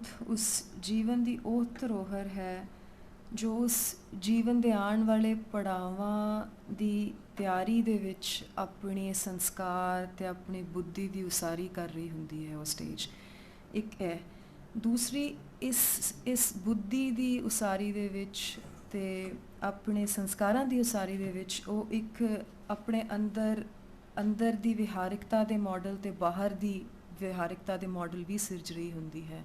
Youth उस जीवन की ਉਹ ਧਰੋਹਰ ਹੈ ਜੋ ਉਸ ਜੀਵਨ ਦੇ ਆਉਣ ਵਾਲੇ ਪੜਾਵਾਂ ਦੀ ਤਿਆਰੀ ਦੇ ਵਿੱਚ ਆਪਣੇ ਸੰਸਕਾਰ ਤੇ ਆਪਣੀ ਬੁੱਧੀ ਦੀ ਉਸਾਰੀ ਕਰ ਰਹੀ ਹੁੰਦੀ ਹੈ ਉਹ ਸਟੇਜ ਇੱਕ ਹੈ। ਦੂਸਰੀ ਇਸ ਬੁੱਧੀ ਦੀ ਉਸਾਰੀ ਦੇ ਵਿੱਚ ਤੇ ਆਪਣੇ ਸੰਸਕਾਰਾਂ ਦੀ ਉਸਾਰੀ ਦੇ ਵਿੱਚ ਉਹ ਇੱਕ ਆਪਣੇ ਅੰਦਰ ਦੀ ਵਿਹਾਰਿਕਤਾ ਦੇ ਮਾਡਲ ਤੇ ਬਾਹਰ ਦੀ ਵਿਹਾਰਿਕਤਾ ਦੇ ਮਾਡਲ ਵੀ ਸਿਰਜ ਰਹੀ ਹੁੰਦੀ ਹੈ।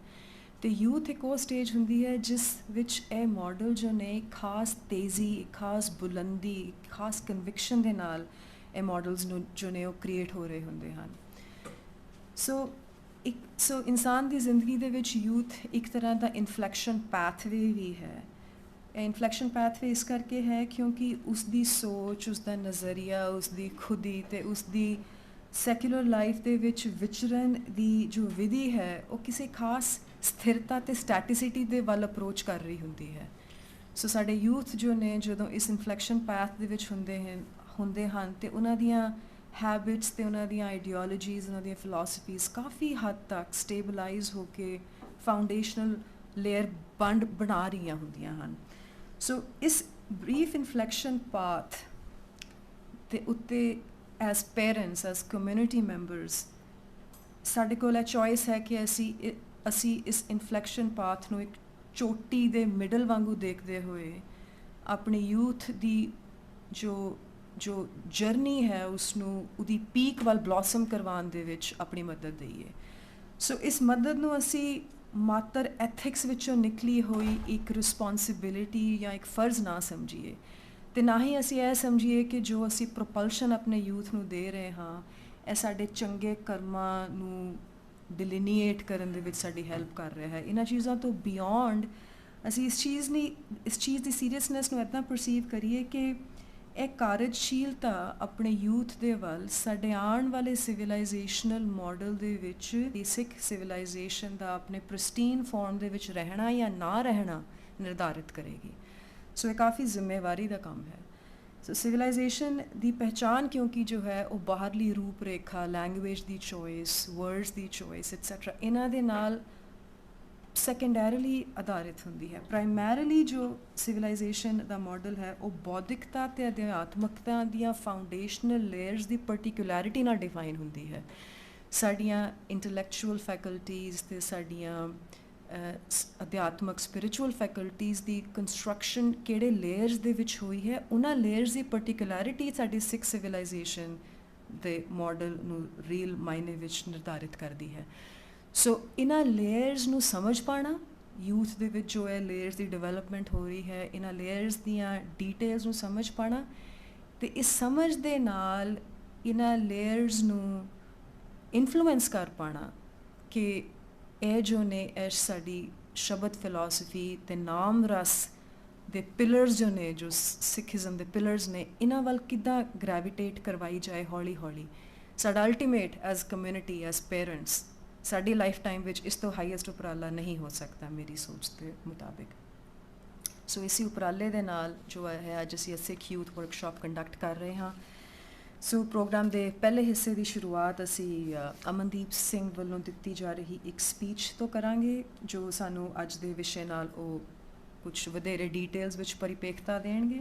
ਤੇ ਯੂਥ ਇੱਕ ਉਹ ਸਟੇਜ ਹੁੰਦੀ ਹੈ ਜਿਸ ਵਿੱਚ ਇਹ ਮਾਡਲ ਜੋ ਨੇ ਖਾਸ ਤੇਜ਼ੀ, ਖਾਸ ਬੁਲੰਦੀ, ਖਾਸ ਕਨਵਿਕਸ਼ਨ ਦੇ ਨਾਲ ਇਹ ਮਾਡਲਸ ਨੂੰ ਜੋ ਨੇ ਉਹ ਕ੍ਰੀਏਟ ਹੋ ਰਹੇ ਹੁੰਦੇ ਹਨ। ਸੋ ਇਨਸਾਨ ਦੀ ਜ਼ਿੰਦਗੀ ਦੇ ਵਿੱਚ ਯੂਥ ਇੱਕ ਤਰ੍ਹਾਂ ਦਾ ਇਨਫਲੈਕਸ਼ਨ ਪੈਥਵੇ ਵੀ ਹੈ। ਇਹ ਇਨਫਲੈਕਸ਼ਨ ਪੈਥਵੇ ਇਸ ਕਰਕੇ ਹੈ ਕਿਉਂਕਿ ਉਸਦੀ ਸੋਚ, ਉਸਦਾ ਨਜ਼ਰੀਆ, ਉਸਦੀ ਖੁਦੀ ਤੇ ਉਸਦੀ ਸੈਕੂਲਰ ਲਾਈਫ ਦੇ ਵਿੱਚ ਵਿਚਰਨ ਦੀ ਜੋ ਵਿਧੀ ਹੈ ਉਹ ਕਿਸੇ ਖਾਸ ਸਥਿਰਤਾ ਤੇ ਸਟੈਟਿਸਿਟੀ ਦੇ ਵੱਲ ਅਪਰੋਚ ਕਰ ਰਹੀ ਹੁੰਦੀ ਹੈ। ਸੋ ਸਾਡੇ ਯੂਥ ਜੋ ਨੇ ਜਦੋਂ ਇਸ ਇਨਫਲੈਕਸ਼ਨ ਪੈਥ ਦੇ ਵਿੱਚ ਹੁੰਦੇ ਹਨ ਤੇ ਉਹਨਾਂ ਦੀਆਂ ਹੈਬਿਟਸ ਤੇ ਉਹਨਾਂ ਦੀਆਂ ਆਈਡੀਓਲੋਜੀਜ਼, ਉਹਨਾਂ ਦੀਆਂ ਫਿਲਾਸਫੀਜ਼ ਕਾਫੀ ਹੱਦ ਤੱਕ ਸਟੇਬਲਾਈਜ਼ ਹੋ ਕੇ ਫਾਊਂਡੇਸ਼ਨਲ ਲੇਅਰ ਬਣਾ ਰਹੀਆਂ ਹੁੰਦੀਆਂ ਹਨ। ਸੋ ਇਸ ਬਰੀਫ ਇਨਫਲੈਕਸ਼ਨ ਪਾਥ ਦੇ ਉੱਤੇ as parents, as community members ਸਾਡੇ ਕੋਲ ਇਹ ਚੋਇਸ ਹੈ ਕਿ ਅਸੀਂ ਇਸ ਇਨਫਲੈਕਸ਼ਨ ਪਾਥ ਨੂੰ ਇੱਕ ਚੋਟੀ ਦੇ ਮਿਡਲ ਵਾਂਗੂ ਦੇਖਦੇ ਹੋਏ ਆਪਣੀ ਯੂਥ ਦੀ ਜੋ ਜਰਨੀ ਹੈ ਉਸਨੂੰ ਉਹਦੀ ਪੀਕ ਵੱਲ ਬਲੌਸਮ ਕਰਵਾਉਣ ਦੇ ਵਿੱਚ ਆਪਣੀ ਮਦਦ ਦਈਏ। ਸੋ ਇਸ ਮਦਦ ਨੂੰ ਅਸੀਂ ਮਾਤਰ ਐਥਿਕਸ ਵਿੱਚੋਂ ਨਿਕਲੀ ਹੋਈ ਇੱਕ ਰਿਸਪੌਂਸਿਬਿਲਿਟੀ ਜਾਂ ਇੱਕ ਫਰਜ਼ ਨਾ ਸਮਝੀਏ ਅਤੇ ਨਾ ਹੀ ਅਸੀਂ ਇਹ ਸਮਝੀਏ ਕਿ ਜੋ ਅਸੀਂ ਪ੍ਰੋਪਲਸ਼ਨ ਆਪਣੇ ਯੂਥ ਨੂੰ ਦੇ ਰਹੇ ਹਾਂ ਇਹ ਸਾਡੇ ਚੰਗੇ ਕਰਮਾਂ ਨੂੰ ਡਿਲੀਨੀਏਟ ਕਰਨ ਦੇ ਵਿੱਚ ਸਾਡੀ ਹੈਲਪ ਕਰ ਰਿਹਾ ਹੈ। ਇਹਨਾਂ ਚੀਜ਼ਾਂ ਤੋਂ ਬਿਯੋਂਡ ਅਸੀਂ ਇਸ ਚੀਜ਼ ਦੀ ਸੀਰੀਅਸਨੈਸ ਨੂੰ ਇੱਦਾਂ ਪਰਸੀਵ ਕਰੀਏ ਕਿ ਇਹ ਕਾਰਜਸ਼ੀਲਤਾ ਆਪਣੇ ਯੂਥ ਦੇ ਵੱਲ ਸਾਡੇ ਆਉਣ ਵਾਲੇ ਸਿਵਿਲਾਈਜ਼ੇਸ਼ਨਲ ਮਾਡਲ ਦੇ ਵਿੱਚ ਸਿੱਖ ਸਿਵਿਲਾਈਜ਼ੇਸ਼ਨ ਦਾ ਆਪਣੇ ਪ੍ਰਿਸਟੀਨ ਫਾਰਮ ਦੇ ਵਿੱਚ ਰਹਿਣਾ ਜਾਂ ਨਾ ਰਹਿਣਾ ਨਿਰਧਾਰਿਤ ਕਰੇਗੀ। ਸੋ ਇਹ ਕਾਫੀ ਜ਼ਿੰਮੇਵਾਰੀ ਦਾ ਕੰਮ ਹੈ। ਸੋ ਸਿਵਿਲਾਈਜ਼ੇਸ਼ਨ ਦੀ ਪਹਿਚਾਣ ਕਿਉਂਕਿ ਜੋ ਹੈ ਉਹ ਬਾਹਰਲੀ ਰੂਪ ਰੇਖਾ, ਲੈਂਗੁਏਜ ਦੀ ਚੋਇਸ, ਵਰਡਸ ਦੀ ਚੋਇਸ ਐਟਸੈਟਰਾ ਇਹਨਾਂ ਦੇ ਨਾਲ ਸੈਕੰਡੈਰੀਲੀ ਆਧਾਰਿਤ ਹੁੰਦੀ ਹੈ। ਪ੍ਰਾਇਮਰੀਲੀ ਜੋ ਸਿਵਿਲਾਈਜ਼ੇਸ਼ਨ ਦਾ ਮਾਡਲ ਹੈ ਉਹ ਬੌਧਿਕਤਾ ਅਤੇ ਅਧਿਆਤਮਕਤਾ ਦੀਆਂ ਫਾਊਂਡੇਸ਼ਨਲ ਲੇਅਰਸ ਦੀ ਪਰਟੀਕੁਲੈਰਿਟੀ ਨਾਲ ਡਿਫਾਈਨ ਹੁੰਦੀ ਹੈ। ਸਾਡੀਆਂ ਇੰਟਲੈਕਚੁਅਲ ਫੈਕਲਟੀਜ਼ ਅਤੇ ਸਾਡੀਆਂ ਅਧਿਆਤਮਕ ਸਪਿਰਿਚੁਅਲ ਫੈਕਲਟੀਜ਼ ਦੀ ਕੰਸਟਰਕਸ਼ਨ ਕਿਹੜੇ ਲੇਅਰਸ ਦੇ ਵਿੱਚ ਹੋਈ ਹੈ ਉਹਨਾਂ ਲੇਅਰਸ ਦੀ ਪਰਟੀਕੁਲੈਰਿਟੀ ਸਾਡੀ ਸਿੱਖ ਸਿਵਿਲਾਈਜ਼ੇਸ਼ਨ ਦੇ ਮਾਡਲ ਨੂੰ ਰੀਅਲ ਮਾਇਨੇ ਵਿੱਚ ਨਿਰਧਾਰਿਤ ਕਰਦੀ ਹੈ। ਸੋ ਇਹਨਾਂ ਲੇਅਰਸ ਨੂੰ ਸਮਝ ਪਾਉਣਾ, ਯੂਥ ਦੇ ਵਿੱਚ ਜੋ ਇਹ ਲੇਅਰਸ ਦੀ ਡਿਵੈਲਪਮੈਂਟ ਹੋ ਰਹੀ ਹੈ ਇਹਨਾਂ ਲੇਅਰਸ ਦੀਆਂ ਡੀਟੇਲਸ ਨੂੰ ਸਮਝ ਪਾਉਣਾ ਅਤੇ ਇਸ ਸਮਝ ਦੇ ਨਾਲ ਇਹਨਾਂ ਲੇਅਰਸ ਨੂੰ ਇਨਫਲੂਐਂਸ ਕਰ ਪਾਉਣਾ ਕਿ ਇਹ ਜੋ ਨੇ ਇਹ ਸਾਡੀ ਸ਼ਬਦ ਫਿਲਾਸਫੀ ਅਤੇ ਨਾਮ ਰਸ ਦੇ ਪਿਲਰਸ ਜੋ ਨੇ ਜੋ ਸਿੱਖੀਜ਼ਮ ਦੇ ਪਿਲਰਸ ਨੇ ਇਹਨਾਂ ਵੱਲ ਕਿੱਦਾਂ ਗ੍ਰੈਵੀਟੇਟ ਕਰਵਾਈ ਜਾਏ ਹੌਲੀ ਹੌਲੀ। ਸਾਡਾ ultimate as community, as parents ਸਾਡੀ ਲਾਈਫ ਟਾਈਮ ਵਿੱਚ ਇਸ ਤੋਂ ਹਾਈਐਸਟ ਉਪਰਾਲਾ ਨਹੀਂ ਹੋ ਸਕਦਾ ਮੇਰੀ ਸੋਚ ਦੇ ਮੁਤਾਬਿਕ। ਸੋ ਇਸੇ ਉਪਰਾਲੇ ਦੇ ਨਾਲ ਜੋ ਹੈ ਅੱਜ ਅਸੀਂ ਸਿੱਖ ਯੂਥ ਵਰਕਸ਼ਾਪ ਕੰਡਕਟ ਕਰ ਰਹੇ ਹਾਂ। ਸੋ ਪ੍ਰੋਗਰਾਮ ਦੇ ਪਹਿਲੇ ਹਿੱਸੇ ਦੀ ਸ਼ੁਰੂਆਤ ਅਸੀਂ ਅਮਨਦੀਪ ਸਿੰਘ ਵੱਲੋਂ ਦਿੱਤੀ ਜਾ ਰਹੀ ਇੱਕ ਸਪੀਚ ਤੋਂ ਕਰਾਂਗੇ ਜੋ ਸਾਨੂੰ ਅੱਜ ਦੇ ਵਿਸ਼ੇ ਨਾਲ ਉਹ ਕੁਝ ਵਧੇਰੇ ਡੀਟੇਲਸ ਵਿੱਚ ਪਰਿਪੇਖਤਾ ਦੇਣਗੇ।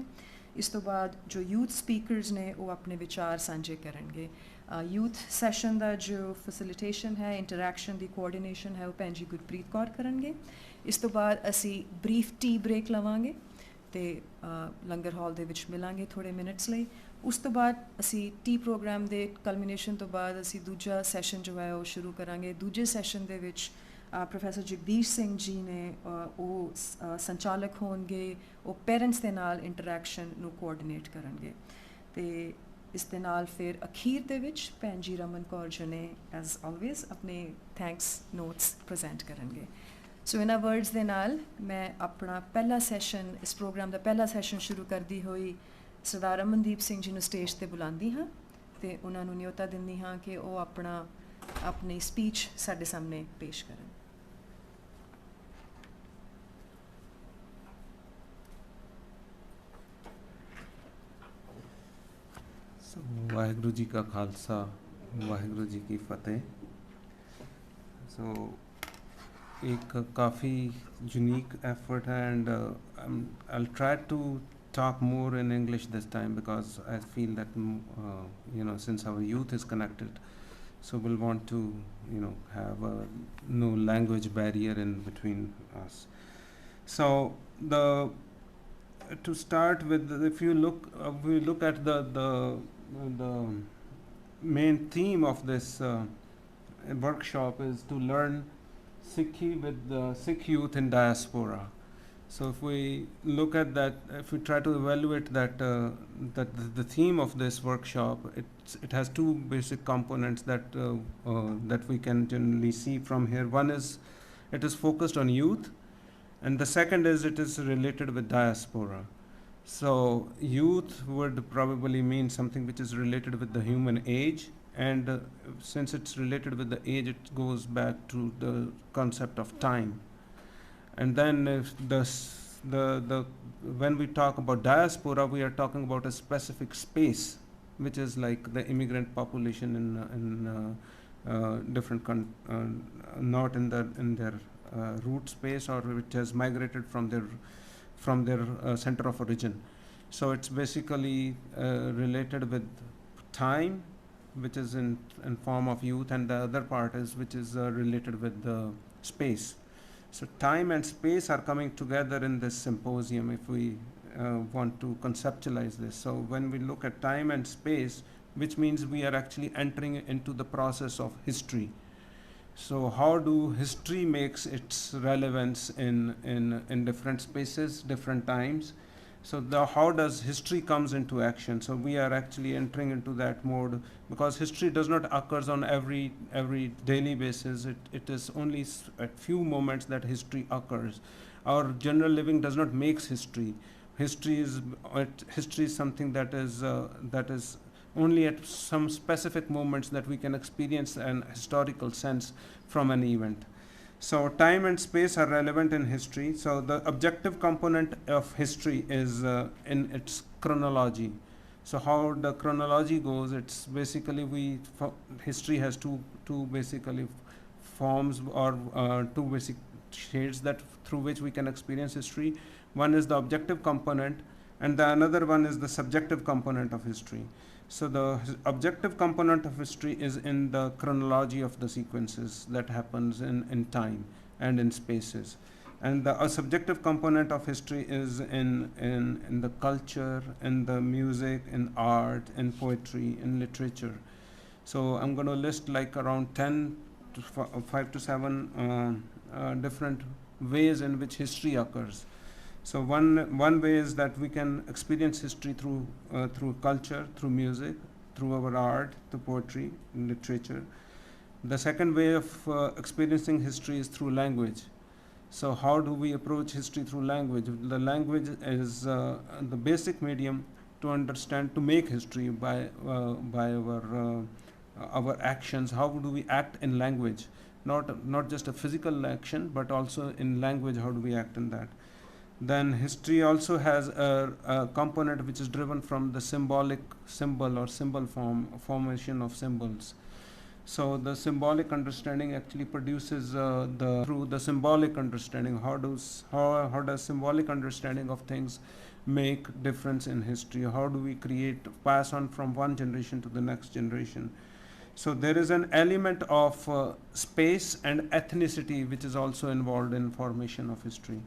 ਇਸ ਤੋਂ ਬਾਅਦ ਜੋ ਯੂਥ ਸਪੀਕਰਸ ਨੇ ਉਹ ਆਪਣੇ ਵਿਚਾਰ ਸਾਂਝੇ ਕਰਨਗੇ। ਯੂਥ ਸੈਸ਼ਨ ਦਾ ਜੋ ਫੈਸਿਲਿਟੇਸ਼ਨ ਹੈ, ਇੰਟਰੈਕਸ਼ਨ ਦੀ ਕੋਆਰਡੀਨੇਸ਼ਨ ਹੈ ਉਹ ਭੈਣ ਜੀ ਗੁਰਪ੍ਰੀਤ ਕੌਰ ਕਰਨਗੇ। ਇਸ ਤੋਂ ਬਾਅਦ ਅਸੀਂ ਬਰੀਫ ਟੀ ਬ੍ਰੇਕ ਲਵਾਂਗੇ ਅਤੇ ਲੰਗਰ ਹਾਲ ਦੇ ਵਿੱਚ ਮਿਲਾਂਗੇ ਥੋੜ੍ਹੇ ਮਿੰਟਸ ਲਈ। ਉਸ ਤੋਂ ਬਾਅਦ ਅਸੀਂ ਟੀ ਪ੍ਰੋਗਰਾਮ ਦੇ ਕਲਮੀਨੇਸ਼ਨ ਤੋਂ ਬਾਅਦ ਅਸੀਂ ਦੂਜਾ ਸੈਸ਼ਨ ਜੋ ਹੈ ਉਹ ਸ਼ੁਰੂ ਕਰਾਂਗੇ। ਦੂਜੇ ਸੈਸ਼ਨ ਦੇ ਵਿੱਚ ਪ੍ਰੋਫੈਸਰ ਜਗਦੀਸ਼ ਸਿੰਘ ਜੀ ਨੇ ਉਹ ਸੰਚਾਲਕ ਹੋਣਗੇ, ਉਹ ਪੇਰੈਂਟਸ ਦੇ ਨਾਲ ਇੰਟਰੈਕਸ਼ਨ ਨੂੰ ਕੋਆਰਡੀਨੇਟ ਕਰਨਗੇ ਅਤੇ ਇਸ ਦੇ ਨਾਲ ਫਿਰ ਅਖੀਰ ਦੇ ਵਿੱਚ ਭੈਣ ਜੀ ਰਮਨ ਕੌਰ ਜੀ ਨੇ ਐਜ਼ ਆਲਵੇਜ਼ ਆਪਣੇ ਥੈਂਕਸ ਨੋਟਸ ਪ੍ਰੈਜ਼ੈਂਟ ਕਰਨਗੇ। ਸੋ ਇਹਨਾਂ ਵਰਡਸ ਦੇ ਨਾਲ ਮੈਂ ਆਪਣਾ ਪਹਿਲਾ ਸੈਸ਼ਨ, ਇਸ ਪ੍ਰੋਗਰਾਮ ਦਾ ਪਹਿਲਾ ਸੈਸ਼ਨ ਸ਼ੁਰੂ ਕਰਦੀ ਹੋਈ ਸਰਦਾਰ ਅਮਨਦੀਪ ਸਿੰਘ ਜੀ ਨੂੰ ਸਟੇਜ ਤੇ ਬੁਲਾਉਂਦੀ ਹਾਂ ਅਤੇ ਉਹਨਾਂ ਨੂੰ ਨਿਯੋਤਾ ਦਿੰਦੀ ਹਾਂ ਕਿ ਉਹ ਆਪਣੀ ਸਪੀਚ ਸਾਡੇ ਸਾਹਮਣੇ ਪੇਸ਼ ਕਰਨ। ਵਾਹਿਗੁਰੂ ਜੀ ਕਾ ਖਾਲਸਾ, ਵਾਹਿਗੁਰੂ ਜੀ ਕੀ ਫਤਿਹ। ਸੋ एक काफ़ी unique effort, and I'll try to talk more in English this time, because I feel that since our youth is connected, so we'll want to have no language barrier in between us. So the to start with, if you look we look at the main theme of this workshop is to learn Sikhi with the Sikh youth in diaspora. So if we look at that, if we try to evaluate that, the theme of this workshop, it has two basic components that we can generally see from here. One is it is focused on youth, and the second is it is related with diaspora. So youth would probably mean something which is related with the human age, and since it's related with the age, it goes back to the concept of time. And then if the when we talk about diaspora, we are talking about a specific space, which is like the immigrant population in different not in their root space, or which has migrated from their center of origin. So it's basically related with time, which is in form of youth, and the other part is which is related with the space. So time and space are coming together in this symposium, if we want to conceptualize this. So when we look at time and space, which means we are actually entering into the process of history. So how do history makes its relevance in different spaces, different times? So how does history comes into action? So we are actually entering into that mode, because history does not occurs on every daily basis. It is only at few moments that history occurs. Our general living does not makes history. History is something that is only at some specific moments that we can experience an historical sense from an event. So time and space are relevant in history. So the objective component of history is in its chronology. So how the chronology goes, it's basically history has two basically forms, or two basic shades that through which we can experience history. One is the objective component, and the another one is the subjective component of history. So the objective component of history is in the chronology of the sequences that happens in time and in spaces. And the subjective component of history is in the culture, in the music, in art, in poetry, in literature. So I'm going to list like around 5 to 7 different ways in which history occurs. So one way is that we can experience history through culture, through music, through our art, through poetry, literature. The second way of experiencing history is through language. So how do we approach history through language? The language is the basic medium to understand, to make history by our actions. How do we act in language? Not just a physical action, but also in language. How do we act in that? Then history also has a component which is driven from the symbol formation of symbols. So the symbolic understanding actually produces through the symbolic understanding. How does symbolic understanding of things make difference in history? How do we pass on from one generation to the next generation? So there is an element of space and ethnicity which is also involved in formation of history.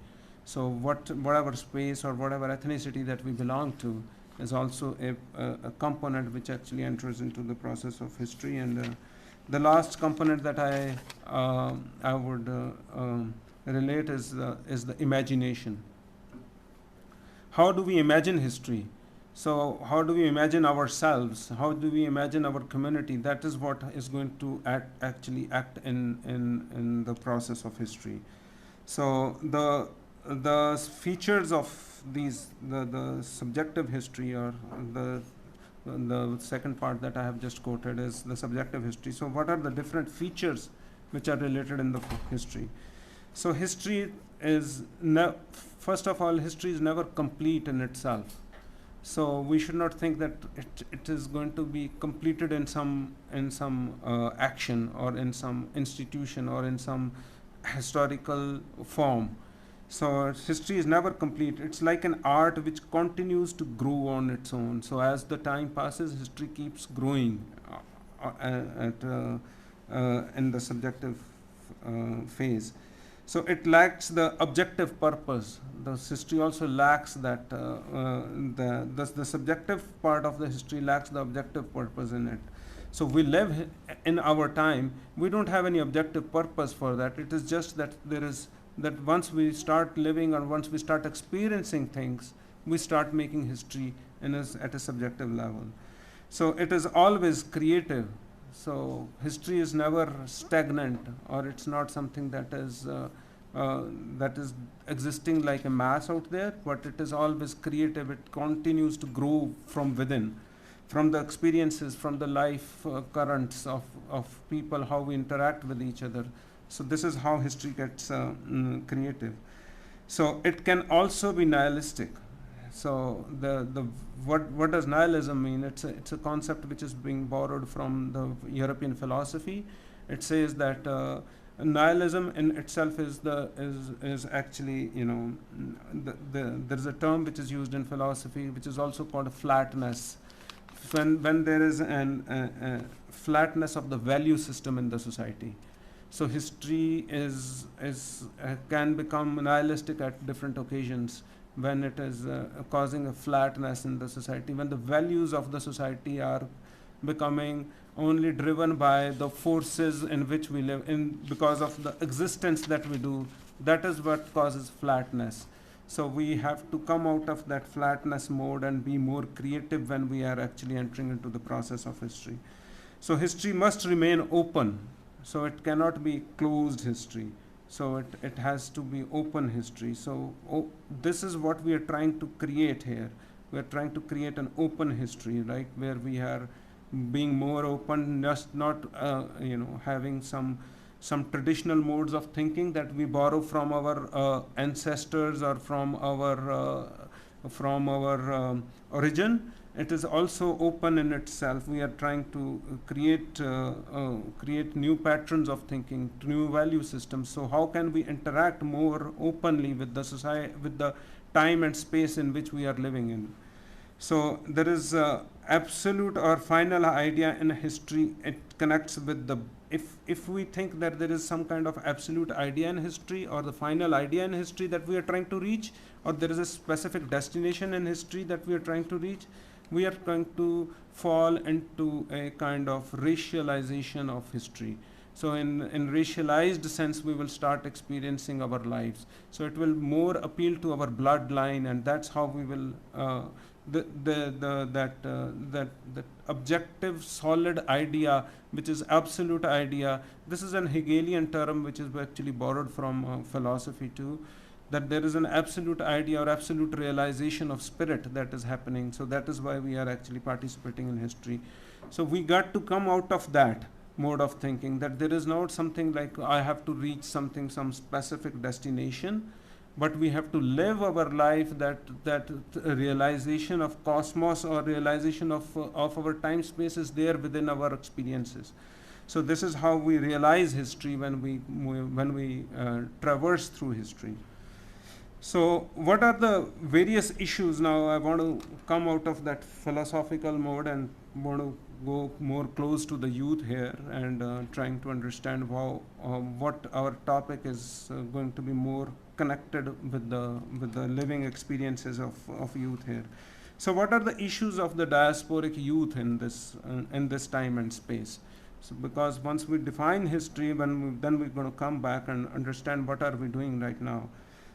So whatever space or whatever ethnicity that we belong to is also a component which actually enters into the process of history. And the last component that I would relate is the imagination. How do we imagine history? So how do we imagine ourselves? How do we imagine our community? That is what is going to actually act in the process of history. So the features of the subjective history, or the second part that I have just quoted is the subjective history. So what are the different features which are related in the history? So history is first of all, history is never complete in itself. So we should not think that it is going to be completed in some action, or in some institution, or in some historical form. So history is never complete. It's like an art which continues to grow on its own. So as the time passes, history keeps growing in the subjective phase. So it lacks the objective purpose. The history also lacks that the subjective part of the history lacks the objective purpose in it. So we live in our time. We don't have any objective purpose for that. It is just that there is that once we start living or once we start experiencing things, we start making history at a subjective level. So it is always creative. So history is never stagnant, or it's not something that is existing like a mass out there, but it is always creative. It continues to grow from within, from the experiences, from the life currents of people, how we interact with each other. So this is how history gets creative. So it can also be nihilistic. So what does nihilism mean? It's a concept which is being borrowed from the European philosophy. It says that nihilism in itself is actually, there's a term which is used in philosophy which is also called flatness. When there is a flatness of the value system in the society. So history can become nihilistic at different occasions when it is causing a flatness in the society, when the values of the society are becoming only driven by the forces in which we live in because of the existence that we do. That is what causes flatness. So we have to come out of that flatness mode and be more creative when we are actually entering into the process of history. So history must remain open. So it cannot be closed history. So it has to be open history. So this is what we are trying to create here. We are trying to create an open history, right, where we are being more open, just not having some traditional modes of thinking that we borrow from our ancestors or from our origin. It is also open in itself. We are trying to create new patterns of thinking, new value systems. So how can we interact more openly with the society, with the time and space in which we are living in? So there is absolute or final idea in history. It connects with the, if we think that there is some kind of absolute idea in history or the final idea in history that we are trying to reach, or there is a specific destination in history that we are trying to reach, we are going to fall into a kind of racialization of history. So in racialized sense, we will start experiencing our lives. So it will more appeal to our bloodline, and that's how we will that objective solid idea, which is absolute idea. This is an Hegelian term which is actually borrowed from philosophy too, that there is an absolute idea or absolute realization of spirit that is happening. So that is why we are actually participating in history. So we got to come out of that mode of thinking, that there is not something like I have to reach something, some specific destination, but we have to live our life, that realization of cosmos or realization of our time space is there within our experiences. So this is how we realize history when we traverse through history. So what are the various issues? Now I want to come out of that philosophical mode and want to go more close to the youth here, and trying to understand what our topic is going to be more connected with the living experiences of youth here. So what are the issues of the diasporic youth in this time and space? So because once we define history, then we're going to come back and understand what are we doing right now.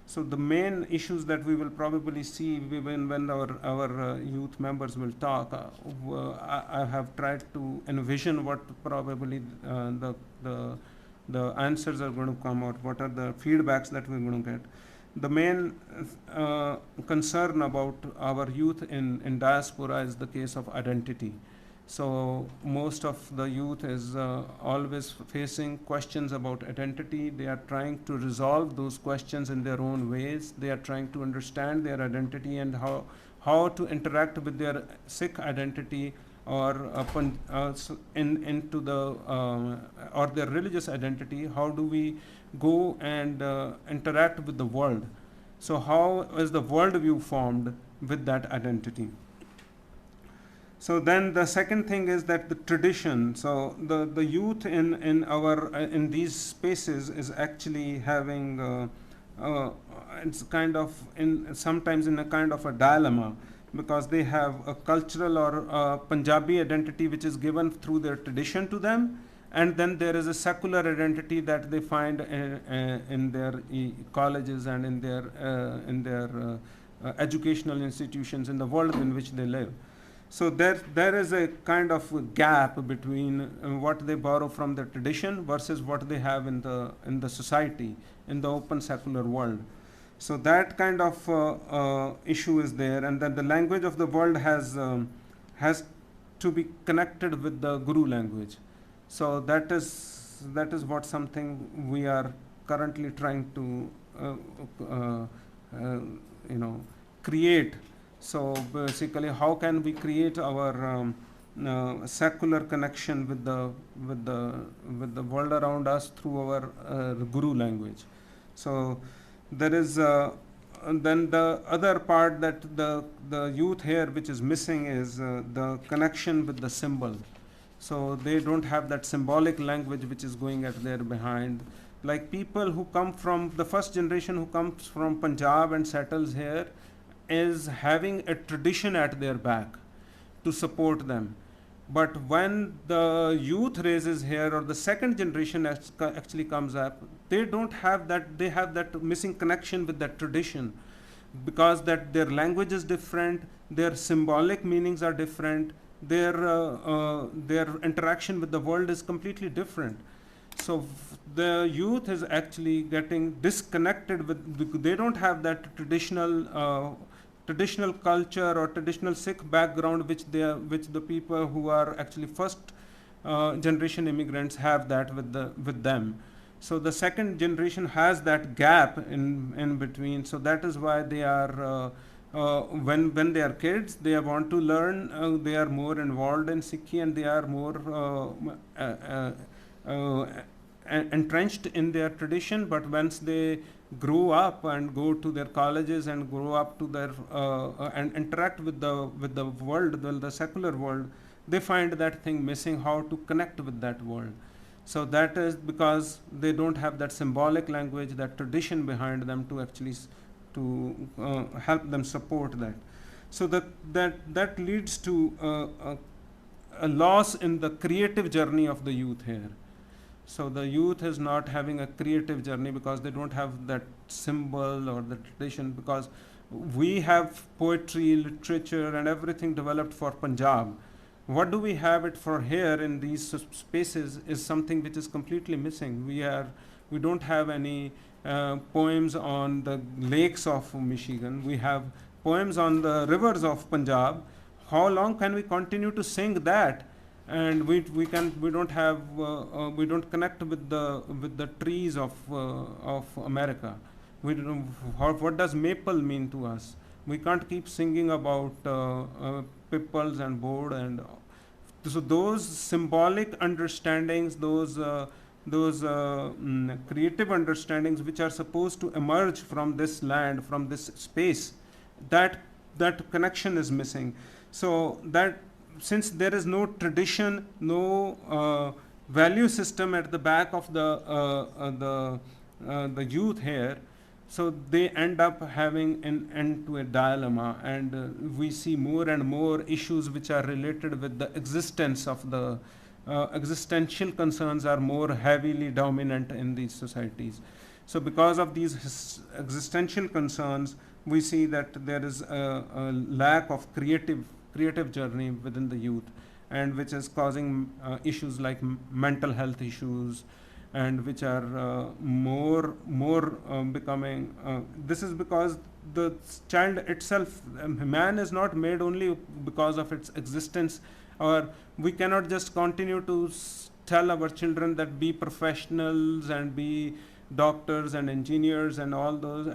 So the main issues that we will probably see when our youth members will talk, I have tried to envision what probably the answers are going to come out, what are the feedbacks that we're going to get. The main concern about our youth in diaspora is the case of identity. So most of the youth is always facing questions about identity. They are trying to resolve those questions in their own ways. They are trying to understand their identity and how to interact with their Sikh identity or into the or their religious identity, how do we go and interact with the world? So how is the worldview formed with that identity? So then the second thing is that the tradition. So the youth in our in these spaces is actually having it's kind of sometimes in a kind of a dilemma, because they have a cultural or Punjabi identity which is given through their tradition to them, and then there is a secular identity that they find in their colleges and in their educational institutions in the world in which they live. So there is a kind of gap between what they borrow from the tradition versus what they have in the society, in the open secular world. So that kind of issue is there, and then the language of the world has to be connected with the Guru language. So that is what something we are currently trying to create. So basically, how can we create our secular connection with the world around us through our Guru language? So there is then the other part that the youth here which is missing is the connection with the symbol. So they don't have that symbolic language which is going at their behind. Like people who come from the first generation who comes from Punjab and settles here is having a tradition at their back to support them. But when the youth raises here, or the second generation actually comes up, they don't have that, they have that missing connection with that tradition, because that their language is different, their symbolic meanings are different, their interaction with the world is completely different. So the youth is actually getting disconnected with, they don't have that traditional culture or traditional Sikh background which the people who are actually first generation immigrants have that with them. So the second generation has that gap in between. So that is why they are when they are kids, they want to learn, they are more involved in Sikhi, and they are more entrenched in their tradition. But once they grow up and go to their colleges and grow up to their and interact with the world, the secular world, they find that thing missing, how to connect with that world. So that is because they don't have that symbolic language, that tradition behind them to actually help them support that. So that leads to a loss in the creative journey of the youth here. So the youth is not having a creative journey because they don't have that symbol or the tradition, because we have poetry, literature and everything developed for Punjab. What do we have it for here in these spaces is something which is completely missing. We don't have any poems on the lakes of Michigan. We have poems on the rivers of Punjab. How long can we continue to sing that? And we don't connect with the trees of America. We don't, what does maple mean to us? We can't keep singing about pipples and board, and so those symbolic understandings, those creative understandings which are supposed to emerge from this land, from this space, that connection is missing. So that since there is no tradition, no value system at the back of the youth here, so they end up having an end to a dilemma, and we see more and more issues which are related with the existence of the existential concerns are more heavily dominant in these societies. So because of these existential concerns, we see that there is a lack of creative journey within the youth, and which is causing issues like mental health issues, and which are more becoming this is because the child itself, man is not made only because of its existence, or we cannot just continue to tell our children that be professionals and be doctors and engineers and all those,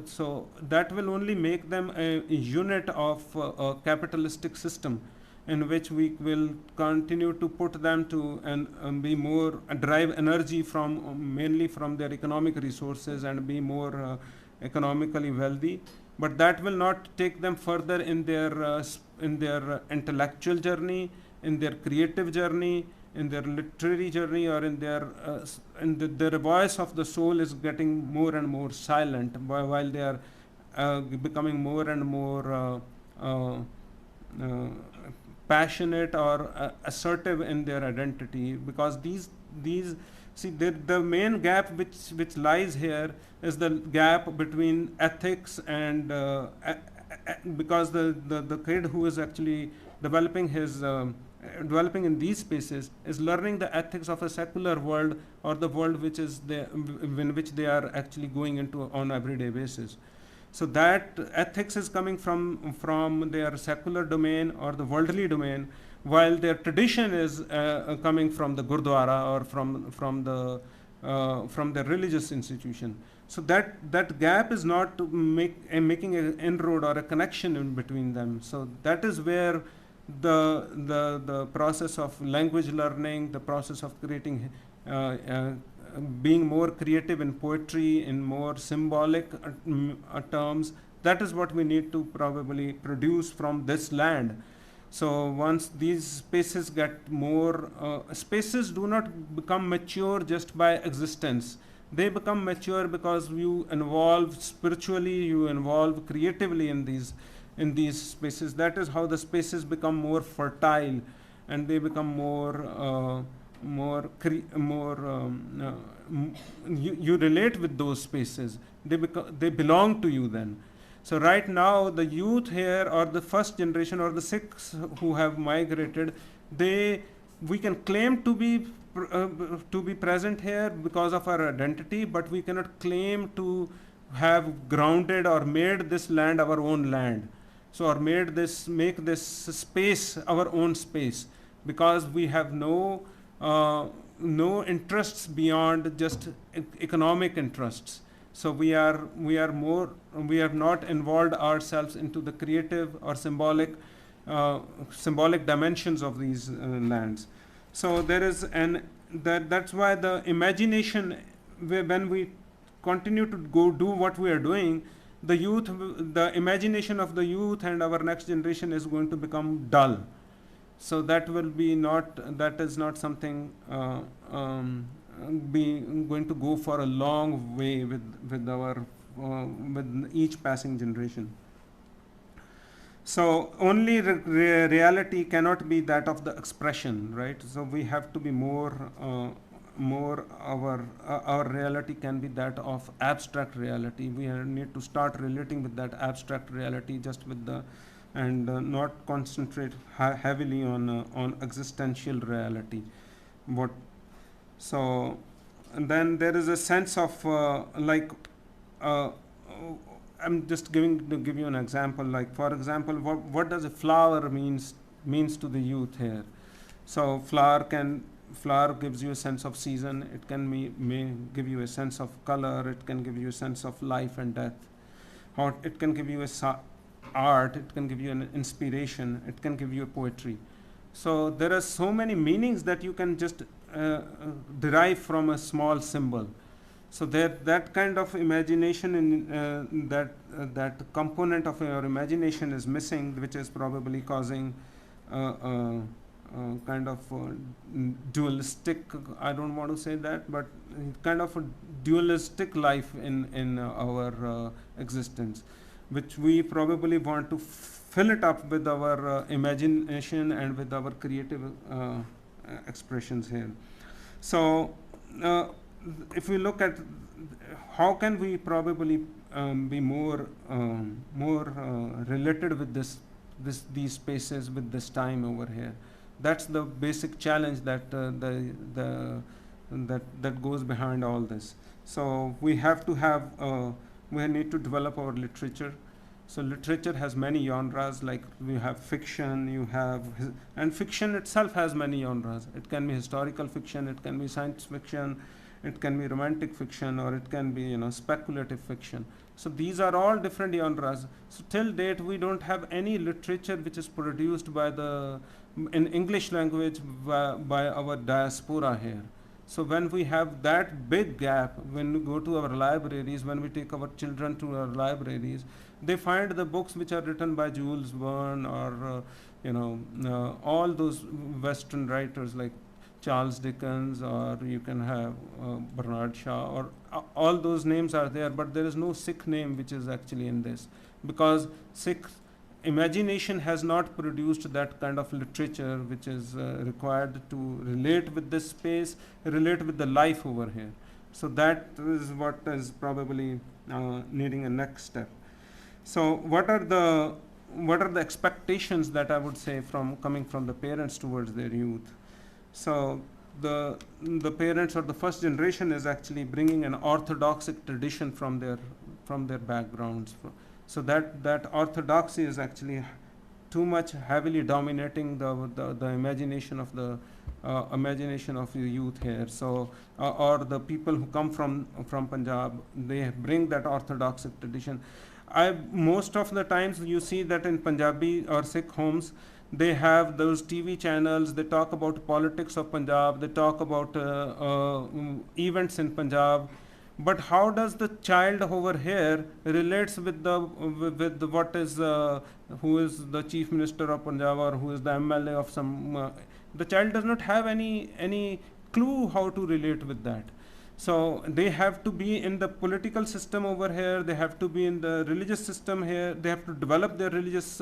so that will only make them a unit of a capitalistic system, in which we will continue to put them to and be more derive energy from mainly from their economic resources and be more economically wealthy, but that will not take them further in their intellectual journey, in their creative journey, in their literary journey, or in their voice of the soul is getting more and more silent while they are becoming more and more uh, passionate or assertive in their identity, because these see the main gap which lies here is the gap between ethics and because the kid who is actually developing his developing in these spaces is learning the ethics of a secular world, or the world which is in which they are actually going into on everyday basis. So that ethics is coming from their secular domain or the worldly domain, while their tradition is coming from the Gurdwara or from the religious institution. So that gap is not making an inroad or a connection in between them. So that is where the process of language learning, the process of creating being more creative in poetry, in more symbolic terms, that is what we need to probably produce from this land. So once these spaces get more, spaces do not become mature just by existence. They become mature because you involve spiritually, you involve creatively in these spaces. That is how the spaces become more fertile, and they become you relate with those spaces. They belong to you then. So right now the youth here, or the first generation, or the Sikhs who have migrated, we can claim to be present here because of our identity, but we cannot claim to have grounded or made this land our own land. So or make this space our own space, because we have no interests beyond just economic interests. So we have not involved ourselves into the creative or symbolic dimensions of these lands. So there is that's why the imagination, when we continue to go do what we are doing, the imagination of the youth and our next generation is going to become dull. So that is not something going to go for a long way with each passing generation. So only reality cannot be that of the expression, right? So we have to be more our reality can be that of abstract reality. We need to start relating with that abstract reality, just with and not concentrate heavily on existential reality. And then there is a sense of I'm just to give you an example. Like, for example, what does a flower means to the youth here? So flower gives you a sense of season. It may give you a sense of color. It can give you a sense of life and death. Or it can give you art. It can give you an inspiration. It can give you a poetry. So there are so many meanings that you can just derive from a small symbol. So that kind of imagination that component of your imagination is missing, which is probably causing kind of dualistic, I don't want to say that, but kind of a dualistic life in our existence, which we probably want to fill it up with our imagination and with our creative expressions here. So if we look at how can we probably be more related with these spaces, with this time over here, that's the basic challenge that that goes behind all this. So we have to have we need to develop our literature. So literature has many genres, like we have fiction, and fiction itself has many genres. It can be historical fiction, it can be science fiction, it can be romantic fiction, or it can be speculative fiction. So these are all different genres. So till date we don't have any literature which is produced by in English language by our diaspora here. So when we have that big gap, when we go to our libraries, when we take our children to our libraries, they find the books which are written by Jules Verne, or all those Western writers like Charles Dickens, or you can have Bernard Shaw, or all those names are there, but there is no Sikh name which is actually in this, because Sikh imagination has not produced that kind of literature which is required to relate with this space, relate with the life over here. So that is what is probably needing a next step. So what are the expectations that I would say coming from the parents towards their youth? So the parents or the first generation is actually bringing an orthodox tradition from their backgrounds. So that orthodoxy is actually too much heavily dominating the imagination of the youth here. So or the people who come from Punjab, they bring that orthodox tradition. Most of the times you see that in Punjabi or Sikh homes, they have those TV channels, they talk about politics of Punjab, they talk about events in Punjab, but how does the child over here relates with what is who is the chief minister of Punjab, or who is the MLA of some the child does not have any clue how to relate with that. So they have to be in the political system over here, they have to be in the religious system here, they have to develop their religious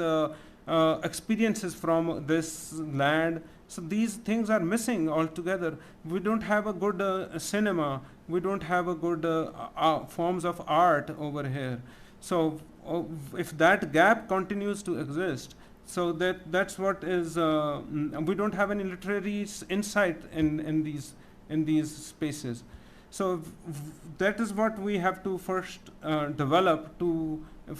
experiences from this land. So these things are missing altogether. We don't have a good cinema, we don't have a good forms of art over here. So if that gap continues to exist, so that's what is we don't have any literary insight in these spaces. So that is what we have to first develop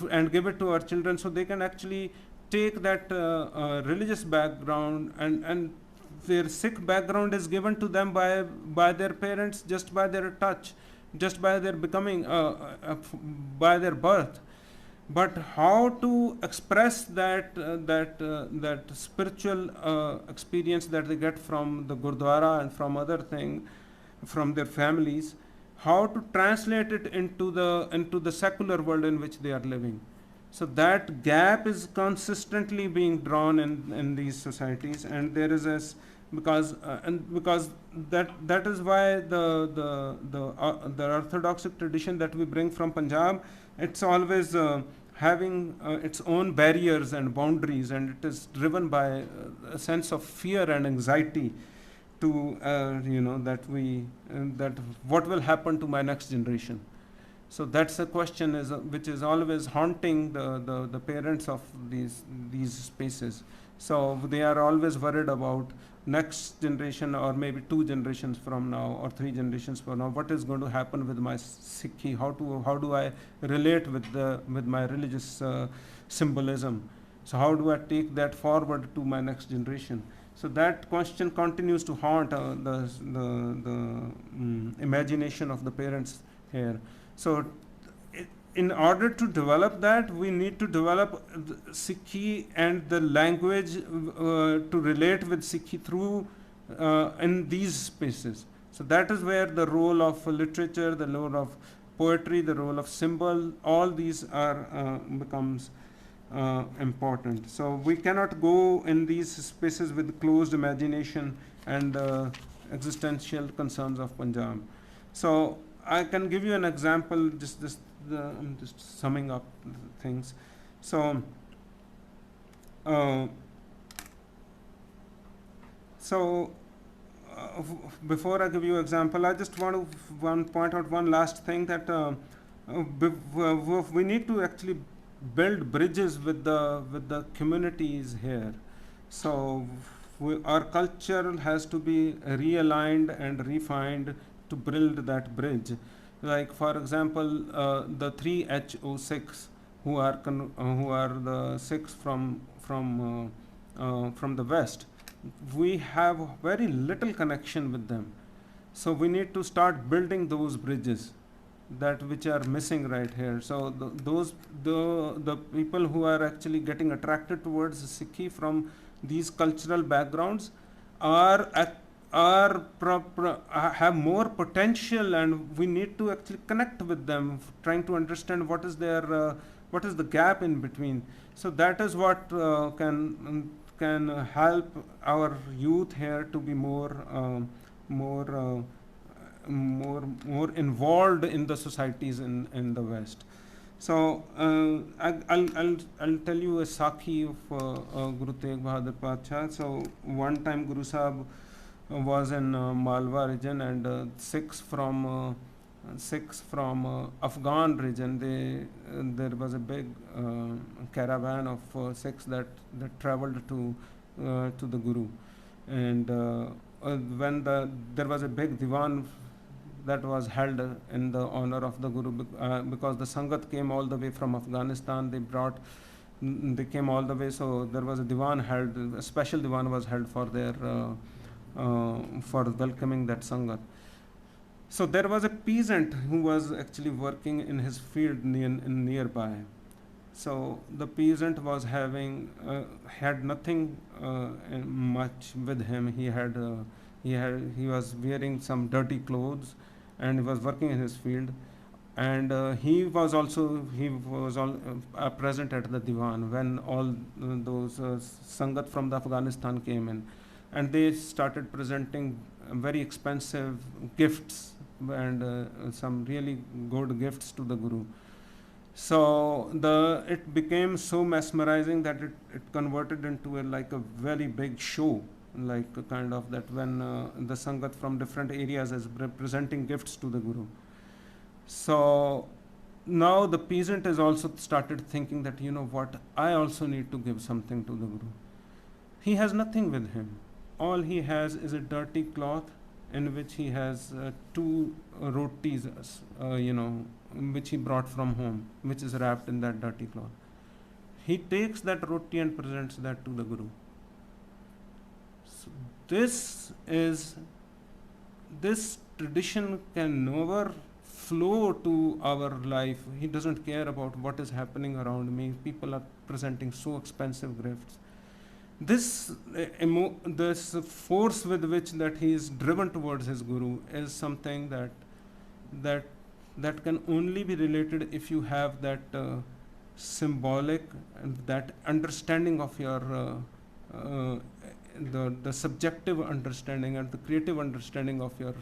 and give it to our children, so they can actually take that religious background, and their Sikh background is given to them by their parents, just by their touch, just by their becoming, by their birth. But how to express that spiritual experience that they get from the Gurdwara and from other things, from their families, how to translate it into the secular world in which they are living. So that gap is consistently being drawn in these societies, and there is because that is why the orthodox tradition that we bring from Punjab, it's always having its own barriers and boundaries, and it is driven by a sense of fear and anxiety to that what will happen to my next generation. So that's a question which is always haunting the parents of these spaces. So they are always worried about next generation, or maybe 2 generations from now, or 3 generations from now, what is going to happen with my Sikhi, how do I relate with my religious symbolism, so how do I take that forward to my next generation. So that question continues to haunt the imagination of the parents here. So in order to develop that, we need to develop Sikhi and the language to relate with Sikhi through in these spaces. So that is where the role of literature, the role of poetry, the role of symbol, all these are becomes important. So we cannot go in these spaces with closed imagination and existential concerns of Punjab. So I can give you an example, I'm just summing up things. So before I give you an example, I just want to point out one last thing, that we need to actually build bridges with the communities here. So our culture has to be realigned and refined to build that bridge. Like for example, the 3 HO Sikhs who are the Sikhs from the West, we have very little connection with them. So we need to start building those bridges that which are missing right here. So the people who are actually getting attracted towards Sikhi from these cultural backgrounds are have more potential, and we need to actually connect with them, trying to understand what is the gap in between. So that is what can help our youth here to be more more involved in the societies in the West. So I'll tell you a Sakhi of Guru Tegh Bahadur Pacha. So one time Guru Sahib was in Malwa region, and Sikhs from Afghan region. There was a big caravan of Sikhs that traveled to the Guru, and when there was a big divan that was held in the honor of the Guru, because the Sangat came all the way from Afghanistan. They came all the way, so there was a divan held, a special divan was held for their for welcoming that Sangat. So there was a peasant who was actually working in his field nearby. So the peasant was had nothing much with him. He was wearing some dirty clothes, and he was working in his field. And he was all present at the divan when all those Sangat from the Afghanistan came in, and they started presenting very expensive gifts and some really good gifts to the Guru. So it became so mesmerizing that it converted into like a very big show, like a kind of that when the Sangat from different areas is presenting gifts to the Guru. So now the peasant has also started thinking that, you know what, I also need to give something to the Guru. He has nothing with him. All he has is a dirty cloth in which he has 2 rotis, which he brought from home, which is wrapped in that dirty cloth. He takes that roti and presents that to the Guru. So this tradition can never flow to our life. He doesn't care about what is happening around me. People are presenting so expensive gifts. This force with which that he is driven towards his Guru is something that can only be related if you have that symbolic and that understanding of your the subjective understanding and the creative understanding of your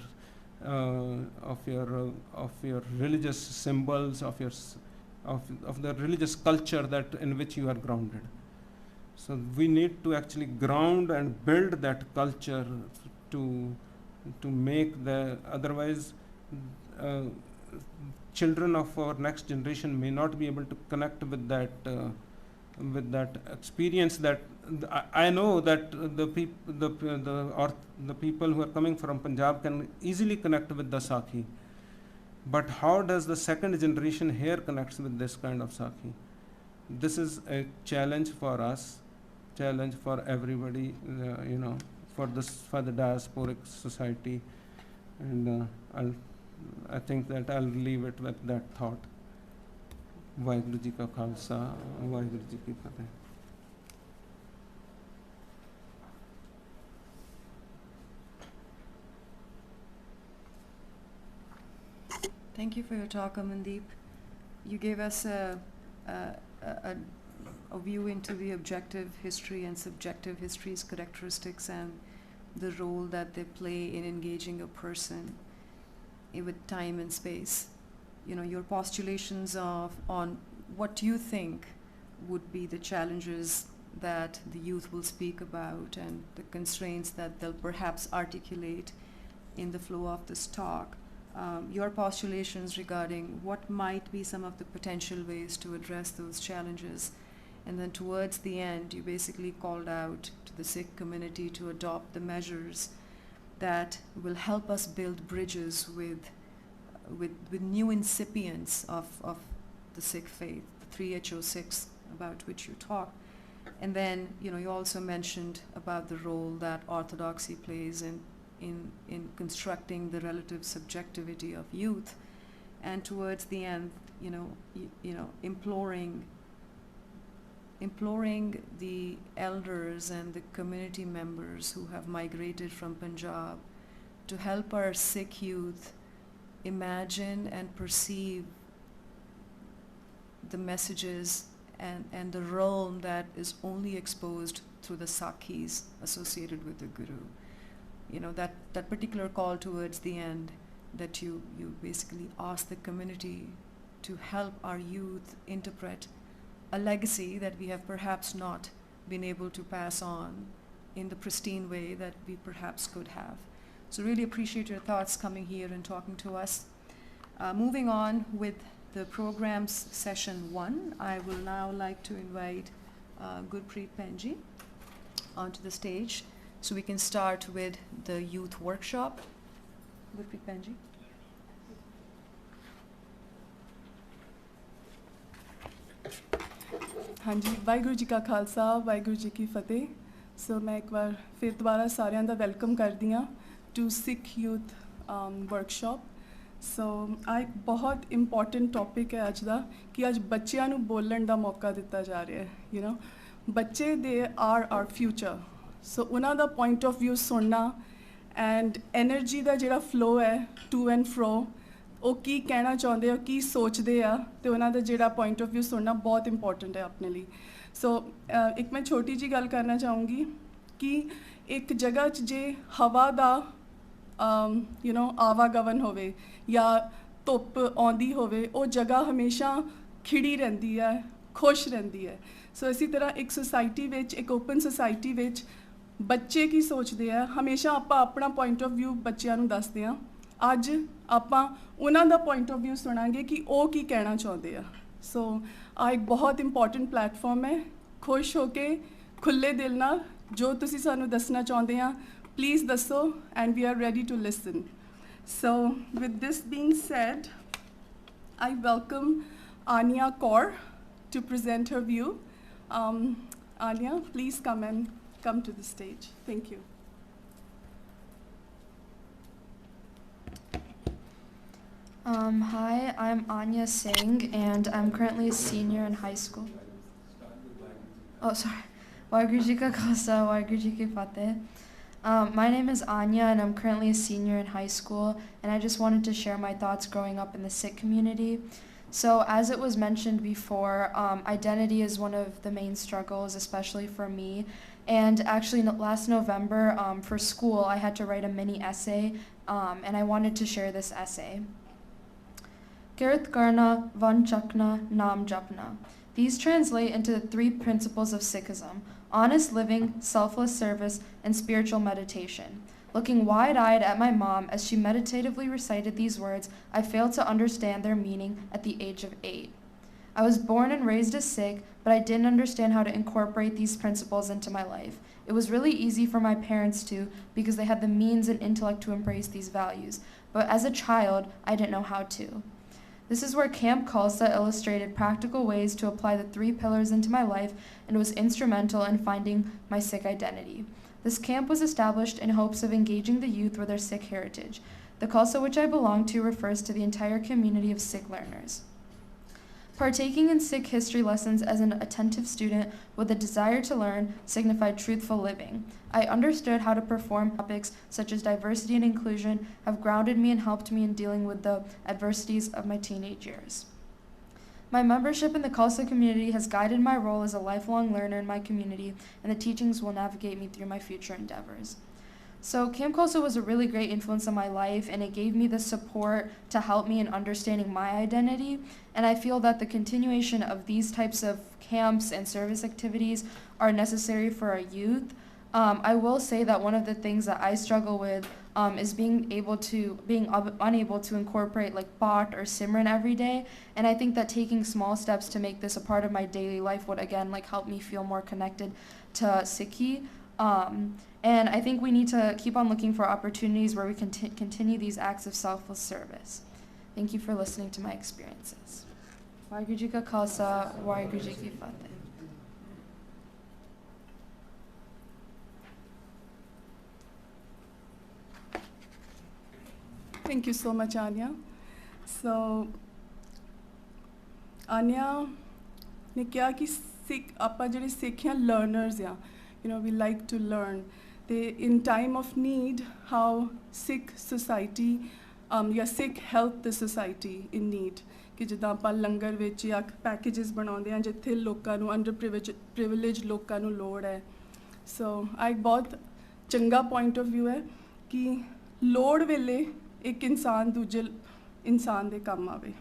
religious symbols, of the religious culture that in which you are grounded. So we need to actually ground and build that culture to make otherwise children of our next generation may not be able to connect with that experience. That I know that the people who are coming from Punjab can easily connect with the Sakhi, but how does the second generation here connects with this kind of Sakhi? This is a challenge for us, challenge for everybody, for the diasporic society, and I think that I'll leave it with that thought. Vaheguru Ji ka Khalsa, Vaheguru Ji ki Fateh. Thank you for your talk, Amandeep. You gave us a view into the objective history and subjective history's characteristics and the role that they play in engaging a person with time and space. Your postulations on what you think would be the challenges that the youth will speak about and the constraints that they'll perhaps articulate in the flow of this talk. Your postulations regarding what might be some of the potential ways to address those challenges. And then towards the end, you basically called out to the Sikh community to adopt the measures that will help us build bridges with new incipients of the Sikh faith, the 3HO6 about which you talk. And then, you also mentioned about the role that orthodoxy plays in constructing the relative subjectivity of youth, and towards the end, imploring the elders and the community members who have migrated from Punjab to help our Sikh youth imagine and perceive the messages and the realm that is only exposed through the Sakhis associated with the Guru. That particular call towards the end, that you basically ask the community to help our youth interpret a legacy that we have perhaps not been able to pass on in the pristine way that we perhaps could have. So really appreciate your thoughts coming here and talking to us. Moving on with the program's session 1, I will now like to invite Gurpreet Penji onto the stage so we can start with the youth workshop. Gurpreet Penji. हाँ जी, वाहिगुरू जी का खालसा, वाहिगुरू जी की फतेह। सो मैं एक बार फिर दोबारा साਰਿਆਂ ਦਾ welcome ਕਰਦੀ ਹਾਂ to Sikh youth workshop. ਸੋ ਆ ਇੱਕ ਬਹੁਤ ਇੰਪੋਰਟੈਂਟ ਟੌਪਿਕ ਹੈ ਅੱਜ ਦਾ ਕਿ ਅੱਜ ਬੱਚਿਆਂ ਨੂੰ ਬੋਲਣ ਦਾ ਮੌਕਾ ਦਿੱਤਾ ਜਾ ਰਿਹਾ ਹੈ। ਬੱਚੇ they are R future. So ਉਹਨਾਂ ਦਾ ਪੁਆਇੰਟ ਆਫ ਵਿਊ ਸੁਣਨਾ ਐਂਡ ਐਨਰਜੀ ਦਾ ਜਿਹੜਾ ਫਲੋ ਹੈ ਟੂ ਐਂਡ ਫਰੋ, ਉਹ ਕੀ ਕਹਿਣਾ ਚਾਹੁੰਦੇ ਆ, ਕੀ ਸੋਚਦੇ ਆ, ਅਤੇ ਉਹਨਾਂ ਦਾ ਜਿਹੜਾ ਪੁਆਇੰਟ ਆਫ ਵਿਊ ਸੁਣਨਾ ਬਹੁਤ ਇੰਪੋਰਟੈਂਟ ਹੈ ਆਪਣੇ ਲਈ। ਸੋ ਇੱਕ ਮੈਂ ਛੋਟੀ ਜਿਹੀ ਗੱਲ ਕਰਨਾ ਚਾਹੂੰਗੀ ਕਿ ਇੱਕ ਜਗ੍ਹਾ 'ਚ ਜੇ ਹਵਾ ਦਾ ਆਵਾਗਮਨ ਹੋਵੇ ਜਾਂ ਧੁੱਪ ਆਉਂਦੀ ਹੋਵੇ, ਉਹ ਜਗ੍ਹਾ ਹਮੇਸ਼ਾ ਖਿੜੀ ਰਹਿੰਦੀ ਹੈ, ਖੁਸ਼ ਰਹਿੰਦੀ ਹੈ। ਸੋ ਇਸੇ ਤਰ੍ਹਾਂ ਇੱਕ ਸੁਸਾਇਟੀ ਵਿੱਚ, ਇੱਕ ਓਪਨ ਸੁਸਾਇਟੀ ਵਿੱਚ ਬੱਚੇ ਕੀ ਸੋਚਦੇ ਆ, ਹਮੇਸ਼ਾ ਆਪਾਂ ਆਪਣਾ ਪੁਆਇੰਟ ਆਫ ਵਿਊ ਬੱਚਿਆਂ ਨੂੰ ਦੱਸਦੇ ਹਾਂ। ਅੱਜ ਆਪਾਂ ਉਹਨਾਂ ਦਾ ਪੁਆਇੰਟ ਆਫ ਵਿਊ ਸੁਣਾਂਗੇ ਕਿ ਉਹ ਕੀ ਕਹਿਣਾ ਚਾਹੁੰਦੇ ਆ। ਸੋ ਆ ਇੱਕ ਬਹੁਤ ਇੰਪੋਰਟੈਂਟ ਪਲੈਟਫਾਰਮ ਹੈ। ਖੁਸ਼ ਹੋ ਕੇ ਖੁੱਲ੍ਹੇ ਦਿਲ ਨਾਲ ਜੋ ਤੁਸੀਂ ਸਾਨੂੰ ਦੱਸਣਾ ਚਾਹੁੰਦੇ ਆ ਪਲੀਜ਼ ਦੱਸੋ, and we are ready to listen. So with this being said, I welcome Anya Kaur to present her view. Anya, please come to the stage. Thank you. Hi, I'm Anya Singh, and I'm currently a senior in high school. Oh, sorry. Waheguru Ji Ka Khalsa, Waheguru Ji Ki Fateh. My name is Anya, and I'm currently a senior in high school, and I just wanted to share my thoughts growing up in the Sikh community. So, as it was mentioned before, identity is one of the main struggles, especially for me. And actually, last November, for school, I had to write a mini essay, and I wanted to share this essay. Kirat karna, van chakna, naam japna. These translate into the 3 principles of Sikhism: honest living, selfless service, and spiritual meditation. Looking wide-eyed at my mom as she meditatively recited these words, I failed to understand their meaning at the age of 8. I was born and raised as Sikh, but I didn't understand how to incorporate these principles into my life. It was really easy for my parents to, because they had the means and intellect to embrace these values. But as a child, I didn't know how to. This is where Camp Khalsa illustrated practical ways to apply the 3 pillars into my life and was instrumental in finding my Sikh identity. This camp was established in hopes of engaging the youth with their Sikh heritage. The Khalsa which I belong to refers to the entire community of Sikh learners. Partaking in Sikh history lessons as an attentive student with a desire to learn signified truthful living. I understood how to perform topics such as diversity and inclusion have grounded me and helped me in dealing with the adversities of my teenage years. My membership in the Khalsa community has guided my role as a lifelong learner in my community, and the teachings will navigate me through my future endeavors. So Camp Khalsa was a really great influence on my life, and it gave me the support to help me in understanding my identity. And I feel that the continuation of these types of camps and service activities are necessary for our youth. I will say that one of the things that I struggle with is being unable to incorporate like Path or Simran every day. And I think that taking small steps to make this a part of my daily life would again help me feel more connected to Sikhi. And I think we need to keep on looking for opportunities where we can continue these acts of selfless service. Thank you for listening to my experiences. Waheguru Ji Ka Khalsa, Waheguru Ji Ki Fateh. Thank you so much, Anya. So, Anya ने कहा कि सिख ਆਪਾਂ ਜਿਹੜੇ ਸਿੱਖ ਆ learners ਆ, you know, we like to learn. They in time of need, how Sikh society ਜਾਂ Sikh help the society in need. ਕਿ ਜਿੱਦਾਂ ਆਪਾਂ ਲੰਗਰ ਵਿੱਚ ਜਾਂ ਪੈਕੇजेस ਬਣਾਉਂਦੇ ਆ ਜਿੱਥੇ ਲੋਕਾਂ ਨੂੰ ਅੰਡਰ ਪ੍ਰਿਵਿਲੇਜ ਲੋਕਾਂ ਨੂੰ ਲੋੜ ਹੈ. ਸੋ ਆ ਇੱਕ ਬਹੁਤ ਚੰਗਾ ਪੁਆਇੰਟ ਆਫ ਵਿਊ ਹੈ ਕਿ ਲੋੜ ਵੇਲੇ ਇੱਕ ਇਨਸਾਨ ਦੂਜੇ ਇਨਸਾਨ ਦੇ ਕੰਮ ਆਵੇ.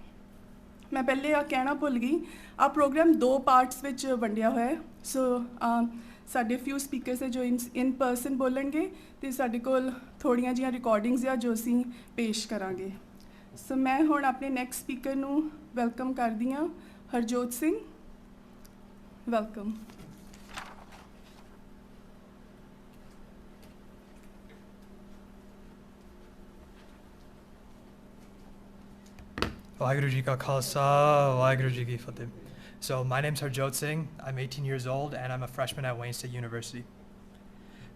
ਮੈਂ ਪਹਿਲੇ ਆ ਕਹਿਣਾ ਭੁੱਲ ਗਈ, ਆ ਪ੍ਰੋਗਰਾਮ 2 ਪਾਰਟਸ ਵਿੱਚ ਵੰਡਿਆ ਹੋਇਆ ਹੈ. ਸੋ ਸਾਡੇ ਫਿਊ ਸਪੀਕਰਸ ਹੈ ਜੋ ਇਨ ਪਰਸਨ ਬੋਲਣਗੇ ਅਤੇ ਸਾਡੇ ਕੋਲ ਥੋੜ੍ਹੀਆਂ ਜਿਹੀਆਂ ਰਿਕਾਰਡਿੰਗਸ ਆ ਜੋ ਅਸੀਂ ਪੇਸ਼ ਕਰਾਂਗੇ. ਸੋ ਮੈਂ ਹੁਣ ਆਪਣੇ ਨੈਕਸਟ ਸਪੀਕਰ ਨੂੰ ਵੈਲਕਮ ਕਰਦੀ ਹਾਂ, Harjot Singh. Welcome. Waheguru Ji Ka Khalsa, Waheguru Ji Ki Fateh. So my name's Harjot Singh. I'm 18 years old and I'm a freshman at Wayne State University.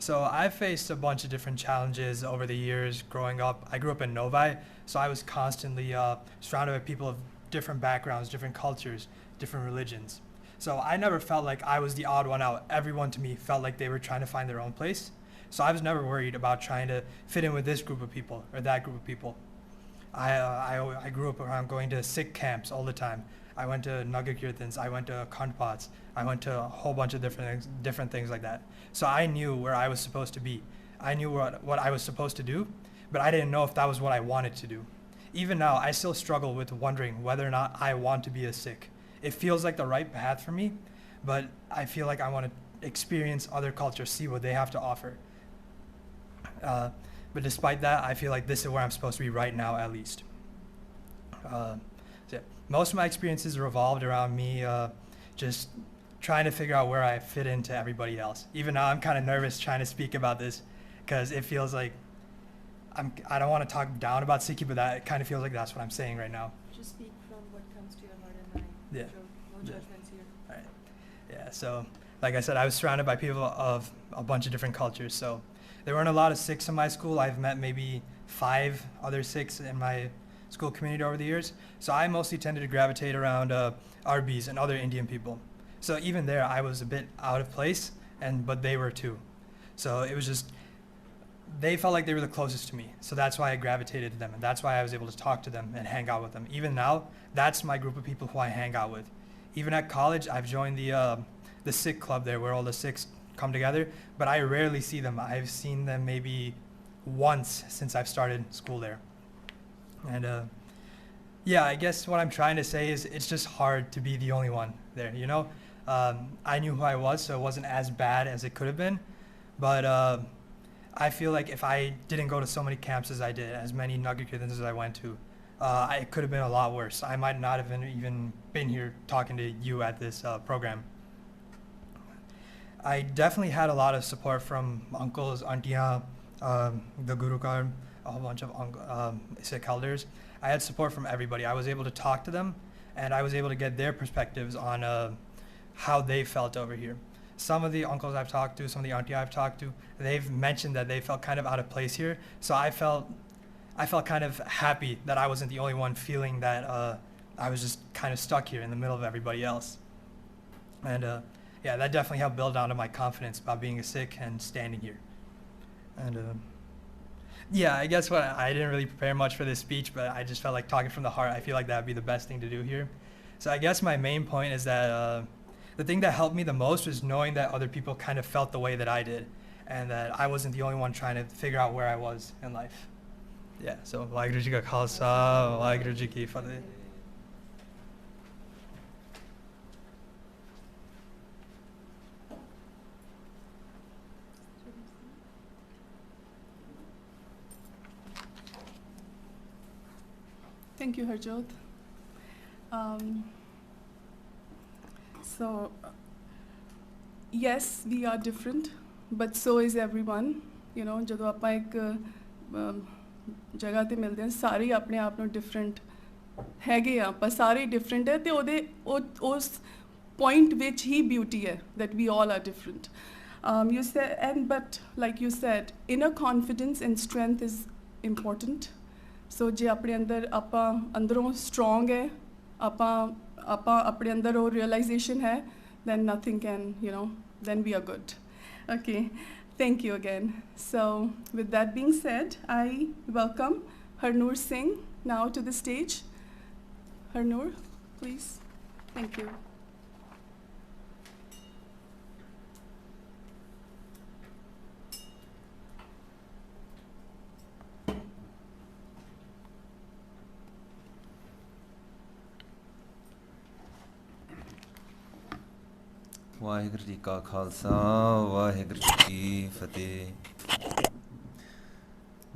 So I've faced a bunch of different challenges over the years growing up. I grew up in Novi, so I was constantly surrounded by people of different backgrounds, different cultures, different religions. So I never felt like I was the odd one out. Everyone to me felt like they were trying to find their own place. So I was never worried about trying to fit in with this group of people or that group of people. I grew up around going to Sikh camps all the time. I went to Nagar Kirtans, I went to Khandpats, I went to a whole bunch of different things like that. So I knew where I was supposed to be. I knew what I was supposed to do, but I didn't know if that was what I wanted to do. Even now, I still struggle with wondering whether or not I want to be a Sikh. It feels like the right path for me, but I feel like I want to experience other cultures, see what they have to offer. But despite that, I feel like this is where I'm supposed to be right now, at least. So yeah, most of my experiences revolved around me just trying to figure out where I fit into everybody else. Even now, I'm kind of nervous trying to speak about this because it feels like I don't want to talk down about Sikhi, but that it kind of feels like that's what I'm saying right now. Just speak from what comes to your heart and mind. Yeah. No judgments here. All right. Yeah, so like I said, I was surrounded by people of a bunch of different cultures. So there weren't a lot of Sikhs in my school. I've met maybe 5 other Sikhs in my school community over the years. So I mostly tended to gravitate around Arbis and other Indian people. So even there, I was a bit out of place, but they were too. So it was just, they felt like they were the closest to me. So that's why I gravitated to them, and that's why I was able to talk to them and hang out with them. Even now, that's my group of people who I hang out with. Even at college, I've joined the Sikh club there, where all the Sikhs come together, but I rarely see them. I've seen them maybe once since I've started school there. And yeah, I guess what I'm trying to say is it's just hard to be the only one there, you know? I knew who I was, so it wasn't as bad as it could have been, but I feel like if I didn't go to so many camps as I did, as many Nagar Kirtans as I went to, it could have been a lot worse. I might not have even been here talking to you at this program. I definitely had a lot of support from uncles, aunties, the Guru Karm, a whole bunch of Sikh elders. I had support from everybody. I was able to talk to them, and I was able to get their perspectives on how they felt over here. Some of the uncles I've talked to, some of the aunties I've talked to, they've mentioned that they felt kind of out of place here. So I felt kind of happy that I wasn't the only one feeling that I was just kind of stuck here in the middle of everybody else. And yeah, that definitely helped build onto my confidence about being a Sikh and standing here. And yeah, I guess I didn't really prepare much for this speech, but I just felt like talking from the heart. I feel like that would be the best thing to do here. So I guess my main point is that the thing that helped me the most was knowing that other people kind of felt the way that I did, and that I wasn't the only one trying to figure out where I was in life. Yeah, so Waheguru Ji Ka Khalsa, Waheguru Ji Ki Fateh. Thank you, Harjot. So, yes, we are different, but so is everyone. You know, ਜਦੋਂ ਆਪਾਂ ਇੱਕ ਜਗ੍ਹਾ ਤੇ ਮਿਲਦੇ ਹਾਂ, ਸਾਰੇ ਆਪਣੇ ਆਪ ਨੂੰ ਡਿਫਰੈਂਟ ਹੈਗੇ ਆ, ਆਪਾਂ ਸਾਰੇ ਡਿਫਰੈਂਟ ਹੈ, ਤੇ ਉਸ point ਵਿੱਚ ਹੀ beauty ਹੈ, that we all are different. You said, but like you said, inner confidence and strength is important. ਸੋ ਜੇ ਆਪਣੇ ਅੰਦਰ ਆਪਾਂ ਅੰਦਰੋਂ ਸਟਰੋਂਗ ਹੈ, ਆਪਾਂ ਆਪਣੇ ਅੰਦਰ ਉਹ ਰਿਅਲਾਈਜੇਸ਼ਨ ਹੈ, then nothing can, then we are good. Okay, thank you again. So with that being said, I welcome Harnoor Singh now to the stage. Harnoor, please. Thank you. Waheguru ji ਕਾ ਖਾਲਸਾ ਵਾਹਿਗੁਰੂ ਜੀ ਕੀ ਫਤਿਹ।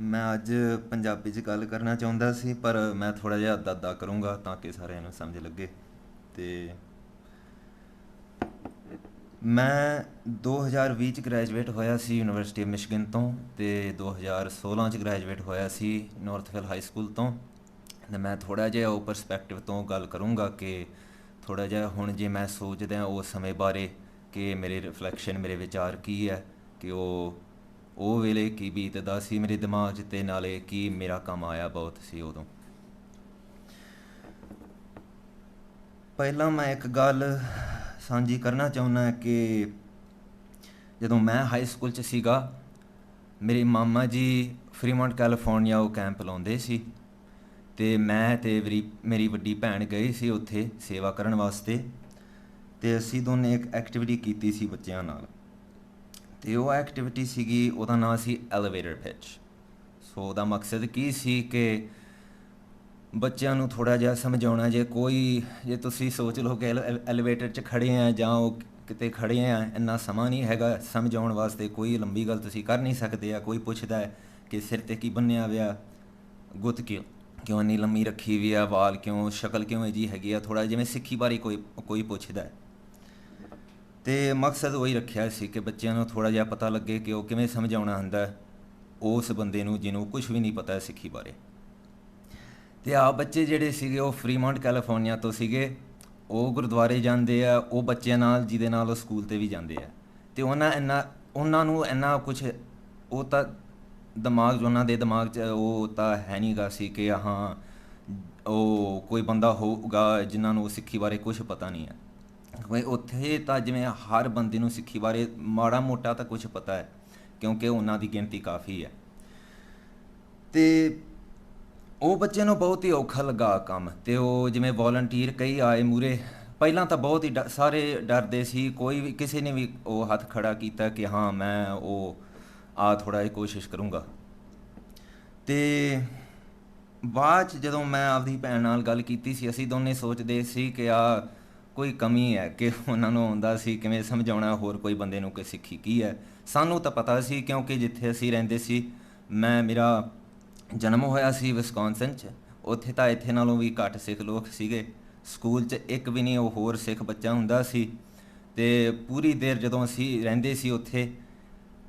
ਮੈਂ ਅੱਜ ਪੰਜਾਬੀ 'ਚ ਗੱਲ ਕਰਨਾ ਚਾਹੁੰਦਾ ਸੀ, ਪਰ ਮੈਂ ਥੋੜ੍ਹਾ ਜਿਹਾ ਅੱਧਾ ਕਰੂੰਗਾ ਤਾਂ ਕਿ ਸਾਰਿਆਂ ਨੂੰ ਸਮਝ ਲੱਗੇ। ਅਤੇ ਮੈਂ 2020 'ਚ ਗ੍ਰੈਜੂਏਟ ਹੋਇਆ ਸੀ ਯੂਨੀਵਰਸਿਟੀ ਆਫ ਮਿਸ਼ਿਗਨ ਤੋਂ, ਅਤੇ 2016 'ਚ ਗ੍ਰੈਜੂਏਟ ਹੋਇਆ ਸੀ ਨਾਰਥਵੈਲ ਹਾਈ ਸਕੂਲ ਤੋਂ। ਅਤੇ ਮੈਂ ਥੋੜ੍ਹਾ ਜਿਹਾ ਉਹ ਪਰਸਪੈਕਟਿਵ ਤੋਂ ਗੱਲ ਕਰੂੰਗਾ ਕਿ ਥੋੜ੍ਹਾ ਜਿਹਾ ਹੁਣ ਜੇ ਮੈਂ ਸੋਚਦਾ ਉਸ ਸਮੇਂ ਬਾਰੇ ਕਿ ਮੇਰੇ ਰਿਫਲੈਕਸ਼ਨ, ਮੇਰੇ ਵਿਚਾਰ ਕੀ ਹੈ, ਕਿ ਉਹ ਵੇਲੇ ਕੀ ਬੀਤਦਾ ਸੀ ਮੇਰੇ ਦਿਮਾਗ 'ਚ, ਅਤੇ ਨਾਲੇ ਕੀ ਮੇਰਾ ਕੰਮ ਆਇਆ ਬਹੁਤ ਸੀ ਉਦੋਂ। ਪਹਿਲਾਂ ਮੈਂ ਇੱਕ ਗੱਲ ਸਾਂਝੀ ਕਰਨਾ ਚਾਹੁੰਦਾ ਕਿ ਜਦੋਂ ਮੈਂ ਹਾਈ ਸਕੂਲ 'ਚ ਸੀਗਾ, ਮੇਰੇ ਮਾਮਾ ਜੀ ਫਰੀਮੌਂਟ ਕੈਲੀਫੋਰਨੀਆ ਉਹ ਕੈਂਪ ਲਾਉਂਦੇ ਸੀ, ਅਤੇ ਮੈਂ ਅਤੇ ਮੇਰੀ ਵੱਡੀ ਭੈਣ ਗਏ ਸੀ ਉੱਥੇ ਸੇਵਾ ਕਰਨ ਵਾਸਤੇ। ਅਤੇ ਅਸੀਂ ਦੋਨੇ ਇੱਕ ਐਕਟੀਵਿਟੀ ਕੀਤੀ ਸੀ ਬੱਚਿਆਂ ਨਾਲ, ਅਤੇ ਉਹ ਐਕਟੀਵਿਟੀ ਸੀਗੀ, ਉਹਦਾ ਨਾਂ ਸੀ ਐਲੀਵੇਟਰ ਪਿਚ। ਸੋ ਉਹਦਾ ਮਕਸਦ ਕੀ ਸੀ ਕਿ ਬੱਚਿਆਂ ਨੂੰ ਥੋੜ੍ਹਾ ਜਿਹਾ ਸਮਝਾਉਣਾ, ਜੇ ਤੁਸੀਂ ਸੋਚ ਲਓ ਕਿ ਐਲੀਵੇਟਰ 'ਚ ਖੜ੍ਹੇ ਆ ਜਾਂ ਉਹ ਕਿਤੇ ਖੜ੍ਹੇ ਆ, ਇੰਨਾ ਸਮਾਂ ਨਹੀਂ ਹੈਗਾ ਸਮਝਾਉਣ ਵਾਸਤੇ, ਕੋਈ ਲੰਬੀ ਗੱਲ ਤੁਸੀਂ ਕਰ ਨਹੀਂ ਸਕਦੇ ਆ। ਕੋਈ ਪੁੱਛਦਾ ਹੈ ਕਿ ਸਿਰ 'ਤੇ ਕੀ ਬੰਨਿਆ ਹੋਇਆ, ਗੁੱਤ ਕਿਉਂ ਇੰਨੀ ਲੰਮੀ ਰੱਖੀ ਵੀ ਆ, ਵਾਲ ਕਿਉਂ, ਸ਼ਕਲ ਕਿਉਂ ਇਹੋ ਜਿਹੀ ਹੈਗੀ ਆ, ਥੋੜ੍ਹਾ ਜਿਵੇਂ ਸਿੱਖੀ ਬਾਰੇ ਕੋਈ ਪੁੱਛਦਾ ਹੈ। ਅਤੇ ਮਕਸਦ ਉਹੀ ਰੱਖਿਆ ਸੀ ਕਿ ਬੱਚਿਆਂ ਨੂੰ ਥੋੜ੍ਹਾ ਜਿਹਾ ਪਤਾ ਲੱਗੇ ਕਿ ਉਹ ਕਿਵੇਂ ਸਮਝਾਉਣਾ ਹੁੰਦਾ ਉਸ ਬੰਦੇ ਨੂੰ ਜਿਹਨੂੰ ਕੁਛ ਵੀ ਨਹੀਂ ਪਤਾ ਸਿੱਖੀ ਬਾਰੇ। ਅਤੇ ਆਹ ਬੱਚੇ ਜਿਹੜੇ ਸੀਗੇ ਉਹ ਫਰੀਮੌਂਟ ਕੈਲੀਫੋਰਨੀਆ ਤੋਂ ਸੀਗੇ, ਉਹ ਗੁਰਦੁਆਰੇ ਜਾਂਦੇ ਆ, ਉਹ ਬੱਚਿਆਂ ਨਾਲ ਜਿਹਦੇ ਨਾਲ ਉਹ ਸਕੂਲ 'ਤੇ ਵੀ ਜਾਂਦੇ ਆ, ਅਤੇ ਉਹਨਾਂ ਨੂੰ ਇੰਨਾ ਕੁਛ ਉਹ ਤਾਂ ਉਹਨਾਂ ਦੇ ਦਿਮਾਗ 'ਚ ਉਹ ਤਾਂ ਹੈ ਨਹੀਂ ਗਾ ਸੀ ਕਿ ਹਾਂ ਉਹ ਕੋਈ ਬੰਦਾ ਹੋਊਗਾ ਜਿਨ੍ਹਾਂ ਨੂੰ ਸਿੱਖੀ ਬਾਰੇ ਕੁਛ ਪਤਾ ਨਹੀਂ ਹੈ। ਉੱਥੇ ਤਾਂ ਜਿਵੇਂ ਹਰ ਬੰਦੇ ਨੂੰ ਸਿੱਖੀ ਬਾਰੇ ਮਾੜਾ ਮੋਟਾ ਤਾਂ ਕੁਛ ਪਤਾ ਹੈ, ਕਿਉਂਕਿ ਉਹਨਾਂ ਦੀ ਗਿਣਤੀ ਕਾਫੀ ਹੈ। ਅਤੇ ਉਹ ਬੱਚੇ ਨੂੰ ਬਹੁਤ ਹੀ ਔਖਾ ਲੱਗਾ ਕੰਮ, ਅਤੇ ਉਹ ਜਿਵੇਂ ਵੋਲੰਟੀਅਰ ਕਈ ਆਏ ਮੂਹਰੇ, ਪਹਿਲਾਂ ਤਾਂ ਬਹੁਤ ਹੀ ਸਾਰੇ ਡਰਦੇ ਸੀ, ਕੋਈ ਵੀ ਕਿਸੇ ਨੇ ਵੀ ਉਹ ਹੱਥ ਖੜ੍ਹਾ ਕੀਤਾ ਕਿ ਹਾਂ ਮੈਂ ਥੋੜ੍ਹਾ ਜਿਹਾ ਕੋਸ਼ਿਸ਼ ਕਰੂੰਗਾ। ਅਤੇ ਬਾਅਦ 'ਚ ਜਦੋਂ ਮੈਂ ਆਪਦੀ ਭੈਣ ਨਾਲ ਗੱਲ ਕੀਤੀ ਸੀ, ਅਸੀਂ ਦੋਨੇ ਸੋਚਦੇ ਸੀ ਕਿ ਕੋਈ ਕਮੀ ਹੈ ਕਿ ਉਹਨਾਂ ਨੂੰ ਆਉਂਦਾ ਸੀ ਕਿਵੇਂ ਸਮਝਾਉਣਾ ਹੋਰ ਕੋਈ ਬੰਦੇ ਨੂੰ ਕਿ ਸਿੱਖੀ ਕੀ ਹੈ। ਸਾਨੂੰ ਤਾਂ ਪਤਾ ਸੀ, ਕਿਉਂਕਿ ਜਿੱਥੇ ਅਸੀਂ ਰਹਿੰਦੇ ਸੀ, ਮੇਰਾ ਜਨਮ ਹੋਇਆ ਸੀ ਵਿਸਕੌਨਸਨ 'ਚ, ਉੱਥੇ ਤਾਂ ਇੱਥੇ ਨਾਲੋਂ ਵੀ ਘੱਟ ਸਿੱਖ ਲੋਕ ਸੀਗੇ। ਸਕੂਲ 'ਚ ਇੱਕ ਵੀ ਨਹੀਂ ਉਹ ਹੋਰ ਸਿੱਖ ਬੱਚਾ ਹੁੰਦਾ ਸੀ, ਅਤੇ ਪੂਰੀ ਦੇਰ ਜਦੋਂ ਅਸੀਂ ਰਹਿੰਦੇ ਸੀ ਉੱਥੇ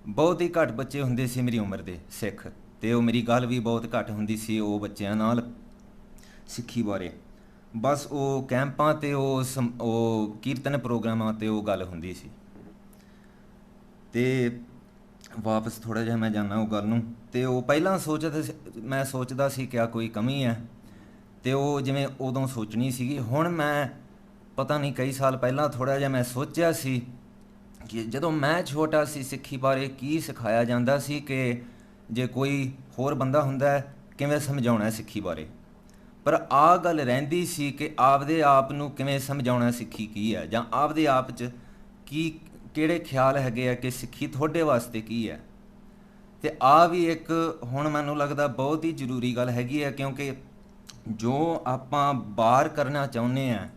ਬਹੁਤ ਹੀ ਘੱਟ ਬੱਚੇ ਹੁੰਦੇ ਸੀ ਮੇਰੀ ਉਮਰ ਦੇ ਸਿੱਖ, ਅਤੇ ਉਹ ਮੇਰੀ ਗੱਲ ਵੀ ਬਹੁਤ ਘੱਟ ਹੁੰਦੀ ਸੀ ਉਹ ਬੱਚਿਆਂ ਨਾਲ ਸਿੱਖੀ ਬਾਰੇ। ਬਸ ਉਹ ਕੈਂਪਾਂ 'ਤੇ ਉਹ ਕੀਰਤਨ ਪ੍ਰੋਗਰਾਮਾਂ 'ਤੇ ਉਹ ਗੱਲ ਹੁੰਦੀ ਸੀ। ਅਤੇ ਵਾਪਸ ਥੋੜ੍ਹਾ ਜਿਹਾ ਮੈਂ ਜਾਂਦਾ ਉਹ ਗੱਲ ਨੂੰ, ਅਤੇ ਉਹ ਪਹਿਲਾਂ ਮੈਂ ਸੋਚਦਾ ਸੀ ਕਿ ਕੋਈ ਕਮੀ ਹੈ, ਅਤੇ ਉਹ ਜਿਵੇਂ ਉਦੋਂ ਸੋਚਣੀ ਸੀਗੀ। ਹੁਣ ਮੈਂ ਪਤਾ ਨਹੀਂ ਕਈ ਸਾਲ ਪਹਿਲਾਂ ਥੋੜ੍ਹਾ ਜਿਹਾ ਮੈਂ ਸੋਚਿਆ ਸੀ ਕਿ ਜਦੋਂ ਮੈਂ ਛੋਟਾ ਸੀ ਸਿੱਖੀ ਬਾਰੇ ਕੀ ਸਿਖਾਇਆ ਜਾਂਦਾ ਸੀ ਕਿ ਜੇ ਕੋਈ ਹੋਰ ਬੰਦਾ ਹੁੰਦਾ ਕਿਵੇਂ ਸਮਝਾਉਣਾ ਸਿੱਖੀ ਬਾਰੇ, ਪਰ ਆਹ ਗੱਲ ਰਹਿੰਦੀ ਸੀ ਕਿ ਆਪਦੇ ਆਪ ਨੂੰ ਕਿਵੇਂ ਸਮਝਾਉਣਾ ਸਿੱਖੀ ਕੀ ਹੈ, ਜਾਂ ਆਪਦੇ ਆਪ 'ਚ ਕਿਹੜੇ ਖਿਆਲ ਹੈਗੇ ਆ ਕਿ ਸਿੱਖੀ ਤੁਹਾਡੇ ਵਾਸਤੇ ਕੀ ਹੈ। ਅਤੇ ਵੀ ਇੱਕ ਹੁਣ ਮੈਨੂੰ ਲੱਗਦਾ ਬਹੁਤ ਹੀ ਜ਼ਰੂਰੀ ਗੱਲ ਹੈਗੀ ਹੈ, ਕਿਉਂਕਿ ਜੋ ਆਪਾਂ ਬਾਹਰ ਕਰਨਾ ਚਾਹੁੰਦੇ ਹਾਂ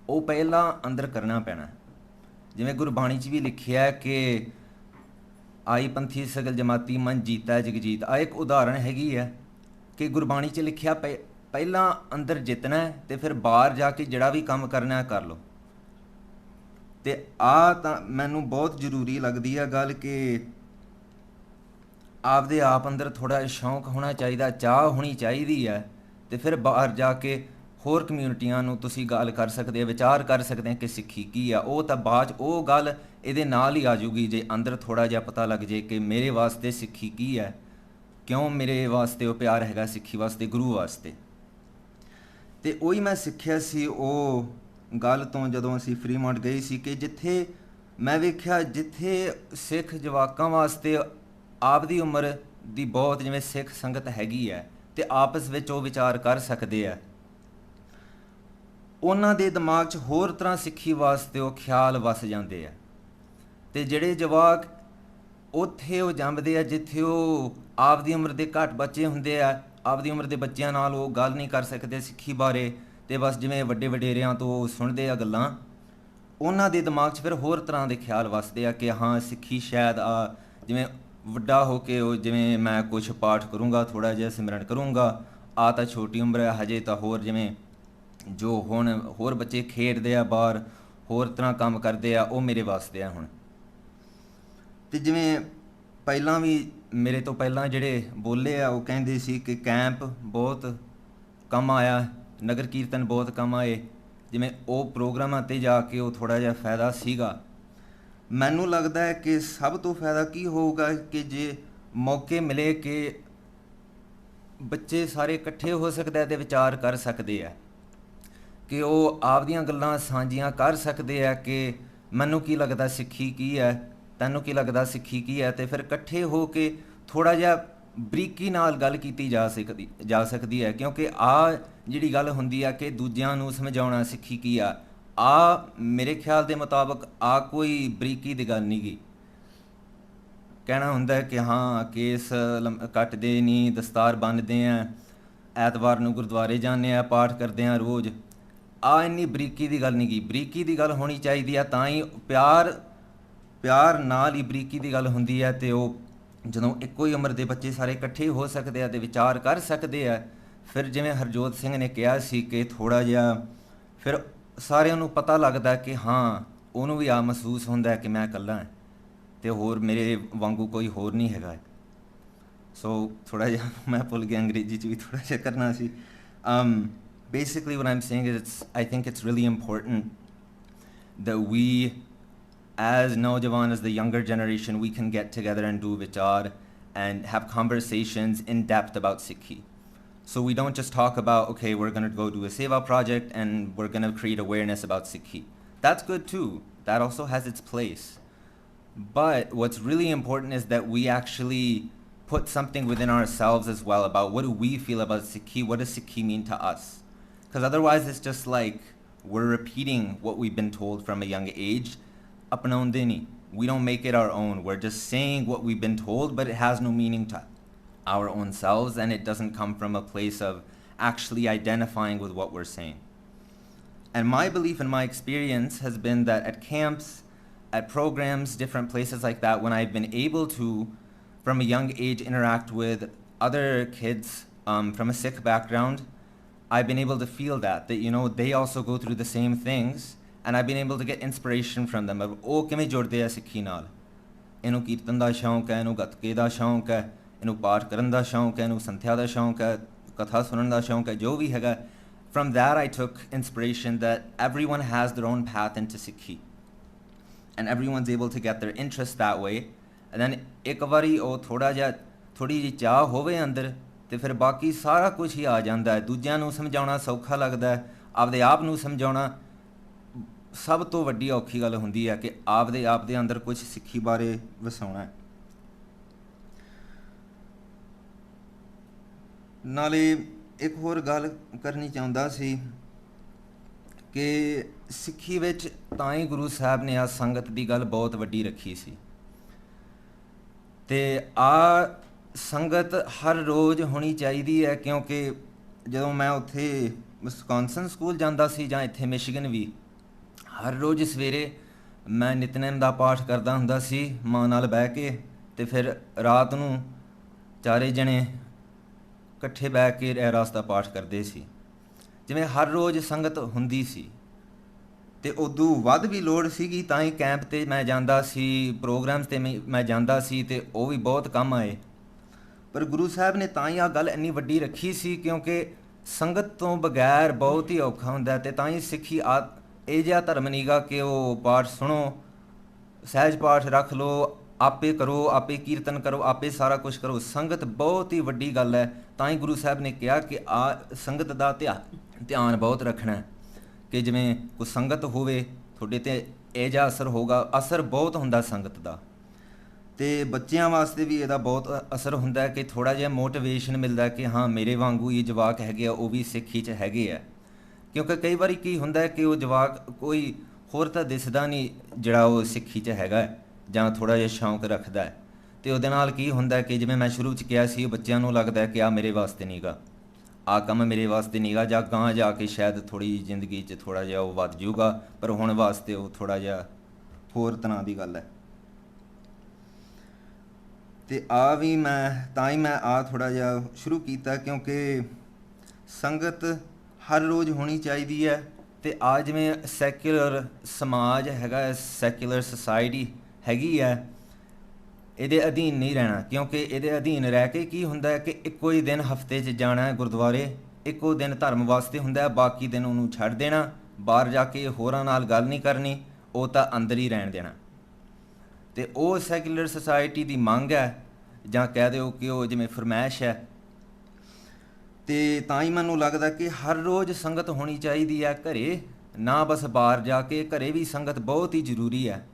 ਉਹ ਪਹਿਲਾਂ ਅੰਦਰ ਕਰਨਾ ਪੈਣਾ। ਜਿਵੇਂ ਗੁਰਬਾਣੀ 'ਚ ਵੀ ਲਿਖਿਆ ਕਿ ਆਈ ਪੰਥੀ ਸਗਲ ਜਮਾਤੀ ਮਨ ਜੀਤਾ ਜਗਜੀਤ, ਇੱਕ ਉਦਾਹਰਣ ਹੈਗੀ ਹੈ ਕਿ ਗੁਰਬਾਣੀ 'ਚ ਲਿਖਿਆ ਪਹਿਲਾਂ ਅੰਦਰ ਜਿੱਤਣਾ ਅਤੇ ਫਿਰ ਬਾਹਰ ਜਾ ਕੇ ਜਿਹੜਾ ਵੀ ਕੰਮ ਕਰਨਾ ਕਰ ਲਓ। ਅਤੇ ਤਾਂ ਮੈਨੂੰ ਬਹੁਤ ਜ਼ਰੂਰੀ ਲੱਗਦੀ ਹੈ ਗੱਲ ਕਿ ਆਪਦੇ ਆਪ ਅੰਦਰ ਥੋੜ੍ਹਾ ਸ਼ੌਂਕ ਹੋਣਾ ਚਾਹੀਦਾ, ਚਾਹ ਹੋਣੀ ਚਾਹੀਦੀ ਹੈ, ਅਤੇ ਫਿਰ ਬਾਹਰ ਜਾ ਕੇ ਹੋਰ ਕਮਿਊਨਿਟੀਆਂ ਨੂੰ ਤੁਸੀਂ ਗੱਲ ਕਰ ਸਕਦੇ, ਵਿਚਾਰ ਕਰ ਸਕਦੇ ਕਿ ਸਿੱਖੀ ਕੀ ਆ। ਉਹ ਤਾਂ ਬਾਅਦ 'ਚ ਉਹ ਗੱਲ ਇਹਦੇ ਨਾਲ ਹੀ ਆ ਜੂਗੀ ਜੇ ਅੰਦਰ ਥੋੜ੍ਹਾ ਜਿਹਾ ਪਤਾ ਲੱਗ ਜੇ ਕਿ ਮੇਰੇ ਵਾਸਤੇ ਸਿੱਖੀ ਕੀ ਹੈ, ਕਿਉਂ ਮੇਰੇ ਵਾਸਤੇ ਉਹ ਪਿਆਰ ਹੈਗਾ ਸਿੱਖੀ ਵਾਸਤੇ, ਗੁਰੂ ਵਾਸਤੇ। ਅਤੇ ਉਹੀ ਮੈਂ ਸਿੱਖਿਆ ਸੀ ਉਹ ਗੱਲ ਤੋਂ ਜਦੋਂ ਅਸੀਂ ਫਰੀਮੌਂਟ ਗਏ ਸੀ ਕਿ ਜਿੱਥੇ ਮੈਂ ਵੇਖਿਆ ਜਿੱਥੇ ਸਿੱਖ ਜਵਾਕਾਂ ਵਾਸਤੇ ਆਪਦੀ ਉਮਰ ਦੀ ਬਹੁਤ ਜਿਵੇਂ ਸਿੱਖ ਸੰਗਤ ਹੈਗੀ ਹੈ ਅਤੇ ਆਪਸ ਵਿੱਚ ਉਹ ਵਿਚਾਰ ਕਰ ਸਕਦੇ ਆ, ਉਹਨਾਂ ਦੇ ਦਿਮਾਗ 'ਚ ਹੋਰ ਤਰ੍ਹਾਂ ਸਿੱਖੀ ਵਾਸਤੇ ਉਹ ਖਿਆਲ ਵਸ ਜਾਂਦੇ ਆ। ਅਤੇ ਜਿਹੜੇ ਜਵਾਕ ਉੱਥੇ ਉਹ ਜੰਮਦੇ ਆ ਜਿੱਥੇ ਉਹ ਆਪਦੀ ਉਮਰ ਦੇ ਘੱਟ ਬੱਚੇ ਹੁੰਦੇ ਆ, ਆਪਦੀ ਉਮਰ ਦੇ ਬੱਚਿਆਂ ਨਾਲ ਉਹ ਗੱਲ ਨਹੀਂ ਕਰ ਸਕਦੇ ਸਿੱਖੀ ਬਾਰੇ, ਅਤੇ ਬਸ ਜਿਵੇਂ ਵੱਡੇ ਵਡੇਰਿਆਂ ਤੋਂ ਸੁਣਦੇ ਆ ਗੱਲਾਂ, ਉਹਨਾਂ ਦੇ ਦਿਮਾਗ 'ਚ ਫਿਰ ਹੋਰ ਤਰ੍ਹਾਂ ਦੇ ਖਿਆਲ ਵਸਦੇ ਆ ਕਿ ਹਾਂ ਸਿੱਖੀ ਸ਼ਾਇਦ ਆ ਜਿਵੇਂ ਵੱਡਾ ਹੋ ਕੇ ਉਹ ਜਿਵੇਂ ਮੈਂ ਕੁਛ ਪਾਠ ਕਰੂੰਗਾ, ਥੋੜ੍ਹਾ ਜਿਹਾ ਸਿਮਰਨ ਕਰੂੰਗਾ, ਆ ਤਾਂ ਛੋਟੀ ਉਮਰ ਹੈ ਹਜੇ ਤਾਂ ਹੋਰ ਜਿਵੇਂ ਜੋ ਹੁਣ ਹੋਰ ਬੱਚੇ ਖੇਡਦੇ ਆ ਬਾਹਰ, ਹੋਰ ਤਰ੍ਹਾਂ ਕੰਮ ਕਰਦੇ ਆ, ਉਹ ਮੇਰੇ ਵਾਸਤੇ ਆ ਹੁਣ। ਅਤੇ ਜਿਵੇਂ ਪਹਿਲਾਂ ਵੀ ਮੇਰੇ ਤੋਂ ਪਹਿਲਾਂ ਜਿਹੜੇ ਬੋਲੇ ਆ ਉਹ ਕਹਿੰਦੇ ਸੀ ਕਿ ਕੈਂਪ ਬਹੁਤ ਕੰਮ ਆਇਆ, ਨਗਰ ਕੀਰਤਨ ਬਹੁਤ ਕੰਮ ਆਏ, ਜਿਵੇਂ ਉਹ ਪ੍ਰੋਗਰਾਮਾਂ 'ਤੇ ਜਾ ਕੇ ਉਹ ਥੋੜ੍ਹਾ ਜਿਹਾ ਫਾਇਦਾ ਸੀਗਾ। ਮੈਨੂੰ ਲੱਗਦਾ ਹੈ ਕਿ ਸਭ ਤੋਂ ਫਾਇਦਾ ਕੀ ਹੋਊਗਾ ਕਿ ਜੇ ਮੌਕੇ ਮਿਲੇ ਕਿ ਬੱਚੇ ਸਾਰੇ ਇਕੱਠੇ ਹੋ ਸਕਦੇ ਅਤੇ ਵਿਚਾਰ ਕਰ ਸਕਦੇ ਆ, ਕਿ ਉਹ ਆਪਦੀਆਂ ਗੱਲਾਂ ਸਾਂਝੀਆਂ ਕਰ ਸਕਦੇ ਆ ਕਿ ਮੈਨੂੰ ਕੀ ਲੱਗਦਾ ਸਿੱਖੀ ਕੀ ਹੈ, ਤੈਨੂੰ ਕੀ ਲੱਗਦਾ ਸਿੱਖੀ ਕੀ ਹੈ, ਅਤੇ ਫਿਰ ਇਕੱਠੇ ਹੋ ਕੇ ਥੋੜ੍ਹਾ ਜਿਹਾ ਬਰੀਕੀ ਨਾਲ ਗੱਲ ਕੀਤੀ ਜਾ ਸਕਦੀ ਹੈ। ਕਿਉਂਕਿ ਆਹ ਜਿਹੜੀ ਗੱਲ ਹੁੰਦੀ ਆ ਕਿ ਦੂਜਿਆਂ ਨੂੰ ਸਮਝਾਉਣਾ ਸਿੱਖੀ ਕੀ ਆ, ਆ ਮੇਰੇ ਖਿਆਲ ਦੇ ਮੁਤਾਬਕ ਆ ਕੋਈ ਬਰੀਕੀ ਦੀ ਗੱਲ ਨਹੀਂ ਗੀ। ਕਹਿਣਾ ਹੁੰਦਾ ਕਿ ਹਾਂ ਕੇਸ ਕੱਟਦੇ ਨਹੀਂ, ਦਸਤਾਰ ਬੰਨ੍ਹਦੇ ਆ, ਐਤਵਾਰ ਨੂੰ ਗੁਰਦੁਆਰੇ ਜਾਂਦੇ ਆ, ਪਾਠ ਕਰਦੇ ਆ ਰੋਜ਼, ਆ ਇੰਨੀ ਬਰੀਕੀ ਦੀ ਗੱਲ ਨਹੀਂ ਗੀ। ਬਰੀਕੀ ਦੀ ਗੱਲ ਹੋਣੀ ਚਾਹੀਦੀ ਆ, ਤਾਂ ਹੀ ਪਿਆਰ ਨਾਲ ਹੀ ਬਰੀਕੀ ਦੀ ਗੱਲ ਹੁੰਦੀ ਹੈ। ਅਤੇ ਉਹ ਜਦੋਂ ਇੱਕੋ ਹੀ ਉਮਰ ਦੇ ਬੱਚੇ ਸਾਰੇ ਇਕੱਠੇ ਹੋ ਸਕਦੇ ਆ ਅਤੇ ਵਿਚਾਰ ਕਰ ਸਕਦੇ ਆ, ਫਿਰ ਜਿਵੇਂ ਹਰਜੋਤ ਸਿੰਘ ਨੇ ਕਿਹਾ ਸੀ ਕਿ ਥੋੜ੍ਹਾ ਜਿਹਾ ਫਿਰ ਸਾਰਿਆਂ ਨੂੰ ਪਤਾ ਲੱਗਦਾ ਕਿ ਹਾਂ ਉਹਨੂੰ ਵੀ ਆ ਮਹਿਸੂਸ ਹੁੰਦਾ ਕਿ ਮੈਂ ਇਕੱਲਾ ਹਾਂ ਅਤੇ ਹੋਰ ਮੇਰੇ ਵਾਂਗੂ ਕੋਈ ਹੋਰ ਨਹੀਂ ਹੈਗਾ। ਸੋ ਥੋੜ੍ਹਾ ਜਿਹਾ ਮੈਂ ਭੁੱਲ ਗਿਆ, ਅੰਗਰੇਜ਼ੀ 'ਚ ਵੀ ਥੋੜ੍ਹਾ ਜਿਹਾ ਕਰਨਾ ਸੀ। Basically what I'm saying is I think it's really important that we as Naujawan, as the younger generation, we can get together and do vichar and have conversations in depth about Sikhi. So we don't just talk about, okay, we're going to go do a seva project and we're going to create awareness about Sikhi. That's good too. That also has its place. But what's really important is that we actually put something within ourselves as well about what do we feel about Sikhi, what does Sikhi mean to us? Because otherwise it's just like we're repeating what we've been told from a young age. We don't make it our own. We're just saying what we've been told, but it has no meaning to our own selves, and it doesn't come from a place of actually identifying with what we're saying. And my belief and my experience has been that at camps, at programs, different places like that, when I've been able to, from a young age, interact with other kids from a Sikh background, I've been able to feel that, you know, they also go through the same things. And I've been able to get inspiration from them. ਉਹ ਕਿਵੇਂ ਜੁੜਦੇ ਆ ਸਿੱਖੀ ਨਾਲ, ਇਹਨੂੰ ਕੀਰਤਨ ਦਾ ਸ਼ੌਂਕ ਹੈ, ਇਹਨੂੰ ਗੱਤਕੇ ਦਾ ਸ਼ੌਂਕ ਹੈ, ਇਹਨੂੰ ਪਾਠ ਕਰਨ ਦਾ ਸ਼ੌਂਕ ਹੈ, ਇਹਨੂੰ ਸੰਥਿਆ ਦਾ ਸ਼ੌਂਕ ਹੈ, ਕਥਾ ਸੁਣਨ ਦਾ ਸ਼ੌਂਕ ਹੈ, ਜੋ ਵੀ ਹੈਗਾ। From that I took inspiration that everyone has their own path into Sikhi. And everyone's able to get their interest that way. And then ਇੱਕ ਵਾਰੀ ਉਹ ਥੋੜ੍ਹੀ ਜਿਹੀ ਚਾਹ ਹੋਵੇ ਅੰਦਰ ਅਤੇ ਫਿਰ ਬਾਕੀ ਸਾਰਾ ਕੁਛ ਹੀ ਆ ਜਾਂਦਾ ਹੈ। ਦੂਜਿਆਂ ਨੂੰ ਸਮਝਾਉਣਾ ਸੌਖਾ ਲੱਗਦਾ ਹੈ, ਆਪਦੇ ਆਪ ਨੂੰ ਸਮਝਾਉਣਾ ਸਭ ਤੋਂ ਵੱਡੀ ਔਖੀ ਗੱਲ ਹੁੰਦੀ ਹੈ ਕਿ ਆਪਦੇ ਆਪ ਦੇ ਅੰਦਰ ਕੁਝ ਸਿੱਖੀ ਬਾਰੇ ਵਸਾਉਣਾ ਹੈ। ਨਾਲੇ ਇੱਕ ਹੋਰ ਗੱਲ ਕਰਨੀ ਚਾਹੁੰਦਾ ਸੀ ਕਿ ਸਿੱਖੀ ਵਿੱਚ ਤਾਂ ਹੀ ਗੁਰੂ ਸਾਹਿਬ ਨੇ ਆ ਸੰਗਤ ਦੀ ਗੱਲ ਬਹੁਤ ਵੱਡੀ ਰੱਖੀ ਸੀ, ਅਤੇ ਆ ਸੰਗਤ ਹਰ ਰੋਜ਼ ਹੋਣੀ ਚਾਹੀਦੀ ਹੈ। ਕਿਉਂਕਿ ਜਦੋਂ ਮੈਂ ਉੱਥੇ ਵਿਸਕੌਨਸਨ ਸਕੂਲ ਜਾਂਦਾ ਸੀ ਜਾਂ ਇੱਥੇ ਮਿਸ਼ੀਗਨ ਵੀ, ਹਰ ਰੋਜ਼ ਸਵੇਰੇ ਮੈਂ ਨਿਤਨੇਮ ਦਾ ਪਾਠ ਕਰਦਾ ਹੁੰਦਾ ਸੀ ਮਾਂ ਨਾਲ ਬਹਿ ਕੇ, ਅਤੇ ਫਿਰ ਰਾਤ ਨੂੰ ਚਾਰੇ ਜਣੇ ਇਕੱਠੇ ਬਹਿ ਕੇ ਰਹਿਰਾਸ ਦਾ ਪਾਠ ਕਰਦੇ ਸੀ। ਜਿਵੇਂ ਹਰ ਰੋਜ਼ ਸੰਗਤ ਹੁੰਦੀ ਸੀ, ਅਤੇ ਉਦੋਂ ਵੱਧ ਵੀ ਲੋੜ ਸੀਗੀ, ਤਾਂ ਹੀ ਕੈਂਪ 'ਤੇ ਮੈਂ ਜਾਂਦਾ ਸੀ, ਪ੍ਰੋਗਰਾਮਸ 'ਤੇ ਮੈਂ ਜਾਂਦਾ ਸੀ, ਅਤੇ ਉਹ ਵੀ ਬਹੁਤ ਕੰਮ ਆਏ। ਪਰ ਗੁਰੂ ਸਾਹਿਬ ਨੇ ਤਾਂ ਹੀ ਆਹ ਗੱਲ ਇੰਨੀ ਵੱਡੀ ਰੱਖੀ ਸੀ ਕਿਉਂਕਿ ਸੰਗਤ ਤੋਂ ਬਗੈਰ ਬਹੁਤ ਹੀ ਔਖਾ ਹੁੰਦਾ, ਅਤੇ ਤਾਂ ਹੀ ਸਿੱਖੀ ਇਹ ਜਿਹਾ ਧਰਮ ਨੀਗਾ ਕਿ ਉਹ ਪਾਠ ਸੁਣੋ, ਸਹਿਜ ਪਾਠ ਰੱਖ ਲਓ, ਆਪੇ ਕਰੋ, ਆਪੇ ਕੀਰਤਨ ਕਰੋ, ਆਪੇ ਸਾਰਾ ਕੁਝ ਕਰੋ। ਸੰਗਤ ਬਹੁਤ ਹੀ ਵੱਡੀ ਗੱਲ ਹੈ। ਤਾਂ ਹੀ ਗੁਰੂ ਸਾਹਿਬ ਨੇ ਕਿਹਾ ਕਿ ਆ ਸੰਗਤ ਦਾ ਧਿਆਨ ਬਹੁਤ ਰੱਖਣਾ ਹੈ, ਕਿ ਜਿਵੇਂ ਕੋਈ ਸੰਗਤ ਹੋਵੇ ਤੁਹਾਡੇ 'ਤੇ ਇਹ ਜਿਹਾ ਅਸਰ ਹੋਊਗਾ। ਅਸਰ ਬਹੁਤ ਹੁੰਦਾ ਸੰਗਤ ਦਾ, ਅਤੇ ਬੱਚਿਆਂ ਵਾਸਤੇ ਵੀ ਇਹਦਾ ਬਹੁਤ ਅਸਰ ਹੁੰਦਾ ਕਿ ਥੋੜ੍ਹਾ ਜਿਹਾ ਮੋਟੀਵੇਸ਼ਨ ਮਿਲਦਾ ਕਿ ਹਾਂ ਮੇਰੇ ਵਾਂਗੂ ਇਹ ਜਵਾਕ ਹੈਗੇ ਆ, ਉਹ ਵੀ ਸਿੱਖੀ 'ਚ ਹੈਗੇ ਆ। ਕਿਉਂਕਿ ਕਈ ਵਾਰੀ ਕੀ ਹੁੰਦਾ ਕਿ ਉਹ ਜਵਾਕ ਕੋਈ ਹੋਰ ਤਾਂ ਦਿਸਦਾ ਨਹੀਂ ਜਿਹੜਾ ਉਹ ਸਿੱਖੀ 'ਚ ਹੈਗਾ ਜਾਂ ਥੋੜ੍ਹਾ ਜਿਹਾ ਸ਼ੌਂਕ ਰੱਖਦਾ ਹੈ, ਅਤੇ ਉਹਦੇ ਨਾਲ ਕੀ ਹੁੰਦਾ ਕਿ ਜਿਵੇਂ ਮੈਂ ਸ਼ੁਰੂ 'ਚ ਕਿਹਾ ਸੀ, ਬੱਚਿਆਂ ਨੂੰ ਲੱਗਦਾ ਕਿ ਆਹ ਮੇਰੇ ਵਾਸਤੇ ਨਹੀਂ ਗਾ, ਆਹ ਕੰਮ ਮੇਰੇ ਵਾਸਤੇ ਨਹੀਂ ਗਾ, ਜਾਂ ਗਾਂਹ ਜਾ ਕੇ ਸ਼ਾਇਦ ਥੋੜ੍ਹੀ ਜ਼ਿੰਦਗੀ 'ਚ ਥੋੜ੍ਹਾ ਜਿਹਾ ਉਹ ਵੱਧ ਜੂਗਾ, ਪਰ ਹੁਣ ਵਾਸਤੇ ਉਹ ਥੋੜ੍ਹਾ ਜਿਹਾ ਹੋਰ ਤਰ੍ਹਾਂ ਦੀ ਗੱਲ ਹੈ। ਅਤੇ ਆ ਵੀ ਮੈਂ ਤਾਂ ਹੀ ਮੈਂ ਆ ਥੋੜ੍ਹਾ ਜਿਹਾ ਸ਼ੁਰੂ ਕੀਤਾ, ਕਿਉਂਕਿ ਸੰਗਤ ਹਰ ਰੋਜ਼ ਹੋਣੀ ਚਾਹੀਦੀ ਹੈ। ਅਤੇ ਆ ਜਿਵੇਂ ਸੈਕੂਲਰ ਸਮਾਜ ਹੈਗਾ, ਸੈਕੂਲਰ ਸੁਸਾਇਟੀ ਹੈਗੀ ਹੈ, ਇਹਦੇ ਅਧੀਨ ਨਹੀਂ ਰਹਿਣਾ। ਕਿਉਂਕਿ ਇਹਦੇ ਅਧੀਨ ਰਹਿ ਕੇ ਕੀ ਹੁੰਦਾ ਕਿ ਇੱਕੋ ਹੀ ਦਿਨ ਹਫਤੇ 'ਚ ਜਾਣਾ ਹੈ ਗੁਰਦੁਆਰੇ, ਇੱਕੋ ਦਿਨ ਧਰਮ ਵਾਸਤੇ ਹੁੰਦਾ, ਬਾਕੀ ਦਿਨ ਉਹਨੂੰ ਛੱਡ ਦੇਣਾ, ਬਾਹਰ ਜਾ ਕੇ ਹੋਰਾਂ ਨਾਲ ਗੱਲ ਨਹੀਂ ਕਰਨੀ, ਉਹ ਤਾਂ ਅੰਦਰ ਹੀ ਰਹਿਣ ਦੇਣਾ। ਅਤੇ ਉਹ ਸੈਕੂਲਰ ਸੁਸਾਇਟੀ ਦੀ ਮੰਗ ਹੈ, ਜਾਂ ਕਹਿ ਦਿਓ ਕਿ ਉਹ ਜਿਵੇਂ ਫਰਮਾਇਸ਼ ਹੈ। ਅਤੇ ਤਾਂ ਹੀ ਮੈਨੂੰ ਲੱਗਦਾ ਕਿ ਹਰ ਰੋਜ਼ ਸੰਗਤ ਹੋਣੀ ਚਾਹੀਦੀ ਹੈ ਘਰੇ, ਨਾ ਬਸ ਬਾਹਰ ਜਾ ਕੇ। ਘਰੇ ਵੀ ਸੰਗਤ ਬਹੁਤ ਹੀ ਜ਼ਰੂਰੀ ਹੈ,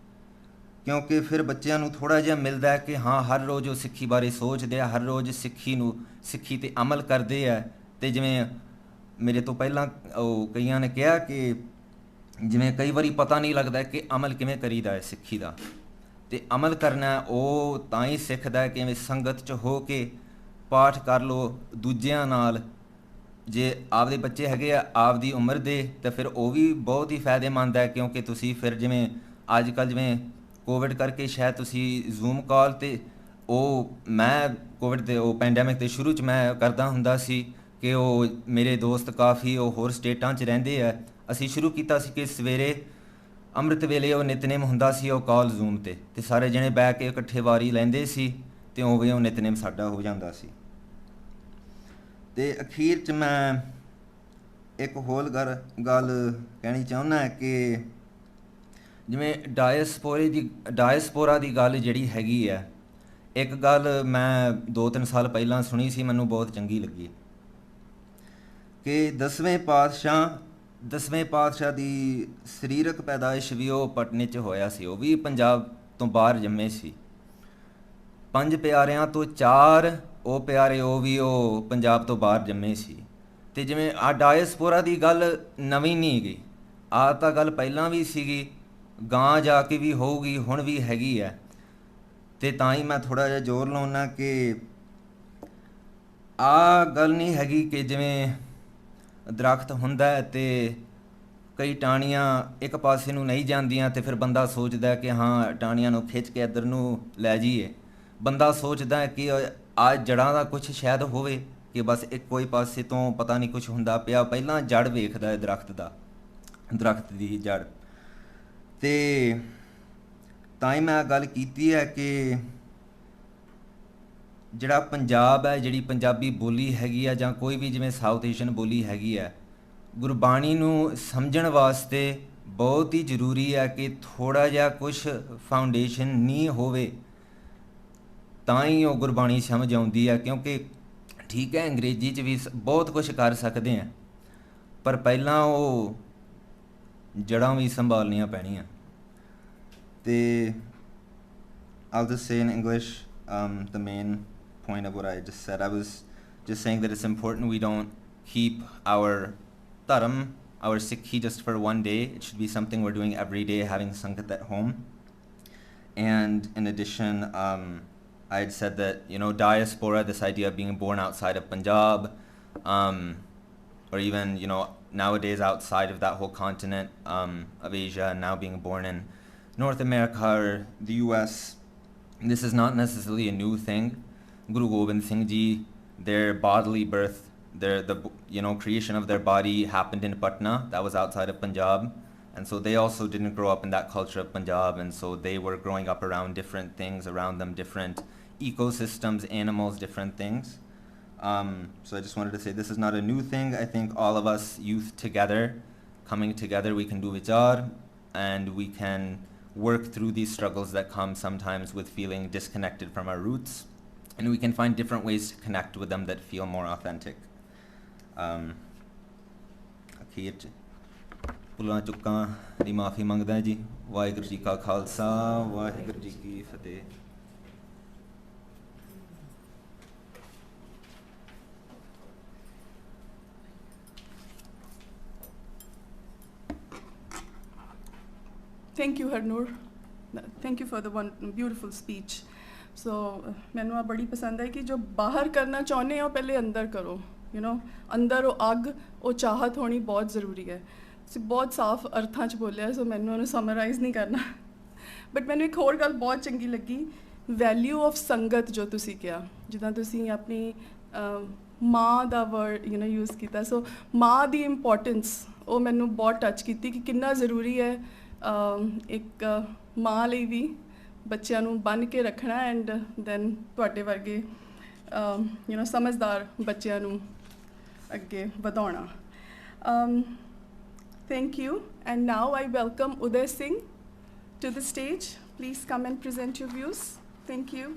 ਕਿਉਂਕਿ ਫਿਰ ਬੱਚਿਆਂ ਨੂੰ ਥੋੜ੍ਹਾ ਜਿਹਾ ਮਿਲਦਾ ਹੈ ਕਿ ਹਾਂ ਹਰ ਰੋਜ਼ ਉਹ ਸਿੱਖੀ ਬਾਰੇ ਸੋਚਦੇ ਆ, ਹਰ ਰੋਜ਼ ਸਿੱਖੀ 'ਤੇ ਅਮਲ ਕਰਦੇ ਆ। ਅਤੇ ਜਿਵੇਂ ਮੇਰੇ ਤੋਂ ਪਹਿਲਾਂ ਉਹ ਕਈਆਂ ਨੇ ਕਿਹਾ ਕਿ ਜਿਵੇਂ ਕਈ ਵਾਰੀ ਪਤਾ ਨਹੀਂ ਲੱਗਦਾ ਕਿ ਅਮਲ ਕਿਵੇਂ ਕਰੀਦਾ ਹੈ ਸਿੱਖੀ ਦਾ, ਅਤੇ ਅਮਲ ਕਰਨਾ ਉਹ ਤਾਂ ਹੀ ਸਿੱਖਦਾ ਕਿਵੇਂ ਸੰਗਤ 'ਚ ਹੋ ਕੇ ਪਾਠ ਕਰ ਲਓ ਦੂਜਿਆਂ ਨਾਲ। ਜੇ ਆਪਦੇ ਬੱਚੇ ਹੈਗੇ ਆ ਆਪਦੀ ਉਮਰ ਦੇ, ਤਾਂ ਫਿਰ ਉਹ ਵੀ ਬਹੁਤ ਹੀ ਫਾਇਦੇਮੰਦ ਹੈ, ਕਿਉਂਕਿ ਤੁਸੀਂ ਫਿਰ ਜਿਵੇਂ ਅੱਜ ਕੱਲ੍ਹ ਜਿਵੇਂ ਕੋਵਿਡ ਕਰਕੇ ਸ਼ਾਇਦ ਤੁਸੀਂ ਜ਼ੂਮ ਕਾਲ 'ਤੇ ਉਹ ਮੈਂ ਕੋਵਿਡ ਦੇ ਉਹ ਪੈਂਡੈਮਿਕ ਦੇ ਸ਼ੁਰੂ 'ਚ ਮੈਂ ਕਰਦਾ ਹੁੰਦਾ ਸੀ ਕਿ ਉਹ ਮੇਰੇ ਦੋਸਤ ਕਾਫੀ ਉਹ ਹੋਰ ਸਟੇਟਾਂ 'ਚ ਰਹਿੰਦੇ ਆ, ਅਸੀਂ ਸ਼ੁਰੂ ਕੀਤਾ ਸੀ ਕਿ ਸਵੇਰੇ ਅੰਮ੍ਰਿਤ ਵੇਲੇ ਉਹ ਨਿਤਨੇਮ ਹੁੰਦਾ ਸੀ ਉਹ ਕਾਲ ਜ਼ੂਮ 'ਤੇ, ਅਤੇ ਸਾਰੇ ਜਣੇ ਬਹਿ ਕੇ ਇਕੱਠੇ ਵਾਰੀ ਲੈਂਦੇ ਸੀ, ਅਤੇ ਉਵੇਂ ਉਹ ਨਿਤਨੇਮ ਸਾਡਾ ਹੋ ਜਾਂਦਾ ਸੀ। ਅਤੇ ਅਖੀਰ 'ਚ ਮੈਂ ਇੱਕ ਹੋਰ ਗੱਲ ਕਹਿਣੀ ਚਾਹੁੰਦਾ ਕਿ ਜਿਵੇਂ ਡਾਇਸਪੋਰਾ ਦੀ ਗੱਲ ਜਿਹੜੀ ਹੈਗੀ ਹੈ, ਇੱਕ ਗੱਲ ਮੈਂ 2-3 ਸਾਲ ਪਹਿਲਾਂ ਸੁਣੀ ਸੀ, ਮੈਨੂੰ ਬਹੁਤ ਚੰਗੀ ਲੱਗੀ ਕਿ ਦਸਵੇਂ ਪਾਤਸ਼ਾਹ ਦੀ ਸਰੀਰਕ ਪੈਦਾਇਸ਼ ਵੀ ਉਹ ਪਟਨੇ 'ਚ ਹੋਇਆ ਸੀ, ਉਹ ਵੀ ਪੰਜਾਬ ਤੋਂ ਬਾਹਰ ਜੰਮੇ ਸੀ। 5 ਪਿਆਰਿਆਂ ਤੋਂ 4 ਉਹ ਪਿਆਰੇ ਉਹ ਵੀ ਉਹ ਪੰਜਾਬ ਤੋਂ ਬਾਹਰ ਜੰਮੇ ਸੀ। ਅਤੇ ਜਿਵੇਂ ਆ ਡਾਇਸਪੋਰਾ ਦੀ ਗੱਲ ਨਵੀਂ ਨਹੀਂ ਹੈਗੀ, ਆਹ ਤਾਂ ਗੱਲ ਪਹਿਲਾਂ ਵੀ ਸੀਗੀ, ਗਾਂਹ ਜਾ ਕੇ ਵੀ ਹੋਊਗੀ, ਹੁਣ ਵੀ ਹੈਗੀ ਹੈ। ਅਤੇ ਤਾਂ ਹੀ ਮੈਂ ਥੋੜ੍ਹਾ ਜਿਹਾ ਜ਼ੋਰ ਲਾਉਣਾ ਕਿ ਆਹ ਗੱਲ ਨਹੀਂ ਹੈਗੀ ਕਿ ਜਿਵੇਂ ਦਰੱਖਤ ਹੁੰਦਾ ਅਤੇ ਕਈ ਟਾਹਣੀਆਂ ਇੱਕ ਪਾਸੇ ਨੂੰ ਨਹੀਂ ਜਾਂਦੀਆਂ, ਅਤੇ ਫਿਰ ਬੰਦਾ ਸੋਚਦਾ ਕਿ ਹਾਂ ਟਾਹਣੀਆਂ ਨੂੰ ਖਿੱਚ ਕੇ ਇੱਧਰ ਨੂੰ ਲੈ ਜਾਈਏ। ਬੰਦਾ ਸੋਚਦਾ ਕਿ ਆ ਜੜ੍ਹਾਂ ਦਾ ਕੁਛ ਸ਼ਾਇਦ ਹੋਵੇ, ਕਿ ਬਸ ਇੱਕੋ ਹੀ ਪਾਸੇ ਤੋਂ ਪਤਾ ਨਹੀਂ ਕੁਛ ਹੁੰਦਾ ਪਿਆ, ਪਹਿਲਾਂ ਜੜ੍ਹ ਵੇਖਦਾ ਹੈ ਦਰੱਖਤ ਦੀ ਜੜ੍ਹ। ਅਤੇ ਤਾਂ ਹੀ ਮੈਂ ਗੱਲ ਕੀਤੀ ਹੈ ਕਿ ਜਿਹੜਾ ਪੰਜਾਬ ਹੈ, ਜਿਹੜੀ ਪੰਜਾਬੀ ਬੋਲੀ ਹੈਗੀ ਆ, ਜਾਂ ਕੋਈ ਵੀ ਜਿਵੇਂ ਸਾਊਥ ਏਸ਼ੀਅਨ ਬੋਲੀ ਹੈਗੀ ਹੈ, ਗੁਰਬਾਣੀ ਨੂੰ ਸਮਝਣ ਵਾਸਤੇ ਬਹੁਤ ਹੀ ਜ਼ਰੂਰੀ ਹੈ ਕਿ ਥੋੜ੍ਹਾ ਜਿਹਾ ਕੁਛ ਫਾਊਂਡੇਸ਼ਨ ਨਹੀਂ ਹੋਵੇ ਤਾਂ ਹੀ ਉਹ ਗੁਰਬਾਣੀ ਸਮਝ ਆਉਂਦੀ ਹੈ। ਕਿਉਂਕਿ ਠੀਕ ਹੈ ਅੰਗਰੇਜ਼ੀ 'ਚ ਵੀ ਬਹੁਤ ਕੁਛ ਕਰ ਸਕਦੇ ਹਾਂ, ਪਰ ਪਹਿਲਾਂ ਉਹ ਜੜ੍ਹਾਂ ਵੀ ਸੰਭਾਲਣੀਆਂ ਪੈਣੀਆਂ। ਅਤੇ I'll just say in English the main point of what I just said. I was just saying that it's important we don't keep our dharam, our Sikhi, just for one day. It should be something we're doing every day, having sangat at home. And in addition, I had said that, you know, diaspora, this idea of being born outside of Punjab, or even, you know, nowadays outside of that whole continent of Asia, and now being born in North America or the US, this is not necessarily a new thing. Guru Gobind Singh Ji, their bodily birth, the creation of their body happened in Patna. That was outside of Punjab, and so they also didn't grow up in that culture of Punjab, and so they were growing up around different things around them, different ecosystems, animals, different things. So I just wanted to say this is not a new thing. I think all of us youth together, coming together, we can do vichar, and we can work through these struggles that come sometimes with feeling disconnected from our roots, and we can find different ways to connect with them that feel more authentic. ਅਖੀਰ 'ਚ ਭੁੱਲਾਂ ਚੁੱਕਾਂ ਦੀ ਮਾਫੀ ਮੰਗਦਾ ਜੀ। ਵਾਹਿਗੁਰੂ ਜੀ ਕਾ ਖਾਲਸਾ, ਵਾਹਿਗੁਰੂ ਜੀ ਕੀ ਫਤਿਹ। Thank you, Harnoor. Thank you for the one beautiful speech. So, ਮੈਨੂੰ ਆ ਬੜੀ ਪਸੰਦ ਹੈ ਕਿ ਜੋ ਬਾਹਰ ਕਰਨਾ ਚਾਹੁੰਦੇ ਹੋ ਪਹਿਲੇ ਅੰਦਰ ਕਰੋ। You know, ਅੰਦਰ ਉਹ ਅੱਗ, ਉਹ ਚਾਹਤ ਹੋਣੀ ਬਹੁਤ ਜ਼ਰੂਰੀ ਹੈ। ਤੁਸੀਂ ਬਹੁਤ ਸਾਫ਼ ਅਰਥਾਂ 'ਚ ਬੋਲਿਆ, ਸੋ ਮੈਨੂੰ ਉਹਨੂੰ ਸਮਰਾਈਜ਼ ਨਹੀਂ ਕਰਨਾ। ਬਟ ਮੈਨੂੰ ਇੱਕ ਹੋਰ ਗੱਲ ਬਹੁਤ ਚੰਗੀ ਲੱਗੀ, ਵੈਲਿਊ ਆਫ ਸੰਗਤ ਜੋ ਤੁਸੀਂ ਕਿਹਾ, ਜਿੱਦਾਂ ਤੁਸੀਂ ਆਪਣੀ ਮਾਂ ਦਾ ਵਰਡ ਯੂਜ਼ ਕੀਤਾ। ਸੋ ਮਾਂ ਦੀ ਇੰਪੋਰਟੈਂਸ ਉਹ ਮੈਨੂੰ ਬਹੁਤ ਟੱਚ ਕੀਤੀ ਕਿ ਕਿੰਨਾ ਜ਼ਰੂਰੀ ਹੈ ਇੱਕ ਮਾਂ ਲਈ ਵੀ ਬੱਚਿਆਂ ਨੂੰ ਬੰਨ੍ਹ ਕੇ ਰੱਖਣਾ ਐਂਡ ਦੈਨ ਤੁਹਾਡੇ ਵਰਗੇ ਸਮਝਦਾਰ ਬੱਚਿਆਂ ਨੂੰ ਅੱਗੇ ਵਧਾਉਣਾ। Thank you. And now I welcome Uday Singh to the stage. Please come and present your views. Thank you.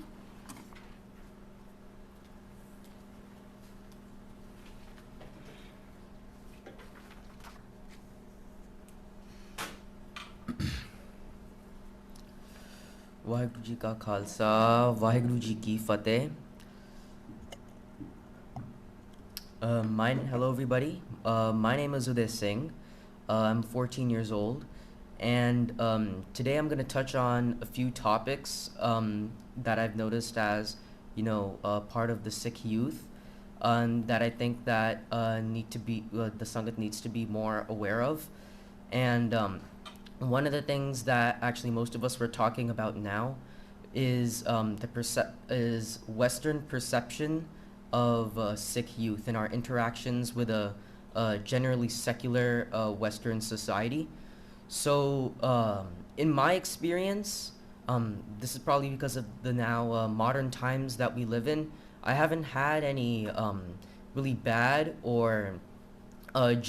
Waheguru ji ਕਾ ਖਾਲਸਾ, ਵਾਹਿਗੁਰੂ ਜੀ ਕੀ ਫਤਿਹ। Hello everybody. My name is Uday Singh. I'm 14 years old, and today I'm going to touch on a few topics that I've noticed as, part of the Sikh youth, that I think that the Sangat needs to be more aware of. And one of the things that actually most of us were talking about now is is Western perception of Sikh youth and our interactions with a generally secular Western society. So in my experience, this is probably because of the now modern times that we live in, I haven't had any really bad or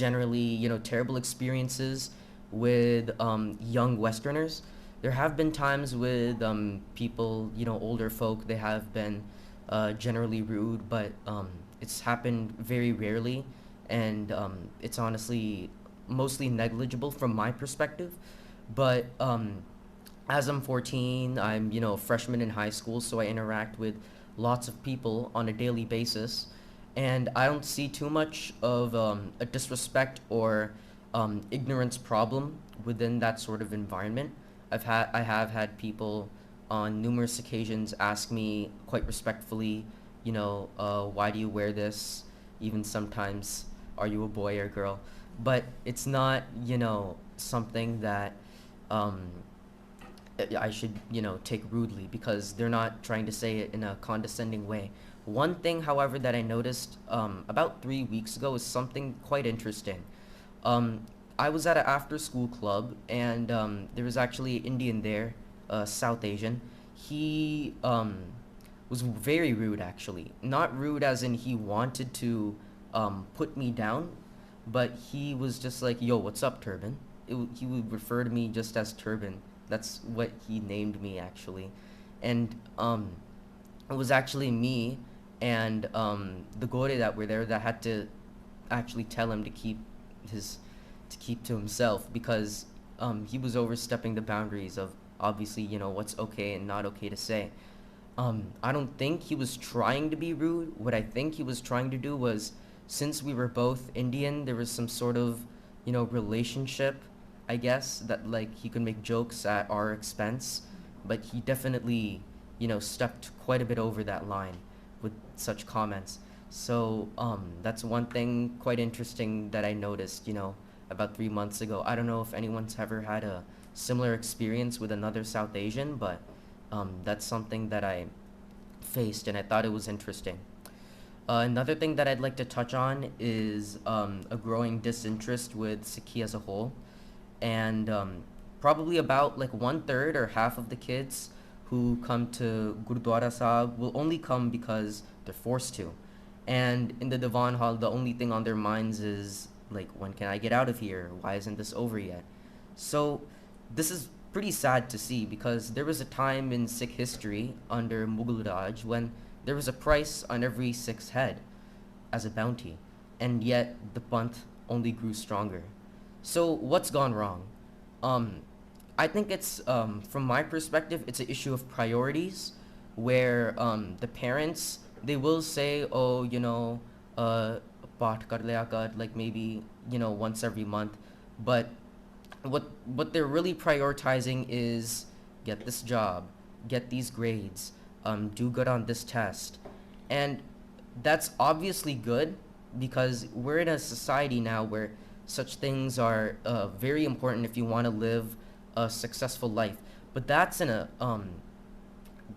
generally terrible experiences with young Westerners. There have been times with people, older folk, they have been generally rude, but it's happened very rarely, and it's honestly mostly negligible from my perspective. But as I'm 14, I'm a freshman in high school, so I interact with lots of people on a daily basis, and I don't see too much of a disrespect or ignorance problem within that sort of environment. I have had people on numerous occasions ask me quite respectfully, why do you wear this? Even sometimes, are you a boy or girl? But it's not, something that I should, take rudely, because they're not trying to say it in a condescending way. One thing, however, that I noticed about 3 weeks ago is something quite interesting. I was at an after-school club, and there was actually an Indian there, South Asian. He was very rude, actually. Not rude as in he wanted to put me down, but he was just like, yo, what's up, Turban? He would refer to me just as Turban. That's what he named me, actually. And it was actually me and the Gore that were there that had to actually tell him to keep to himself, because he was overstepping the boundaries of obviously what's okay and not okay to say. I don't think he was trying to be rude. What I think he was trying to do was, since we were both Indian, there was some sort of relationship, I guess, that like he could make jokes at our expense, but he definitely stepped quite a bit over that line with such comments. So that's one thing quite interesting that I noticed about 3 months ago. I don't know if anyone's ever had a similar experience with another South Asian, but that's something that I faced, and I thought it was interesting. Another thing that I'd like to touch on is a growing disinterest with Sikhi as a whole, and probably about like 1/3 or half of the kids who come to Gurdwara Sahib will only come because they're forced to. And in the Divan Hall, the only thing on their minds is like, when can I get out of here? Why isn't this over yet? So this is pretty sad to see, because there was a time in Sikh history under Mughal Raj when there was a price on every Sikh's head as a bounty, and yet the Panth only grew stronger. So what's gone wrong? I think it's, from my perspective, it's an issue of priorities, where the parents, they will say, oh, path kar liya kar, like maybe, once every month, but what they're really prioritizing is get this job, get these grades, do good on this test. And that's obviously good, because we're in a society now where such things are very important if you want to live a successful life. But that's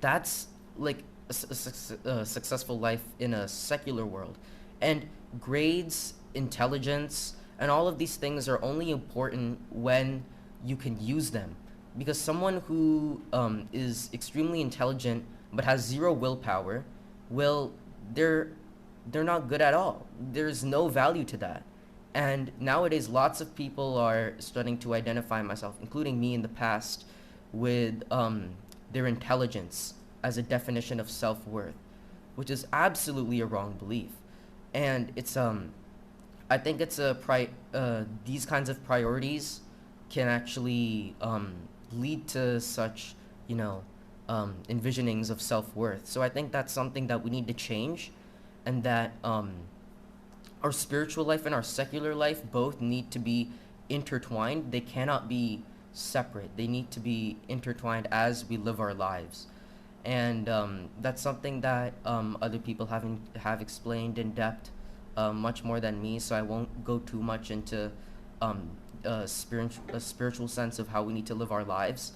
that's like a successful life in a secular world. And grades, intelligence, and all of these things are only important when you can use them. Because someone who is extremely intelligent but has zero willpower, they're not good at all. There's no value to that. And nowadays, lots of people are starting to identify, myself, including me in the past, with their intelligence as a definition of self-worth, which is absolutely a wrong belief. And it's I think it's these kinds of priorities can actually lead to such, envisionings of self-worth. So I think that's something that we need to change, and that our spiritual life and our secular life both need to be intertwined. They cannot be separate. They need to be intertwined as we live our lives. And that's something that other people have explained in depth much more than me, so I won't go too much into a spiritual sense of how we need to live our lives.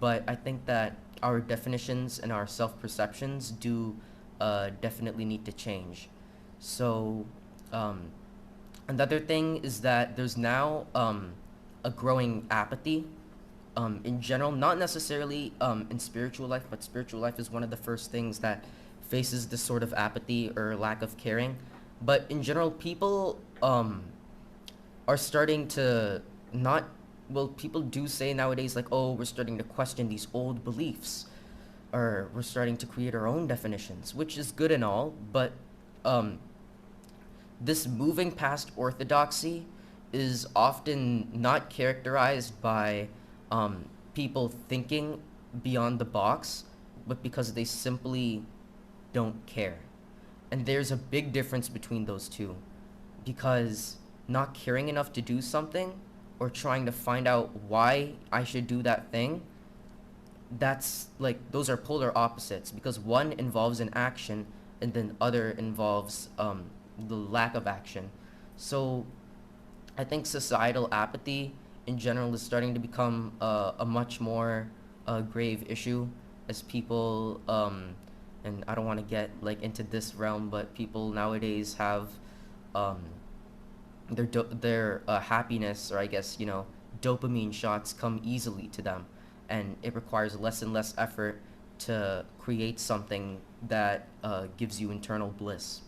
But I think that our definitions and our self-perceptions do definitely need to change. So another thing is that there's now a growing apathy in general, not necessarily in spiritual life, but spiritual life is one of the first things that faces this sort of apathy or lack of caring. But in general, people are starting to people do say nowadays, like, oh, we're starting to question these old beliefs, or we're starting to create our own definitions, which is good and all, but this moving past orthodoxy is often not characterized by people thinking beyond the box, but because they simply don't care. And there's a big difference between those two, because not caring enough to do something or trying to find out why I should do that thing, that's like, those are polar opposites, because one involves an action and then other involves the lack of action. So I think societal apathy in general is starting to become a much more grave issue, as people and I don't want to get like into this realm, but people nowadays have their happiness, or I guess, dopamine shots come easily to them, and it requires less and less effort to create something that gives you internal bliss,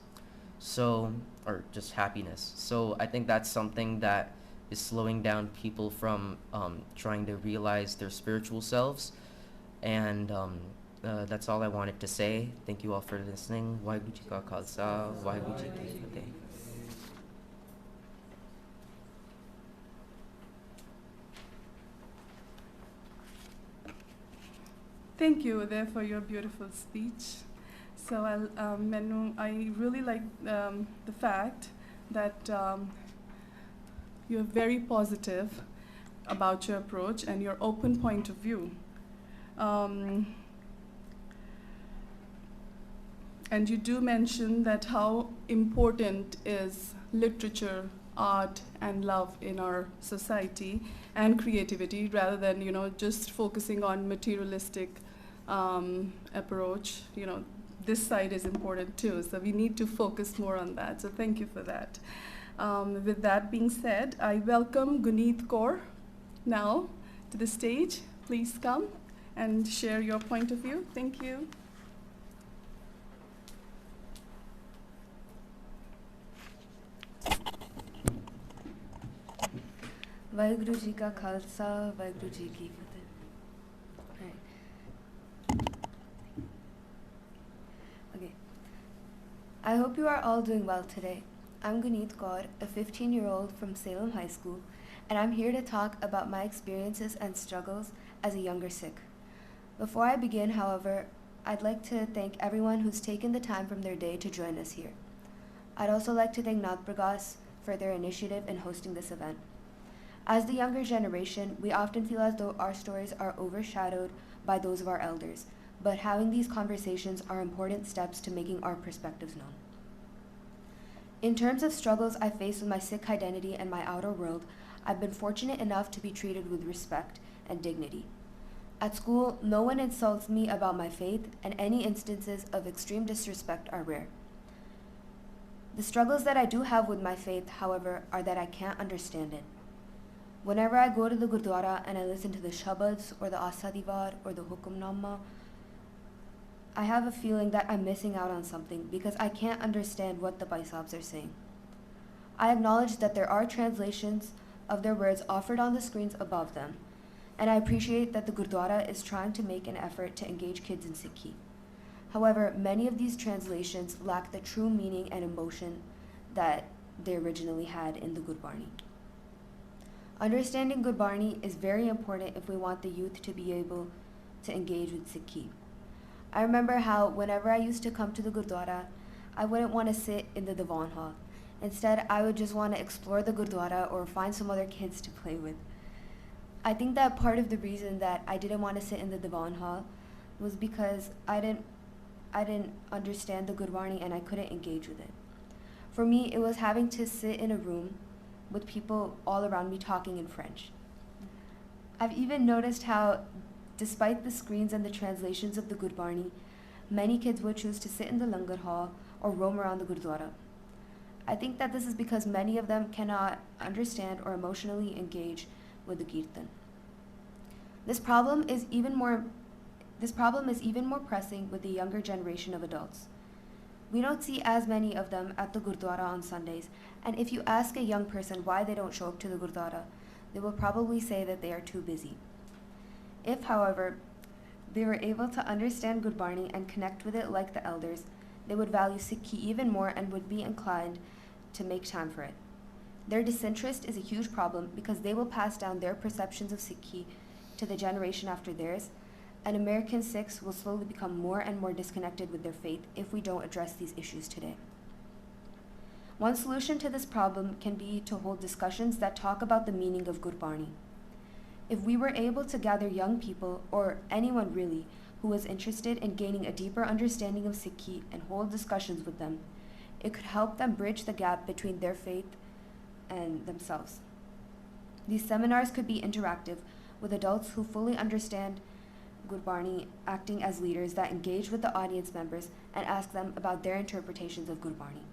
so, or just happiness. So I think that's something that is slowing down people from trying to realize their spiritual selves. And that's all I wanted to say. Thank you all for listening. Waheguru Ji Ka Khalsa, Waheguru Ji Ki Fateh. Thank you, Uday, for your beautiful speech. So I really like the fact that you're very positive about your approach and your open point of view. And you do mention that how important is literature, art, and love in our society, and creativity, rather than just focusing on materialistic approach. This side is important too, so we need to focus more on that. So thank you for that. With that being said, I welcome Guneet Kaur now to the stage. Please come and share your point of view. Thank you. Waheguru Ji Ka Khalsa, Waheguru Ji Ki Fateh. hope you are all doing well today. I'm Guneet Kaur, a 15-year-old from Salem High School, and I'm here to talk about my experiences and struggles as a younger Sikh. Before I begin, however, I'd like to thank everyone who's taken the time from their day to join us here. I'd also like to thank Naad Pargaas for their initiative in hosting this event. As the younger generation, we often feel as though our stories are overshadowed by those of our elders, but having these conversations are important steps to making our perspectives known. In terms of struggles I face with my Sikh identity and my outer world, I've been fortunate enough to be treated with respect and dignity. At school, no one insults me about my faith, and any instances of extreme disrespect are rare. The struggles that I do have with my faith, however, are that I can't understand it. Whenever I go to the Gurdwara and I listen to the Shabads or the Asadivar or the Hukamnama, I have a feeling that I'm missing out on something because I can't understand what the Baisabs are saying. I acknowledge that there are translations of their words offered on the screens above them, and I appreciate that the Gurdwara is trying to make an effort to engage kids in Sikhi. However, many of these translations lack the true meaning and emotion that they originally had in the Gurbani. Understanding Gurbani is very important if we want the youth to be able to engage with Sikhi. I remember how whenever I used to come to the Gurdwara, I wouldn't want to sit in the Diwan hall. Instead, I would just want to explore the Gurdwara or find some other kids to play with. I think that part of the reason that I didn't want to sit in the Diwan hall was because I didn't understand the Gurbani and I couldn't engage with it. For me, it was having to sit in a room with people all around me talking in French. I've even noticed how, despite the screens and the translations of the Gurbani, many kids would choose to sit in the Langar hall or roam around the Gurdwara. I think that this is because many of them cannot understand or emotionally engage with the Kirtan. This problem is even more pressing with the younger generation of adults. We don't see as many of them at the Gurdwara on Sundays, and if you ask a young person why they don't show up to the Gurdwara, they will probably say that they are too busy. If, however, they were able to understand Gurbani and connect with it like the elders, they would value Sikhi even more and would be inclined to make time for it. Their disinterest is a huge problem because they will pass down their perceptions of Sikhi to the generation after theirs, and American Sikhs will slowly become more and more disconnected with their faith if we don't address these issues today. One solution to this problem can be to hold discussions that talk about the meaning of Gurbani. If we were able to gather young people, or anyone really, who was interested in gaining a deeper understanding of Sikhi and hold discussions with them, it could help them bridge the gap between their faith and themselves. These seminars could be interactive, with adults who fully understand Gurbani acting as leaders that engage with the audience members and ask them about their interpretations of Gurbani.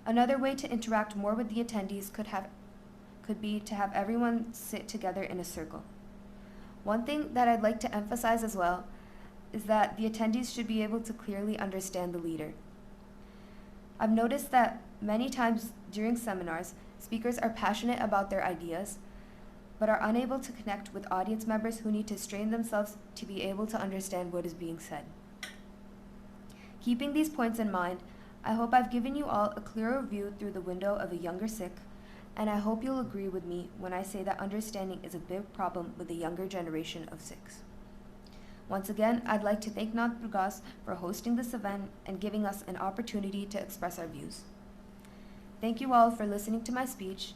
Another way to interact more with the attendees could be to have everyone sit together in a circle. One thing that I'd like to emphasize as well is that the attendees should be able to clearly understand the leader. I've noticed that many times during seminars, speakers are passionate about their ideas, but are unable to connect with audience members who need to strain themselves to be able to understand what is being said. Keeping these points in mind, I hope I've given you all a clearer view through the window of a younger Sikh, and I hope you'll agree with me when I say that understanding is a big problem with the younger generation of Sikhs. Once again, I'd like to thank Naad Pargaas for hosting this event and giving us an opportunity to express our views. Thank you all for listening to my speech,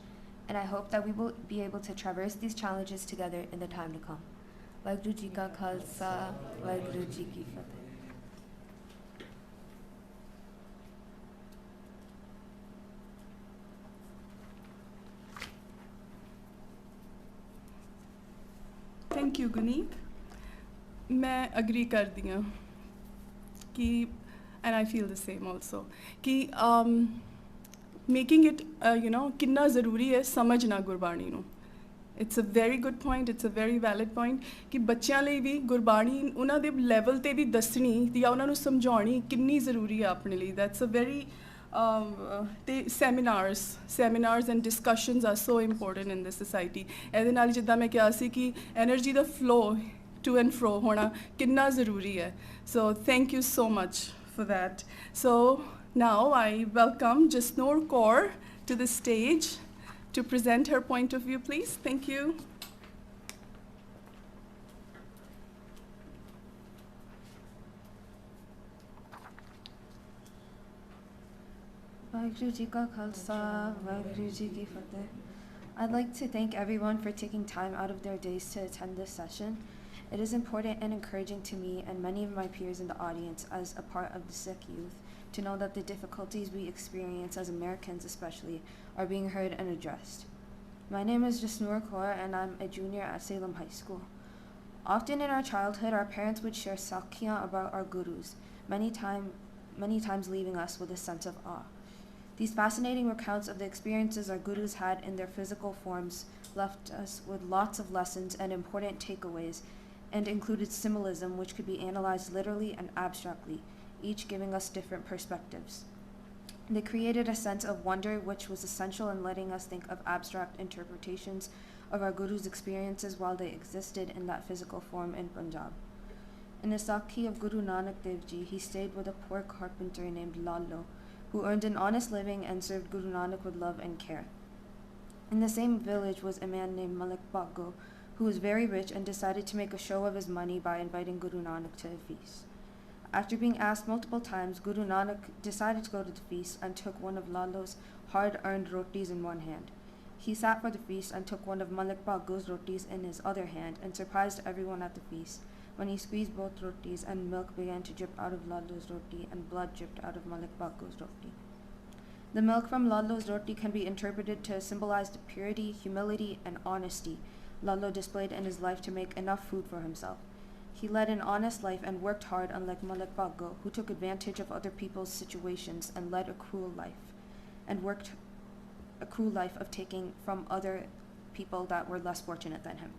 and I hope that we will be able to traverse these challenges together in the time to come. Waheguru Ji Ka Khalsa, Waheguru Ji Ki Fateh. Thank you, Guneet. मैं agree करती हूँ कि, and I feel the same also, कि making it, कितना ज़रूरी है समझना गुरबाणी नू. It's a very good point, it's a very valid point कि बच्चों लिए भी गुरबाणी उन्हां दे level ते भी दसनी या उन्हां नू समझानी कितनी ज़रूरी है अपने लिए. That's a very seminars and discussions are so important in this society. ਇਹਦੇ ਨਾਲ ਜਿੱਦਾਂ ਮੈਂ ਕਿਹਾ ਸੀ ਕਿ energy the flow to and fro होना कितना ज़रूरी है. So thank you so much for that. So Now I welcome Jasnoor Kaur to the stage to present her point of view, please. Thank you. Waheguru Ji Ka Khalsa, Waheguru Ji Ki Fateh. I'd like to thank everyone for taking time out of their days to attend this session. It is important and encouraging to me and many of my peers in the audience as a part of the Sikh youth to know that the difficulties we experience as Americans especially are being heard and addressed. My name is Jasnoor Kaur and I'm a junior at Salem High School. Often in our childhood, our parents would share sakhiyan about our gurus, many times leaving us with a sense of awe. These fascinating recounts of the experiences our gurus had in their physical forms left us with lots of lessons and important takeaways, and included symbolism which could be analyzed literally and abstractly, each giving us different perspectives. They created a sense of wonder which was essential in letting us think of abstract interpretations of our gurus' experiences while they existed in that physical form in Punjab. In the Sakhi of Guru Nanak Dev Ji, he stayed with a poor carpenter named Lallo, who earned an honest living and served Guru Nanak with love and care. In the same village was a man named Malik Bhaggo, who was very rich and decided to make a show of his money by inviting Guru Nanak to a feast. After being asked multiple times, Guru Nanak decided to go to the feast and took one of Lallo's hard-earned rotis in one hand. He sat for the feast and took one of Malik Bhaggo's rotis in his other hand and surprised everyone at the feast when he squeezed both rotis and milk began to drip out of Lallo's roti and blood dripped out of Malik Bhaggo's roti. The milk from Lallo's roti can be interpreted to symbolize the purity, humility, and honesty Lallo displayed in his life to make enough food for himself. He led an honest life and worked hard, unlike Malik Bhaggo, who took advantage of other people's situations and led a cruel life, and worked a cruel life of taking from other people that were less fortunate than him.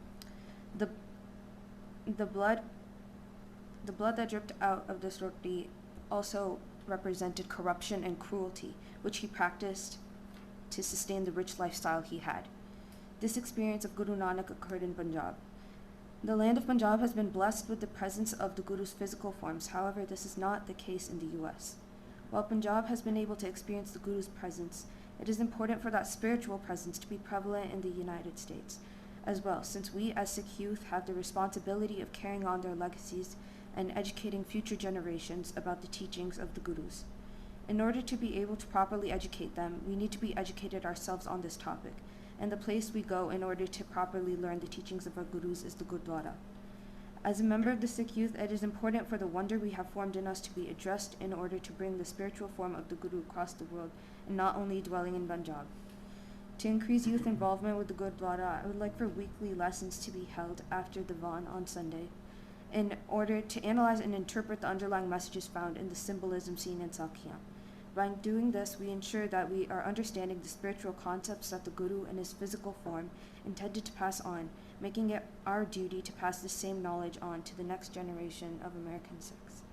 The blood that dripped out of this roti also represented corruption and cruelty, which he practiced to sustain the rich lifestyle he had. This experience of Guru Nanak occurred in Punjab. The land of Punjab has been blessed with the presence of the Guru's physical forms. However, this is not the case in the US. While Punjab has been able to experience the Guru's presence, it is important for that spiritual presence to be prevalent in the United States as well, since we as Sikh youth have the responsibility of carrying on their legacies and educating future generations about the teachings of the Gurus. In order to be able to properly educate them, we need to be educated ourselves on this topic, and the place we go in order to properly learn the teachings of our Gurus is the Gurdwara. As a member of the Sikh youth, it is important for the wonder we have formed in us to be addressed in order to bring the spiritual form of the Guru across the world, and not only dwelling in Punjab. To increase youth involvement with the Gurdwara, I would like for weekly lessons to be held after the Van on Sunday, in order to analyze and interpret the underlying messages found in the symbolism seen in Sakhiyan. By doing this, we ensure that we are understanding the spiritual concepts that the Guru in his physical form intended to pass on, making it our duty to pass the same knowledge on to the next generation of American Sikhs.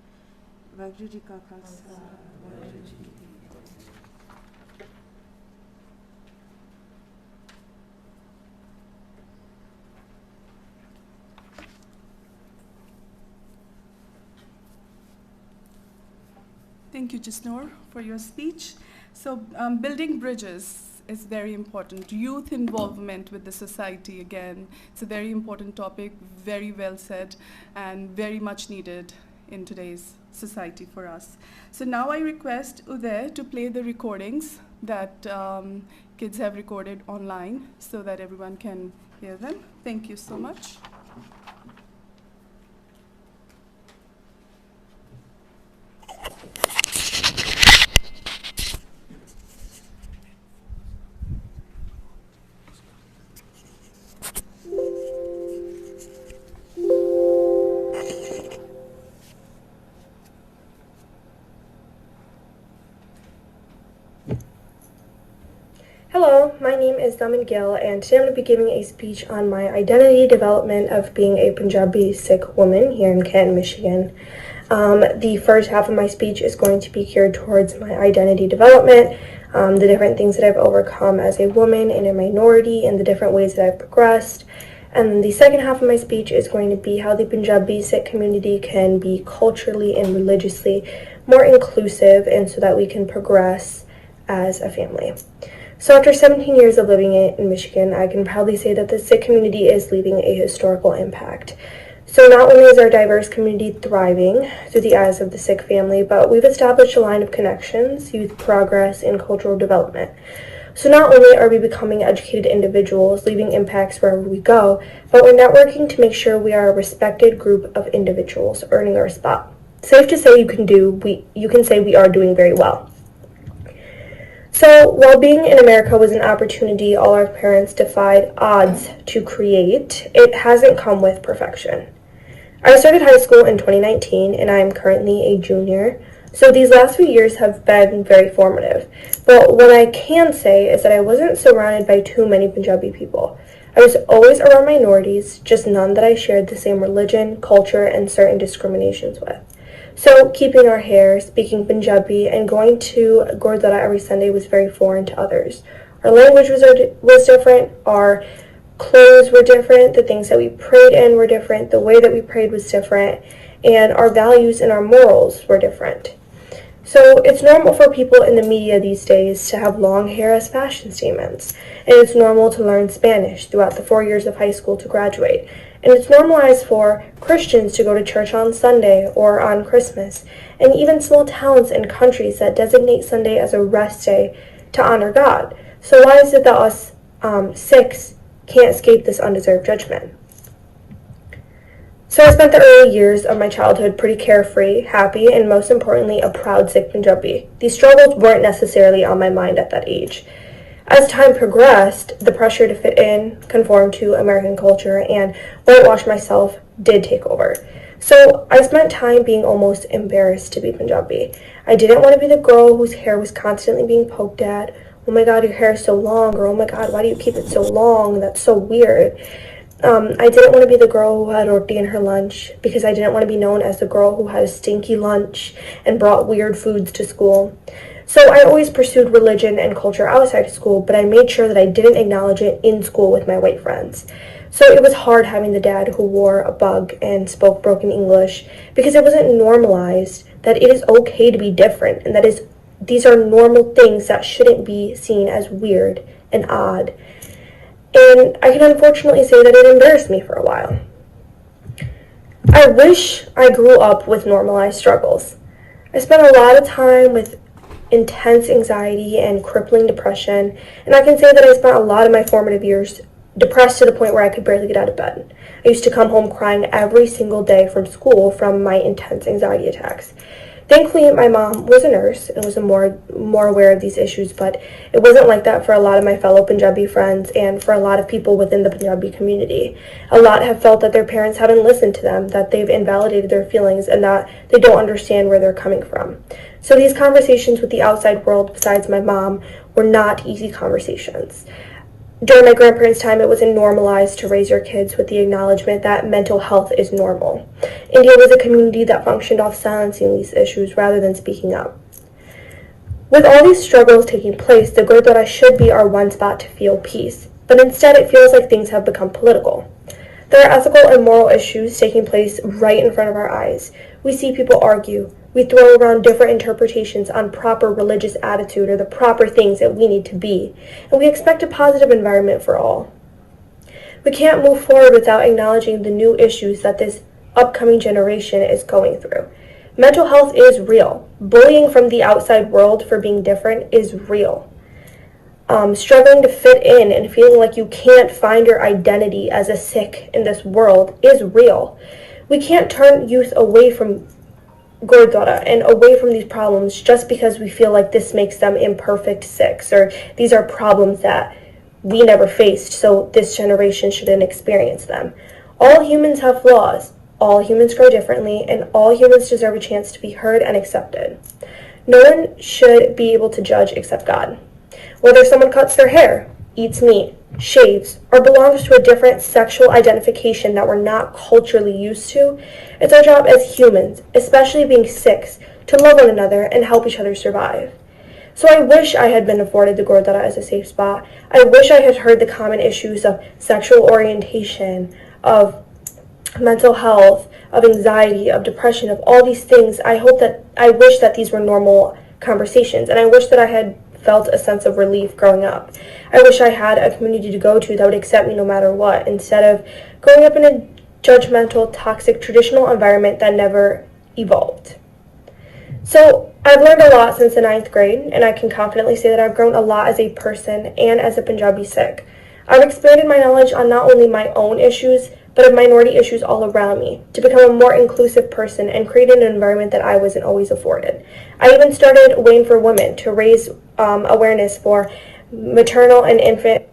Waheguru Ji Ka Khalsa, Waheguru Ji Ki Fateh. Thank you, Jasnoor, for your speech. So building bridges is very important. Youth involvement with the society, again, it's a very important topic, very well said, and very much needed in today's society for us. So now I request Uday to play the recordings that kids have recorded online so that everyone can hear them. Thank you so much. Hello, my name is Daman Gill, and today I'm going to be giving a speech on my identity development of being a Punjabi Sikh woman here in Canton, Michigan. The first half of my speech is going to be geared towards my identity development, the different things that I've overcome as a woman and a minority, and the different ways that I've progressed. And then the second half of my speech is going to be how the Punjabi Sikh community can be culturally and religiously more inclusive, and so that we can progress as a family. So after 17 years of living in Michigan, I can proudly say that the Sikh community is leaving a historical impact. So not only is our diverse community thriving through the eyes of the Sikh family, but we've established a line of connections, youth progress, and cultural development. So not only are we becoming educated individuals, leaving impacts wherever we go, but we're networking to make sure we are a respected group of individuals earning our spot. Safe to say you can say we are doing very well. So while being in America was an opportunity all our parents defied odds to create, it hasn't come with perfection. I started high school in 2019 and I am currently a junior, so these last few years have been very formative. But what I can say is that I wasn't surrounded by too many Punjabi people. I was always around minorities, just none that I shared the same religion, culture, and certain discriminations with. So keeping our hair, speaking Punjabi, and going to Gurdwara every Sunday was very foreign to others. Our language was different, our clothes were different, the things that we prayed in were different, the way that we prayed was different, and our values and our morals were different. So it's normal for people in the media these days to have long hair as fashion statements, and it's normal to learn Spanish throughout the 4 years of high school to graduate. And it's normalized for Christians to go to church on Sunday or on Christmas, and even small towns and countries that designate Sunday as a rest day to honor God. So why is it that us Sikhs can't escape this undeserved judgment? So I spent the early years of my childhood pretty carefree, happy, and most importantly, a proud Sikh Punjabi. These struggles weren't necessarily on my mind at that age. As time progressed, the pressure to fit in, conform to American culture, and whitewash myself did take over. So I spent time being almost embarrassed to be Punjabi. I didn't want to be the girl whose hair was constantly being poked at. Oh my God, your hair is so long, or oh my God, why do you keep it so long? That's so weird. I didn't want to be the girl who had roti in her lunch because I didn't want to be known as the girl who had a stinky lunch and brought weird foods to school. So I always pursued religion and culture outside of school, but I made sure that I didn't acknowledge it in school with my white friends. So it was hard having the dad who wore a bug and spoke broken English because it wasn't normalized that it is okay to be different and that these are normal things that shouldn't be seen as weird and odd. And I can unfortunately say that it embarrassed me for a while. I wish I grew up with normalized struggles. I spent a lot of time with intense anxiety and crippling depression, and I can say that I spent a lot of my formative years depressed to the point where I could barely get out of bed. I used to come home crying every single day from school from my intense anxiety attacks. Thankfully, my mom was a nurse and was more aware of these issues, but it wasn't like that for a lot of my fellow Punjabi friends and for a lot of people within the Punjabi community. A lot have felt that their parents haven't listened to them, that they've invalidated their feelings, and that they don't understand where they're coming from. So these conversations with the outside world, besides my mom, were not easy conversations. During my grandparents' time, it wasn't normalized to raise your kids with the acknowledgement that mental health is normal. India was a community that functioned off silencing these issues rather than speaking up. With all these struggles taking place, the Gurdwara should be our one spot to feel peace, but instead it feels like things have become political. There are ethical and moral issues taking place right in front of our eyes. We see people argue. We throw around different interpretations on proper religious attitude or the proper things that we need to be, and we expect a positive environment for all. We can't move forward without acknowledging the new issues that this upcoming generation is going through. Mental health is real. Bullying from the outside world for being different is real. Struggling to fit in and feeling like you can't find your identity as a Sikh in this world is real. We can't turn youth away from Gurdwara and away from these problems just because we feel like this makes them imperfect Sikhs, or these are problems that we never faced, so this generation shouldn't experience them. All humans have flaws, all humans grow differently, and all humans deserve a chance to be heard and accepted. No one should be able to judge except God. Whether someone cuts their hair, eats meat, shaves, or belongs to a different sexual identification that we're not culturally used to, it's our job as humans, especially being Sikhs, to love one another and help each other survive. So I wish I had been afforded the Gurdwara as a safe spot. I wish I had heard the common issues of sexual orientation, of mental health, of anxiety, of depression, of all these things, I wish that these were normal conversations, and I wish that I had felt a sense of relief growing up. I wish I had a community to go to that would accept me no matter what, instead of growing up in a judgmental, toxic, traditional environment that never evolved. So I've learned a lot since the 9th grade, and I can confidently say that I've grown a lot as a person and as a Punjabi Sikh. I've expanded my knowledge on not only my own issues, but of minority issues all around me, to become a more inclusive person and create an environment that I wasn't always afforded. I even started Wayne for Women to raise awareness for maternal and infant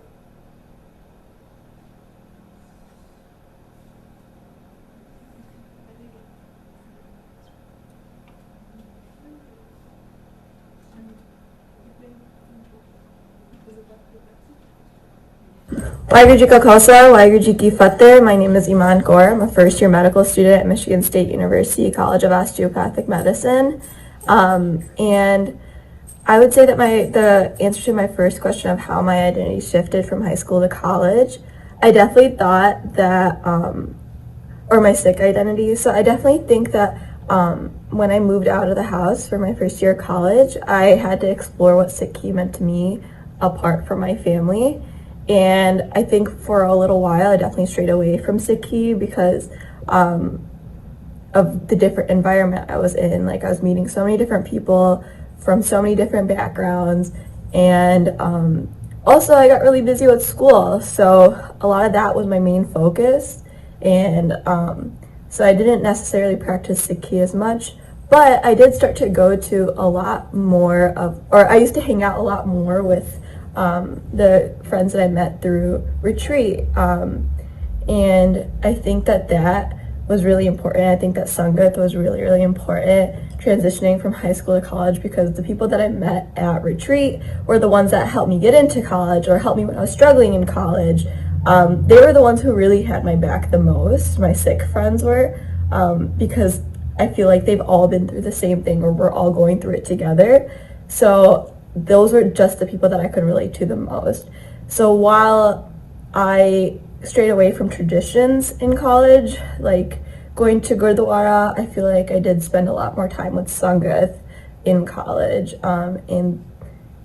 Waheguru Ji Ka Khalsa, Waheguru Ji Ki Fateh. My name is Iman Kaur. I'm a first-year medical student at Michigan State University College of Osteopathic Medicine. And I would say that the answer to my first question of how my identity shifted from high school to college, I definitely thought that, or my Sikh identity, so I definitely think that when I moved out of the house for my first year of college, I had to explore what Sikhi meant to me apart from my family. And I think for a little while I definitely strayed away from Sikhi because of the different environment I was in. Like, I was meeting so many different people from so many different backgrounds, and also I got really busy with school, so a lot of that was my main focus. And so I didn't necessarily practice Sikhi as much, but I did start to go to a lot more or I used to hang out a lot more with the friends that I met through retreat, and I think that was really important. I think that Sangat was really, really important transitioning from high school to college, because the people that I met at retreat were the ones that helped me get into college or helped me when I was struggling in college. They were the ones who really had my back the most, my Sikh friends were, because I feel like they've all been through the same thing, or we're all going through it together. So those were just the people that I could relate to the most. So while I strayed away from traditions in college, like going to Gurdwara, I feel like I did spend a lot more time with Sangat in college, and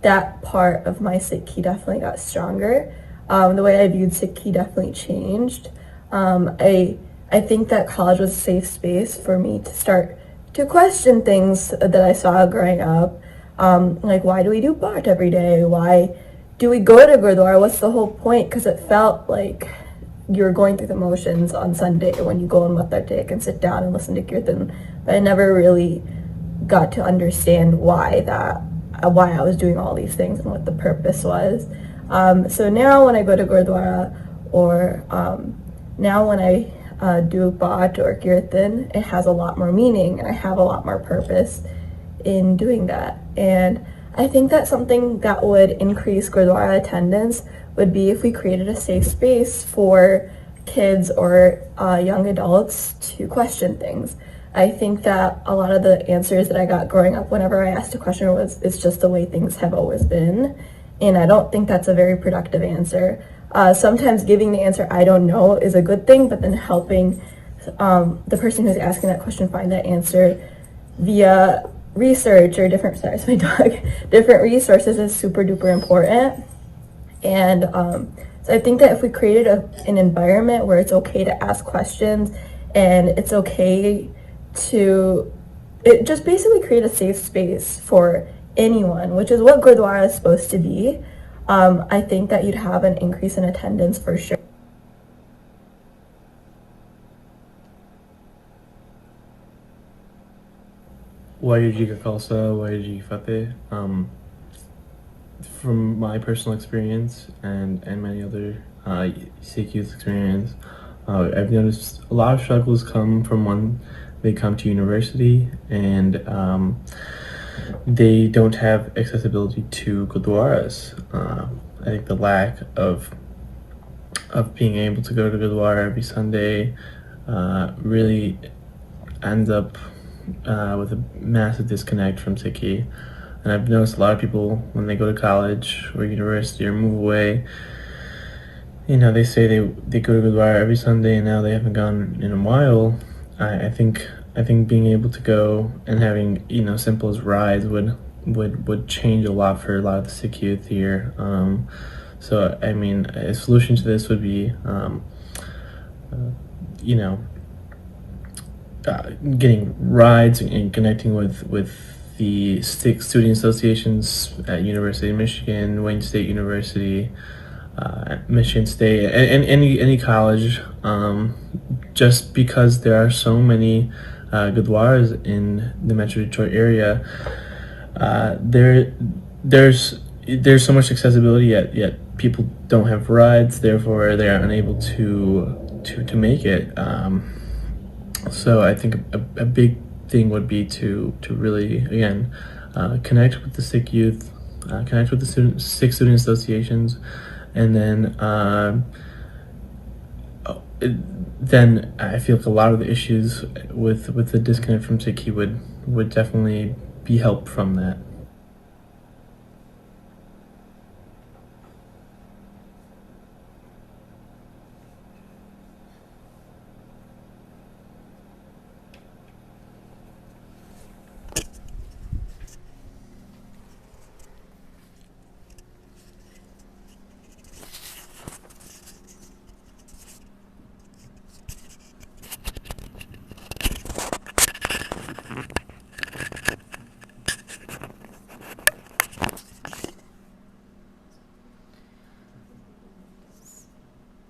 that part of my Sikhi definitely got stronger. The way I viewed Sikhi definitely changed. I think that college was a safe space for me to start to question things that I saw growing up. Like, why do we do Bart every day? Why do we go to Gurdwara? What's the whole point? Because it felt like you're going through the motions on Sunday when you go on Mathartik and sit down and listen to Kirtan. But I never really got to understand why I was doing all these things and what the purpose was. So now when I go to Gurdwara, or now when I do Bart or Kirtan, it has a lot more meaning, and I have a lot more purpose in doing that. And I think that something that would increase Gurdwara attendance would be if we created a safe space for kids or young adults to question things. I think that a lot of the answers that I got growing up whenever I asked a question it's just the way things have always been, and I don't think that's a very productive answer. Sometimes giving the answer "I don't know" is a good thing, but then helping the person who's asking that question find that answer via research or different resources is super duper important. And so I think that if we created an environment where it's okay to ask questions, and it's okay to just basically create a safe space for anyone, which is what Gurdwara is supposed to be, I think that you'd have an increase in attendance for sure. Waheguru Ji Ka Khalsa, Waheguru Ji Ki Fateh. From my personal experience and many other Sikh youth experience, I've noticed a lot of struggles come from when they come to university and they don't have accessibility to Gurdwaras. I think the lack of being able to go to Gurdwara every Sunday really ends up with a massive disconnect from Sikhi. And I've noticed a lot of people, when they go to college or university or move away, they say they go to Gurdwara every Sunday, and now they haven't gone in a while. I think being able to go and having, you know, simple as rides would change a lot for a lot of the Sikh youth here. So I mean, a solution to this would be, you know, getting rides and connecting with the Sikh student associations at University of Michigan, Wayne State University, Michigan State, and any college. Just because there are so many Gurdwaras in the Metro Detroit area, there's so much accessibility, yet people don't have rides, therefore they are unable to make it. So I think a big thing would be to really, again, connect with the Sikh youth, connect with the Sikh student associations, and then I feel like a lot of the issues with the disconnect from Sikhi would definitely be helped from that.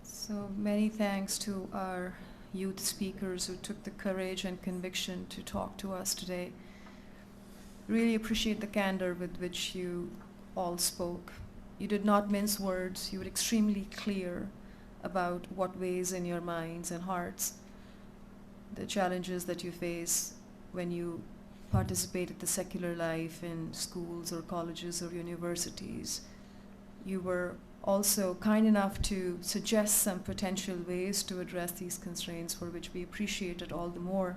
So many thanks to our youth speakers who took the courage and conviction to talk to us today. Really appreciate the candor with which you all spoke. You did not mince words. You were extremely clear about what weighs in your minds and hearts, the challenges that you face when you participate in the secular life in schools or colleges or universities. You were also kind enough to suggest some potential ways to address these constraints, for which we appreciate it all the more.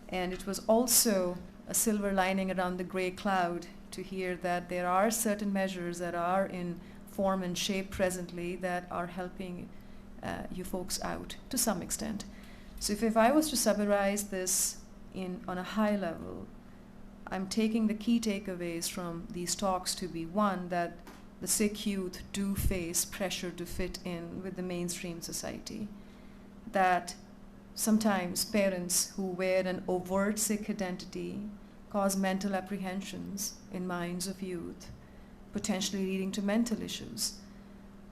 And it was also a silver lining around the gray cloud to hear that there are certain measures that are in form and shape presently that are helping you folks out to some extent. So if I was to summarize this on a high level, I'm taking the key takeaways from these talks to be, one, that the Sikh youth do face pressure to fit in with the mainstream society, that sometimes parents who wear an overt Sikh identity cause mental apprehensions in minds of youth, potentially leading to mental issues.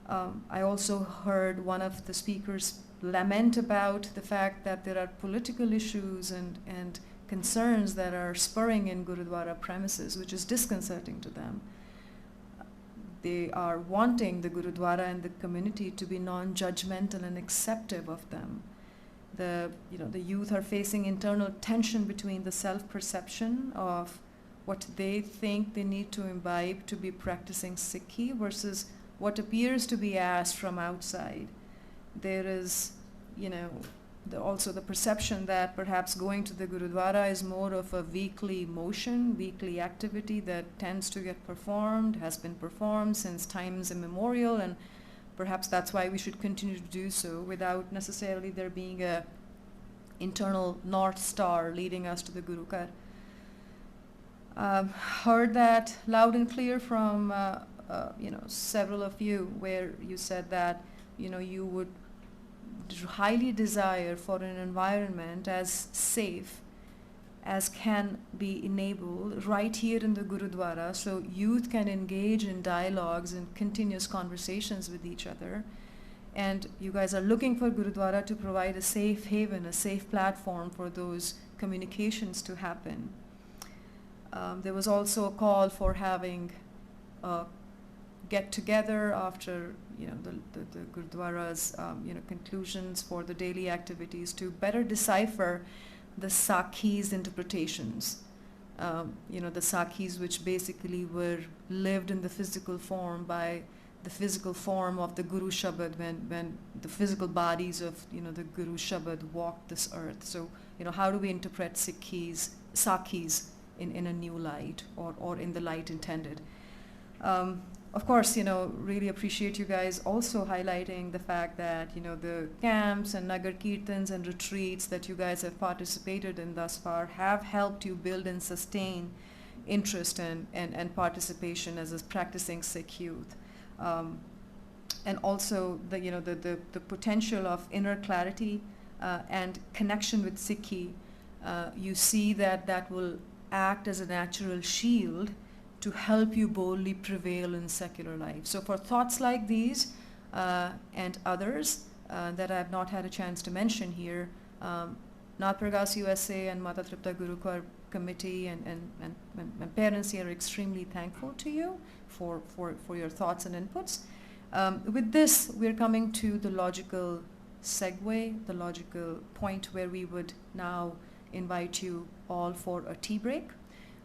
I also heard one of the speakers lament about the fact that there are political issues and concerns that are spurring in Gurdwara premises, which is disconcerting to them. They are wanting the Gurdwara and the community to be non-judgmental and acceptive of them. The youth are facing internal tension between the self-perception of what they think they need to imbibe to be practicing Sikhi versus what appears to be asked from outside. There is, also the perception that perhaps going to the Gurdwara is more of a weekly motion, weekly activity that tends to get performed, has been performed since times immemorial, and perhaps that's why we should continue to do so without necessarily there being a internal North Star leading us to the Guru Kar. Heard that loud and clear from several of you, where you said that you would highly desire for an environment as safe as can be enabled right here in the Gurudwara, so youth can engage in dialogues and continuous conversations with each other. And you guys are looking for Gurudwara to provide a safe haven, a safe platform for those communications to happen. There was also a call for having a get-together after the Gurdwara's conclusions for the daily activities to better decipher the Sakhis interpretations. The Sakhis, which basically were lived in the physical form by the physical form of the Guru Shabad when the physical bodies of the Guru Shabad walked this earth. So how do we interpret Sakhis in a new light or in the light intended? of course, really appreciate you guys also highlighting the fact that, the camps and Nagar Kirtans and retreats that you guys have participated in thus far have helped you build and sustain interest and participation as a practicing Sikh youth. And also the potential of inner clarity and connection with Sikhi. You see that will act as a natural shield to help you boldly prevail in secular life. So for thoughts like these and others that I have not had a chance to mention here, Naad Pargaas USA and Mata Tripta Gurukar Committee and parents here are extremely thankful to you for your thoughts and inputs. With this, we're coming to the logical segue, the logical point where we would now invite you all for a tea break.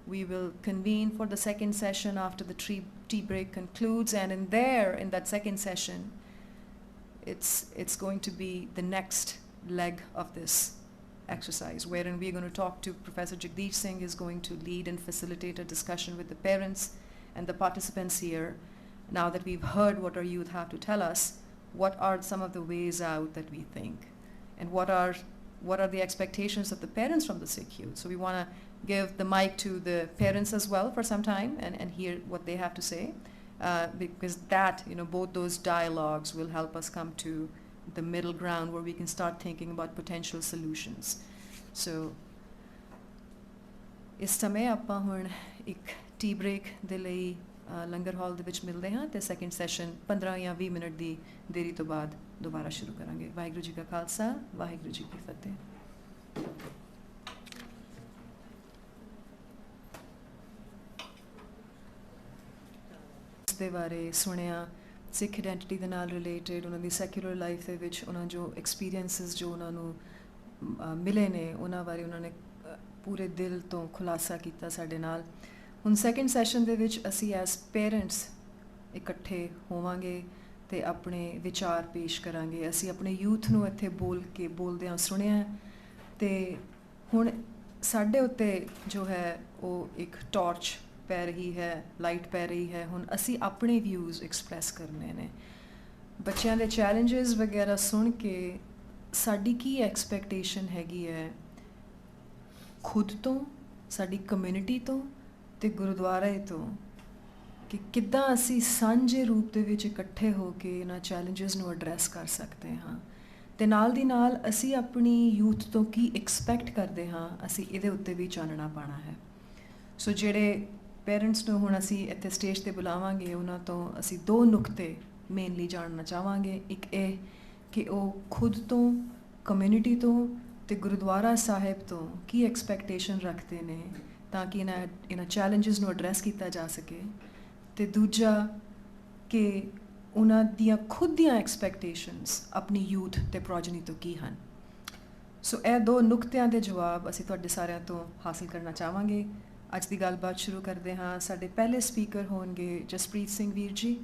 We will convene for the second session after the tea break concludes, and in that second session, it's going to be the next leg of this exercise, wherein we're going to talk to Professor Jagdish Singh is going to lead and facilitate a discussion with the parents and the participants here. Now that we've heard what our youth have to tell us, what are some of the ways out that we think, and what are the expectations of the parents from the Sikh youth? So we want to give the mic to the parents as well for some time and hear what they have to say, because that, both those dialogues will help us come to the middle ground where we can start thinking about potential solutions. So ਇਸ ਸਮੇਂ ਆਪਾਂ ਹੁਣ ਇੱਕ T break ਦੇ ਲਈ ਲੰਗਰ ਹਾਲ ਦੇ ਵਿੱਚ ਮਿਲਦੇ ਹਾਂ ਤੇ ਸੈਕੰਡ ਸੈਸ਼ਨ 15 ਜਾਂ 20 ਮਿੰਟ ਦੀ ਦੇਰੀ ਤੋਂ ਬਾਅਦ ਦੁਬਾਰਾ ਸ਼ੁਰੂ ਕਰਾਂਗੇ। ਵਾਹਿਗੁਰੂ ਜੀ ਕਾ ਖਾਲਸਾ, ਵਾਹਿਗੁਰੂ ਜੀ ਕੀ ਫਤਿਹ। ਦੇ ਬਾਰੇ ਸੁਣਿਆ, ਸਿੱਖ ਆਇਡੈਂਟੀਟੀ ਦੇ ਨਾਲ ਰਿਲੇਟਡ, ਉਹਨਾਂ ਦੀ ਸੈਕੂਲਰ ਲਾਈਫ ਦੇ ਵਿੱਚ ਉਹਨਾਂ ਜੋ ਐਕਸਪੀਰੀਐਂਸਿਸ ਜੋ ਉਹਨਾਂ ਨੂੰ ਮਿਲੇ ਨੇ, ਉਹਨਾਂ ਬਾਰੇ ਉਹਨਾਂ ਨੇ ਪੂਰੇ ਦਿਲ ਤੋਂ ਖੁਲਾਸਾ ਕੀਤਾ ਸਾਡੇ ਨਾਲ। ਹੁਣ ਸੈਕੰਡ ਸੈਸ਼ਨ ਦੇ ਵਿੱਚ ਅਸੀਂ ਐਜ਼ ਪੇਰੈਂਟਸ ਇਕੱਠੇ ਹੋਵਾਂਗੇ ਅਤੇ ਆਪਣੇ ਵਿਚਾਰ ਪੇਸ਼ ਕਰਾਂਗੇ। ਅਸੀਂ ਆਪਣੇ ਯੂਥ ਨੂੰ ਇੱਥੇ ਬੋਲਦਿਆਂ ਸੁਣਿਆ ਅਤੇ ਹੁਣ ਸਾਡੇ ਉੱਤੇ ਜੋ ਹੈ ਉਹ ਇੱਕ ਟਾਰਚ ਪੈ ਰਹੀ ਹੈ, ਲਾਈਟ ਪੈ ਰਹੀ ਹੈ। ਹੁਣ ਅਸੀਂ ਆਪਣੇ ਵਿਊਜ਼ ਐਕਸਪ੍ਰੈਸ ਕਰਨੇ ਨੇ। ਬੱਚਿਆਂ ਦੇ ਚੈਲੰਜਸ ਵਗੈਰਾ ਸੁਣ ਕੇ ਸਾਡੀ ਕੀ ਐਕਸਪੈਕਟੇਸ਼ਨ ਹੈਗੀ ਹੈ ਖੁਦ ਤੋਂ, ਸਾਡੀ ਕਮਿਊਨਿਟੀ ਤੋਂ ਅਤੇ ਗੁਰਦੁਆਰੇ ਤੋਂ, ਕਿ ਕਿੱਦਾਂ ਅਸੀਂ ਸਾਂਝੇ ਰੂਪ ਦੇ ਵਿੱਚ ਇਕੱਠੇ ਹੋ ਕੇ ਇਹਨਾਂ ਚੈਲੰਜਸ ਨੂੰ ਐਡਰੈਸ ਕਰ ਸਕਦੇ ਹਾਂ ਅਤੇ ਨਾਲ ਦੀ ਨਾਲ ਅਸੀਂ ਆਪਣੀ ਯੂਥ ਤੋਂ ਕੀ ਐਕਸਪੈਕਟ ਕਰਦੇ ਹਾਂ, ਅਸੀਂ ਇਹਦੇ ਉੱਤੇ ਵੀ ਚਾਨਣਾ ਪਾਉਣਾ ਹੈ। ਸੋ ਜਿਹੜੇ ਪੇਰੈਂਟਸ ਨੂੰ ਹੁਣ ਅਸੀਂ ਇੱਥੇ ਸਟੇਜ 'ਤੇ ਬੁਲਾਵਾਂਗੇ, ਉਹਨਾਂ ਤੋਂ ਅਸੀਂ 2 ਨੁਕਤੇ ਮੇਨਲੀ ਜਾਣਨਾ ਚਾਹਾਂਗੇ। ਇੱਕ ਇਹ ਕਿ ਉਹ ਖੁਦ ਤੋਂ, ਕਮਿਊਨਿਟੀ ਤੋਂ ਅਤੇ ਗੁਰਦੁਆਰਾ ਸਾਹਿਬ ਤੋਂ ਕੀ ਐਕਸਪੈਕਟੇਸ਼ਨ ਰੱਖਦੇ ਨੇ ਤਾਂ ਕਿ ਇਹਨਾਂ ਚੈਲੰਜਸ ਨੂੰ ਐਡਰੈਸ ਕੀਤਾ ਜਾ ਸਕੇ, ਅਤੇ ਦੂਜਾ ਕਿ ਉਹਨਾਂ ਦੀਆਂ ਖੁਦ ਦੀਆਂ ਐਕਸਪੈਕਟੇਸ਼ਨਸ ਆਪਣੀ ਯੂਥ ਅਤੇ ਪ੍ਰੋਜਨੀ ਤੋਂ ਕੀ ਹਨ। ਸੋ ਇਹ 2 ਨੁਕਤਿਆਂ ਦੇ ਜਵਾਬ ਅਸੀਂ ਤੁਹਾਡੇ ਸਾਰਿਆਂ ਤੋਂ ਹਾਸਿਲ ਕਰਨਾ ਚਾਹਾਂਗੇ। ਅੱਜ ਦੀ ਗੱਲਬਾਤ ਸ਼ੁਰੂ ਕਰਦੇ ਹਾਂ। ਸਾਡੇ ਪਹਿਲੇ ਸਪੀਕਰ ਹੋਣਗੇ ਜਸਪ੍ਰੀਤ ਸਿੰਘ ਵੀਰ ਜੀ,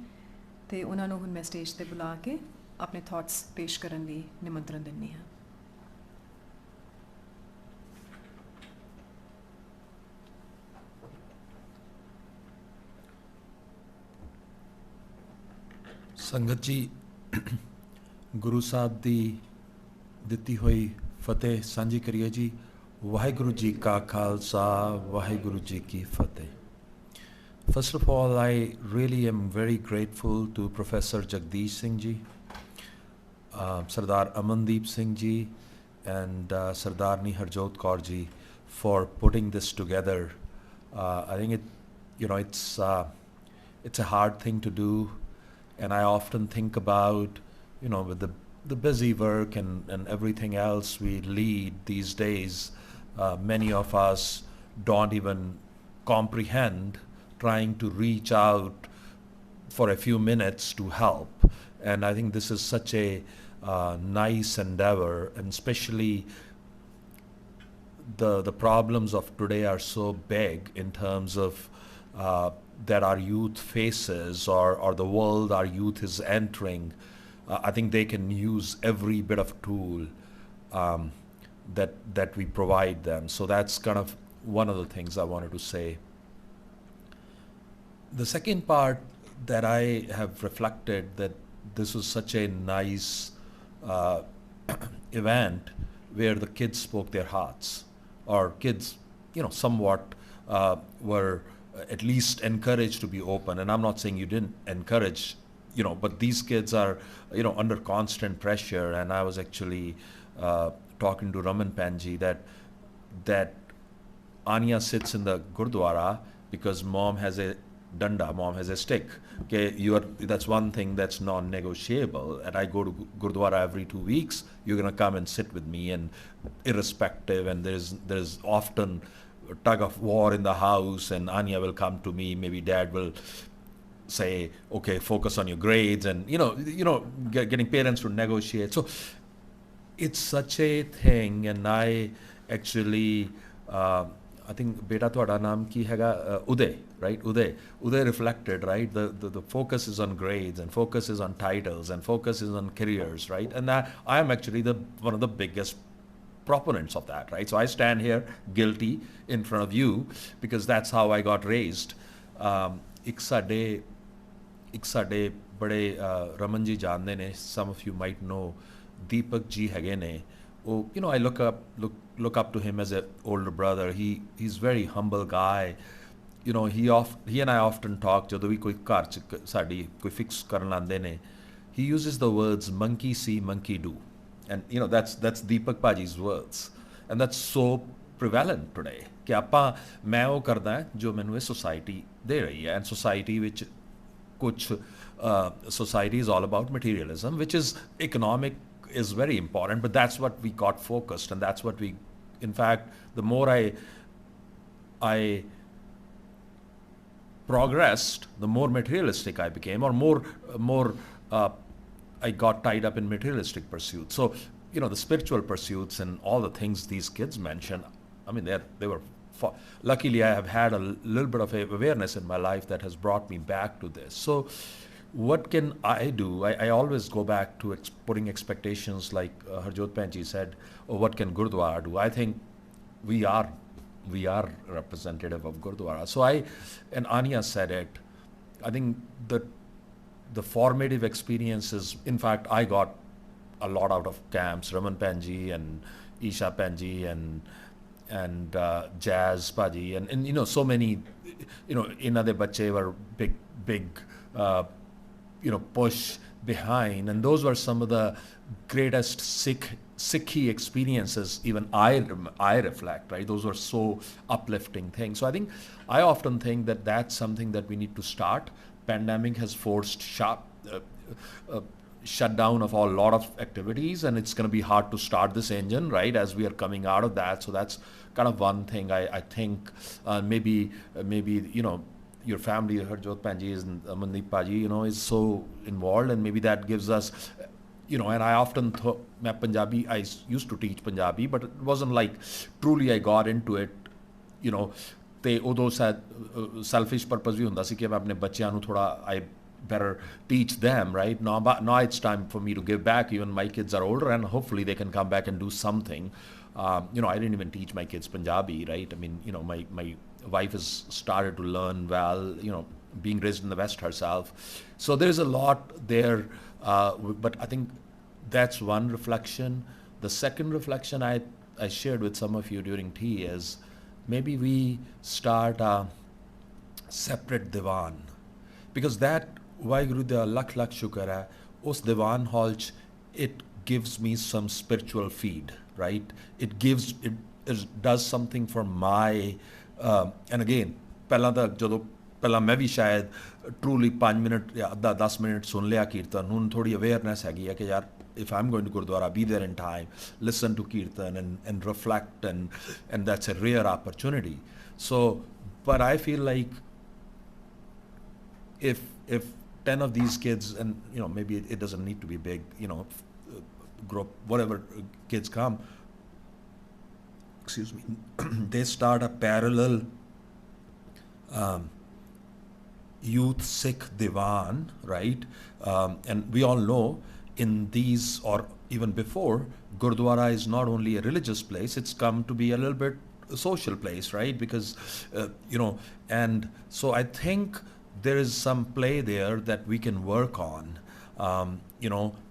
ਅਤੇ ਉਹਨਾਂ ਨੂੰ ਹੁਣ ਮੈਂ ਸਟੇਜ 'ਤੇ ਬੁਲਾ ਕੇ ਆਪਣੇ ਥਾਟਸ ਪੇਸ਼ ਕਰਨ ਲਈ ਨਿਮੰਤਰਣ ਦਿੰਦੀ ਹਾਂ। ਸੰਗਤ ਜੀ, ਗੁਰੂ ਸਾਹਿਬ ਦੀ ਦਿੱਤੀ ਹੋਈ ਫਤਿਹ ਸਾਂਝੀ ਕਰੀਏ ਜੀ। ਵਾਹਿਗੁਰੂ ਜੀ ਕਾ ਖਾਲਸਾ, ਵਾਹਿਗੁਰੂ ਜੀ ਕੀ ਫਤਿਹ। First of all, I really am very grateful to Professor Jagdish Singh ji, Sardar Amandeep Singh ji and Sardarni Harjot Kaur ji for putting this together. I think it's a hard thing to do, and I often think about, with the busy work and everything else we lead these days, many of us don't even comprehend trying to reach out for a few minutes to help. And I think this is such a nice endeavor, and especially the problems of today are so big in terms of that our youth faces, or the world our youth is entering. I think they can use every bit of tool that we provide them. So that's kind of one of the things I wanted to say. The second part that I have reflected that this was such a nice event where the kids spoke their hearts, or kids, somewhat were at least encouraged to be open. And I'm not saying you didn't encourage, but these kids are, under constant pressure. And I was actually talking to Raman Panji that Anya sits in the Gurdwara because mom has a danda, mom has a stick. Okay, that's one thing that's non-negotiable. And I go to Gurdwara every 2 weeks. You're gonna come and sit with me, and irrespective. And there's often a tug of war in the house. And Anya will come to me. Maybe dad will say, "Okay, focus on your grades," and getting parents to negotiate. So it's such a thing. And I actually. I think beta ਤੁਹਾਡਾ ਨਾਮ ਕੀ ਹੈਗਾ Uday, right? Uday reflected, right? The focus is on grades, and focus is on titles, and focus is on careers, right? And I am actually one of the biggest proponents of that, right? So I stand here guilty in front of you because that's how I got raised. ਇੱਕ ਸਾਡੇ ਬੜੇ ਰਮਨ ਜੀ ਜਾਣਦੇ ਨੇ, some of you might know, ਦੀਪਕ ਜੀ ਹੈਗੇ ਨੇ. I look up to him as an older brother. He's very humble guy. He and I often talk. ਜਦੋਂ ਵੀ ਕੋਈ ਘਰ ਚ ਸਾਡੀ ਕੋਈ fix ਕਰਨ ਆਉਂਦੇ ਨੇ, he uses the words monkey see, monkey do, and that's Deepak Paji's words, and that's so prevalent today. ਕਿ ਆਪਾਂ ਮੈਂ ਉਹ ਕਰਦਾ ਜੋ ਮੈਨੂੰ ਇਹ society ਦੇ ਰਹੀ ਹੈ, and society ਵਿੱਚ ਕੁਝ society is all about materialism, which is economic. Is very important, but that's what we got focused, and that's what we, in fact, the more I progressed, the more materialistic I became, or more I got tied up in materialistic pursuits. So the spiritual pursuits and all the things these kids mentioned, I mean they were luckily I have had a little bit of awareness in my life that has brought me back to this. So what can I do? I always go back to putting expectations, like Harjot Panji said, or what can Gurdwara do? I think we are representative of Gurdwara. So and Anya said it, I think the formative experiences, in fact, I got a lot out of camps, Raman Panji and Isha Panji and Jazz Paji, and so many, Inade Bache were big push behind, and those were some of the greatest Sikhi experiences even I reflect, right? Those were so uplifting things. So I often think that that's something that we need to start. Pandemic has forced shutdown of a lot of activities, and it's going to be hard to start this engine, right, as we are coming out of that. So that's kind of one thing I think maybe your family, Harjot Panji and Mandeep Paji, is so involved, and maybe that gives us, and I often thought, I used to teach Punjabi, but it wasn't like truly I got into it, ਤੇ ਉਦੋਂ selfish purpose ਵੀ ਹੁੰਦਾ ਸੀ ਕਿ ਮੈਂ ਆਪਣੇ ਬੱਚਿਆਂ ਨੂੰ ਥੋੜਾ I better teach them, right? Now it's time for me to give back. Even my kids are older, and hopefully they can come back and do something. I didn't even teach my kids Punjabi, right? I mean, my wife has started to learn well, being raised in the West herself. So there's a lot there, but I think that's one reflection. The second reflection I shared with some of you during tea is maybe we start a separate divan, because that Waheguru da lakh shukar hai, us divan hall ch, it gives me some spiritual feed, right? It does something for my and again ਪਹਿਲਾਂ ਤਾਂ ਜਦੋਂ ਪਹਿਲਾਂ ਮੈਂ ਵੀ ਸ਼ਾਇਦ truly 5 minute ਜਾਂ 10 minute ਸੁਣ ਲਿਆ ਕੀਰਤਨ, ਹੁਣ ਥੋੜੀ ਅਵੇਅਰਨੈਸ ਹੈਗੀ ਹੈ ਕਿ ਯਾਰ if I'm going to Gurdwara, be there in time, listen to Kirtan and reflect, and that's a rare opportunity. So, but I feel like if 10 of these kids, and maybe it doesn't need to be big, group, whatever kids come, excuse me, they start a parallel youth Sikh divan, right? And we all know in these, or even before, Gurdwara is not only a religious place, it's come to be a little bit a social place, right? Because, and so I think there is some play there that we can work on,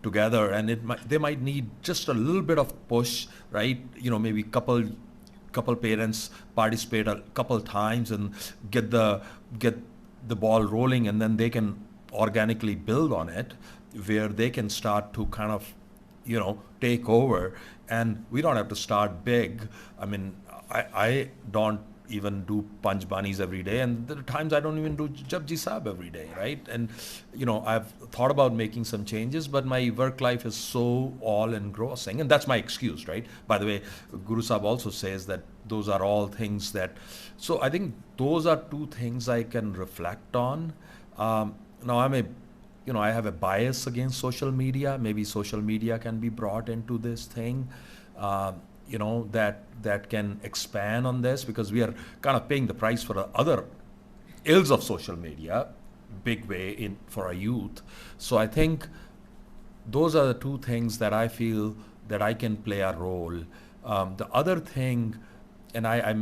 together, and they might need just a little bit of push, right? Maybe couple parents participate a couple times and get the ball rolling, and then they can organically build on it, where they can start to kind of, take over, and we don't have to start big. I mean, I don't even do Panch Banis every day, and there are times I don't even do Japji Sahib every day, right? And I've thought about making some changes, but my work life is so all engrossing, and that's my excuse, right? By the way, Guru Sahib also says that those are all things that, so I think those are two things I can reflect on. Now I have a bias against social media. Maybe social media can be brought into this thing, that can expand on this, because we are kind of paying the price for the other ills of social media, big way for our youth. So I think those are the two things that I feel that I can play a role. The other thing, and I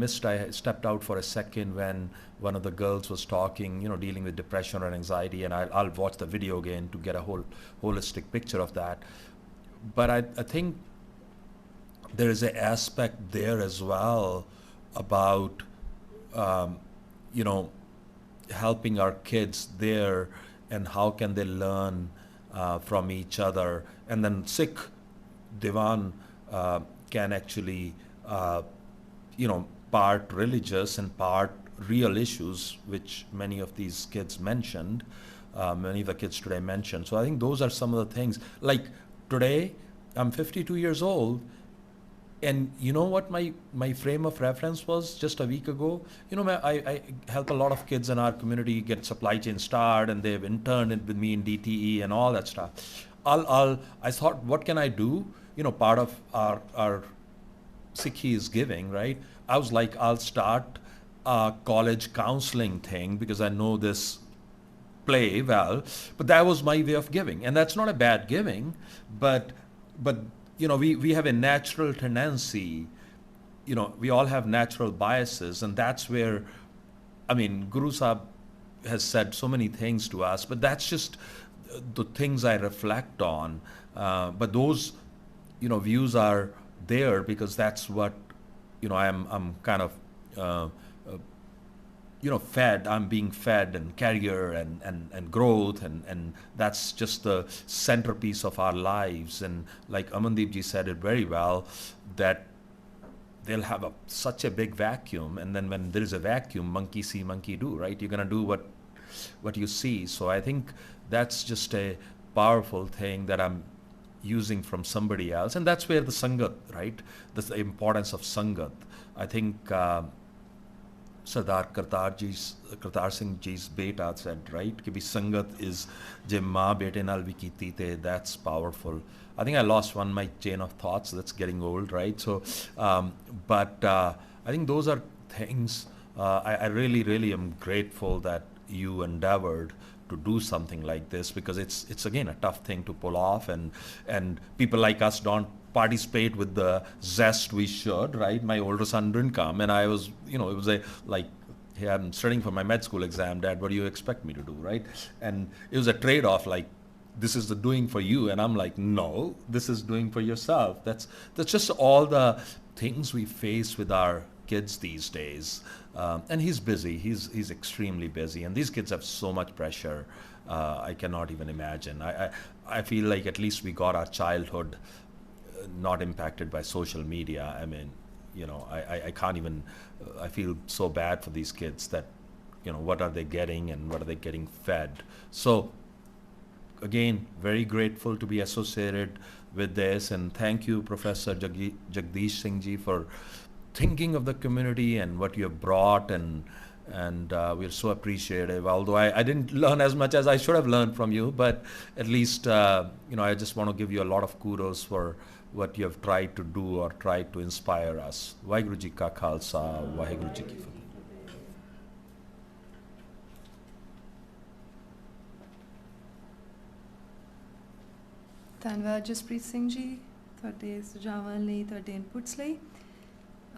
stepped out for a second when one of the girls was talking, dealing with depression or anxiety, and I'll watch the video again to get a whole holistic picture of that. But I think there is an aspect there as well about, helping our kids there, and how can they learn from each other. And then Sikh Diwan can actually, part religious and part real issues, which many of these kids mentioned, many of the kids today mentioned. So I think those are some of the things. Like today, I'm 52 years old, and you know what my frame of reference was just a week ago? I help a lot of kids in our community get supply chain started, and they've interned with me in DTE and all that stuff. I thought, what can I do? Part of our Sikhi is giving, right? I was like, I'll start a college counseling thing, because I know this play well. But that was my way of giving, and that's not a bad giving, but we have a natural tendency, we all have natural biases, and that's where, Guru Sahib has said so many things to us, but that's just the things I reflect on. But those, views are there because that's what, I'm kind of, fed, I'm being fed, and career and growth, and that's just the centerpiece of our lives. And like Amandeep ji said it very well, that they'll have such a big vacuum, and then when there is a vacuum, monkey see, monkey do, right? You're going to do what you see. So I think that's just a powerful thing that I'm using from somebody else, and that's where the Sangat, right? The importance of Sangat. I think Sardar Kartar Singh ji's beta said, right, ki bhi Sangat is je maa bete naal bhi kiti te, that's powerful. I think I lost my chain of thoughts. That's getting old, right? So, but I think those are things. I really, really am grateful that you endeavored to do something like this, because it's again a tough thing to pull off, and people like us don't participate with the zest we should, right? My older son didn't come, and I was, it was hey, I'm studying for my med school exam, Dad, what do you expect me to do, right? And it was a trade-off, like, this is the doing for you, and I'm like, no, this is doing for yourself. That's just all the things we face with our kids these days. And he's busy, he's extremely busy, and these kids have so much pressure, I cannot even imagine. I feel like at least we got our childhood not impacted by social media. I can't even, I feel so bad for these kids that, what are they getting and what are they getting fed. So again, very grateful to be associated with this, and thank you, Professor Jagdish Singh ji, for thinking of the community and what you have brought, and we're so appreciative. Although I didn't learn as much as I should have learned from you, but at least I just want to give you a lot of kudos for what you have tried to do or tried to inspire us. Waheguru Ji Ka Khalsa, Waheguru Ji Ki Fateh. ਧੰਨਵਾਦ ਜਸਪ੍ਰੀਤ ਸਿੰਘ ਜੀ ਤੁਹਾਡੇ ਸੁਝਾਵਾਂ ਲਈ, ਤੁਹਾਡੇ inputs ਲਈ।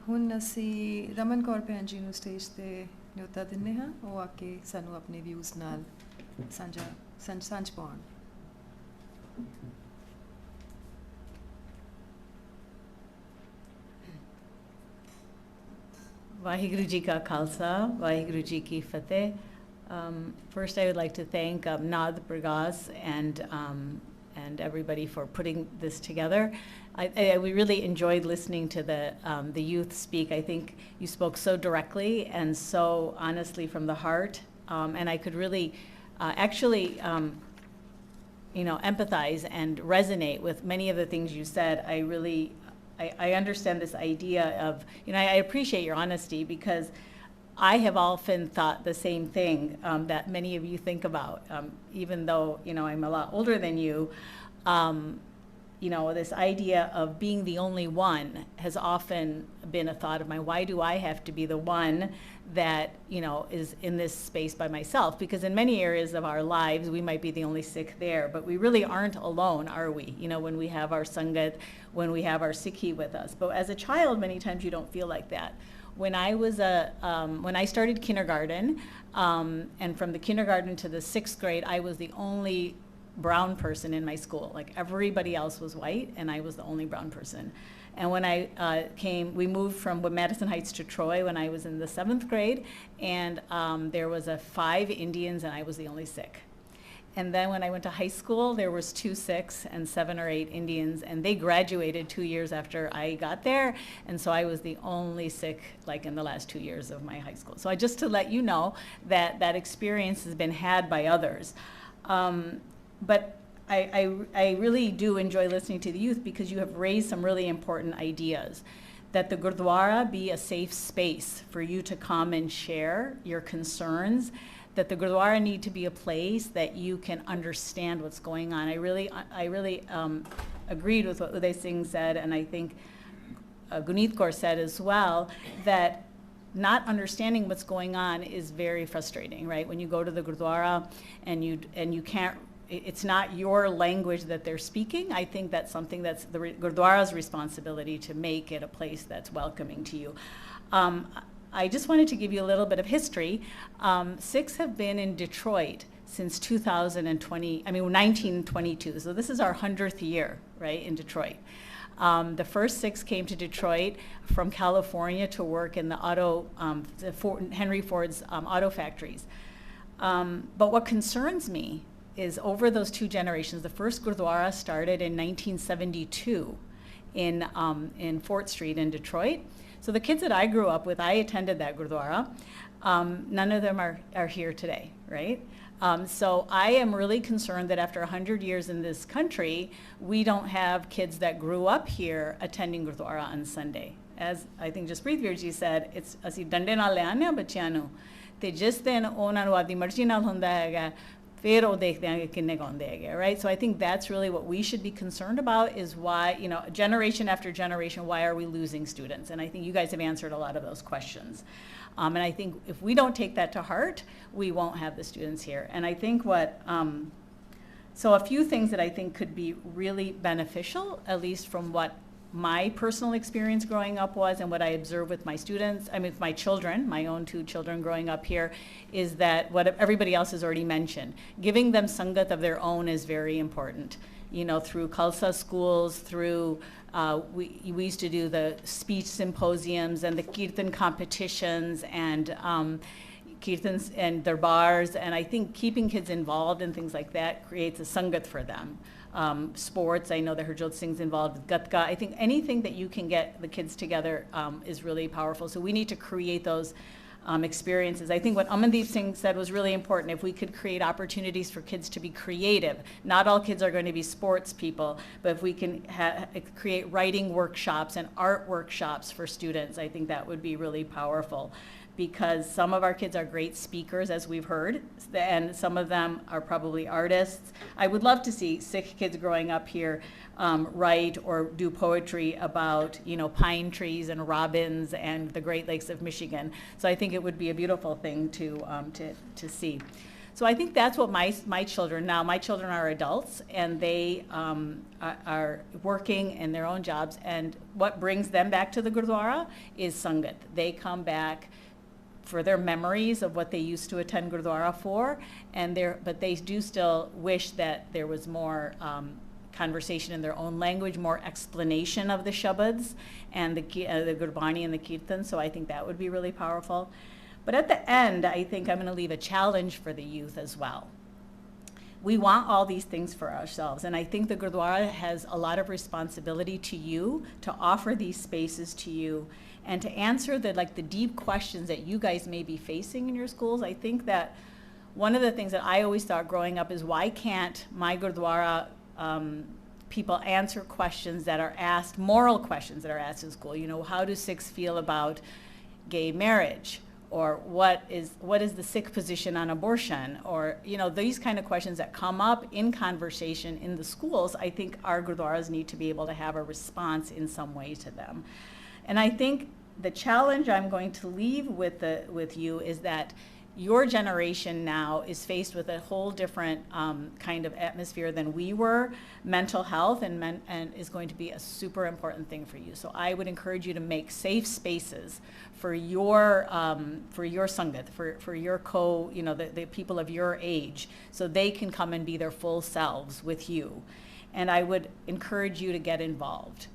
ਹੁਣ ਅਸੀਂ ਰਮਨ ਕੌਰ ਭੈਣ ਜੀ ਨੂੰ ਸਟੇਜ ਤੇ ਨਿਯੋਤਾ ਦਿੰਦੇ ਹਾਂ ਉਹ ਆ ਕੇ ਸਾਨੂੰ ਆਪਣੇ ਵਿਊਜ਼ ਨਾਲ ਸਾਂਝ ਪਾਉਣ. Vaheguru Ji Ka Khalsa, Vaheguru Ji Ki Fateh. First, I would like to thank Naad Pargaas and everybody for putting this together. We really enjoyed listening to the youth speak. I think you spoke so directly and so honestly from the heart, and I could really empathize and resonate with many of the things you said. I understand this idea of, I appreciate your honesty, because I have often thought the same thing that many of you think about, even though, I'm a lot older than you. This idea of being the only one has often been a thought of mine. Why do I have to be the one that, is in this space by myself? Because in many areas of our lives, we might be the only Sikh there, but we really aren't alone, are we? When we have our Sangat, when we have our Sikhi with us. But as a child, many times you don't feel like that. When I started kindergarten, and from the kindergarten to the 6th grade, I was the only brown person in my school. Like everybody else was white, and I was the only brown person. And when we moved from Madison Heights to Troy when I was in the 7th grade, and there was 5 Indians, and I was the only Sikh. And then when I went to high school, there was 2 Sikhs and 7 or 8 Indians, and they graduated 2 years after I got there, and so I was the only Sikh like in the last 2 years of my high school. So just to let you know that experience has been had by others. But I really do enjoy listening to the youth, because you have raised some really important ideas. That the Gurdwara be a safe space for you to come and share your concerns. That the Gurdwara need to be a place that you can understand what's going on. I really agreed with what Uday Singh said, and I think Guneet Kaur said as well, that not understanding what's going on is very frustrating, right? When you go to the Gurdwara and you can't, it's not your language that they're speaking. I think that's something that's the Gurdwara's responsibility, to make it a place that's welcoming to you. I just wanted to give you a little bit of history. Sikhs have been in Detroit since 1922. So this is our 100th year, right, in Detroit. The first Sikhs came to Detroit from California to work in the Henry Ford's auto factories. But what concerns me is over those 2 generations, the first Gurdwara started in 1972 in Fort Street in Detroit. So the kids that I grew up with, I attended that Gurdwara. None of them are here today, right? So I am really concerned that after 100 years in this country, we don't have kids that grew up here attending Gurdwara on Sunday. As I think Jaspreet Vir Ji said, it's ਅਸੀਂ ਡੰਡੇ ਨਾਲ ਲੈ ਆਉਂਦੇ ਹਾਂ ਬੱਚਿਆਂ ਨੂੰ, ਤੇ ਜਿਸ ਦਿਨ ਉਹਨਾਂ ਨੂੰ ਆਪਦੀ ਮਰਜ਼ੀ ਨਾਲ ਹੁੰਦਾ ਹੈਗਾ, ਫਿਰ ਉਹ ਦੇਖਦੇ ਆ ਕਿ ਕਿੰਨੇ ਗਾਉਂਦੇ ਹੈਗੇ, right? So I think that's really what we should be concerned about, is why, generation after generation, why are we losing students? And I think you guys have answered a lot of those questions. And I think if we don't take that to heart, we won't have the students here. And I think so a few things that I think could be really beneficial, at least from what my personal experience growing up was, and what I observe with my students, with my children, my own 2 children growing up here, is that what everybody else has already mentioned. Giving them sangat of their own is very important. Through Khalsa schools, through, we used to do the speech symposiums and the kirtan competitions and kirtans and darbars, and I think keeping kids involved in things like that creates a sangat for them. Sports, I know that Harjot Singh's involved with Gatka. I think anything that you can get the kids together is really powerful. So we need to create those experiences. I think what Amandeep Singh said was really important. If we could create opportunities for kids to be creative, not all kids are going to be sports people, but if we can create writing workshops and art workshops for students, I think that would be really powerful. Because some of our kids are great speakers, as we've heard, and some of them are probably artists. I would love to see Sikh kids growing up here write or do poetry about, pine trees and robins and the Great Lakes of Michigan. So I think it would be a beautiful thing to see. So I think that's what my children, now my children are adults, and they are working in their own jobs, and what brings them back to the Gurdwara is Sangat. They come back for their memories of what they used to attend Gurdwara for, but they do still wish that there was more conversation in their own language, more explanation of the shabads and the Gurbani and the Kirtan. So I think that would be really powerful. But at the end, I think I'm going to leave a challenge for the youth as well. We want all these things for ourselves, and I think the Gurdwara has a lot of responsibility to you to offer these spaces to you and to answer the deep questions that you guys may be facing in your schools. I think that one of the things that I always thought growing up is, why can't my Gurdwara people answer questions that are asked, moral questions that are asked in school? You know, how do Sikhs feel about gay marriage? Or what is the Sikh position on abortion? Or, you know, these kind of questions that come up in conversation in the schools, I think our Gurdwaras need to be able to have a response in some way to them. And I think the challenge I'm going to leave with you is that your generation now is faced with a whole different kind of atmosphere than we were. Mental health and is going to be a super important thing for you. So I would encourage you to make safe spaces for your sangat, for your the people of your age, so they can come and be their full selves with you. And I would encourage you to get involved.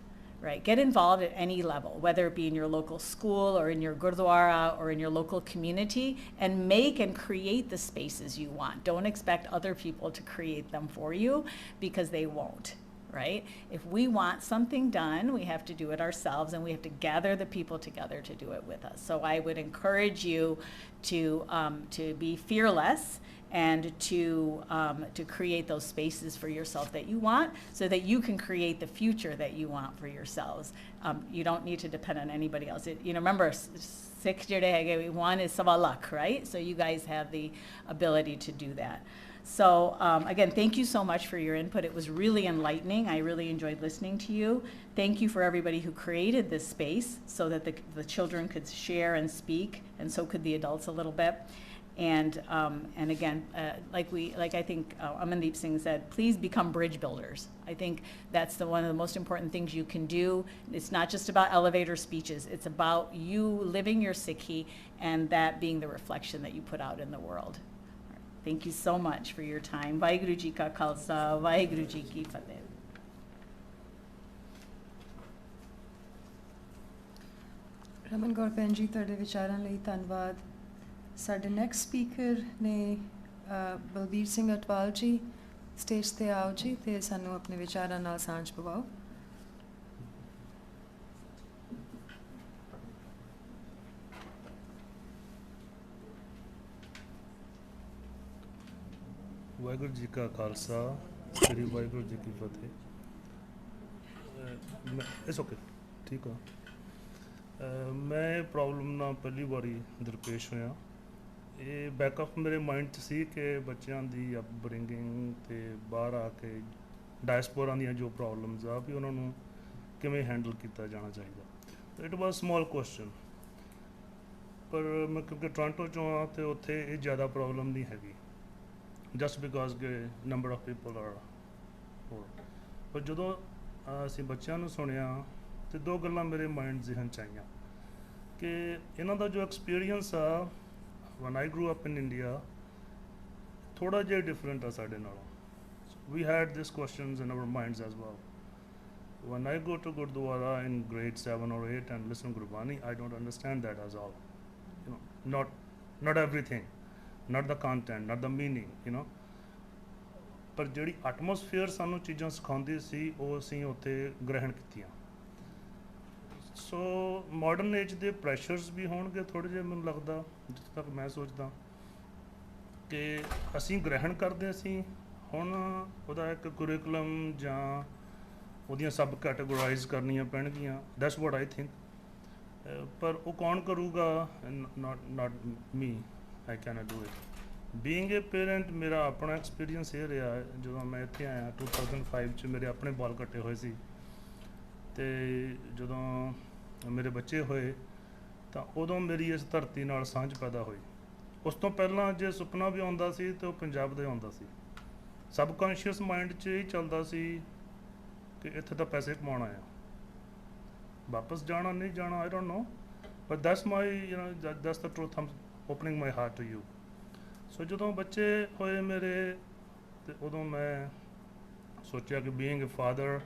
Right, get involved at any level, whether it be in your local school or in your Gurdwara or in your local community, and make and create the spaces you want. Don't expect other people to create them for you, because they won't, right? If we want something done, we have to do it ourselves, and we have to gather the people together to do it with us. So I would encourage you to be fearless and to create those spaces for yourself that you want, so that you can create the future that you want for yourselves. You don't need to depend on anybody else. Remember, Sikh one is sawa lakh, right? So you guys have the ability to do that. So again, thank you so much for your input. It was really enlightening. I really enjoyed listening to you. Thank you for everybody who created this space so that the children could share and speak, and so could the adults a little bit. And again, like I think Amandeep Singh said, please become bridge builders. I think that's one of the most important things you can do. It's not just about elevator speeches. It's about you living your Sikhi, and that being the reflection that you put out in the world. Right. Thank you so much for your time. Vaheguru Ji Ka Khalsa, Vaheguru Ji Ki Fateh. Raman Gaur Bhen ji, ਤੁਹਾਡੇ ਵਿਚਾਰਾਂ ਲਈ ਧੰਨਵਾਦ। ਸਾਡੇ next speaker ਨੇ ਬਲਬੀਰ ਸਿੰਘ ਅਟਵਾਲ ਜੀ। Stage ਤੇ ਆਓ ਜੀ ਤੇ ਸਾਨੂੰ ਆਪਣੇ ਵਿਚਾਰਾਂ ਨਾਲ ਸਾਂਝ ਪਵਾਓ। ਵਾਹਿਗੁਰੂ ਜੀ ਕਾ ਖਾਲਸਾ, ਸ੍ਰੀ ਵਾਹਿਗੁਰੂ ਜੀ ਕੀ ਫਤਿਹ। ਇਟਸ ਓਕੇ, ਠੀਕ ਆ। ਮੈਂ ਪ੍ਰੋਬਲਮ ਨਾਲ ਪਹਿਲੀ ਵਾਰੀ ਦਰਪੇਸ਼ ਹੋਇਆ। ਇਹ ਬੈਕਅਪ ਮੇਰੇ ਮਾਈਂਡ 'ਚ ਸੀ ਕਿ ਬੱਚਿਆਂ ਦੀ ਅਪਬਰਿੰਗਿੰਗ ਅਤੇ ਬਾਹਰ ਆ ਕੇ ਡਾਇਸਪੋਰਾ ਦੀਆਂ ਜੋ ਪ੍ਰੋਬਲਮਸ ਆ ਵੀ ਉਹਨਾਂ ਨੂੰ ਕਿਵੇਂ ਹੈਂਡਲ ਕੀਤਾ ਜਾਣਾ ਚਾਹੀਦਾ। ਇਟ ਵਾਜ਼ ਸਮੋਲ ਕੁਐਸਚਨ, ਪਰ ਮੈਂ ਕਿਉਂਕਿ ਟੋਰਾਂਟੋ 'ਚੋਂ ਆ ਅਤੇ ਉੱਥੇ ਇਹ ਜ਼ਿਆਦਾ ਪ੍ਰੋਬਲਮ ਨਹੀਂ ਹੈਗੀ, ਜਸਟ ਬਿਕੋਜ਼ ਕਿ ਨੰਬਰ ਆਫ ਪੀਪਲ ਆਰ ਹੋਰ। ਪਰ ਜਦੋਂ ਅਸੀਂ ਬੱਚਿਆਂ ਨੂੰ ਸੁਣਿਆ ਅਤੇ ਦੋ ਗੱਲਾਂ ਮੇਰੇ ਮਾਈਂਡ ਜ਼ਿਹਨ 'ਚ ਆਈਆਂ ਕਿ ਇਹਨਾਂ ਦਾ ਜੋ ਐਕਸਪੀਰੀਅੰਸ ਆ when I grew up in India, ਥੋੜ੍ਹਾ ਜਿਹਾ ਡਿਫਰੈਂਟ ਆ ਸਾਡੇ ਨਾਲੋਂ। We had these questions in our minds as well. When I go to Gurdwara in grade 7 or 8 and listen to Gurbani, I don't understand that as all. Not everything, not the content, not the meaning, ਪਰ ਜਿਹੜੀ atmosphere ਸਾਨੂੰ ਚੀਜ਼ਾਂ ਸਿਖਾਉਂਦੀ ਸੀ ਉਹ ਅਸੀਂ ਉੱਥੇ ਗ੍ਰਹਿਣ ਕੀਤੀਆਂ। ਸੋ ਮਾਡਰਨ ਏਜ ਦੇ ਪ੍ਰੈਸ਼ਰਸ ਵੀ ਹੋਣਗੇ ਥੋੜ੍ਹੇ ਜਿਹੇ, ਮੈਨੂੰ ਲੱਗਦਾ, ਜਿੱਥੇ ਤੱਕ ਮੈਂ ਸੋਚਦਾ ਕਿ ਅਸੀਂ ਗ੍ਰਹਿਣ ਕਰਦੇ ਅਸੀਂ ਹੁਣ ਉਹਦਾ ਇੱਕ ਕੁਰੀਕੁਲਮ ਜਾਂ ਉਹਦੀਆਂ ਸਬ ਕੈਟੇਗੋਰਾਈਜ਼ ਕਰਨੀਆਂ ਪੈਣਗੀਆਂ। That's what I think. ਪਰ ਉਹ ਕੌਣ ਕਰੂਗਾ? Not me, I can't do it. Being a parent, ਮੇਰਾ ਆਪਣਾ ਐਕਸਪੀਰੀਅੰਸ ਇਹ ਰਿਹਾ ਜਦੋਂ ਮੈਂ ਇੱਥੇ ਆਇਆ 2005 'ਚ ਮੇਰੇ ਆਪਣੇ ਬਾਲ ਕੱਟੇ ਹੋਏ ਸੀ, ਅਤੇ ਜਦੋਂ ਮੇਰੇ ਬੱਚੇ ਹੋਏ ਤਾਂ ਉਦੋਂ ਮੇਰੀ ਇਸ ਧਰਤੀ ਨਾਲ ਸਾਂਝ ਪੈਦਾ ਹੋਈ। ਉਸ ਤੋਂ ਪਹਿਲਾਂ ਜੇ ਸੁਪਨਾ ਵੀ ਆਉਂਦਾ ਸੀ ਤਾਂ ਉਹ ਪੰਜਾਬ ਦਾ ਆਉਂਦਾ ਸੀ। ਸਬਕੌਨਸ਼ੀਅਸ ਮਾਈਂਡ 'ਚ ਇਹ ਚੱਲਦਾ ਸੀ ਕਿ ਇੱਥੇ ਤਾਂ ਪੈਸੇ ਕਮਾਉਣਾ ਆ, ਵਾਪਸ ਜਾਣਾ ਨਹੀਂ ਜਾਣਾ, I don't know, but that's my that's the truth opening my heart to you. So ਜਦੋਂ ਬੱਚੇ ਹੋਏ ਮੇਰੇ ਤੇ ਉਦੋਂ ਮੈਂ ਸੋਚਿਆ ਕਿ ਬੀਇੰਗ ਅ ਫਾਦਰ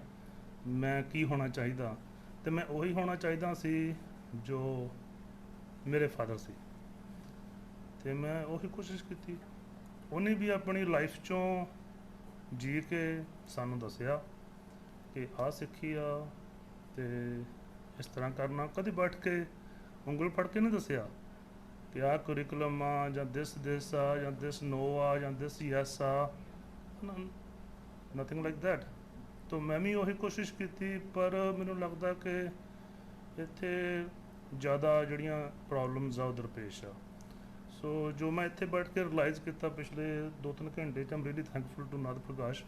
ਮੈਂ ਕੀ ਹੋਣਾ ਚਾਹੀਦਾ, ਤੇ ਮੈਂ ਉਹੀ ਹੋਣਾ ਚਾਹੀਦਾ ਸੀ ਜੋ ਮੇਰੇ ਫਾਦਰ ਸੀ, ਤੇ ਮੈਂ ਉਹੀ ਕੋਸ਼ਿਸ਼ ਕੀਤੀ। ਉਹਨੇ ਵੀ ਆਪਣੀ ਲਾਈਫ 'ਚੋਂ ਜੀ ਕੇ ਸਾਨੂੰ ਦੱਸਿਆ ਕਿ ਆਹ ਸਿੱਖੀ ਆ ਤੇ ਇਸ ਤਰ੍ਹਾਂ ਕਰਨਾ। ਕਦੇ ਬੈਠ ਕੇ ਉਂਗਲ ਫੜ ਕੇ ਨਹੀਂ ਦੱਸਿਆ ਕਿ ਆਹ ਕੁਰੀਕੁਲਮ ਆ ਜਾਂ ਦਿਸ ਆ ਜਾਂ ਦਿਸ ਨੋ ਆ ਜਾਂ ਦਿਸ ਯੈਸ ਆ, ਨਥਿੰਗ ਲਾਈਕ ਦੈਟ। ਤਾਂ ਮੈਂ ਵੀ ਉਹੀ ਕੋਸ਼ਿਸ਼ ਕੀਤੀ, ਪਰ ਮੈਨੂੰ ਲੱਗਦਾ ਕਿ ਇੱਥੇ ਜ਼ਿਆਦਾ ਜਿਹੜੀਆਂ ਪ੍ਰੋਬਲਮਸ ਆ ਉਹ ਦਰਪੇਸ਼ ਆ। ਸੋ ਜੋ ਮੈਂ ਇੱਥੇ ਬੈਠ ਕੇ ਰਿਅਲਾਈਜ਼ ਕੀਤਾ ਪਿਛਲੇ 2-3 ਘੰਟੇ 'ਚ, ਆਮ really thankful to Nad Prakash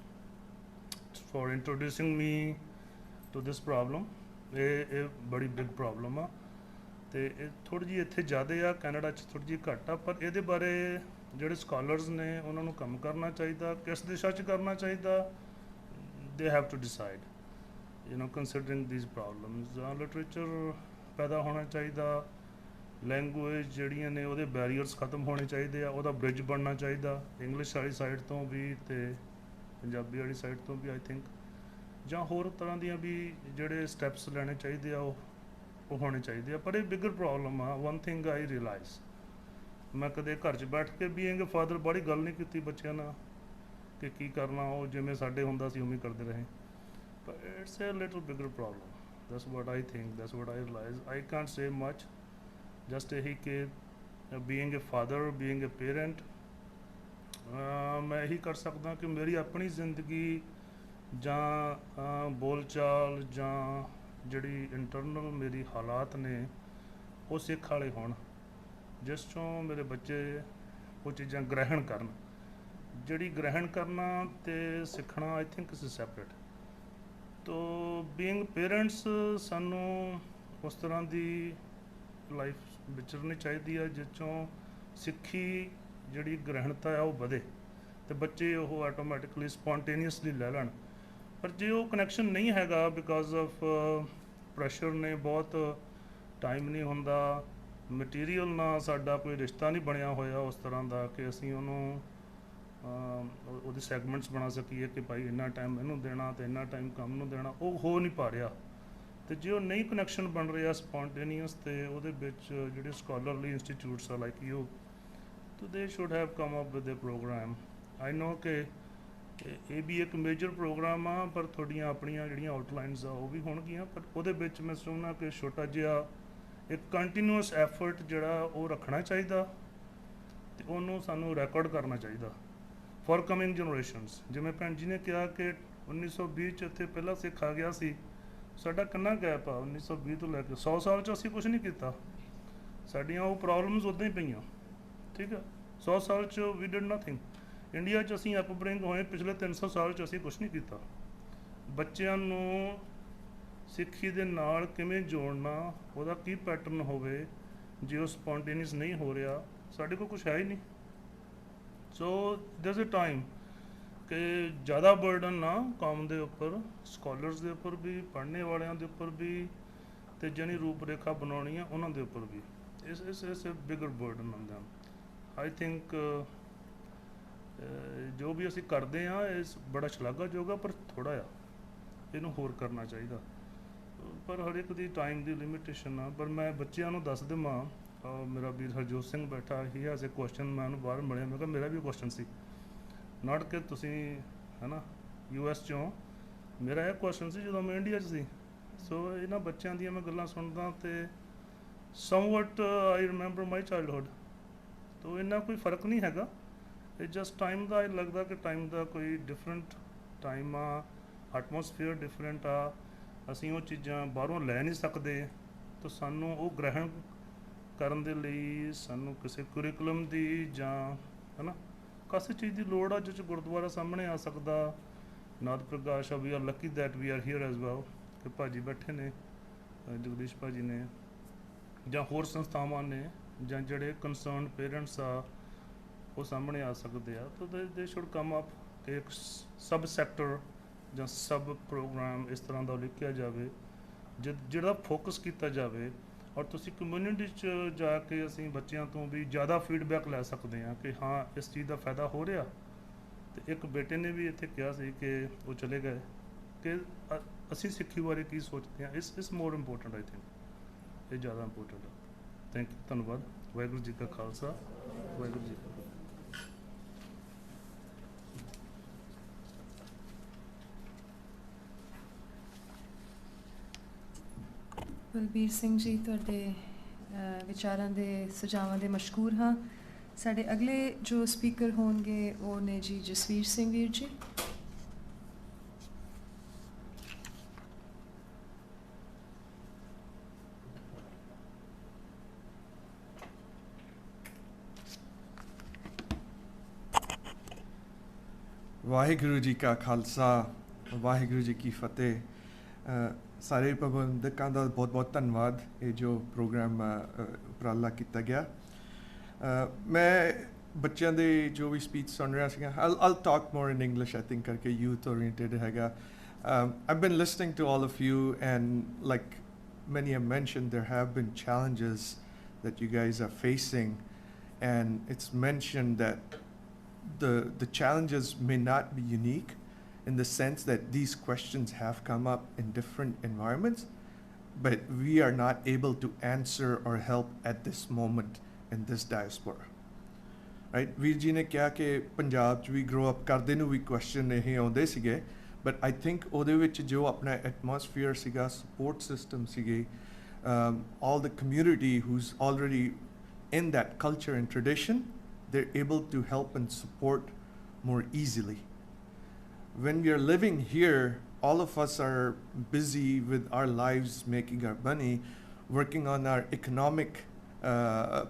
for introducing me to this problem. ਇਹ ਬੜੀ ਬਿਗ ਪ੍ਰੋਬਲਮ ਆ, ਅਤੇ ਇਹ ਥੋੜ੍ਹੀ ਜਿਹੀ ਇੱਥੇ ਜ਼ਿਆਦਾ ਆ, ਕੈਨੇਡਾ 'ਚ ਥੋੜ੍ਹੀ ਜਿਹੀ ਘੱਟ ਆ, ਪਰ ਇਹਦੇ ਬਾਰੇ ਜਿਹੜੇ ਸਕਾਲਰਸ ਨੇ ਉਹਨਾਂ ਨੂੰ ਕੰਮ ਕਰਨਾ ਚਾਹੀਦਾ। ਕਿਸ ਦਿਸ਼ਾ 'ਚ ਕਰਨਾ ਚਾਹੀਦਾ, they have to decide, you know, considering these problems. Literature ਪੈਦਾ ਹੋਣਾ ਚਾਹੀਦਾ, ਲੈਂਗੁਏਜ ਜਿਹੜੀਆਂ ਨੇ ਉਹਦੇ ਬੈਰੀਅਰਸ ਖਤਮ ਹੋਣੇ ਚਾਹੀਦੇ ਆ, ਉਹਦਾ ਬ੍ਰਿਜ ਬਣਨਾ ਚਾਹੀਦਾ, ਇੰਗਲਿਸ਼ ਵਾਲੀ ਸਾਈਡ ਤੋਂ ਵੀ ਅਤੇ ਪੰਜਾਬੀ ਵਾਲੀ ਸਾਈਡ ਤੋਂ ਵੀ, ਆਈ ਥਿੰਕ, ਜਾਂ ਹੋਰ ਤਰ੍ਹਾਂ ਦੀਆਂ ਵੀ ਜਿਹੜੇ ਸਟੈਪਸ ਲੈਣੇ ਚਾਹੀਦੇ ਆ ਉਹ ਹੋਣੇ ਚਾਹੀਦੇ ਆ। ਪਰ ਇਹ ਬਿਗਰ ਪ੍ਰੋਬਲਮ ਆ। ਵਨ ਥਿੰਗ ਆਈ ਰਿਅਲਾਈਜ਼, ਮੈਂ ਕਦੇ ਘਰ 'ਚ ਬੈਠ ਕੇ ਬੀਇੰਗ ਅ ਫਾਦਰ ਬੜੀ ਗੱਲ ਨਹੀਂ ਕੀਤੀ ਬੱਚਿਆਂ ਨਾਲ ਕਿ ਕੀ ਕਰਨਾ, ਉਹ ਜਿਵੇਂ ਸਾਡੇ ਹੁੰਦਾ ਸੀ ਉਵੇਂ ਕਰਦੇ ਰਹੇ। ਪਰ it's a little bigger problem. That's what I think, that's what I realise. I can't say much, just ਇਹੀ ਕਿ being a father, being a parent, ਮੈਂ ਇਹੀ ਕਰ ਸਕਦਾ ਕਿ ਮੇਰੀ ਆਪਣੀ ਜ਼ਿੰਦਗੀ ਜਾਂ ਬੋਲਚਾਲ ਜਾਂ ਜਿਹੜੀ ਇੰਟਰਨਲ ਮੇਰੀ ਹਾਲਾਤ ਨੇ ਉਹ ਸਿੱਖ ਵਾਲੇ ਹੋਣ, ਜਿਸ 'ਚੋਂ ਮੇਰੇ ਬੱਚੇ ਉਹ ਚੀਜ਼ਾਂ ਗ੍ਰਹਿਣ ਕਰਨ। ਜਿਹੜੀ ਗ੍ਰਹਿਣ ਕਰਨਾ ਅਤੇ ਸਿੱਖਣਾ, ਆਈ ਥਿੰਕ ਇਸ ਸੈਪਰੇਟ। ਤੋ ਬੀਇੰਗ ਪੇਰੈਂਟਸ ਸਾਨੂੰ ਉਸ ਤਰ੍ਹਾਂ ਦੀ ਲਾਈਫ ਵਿਚਰਨੀ ਚਾਹੀਦੀ ਹੈ ਜਿਸ 'ਚੋਂ ਸਿੱਖੀ ਜਿਹੜੀ ਗ੍ਰਹਿਣਤਾ ਆ ਉਹ ਵਧੇ ਅਤੇ ਬੱਚੇ ਉਹ ਆਟੋਮੈਟਿਕਲੀ ਸਪੌਂਟੇਨੀਅਸਲੀ ਲੈ ਲੈਣ। ਪਰ ਜੇ ਉਹ ਕਨੈਕਸ਼ਨ ਨਹੀਂ ਹੈਗਾ, ਬਿਕਾਜ਼ ਆਫ ਪ੍ਰੈਸ਼ਰ ਨੇ, ਬਹੁਤ ਟਾਈਮ ਨਹੀਂ ਹੁੰਦਾ, ਮਟੀਰੀਅਲ ਨਾਲ ਸਾਡਾ ਕੋਈ ਰਿਸ਼ਤਾ ਨਹੀਂ ਬਣਿਆ ਹੋਇਆ ਉਸ ਤਰ੍ਹਾਂ ਦਾ ਕਿ ਅਸੀਂ ਉਹਨੂੰ ਉਹਦੇ ਸੈਗਮੈਂਟਸ ਬਣਾ ਸਕੀਏ ਕਿ ਭਾਈ ਇੰਨਾ ਟਾਈਮ ਇਹਨੂੰ ਦੇਣਾ ਅਤੇ ਇੰਨਾ ਟਾਈਮ ਕੰਮ ਨੂੰ ਦੇਣਾ, ਉਹ ਹੋ ਨਹੀਂ ਪਾ ਰਿਹਾ। ਅਤੇ ਜੇ ਉਹ ਨਹੀਂ ਕਨੈਕਸ਼ਨ ਬਣ ਰਿਹਾ ਸਪੌਂਟੇਨੀਅਸ, ਅਤੇ ਉਹਦੇ ਵਿੱਚ ਜਿਹੜੇ ਸਕਾਲਰਲੀ ਇੰਸਟੀਚਿਊਟਸ ਆ ਲਾਈਕ ਯੂ, ਤੋ they should have come up with a program. I know ਕਿ ਇਹ ਵੀ ਇੱਕ ਮੇਜਰ ਪ੍ਰੋਗਰਾਮ ਆ, ਪਰ ਤੁਹਾਡੀਆਂ ਆਪਣੀਆਂ ਜਿਹੜੀਆਂ ਆਊਟਲਾਈਨਸ ਆ ਉਹ ਵੀ ਹੋਣਗੀਆਂ, ਪਰ ਉਹਦੇ ਵਿੱਚ ਮੈਂ ਚਾਹੁੰਦਾ ਕਿ ਛੋਟਾ ਜਿਹਾ ਇੱਕ ਕੰਟੀਨਿਊਸ ਐਫਰਟ ਜਿਹੜਾ ਉਹ ਰੱਖਣਾ ਚਾਹੀਦਾ, ਅਤੇ ਉਹਨੂੰ ਸਾਨੂੰ ਰੈਕੋਰਡ ਕਰਨਾ ਚਾਹੀਦਾ ਫॉर ਕਮਿੰਗ ਜਨਰੇਸ਼ਨਸ। ਜਿਵੇਂ ਭੈਣ ਜੀ ਨੇ ਕਿਹਾ ਕਿ 1920 'ਚ ਇੱਥੇ ਪਹਿਲਾ ਸਿੱਖ ਆ ਗਿਆ ਸੀ, ਸਾਡਾ ਕਿੰਨਾ ਗੈਪ ਆ 1920 ਤੋਂ ਲੈ ਕੇ 100 ਸਾਲ 'ਚ ਅਸੀਂ ਕੁਛ ਨਹੀਂ ਕੀਤਾ। ਸਾਡੀਆਂ ਉਹ ਪ੍ਰੋਬਲਮਸ ਉੱਦਾਂ ਹੀ ਪਈਆਂ, ਠੀਕ ਆ। 100 ਸਾਲ 'ਚ ਵੀ ਡਿਡ ਨਥਿੰਗ। ਇੰਡੀਆ 'ਚ ਅਸੀਂ ਅਪਬ੍ਰਿੰਗ ਹੋਏ, ਪਿਛਲੇ 300 ਸਾਲ 'ਚ ਅਸੀਂ ਕੁਛ ਨਹੀਂ ਕੀਤਾ। ਬੱਚਿਆਂ ਨੂੰ ਸਿੱਖੀ ਦੇ ਨਾਲ ਕਿਵੇਂ ਜੋੜਨਾ, ਉਹਦਾ ਕੀ ਪੈਟਰਨ ਹੋਵੇ, ਜੇ ਉਹ ਸਪੌਂਟੇਨੀਅਸ ਨਹੀਂ ਹੋ ਰਿਹਾ, ਸਾਡੇ ਕੋਲ ਕੁਛ ਹੈ ਹੀ ਨਹੀਂ। ਸੋ ਦੇਅਰਸ ਅ ਟਾਈਮ ਕਿ ਜ਼ਿਆਦਾ ਬਰਡਨ ਨਾ ਕੌਮ ਦੇ ਉੱਪਰ, ਸਕਾਲਰਸ ਦੇ ਉੱਪਰ ਵੀ, ਪੜ੍ਹਨੇ ਵਾਲਿਆਂ ਦੇ ਉੱਪਰ ਵੀ, ਅਤੇ ਜਿਹੜੀ ਰੂਪ ਰੇਖਾ ਬਣਾਉਣੀ ਆ ਉਹਨਾਂ ਦੇ ਉੱਪਰ ਵੀ। ਇਸ bigger burden on them. I think ਜੋ ਵੀ ਅਸੀਂ ਕਰਦੇ ਹਾਂ ਇਹ ਬੜਾ ਸ਼ਲਾਘਾਯੋਗ ਆ, ਪਰ ਥੋੜ੍ਹਾ ਆ, ਇਹਨੂੰ ਹੋਰ ਕਰਨਾ ਚਾਹੀਦਾ। ਪਰ ਹਰ ਇੱਕ ਦੀ ਟਾਈਮ ਦੀ ਲਿਮਿਟੇਸ਼ਨ ਆ। ਪਰ ਮੈਂ ਬੱਚਿਆਂ ਨੂੰ ਦੱਸ ਦੇਵਾਂ, ਮੇਰਾ ਵੀਰ ਹਰਜੋਤ ਸਿੰਘ ਬੈਠਾ, ਹੀ ਹੈਜ਼ ਏ ਕੁਐਸਚਨ। ਮੈਂ ਉਹਨੂੰ ਬਾਹਰ ਮਿਲਿਆ, ਮੈਂ ਕਿਹਾ ਮੇਰਾ ਵੀ ਕੁਐਸਚਨ ਸੀ, ਨਾਟ ਕਿ ਤੁਸੀਂ ਹੈ ਨਾ US 'ਚੋਂ, ਮੇਰਾ ਇਹ ਕੁਐਸਚਨ ਸੀ ਜਦੋਂ ਮੈਂ ਇੰਡੀਆ 'ਚ ਸੀ। ਸੋ ਇਹਨਾਂ ਬੱਚਿਆਂ ਦੀਆਂ ਮੈਂ ਗੱਲਾਂ ਸੁਣਦਾ ਅਤੇ ਸਮਵਟ ਆਈ ਰਿਮੈਂਬਰ ਮਾਈ ਚਾਈਲਡਹੁੱਡ। ਤੋ ਇੰਨਾ ਕੋਈ ਫਰਕ ਨਹੀਂ ਹੈਗਾ, ਇਹ ਜਸਟ ਟਾਈਮ ਦਾ ਲੱਗਦਾ ਕਿ ਟਾਈਮ ਦਾ ਕੋਈ ਡਿਫਰੈਂਟ ਟਾਈਮ ਆ, ਐਟਮੋਸਫੀਅਰ ਡਿਫਰੈਂਟ ਆ, ਅਸੀਂ ਉਹ ਚੀਜ਼ਾਂ ਬਾਹਰੋਂ ਲੈ ਨਹੀਂ ਸਕਦੇ। ਤਾਂ ਸਾਨੂੰ ਉਹ ਗ੍ਰਹਿਣ ਕਰਨ ਦੇ ਲਈ ਸਾਨੂੰ ਕਿਸੇ ਕੁਰੀਕੁਲਮ ਦੀ ਜਾਂ ਹੈ ਨਾ ਕਿਸੇ ਚੀਜ਼ ਦੀ ਲੋੜ ਆ ਜਿਸ 'ਚ ਗੁਰਦੁਆਰਾ ਸਾਹਮਣੇ ਆ ਸਕਦਾ। ਨਾਦ ਪ੍ਰਗਾਸ਼ ਆ, we are lucky that we are here as well, ਕਿ ਭਾਜੀ ਬੈਠੇ ਨੇ, ਜਗਦੀਸ਼ ਭਾਜੀ ਨੇ, ਜਾਂ ਹੋਰ ਸੰਸਥਾਵਾਂ ਨੇ, ਜਾਂ ਜਿਹੜੇ ਕੰਸਰਨ ਪੇਰੈਂਟਸ ਆ ਉਹ ਸਾਹਮਣੇ ਆ ਸਕਦੇ ਆ। ਤਾਂ ਦੇ ਸ਼ੁੱਡ ਕਮ ਅਪ ਕਿ ਇੱਕ ਸਬ ਸੈਕਟਰ ਜਾਂ ਸਬ ਪ੍ਰੋਗਰਾਮ ਇਸ ਤਰ੍ਹਾਂ ਦਾ ਲਿਖਿਆ ਜਾਵੇ ਜਿਹੜਾ ਫੋਕਸ ਕੀਤਾ ਜਾਵੇ ਔਰ ਤੁਸੀਂ ਕਮਿਊਨਿਟੀ 'ਚ ਜਾ ਕੇ ਅਸੀਂ ਬੱਚਿਆਂ ਤੋਂ ਵੀ ਜ਼ਿਆਦਾ ਫੀਡਬੈਕ ਲੈ ਸਕਦੇ ਹਾਂ ਕਿ ਹਾਂ ਇਸ ਚੀਜ਼ ਦਾ ਫਾਇਦਾ ਹੋ ਰਿਹਾ। ਤੇ ਇੱਕ ਬੇਟੇ ਨੇ ਵੀ ਇੱਥੇ ਕਿਹਾ ਸੀ ਕਿ ਉਹ ਚਲੇ ਗਏ ਕਿ ਅਸੀਂ ਸਿੱਖੀ ਬਾਰੇ ਕੀ ਸੋਚਦੇ ਹਾਂ। ਇਸ ਮੋਰ ਇੰਪੋਰਟੈਂਟ ਆਈ ਥਿੰਕ, ਇਹ ਜ਼ਿਆਦਾ ਇੰਪੋਰਟੈਂਟ ਹੈ। ਥੈਂਕ ਯੂ, ਧੰਨਵਾਦ। ਵਾਹਿਗੁਰੂ ਜੀ ਕਾ ਖਾਲਸਾ, ਵਾਹਿਗੁਰੂ ਜੀ ਕੀ ਫਤਿਹ। ਬਲਬੀਰ ਸਿੰਘ ਜੀ, ਤੁਹਾਡੇ ਵਿਚਾਰਾਂ ਦੇ ਸੁਝਾਵਾਂ ਦੇ ਮਸ਼ਕੂਰ ਹਾਂ। ਸਾਡੇ ਅਗਲੇ ਜੋ ਸਪੀਕਰ ਹੋਣਗੇ ਉਹ ਨੇ ਜੀ ਜਸਵੀਰ ਸਿੰਘ ਵੀਰ ਜੀ। ਵਾਹਿਗੁਰੂ ਜੀ ਕਾ ਖਾਲਸਾ, ਵਾਹਿਗੁਰੂ ਜੀ ਕੀ ਫਤਿਹ। ਸਾਰੇ ਪ੍ਰਬੰਧਕਾਂ ਦਾ ਬਹੁਤ ਬਹੁਤ ਧੰਨਵਾਦ ਇਹ ਜੋ ਪ੍ਰੋਗਰਾਮ ਉਪਰਾਲਾ ਕੀਤਾ ਗਿਆ। ਮੈਂ ਬੱਚਿਆਂ ਦੇ ਜੋ ਵੀ ਸਪੀਚ ਸੁਣ ਰਿਹਾ ਸੀਗਾ, I'll talk more in English I think ਕਰਕੇ youth oriented ਹੈਗਾ। I've been listening to all of you and like many have mentioned there have been challenges that you guys are facing, and it's mentioned that the challenges may not be unique in the sense that these questions have come up in different environments, but we are not able to answer or help at this moment in this diaspora. Right? Veer ji ne kiha ke Punjab ch we grow up karde nu vi question nahi aunde sige, but I think ode vich jo apna atmosphere siga, support system sige, all the community who's already in that culture and tradition, they're able to help and support more easily. When we are living here, all of us are busy with our lives, making our money, working on our economic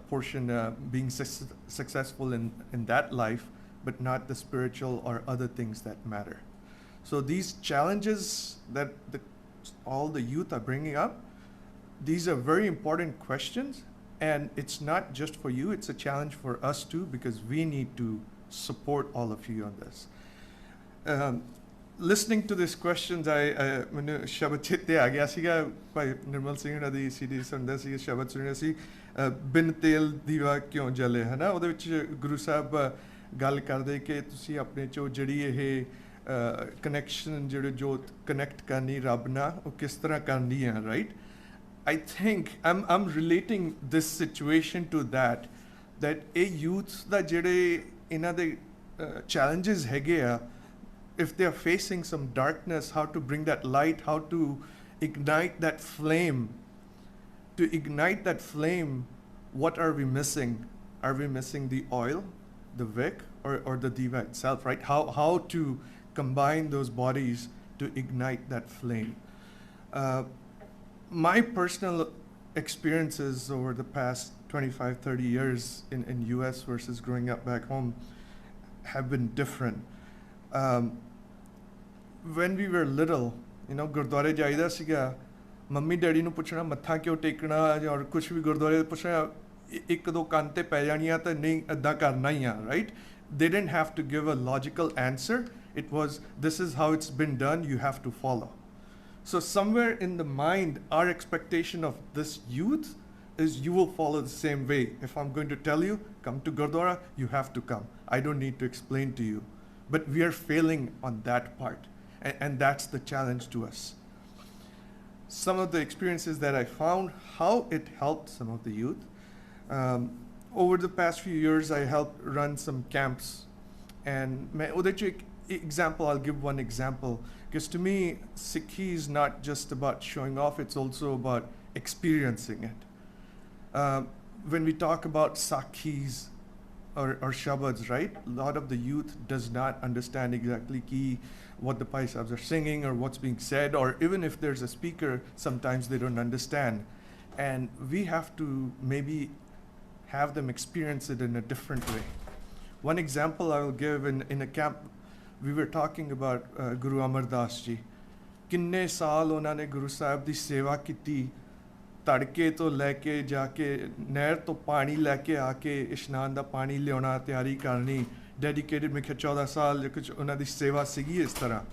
portion, being successful in that life, but not the spiritual or other things that matter. So these challenges that all the youth are bringing up, these are very important questions, and it's not just for you, it's a challenge for us too, because we need to support all of you on this. Listening to these questions, ਮੈਨੂੰ ਸ਼ਬਦ ਚੇਤੇ ਆ ਗਿਆ ਸੀਗਾ। ਭਾਈ ਨਿਰਮਲ ਸਿੰਘ ਉਹਨਾਂ ਦੀ CD ਸੁਣਦਾ ਸੀ, ਸ਼ਬਦ ਸੁਣਿਆ ਸੀ, ਬਿਨ ਤੇਲ ਦੀਵਾ ਕਿਉਂ ਜਲੇ, ਹੈ ਨਾ। ਉਹਦੇ ਵਿੱਚ ਗੁਰੂ ਸਾਹਿਬ ਗੱਲ ਕਰਦੇ ਕਿ ਤੁਸੀਂ ਆਪਣੇ 'ਚੋਂ ਜਿਹੜੀ ਇਹ ਕਨੈਕਸ਼ਨ ਜਿਹੜੇ ਜੋਤ ਕਨੈਕਟ ਕਰਨੀ ਰੱਬ ਨਾਲ, ਉਹ ਕਿਸ ਤਰ੍ਹਾਂ ਕਰਨੀ ਹੈ, right. I think I'm relating this situation to that ਇਹ youth ਦਾ ਜਿਹੜੇ ਇਹਨਾਂ ਦੇ challenges ਹੈਗੇ ਆ, if they are facing some darkness, how to bring that light, how to ignite that flame. To ignite that flame, what are we missing? Are we missing the oil, the wick, or the diva itself, right? How to combine those bodies to ignite that flame? My personal experiences over the past 25, 30 years in US versus growing up back home have been different. When we were little, ਗੁਰਦੁਆਰੇ ਜਾਈਦਾ ਸੀਗਾ, mummy daddy ਨੂੰ ਪੁੱਛਣਾ ਮੱਥਾ ਕਿਉਂ ਟੇਕਣਾ, ਔਰ ਕੁਛ ਵੀ ਗੁਰਦੁਆਰੇ ਪੁੱਛਣਾ, ਇੱਕ ਦੋ ਕੰਨ ਤੇ ਪੈ ਜਾਣੀਆਂ ਤਾਂ ਨਹੀਂ ਇੱਦਾਂ ਕਰਨਾ ਹੀ ਆ, right? They didn't have to give a logical answer. It was, this is how it's been done, you have to follow. So somewhere in the mind, our expectation of this youth is you will follow the same way. If I'm going to tell you, come to Gurdwara, you have to come. I don't need to explain to you. But we are failing on that part. And that's the challenge to us. Some of the experiences that I found, how it helped some of the youth. Over the past few years, I helped run some camps. And example, I'll give one example. Because to me, Sikhi is not just about showing off, it's also about experiencing it. When we talk about Sakhis or Shabads, right? A lot of the youth does not understand exactly what the Pai Sahibs are singing or what's being said, or even if there's a speaker, sometimes they don't understand. And we have to maybe have them experience it in a different way. One example I will give, in a camp, we were talking about Guru Amar Das ji. Kinne saal ਉਹਨਾਂ ਨੇ ਗੁਰੂ ਸਾਹਿਬ ਦੀ ਸੇਵਾ ਕੀਤੀ, ਤੜਕੇ ਤੋਂ ਲੈ ਕੇ ਜਾ ਕੇ ਨਹਿਰ ਤੋਂ ਪਾਣੀ ਲੈ ਕੇ ਆ ਕੇ ਇਸ਼ਨਾਨ ਦਾ ਪਾਣੀ ਲਿਆਉਣਾ, ਤਿਆਰੀ ਕਰਨੀ, ਡੈਡੀਕੇਟਡ। ਮੈਂ ਕਿਹਾ 14 ਸਾਲ ਕੁਝ ਉਹਨਾਂ ਦੀ ਸੇਵਾ ਸੀਗੀ। ਇਸ ਤਰ੍ਹਾਂ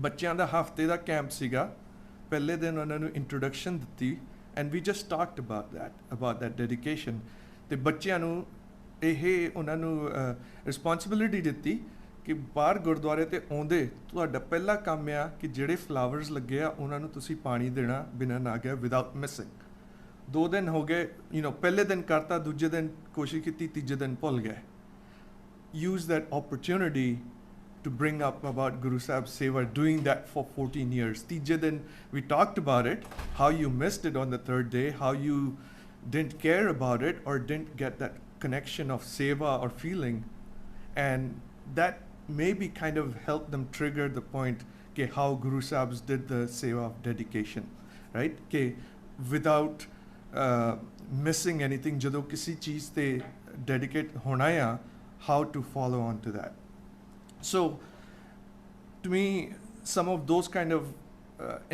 ਬੱਚਿਆਂ ਦਾ ਹਫਤੇ ਦਾ ਕੈਂਪ ਸੀਗਾ। ਪਹਿਲੇ ਦਿਨ ਉਹਨਾਂ ਨੂੰ ਇੰਟਰੋਡਕਸ਼ਨ ਦਿੱਤੀ, And we just talked about that dedication. ਤੇ ਬੱਚਿਆਂ ਨੂੰ ਇਹ ਉਹਨਾਂ ਨੂੰ ਰਿਸਪੌਂਸਿਬਿਲਿਟੀ ਦਿੱਤੀ ਕਿ ਬਾਹਰ ਗੁਰਦੁਆਰੇ ਤੇ ਆਉਂਦੇ ਤੁਹਾਡਾ ਪਹਿਲਾ ਕੰਮ ਆ ਕਿ ਜਿਹੜੇ ਫਲਾਵਰਸ ਲੱਗੇ ਆ ਉਹਨਾਂ ਨੂੰ ਤੁਸੀਂ ਪਾਣੀ ਦੇਣਾ ਬਿਨਾਂ ਨਾਗਿਆ ਵਿਦਆਊਟ ਮਿਸਿੰਗ 2 ਦਿਨ ਹੋ ਗਏ ਪਹਿਲੇ ਦਿਨ ਕਰਤਾ ਦੂਜੇ ਦਿਨ ਕੋਸ਼ਿਸ਼ ਕੀਤੀ ਤੀਜੇ ਦਿਨ ਭੁੱਲ ਗਏ use that opportunity to bring up about Guru Sahib's Seva, doing that for 14 years. Tije din, we talked about it, how you missed it on the 3rd day, how you didn't care about it or didn't get that connection of Seva or feeling. And that maybe kind of helped them trigger the point ke how Guru Sahib's did the Seva of dedication, right? Ke without missing anything, jado kisi cheez te dedicate hona ya, how to follow on to that. So, to me, some of those kind of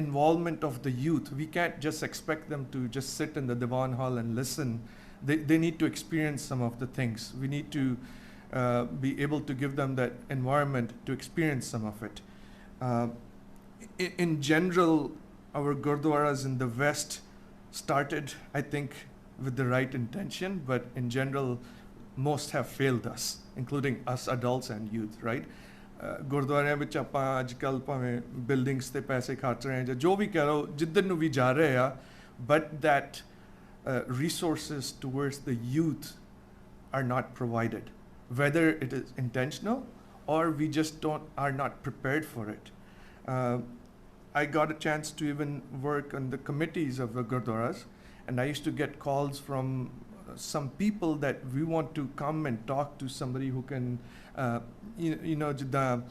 involvement of the youth, we can't just expect them to just sit in the Diwan Hall and listen. They need to experience some of the things. We need to be able to give them that environment to experience some of it. In general, our Gurdwaras in the West started, I think, with the right intention, but in general, most have failed us, including us adults and youth, right? ਗੁਰਦੁਆਰਿਆਂ ਵਿੱਚ ਆਪਾਂ ਅੱਜ ਕੱਲ੍ਹ ਭਾਵੇਂ buildings 'ਤੇ ਪੈਸੇ ਖਰਚ ਰਹੇ ਹਾਂ ਜਾਂ ਜੋ ਵੀ ਕਹਿ ਲਓ ਜਿੱਧਰ ਨੂੰ ਵੀ ਜਾ ਰਹੇ ਆ but that resources towards the youth are not provided, whether it is intentional or we just are not prepared for it. I got a chance to even work on the committees of the Gurdwaras, and I used to get calls from some people that we want to come and talk to somebody who can the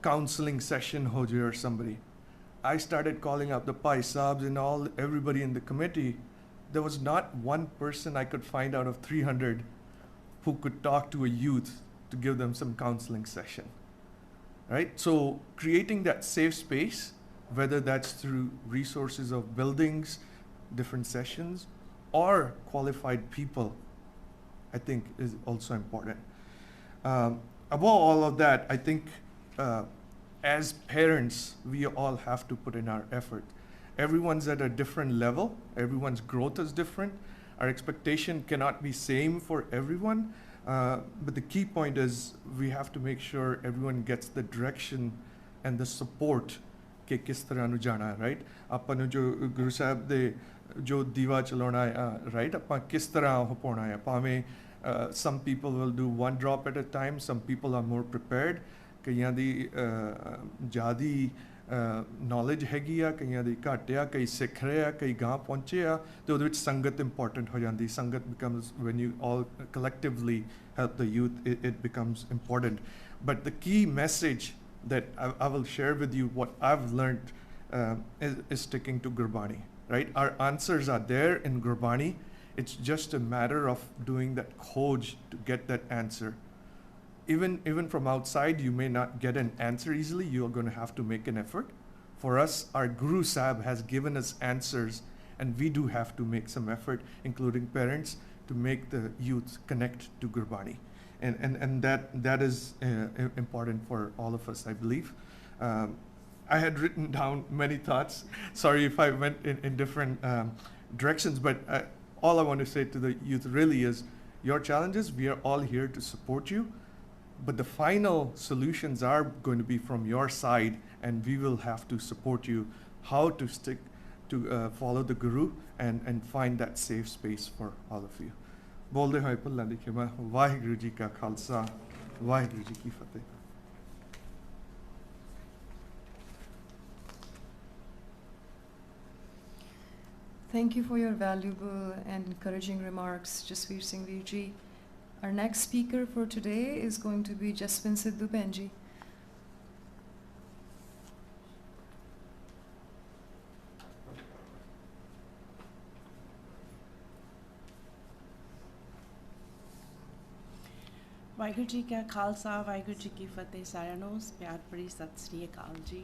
counseling session ho jaye or somebody. I started calling up the Pai Saabs and everybody in the committee. There was not one person I could find out of 300 who could talk to a youth to give them some counseling session, right? So creating that safe space, whether that's through resources of buildings, different sessions, or qualified people, I think is also important. Above all of that, I think as parents, we all have to put in our effort. Everyone's at a different level. Everyone's growth is different. Our expectation cannot be same for everyone. But the key point is we have to make sure everyone gets the direction and the support ke kis tarah nu jana, right? Apan nu jo Guru Sahib de jo diva chalona hai, right? Apan kis tarah ho pauna hai. Pame some people will do 1 drop at a time. Some people are more prepared. Kaiyan di jadi knowledge ਹੈਗੀ ਆ ਕਈਆਂ ਦੀ ਘੱਟ ਆ ਕਈ ਸਿੱਖ ਰਹੇ ਆ ਕਈ ਗਾਂ ਪਹੁੰਚੇ ਆ ਤੇ ਉਹਦੇ ਵਿੱਚ ਸੰਗਤ ਇੰਪੋਰਟੈਂਟ ਹੋ ਜਾਂਦੀ ਸੰਗਤ becomes when you all collectively help the youth it becomes important. But the key message that I will share with you, what I've learned is sticking to Gurbani, right? Our answers are there in Gurbani. It's just a matter of doing that khoj to get that answer. Even from outside, you may not get an answer easily. You're going to have to make an effort. For us, our Guru Sahib has given us answers, and we do have to make some effort, including parents, to make the youth connect to Gurbani. And that is important for all of us, I believe. I had written down many thoughts. Sorry if I went in different directions, but all I want to say to the youth really is your challenges, we are all here to support you. But the final solutions are going to be from your side, and we will have to support you how to stick to follow the Guru and find that safe space for all of you. ਬੋਲਦੇ ਹੋਏ ਭੁੱਲਾਂ ਦੀ ਖਿਮਾ ਵਾਹਿਗੁਰੂ ਜੀ ਕਾ ਖਾਲਸਾ ਵਾਹਿਗੁਰੂ ਜੀ ਕੀ ਫਤਿਹ. Thank you for your valuable and encouraging remarks, Jasveer Singh Veer ji. Our next speaker for today is going to be Jaswin Sidhu Benji. Waheguru ji ਕਾ ਖਾਲਸਾ ਵਾਹਿਗੁਰੂ ਜੀ ਕੀ ਫਤਿਹ ਸਾਰਿਆਂ ਨੂੰ ਪਿਆਰ ਭਰੀ ਸਤਿ ਸ੍ਰੀ ਅਕਾਲ ਜੀ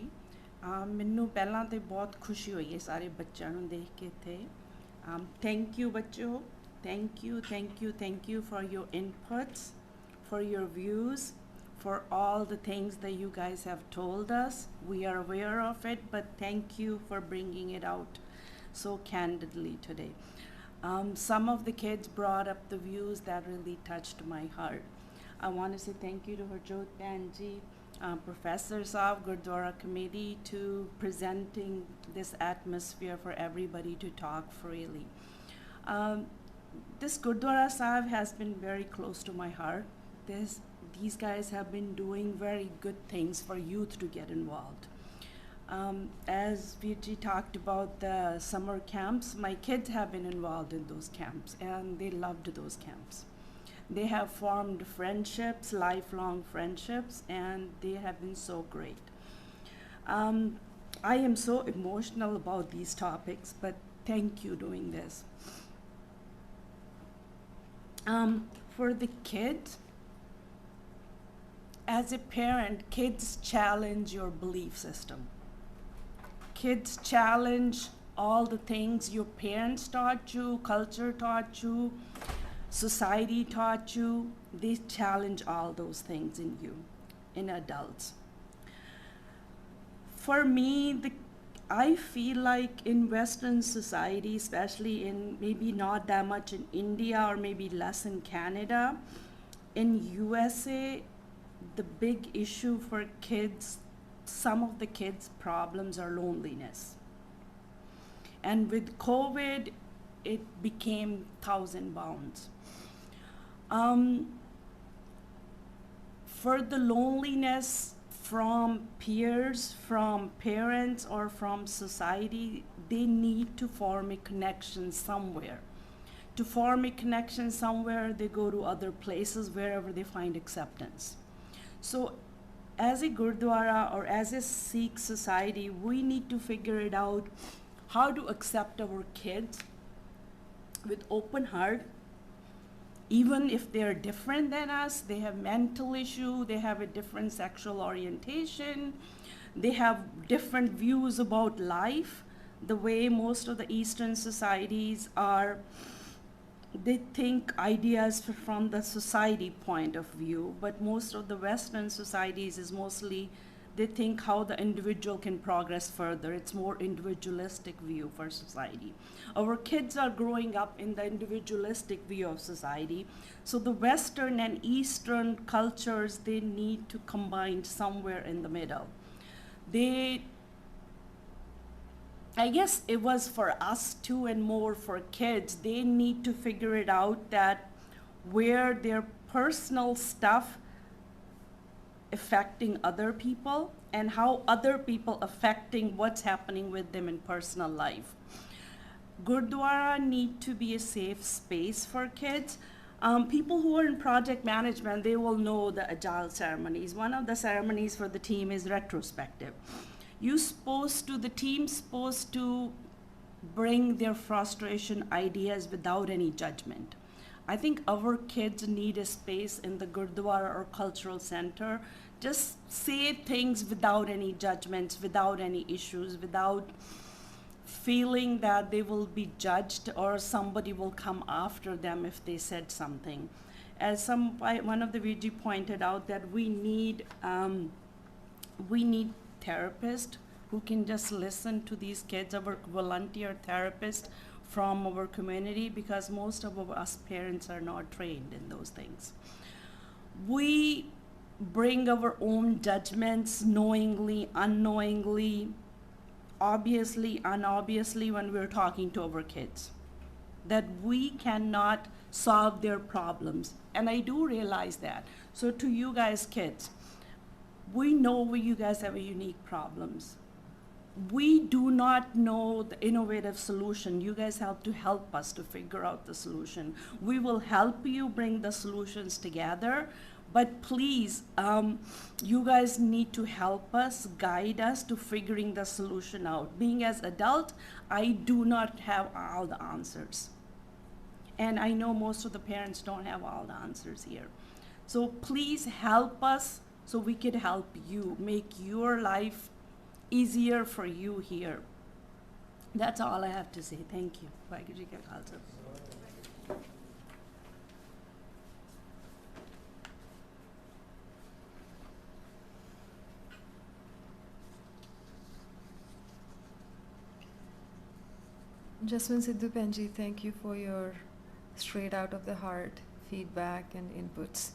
ਮੈਨੂੰ ਪਹਿਲਾਂ ਤੇ ਬਹੁਤ ਖੁਸ਼ੀ ਹੋਈ ਹੈ ਸਾਰੇ ਬੱਚਿਆਂ ਨੂੰ ਦੇਖ ਕੇ ਇੱਥੇ ਥੈਂਕ ਯੂ ਬੱਚਿਓ thank you for your inputs, for your views, for all the things that you guys have told us. We are aware of it, but thank you for bringing it out. so candidly today. Some of the kids brought up the views that really touched my heart. I want to say thank you to Harjot Banji, professors of Gurdwara committee, to presenting this atmosphere for everybody to talk freely. This Gurdwara Sahib has been very close to my heart. These guys have been doing very good things for youth to get involved. As Virji talked about the summer camps, my kids have been involved in those camps and they loved those camps. They have formed friendships, lifelong friendships, and they have been so great. I am so emotional about these topics, but thank you doing this. For the kids, as a parent, kids challenge your belief system. Kids challenge all the things your parents taught you, culture taught you, society taught you. They challenge all those things in you, in adults. For me, I feel like in Western society, especially in maybe not that much in India or maybe less in Canada, in USA, the big issue for kids, some of the kids' problems are loneliness. And with COVID, it became 1,000 bounds. For the loneliness from peers, from parents, or from society, they need to form a connection somewhere. To form a connection somewhere, they go to other places wherever they find acceptance. So as a Gurdwara or as a Sikh society, we need to figure it out how to accept our kids with open heart. Even if they're different than us, they have mental issue, they have a different sexual orientation, they have different views about life. The way most of the Eastern societies are, they think ideas from the society point of view, but most of the Western societies is mostly, they think how the individual can progress further. It's more individualistic view for society. Our kids are growing up in the individualistic view of society. So the Western and Eastern cultures, they need to combine somewhere in the middle. I guess it was for us too, and more for kids. They need to figure it out that where their personal stuff affecting other people and how other people affecting what's happening with them in personal life. Gurdwara need to be a safe space for kids. People who are in project management, they will know the agile ceremonies. One of the ceremonies for the team is retrospective. The team's supposed to bring their frustration ideas without any judgment. I think our kids need a space in the Gurdwara or cultural center. Just say things without any judgments, without any issues, without feeling that they will be judged or somebody will come after them if they said something. As one of the VG pointed out, that we need therapists who can just listen to these kids, our volunteer therapists from our community, because most of us parents are not trained in those things. We bring our own judgments knowingly, unknowingly, obviously, unobviously when we're talking to our kids, that we cannot solve their problems. And I do realize that. So to you guys kids, we know you guys have unique problems. We do not know the innovative solution. You guys have to help us to figure out the solution. We will help you bring the solutions together, but please, you guys need to help us, guide us to figuring the solution out. Being as adult, I do not have all the answers. And I know most of the parents don't have all the answers here. So please help us so we can help you, make your life easier for you here. That's all I have to say. Thank you. Waheguru Ji Ka Khalsa. Jasmine Sidhu Penji, thank you for your straight out of the heart feedback and inputs.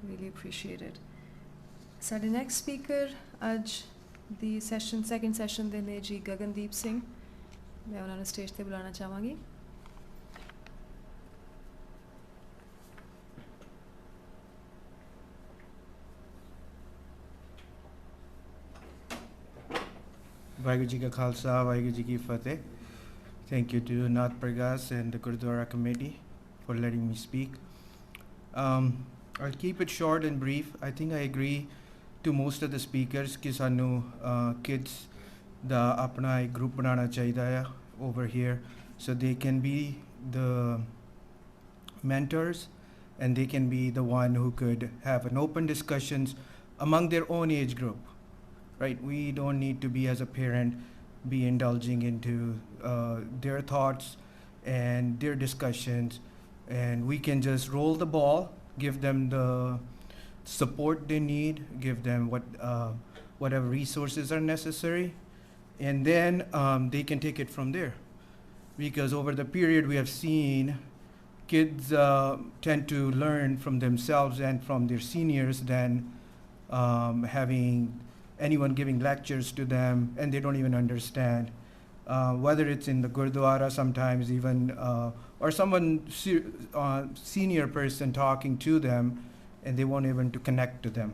Really appreciate it. ਸਾਡੇ next speaker ਅੱਜ ਦੀ second session ਦੇ ਨੇ ਜੀ ਗਗਨਦੀਪ ਸਿੰਘ. ਮੈਂ ਉਹਨਾਂ ਨੂੰ stage ਤੇ ਬੁਲਾਉਣਾ ਚਾਹਾਂਗੀ. Vaheguru Ji Ka Khalsa, Vaheguru Ji Ki Fateh. Thank you to Naad Pargaas and the Gurdwara committee for letting me speak. I'll keep it short and brief. I think I agree to most of the speakers कि सानू kids da apna ek group banana chahida over here so they can be the mentors and they can be the one who could have an open discussions among their own age group, right? We don't need to be as a parent be indulging into their thoughts and their discussions, and we can just roll the ball, give them the support they need, give them whatever resources are necessary, and then they can take it from there. Because over the period we have seen kids tend to learn from themselves and from their seniors than having anyone giving lectures to them, and they don't even understand. Whether it's in the Gurdwara sometimes even, or someone senior person talking to them, and they won't even to connect to them.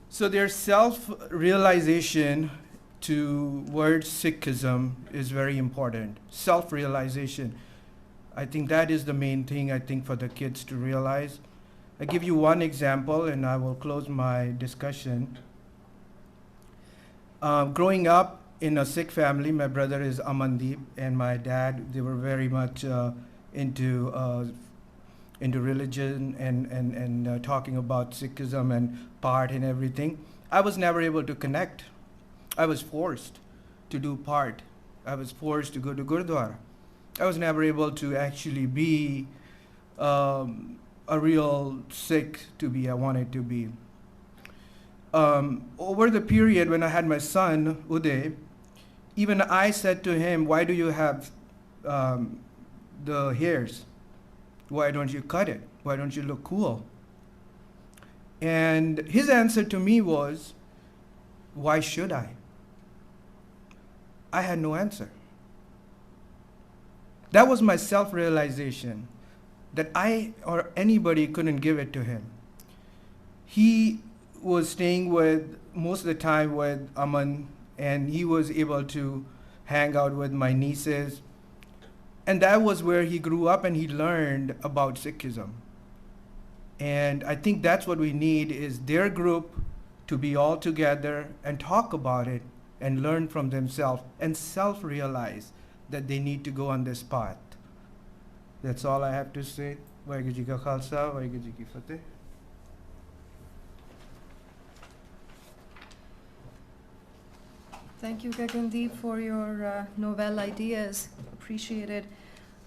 So their self-realization towards Sikhism is very important. Self-realization. I think that is the main thing, I think, for the kids to realize. I give you one example, and I will close my discussion. Growing up in a Sikh family, my brother is Amandeep, and my dad, they were very much into religion and talking about Sikhism and part and everything. I was never able to connect. I was forced to do part. I was forced to go to Gurdwara. I was never able to actually be a real Sikh to be I wanted to be. Over the period when I had my son, Uday, even I said to him, why do you have the hairs? Why don't you cut it? Why don't you look cool? And his answer to me was, why should I? I had no answer. That was my self-realization, that I or anybody couldn't give it to him. He was staying with, most of the time with Aman, and he was able to hang out with my nieces. And that was where he grew up and he learned about Sikhism. And I think that's what we need, is their group to be all together and talk about it and learn from themselves and self-realize that they need to go on this path. That's all I have to say. Vaheguru Ji Ka Khalsa, Vaheguru Ji Ki Fateh. Thank you, Gagandeep, for your novel ideas. Appreciated.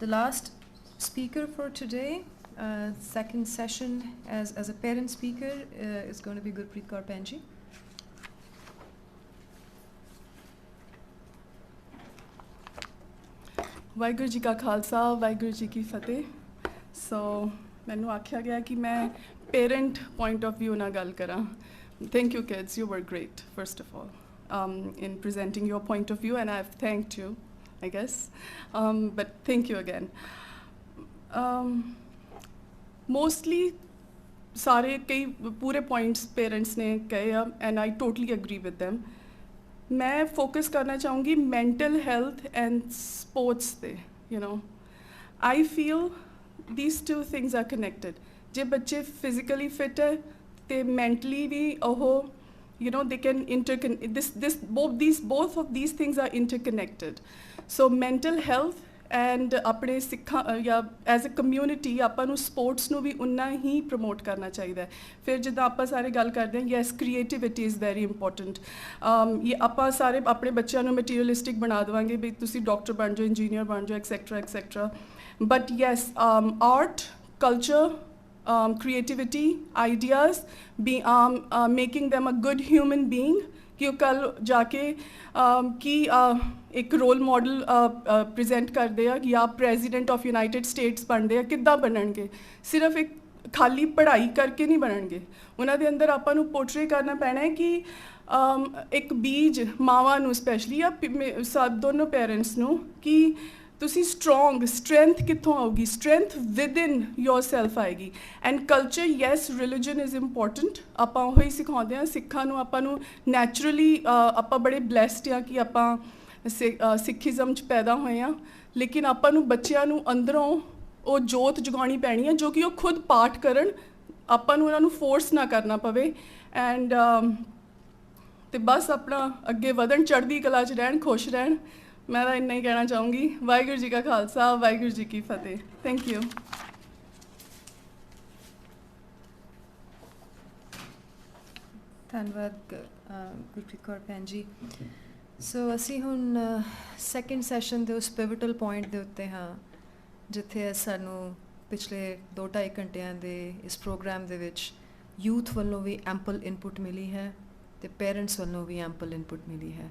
The last speaker for today, second session as a parent speaker, is going to be Gurpreet Kaur Penji. Waheguru ji ਕਾ ਖਾਲਸਾ ਵਾਹਿਗੁਰੂ ਜੀ ਕੀ ਫਤਿਹ ਸੋ ਮੈਨੂੰ ਆਖਿਆ ਗਿਆ ਕਿ ਮੈਂ parent point of view ਨਾਲ ਗੱਲ ਕਰਾਂ thank you kids you were great first of all in presenting your point of view, and I've thanked you, I guess, but thank you again. Mostly ਸਾਰੇ ਕਈ ਪੂਰੇ points parents ਨੇ ਕਹੇ ਆ and I totally agree with them. मैं focus करना चाहूँगी mental health and sports पे, you know. I feel these two things are connected. जे बच्चे physically fit है, ते mentally भी you know, they can both of these things are interconnected. So mental health and अपने सिखा या as a community ਆਪਾਂ ਨੂੰ sports ਨੂੰ ਵੀ उन्ना ही promote करना चाहिए. फिर जिदा ਆਪਾਂ ਸਾਰੇ ਗੱਲ ਕਰਦੇ ਹਾਂ, yes, creativity is very important. ये ਆਪਾਂ ਸਾਰੇ ਆਪਣੇ ਬੱਚਿਆਂ ਨੂੰ materialistic ਬਣਾ ਦੇਵਾਂਗੇ ਵੀ ਤੁਸੀਂ ਡਾਕਟਰ ਬਣ ਜਾਓ, ਇੰਜੀਨੀਅਰ ਬਣ ਜਾਓ, etc. But yes, art, culture, creativity, ideas, making them a good human being कि वो कल जाके कि एक रोल मॉडल प्रेजेंट करते हैं कि आप प्रेजिडेंट ऑफ यूनाइटेड स्टेट्स बनते हैं किद्दां बनणगे सिर्फ एक खाली पढ़ाई करके नहीं बनणगे उन्हां दे अंदर आपां नूं पोर्ट्रे करना पैना है कि एक बीज मावां नूं स्पैशली या सब दोनों पेरेंट्स नूं कि ਤੁਸੀਂ ਸਟਰੋਂਗ ਸਟਰੈਂਥ ਕਿੱਥੋਂ ਆਊਗੀ ਸਟਰੈਂਥ ਵਿਦ ਇਨ ਯੋਰਸੈਲਫ ਆਏਗੀ and culture yes religion is important ਆਪਾਂ ਉਹੀ ਸਿਖਾਉਂਦੇ ਹਾਂ ਸਿੱਖਾਂ ਨੂੰ ਆਪਾਂ ਨੂੰ ਨੈਚੁਰਲੀ ਆਪਾਂ ਬੜੇ ਬਲੈਸਡ ਆ ਕਿ ਆਪਾਂ ਸਿੱਖੀਜ਼ਮ 'ਚ ਪੈਦਾ ਹੋਏ ਹਾਂ ਲੇਕਿਨ ਆਪਾਂ ਨੂੰ ਬੱਚਿਆਂ ਨੂੰ ਅੰਦਰੋਂ ਉਹ ਜੋਤ ਜਗਾਉਣੀ ਪੈਣੀ ਹੈ ਜੋ ਕਿ ਉਹ ਖੁਦ ਪਾਠ ਕਰਨ ਆਪਾਂ ਨੂੰ ਉਹਨਾਂ ਨੂੰ ਫੋਰਸ ਨਾ ਕਰਨਾ ਪਵੇ ਐਂਡ ਤੇ ਬਸ ਆਪਣਾ ਅੱਗੇ ਵਧਣ ਚੜ੍ਹਦੀ ਕਲਾ 'ਚ ਰਹਿਣ ਖੁਸ਼ ਰਹਿਣ मैं तो इन्ना ही कहना चाहूँगी वाहिगुरू जी का खालसा वाहिगुरू जी की फतेह थैंक यू धन्यवाद गुरप्रीत कौर भैन जी सो असी हुण सैकेंड सैशन के उस पिवटल पॉइंट के उत्ते हाँ जिथे सानू पिछले 2-2.5 घंटिया के इस प्रोग्राम के विच यूथ वालों भी एम्पल इनपुट मिली है तो पेरेंट्स वालों भी एम्पल इनपुट मिली है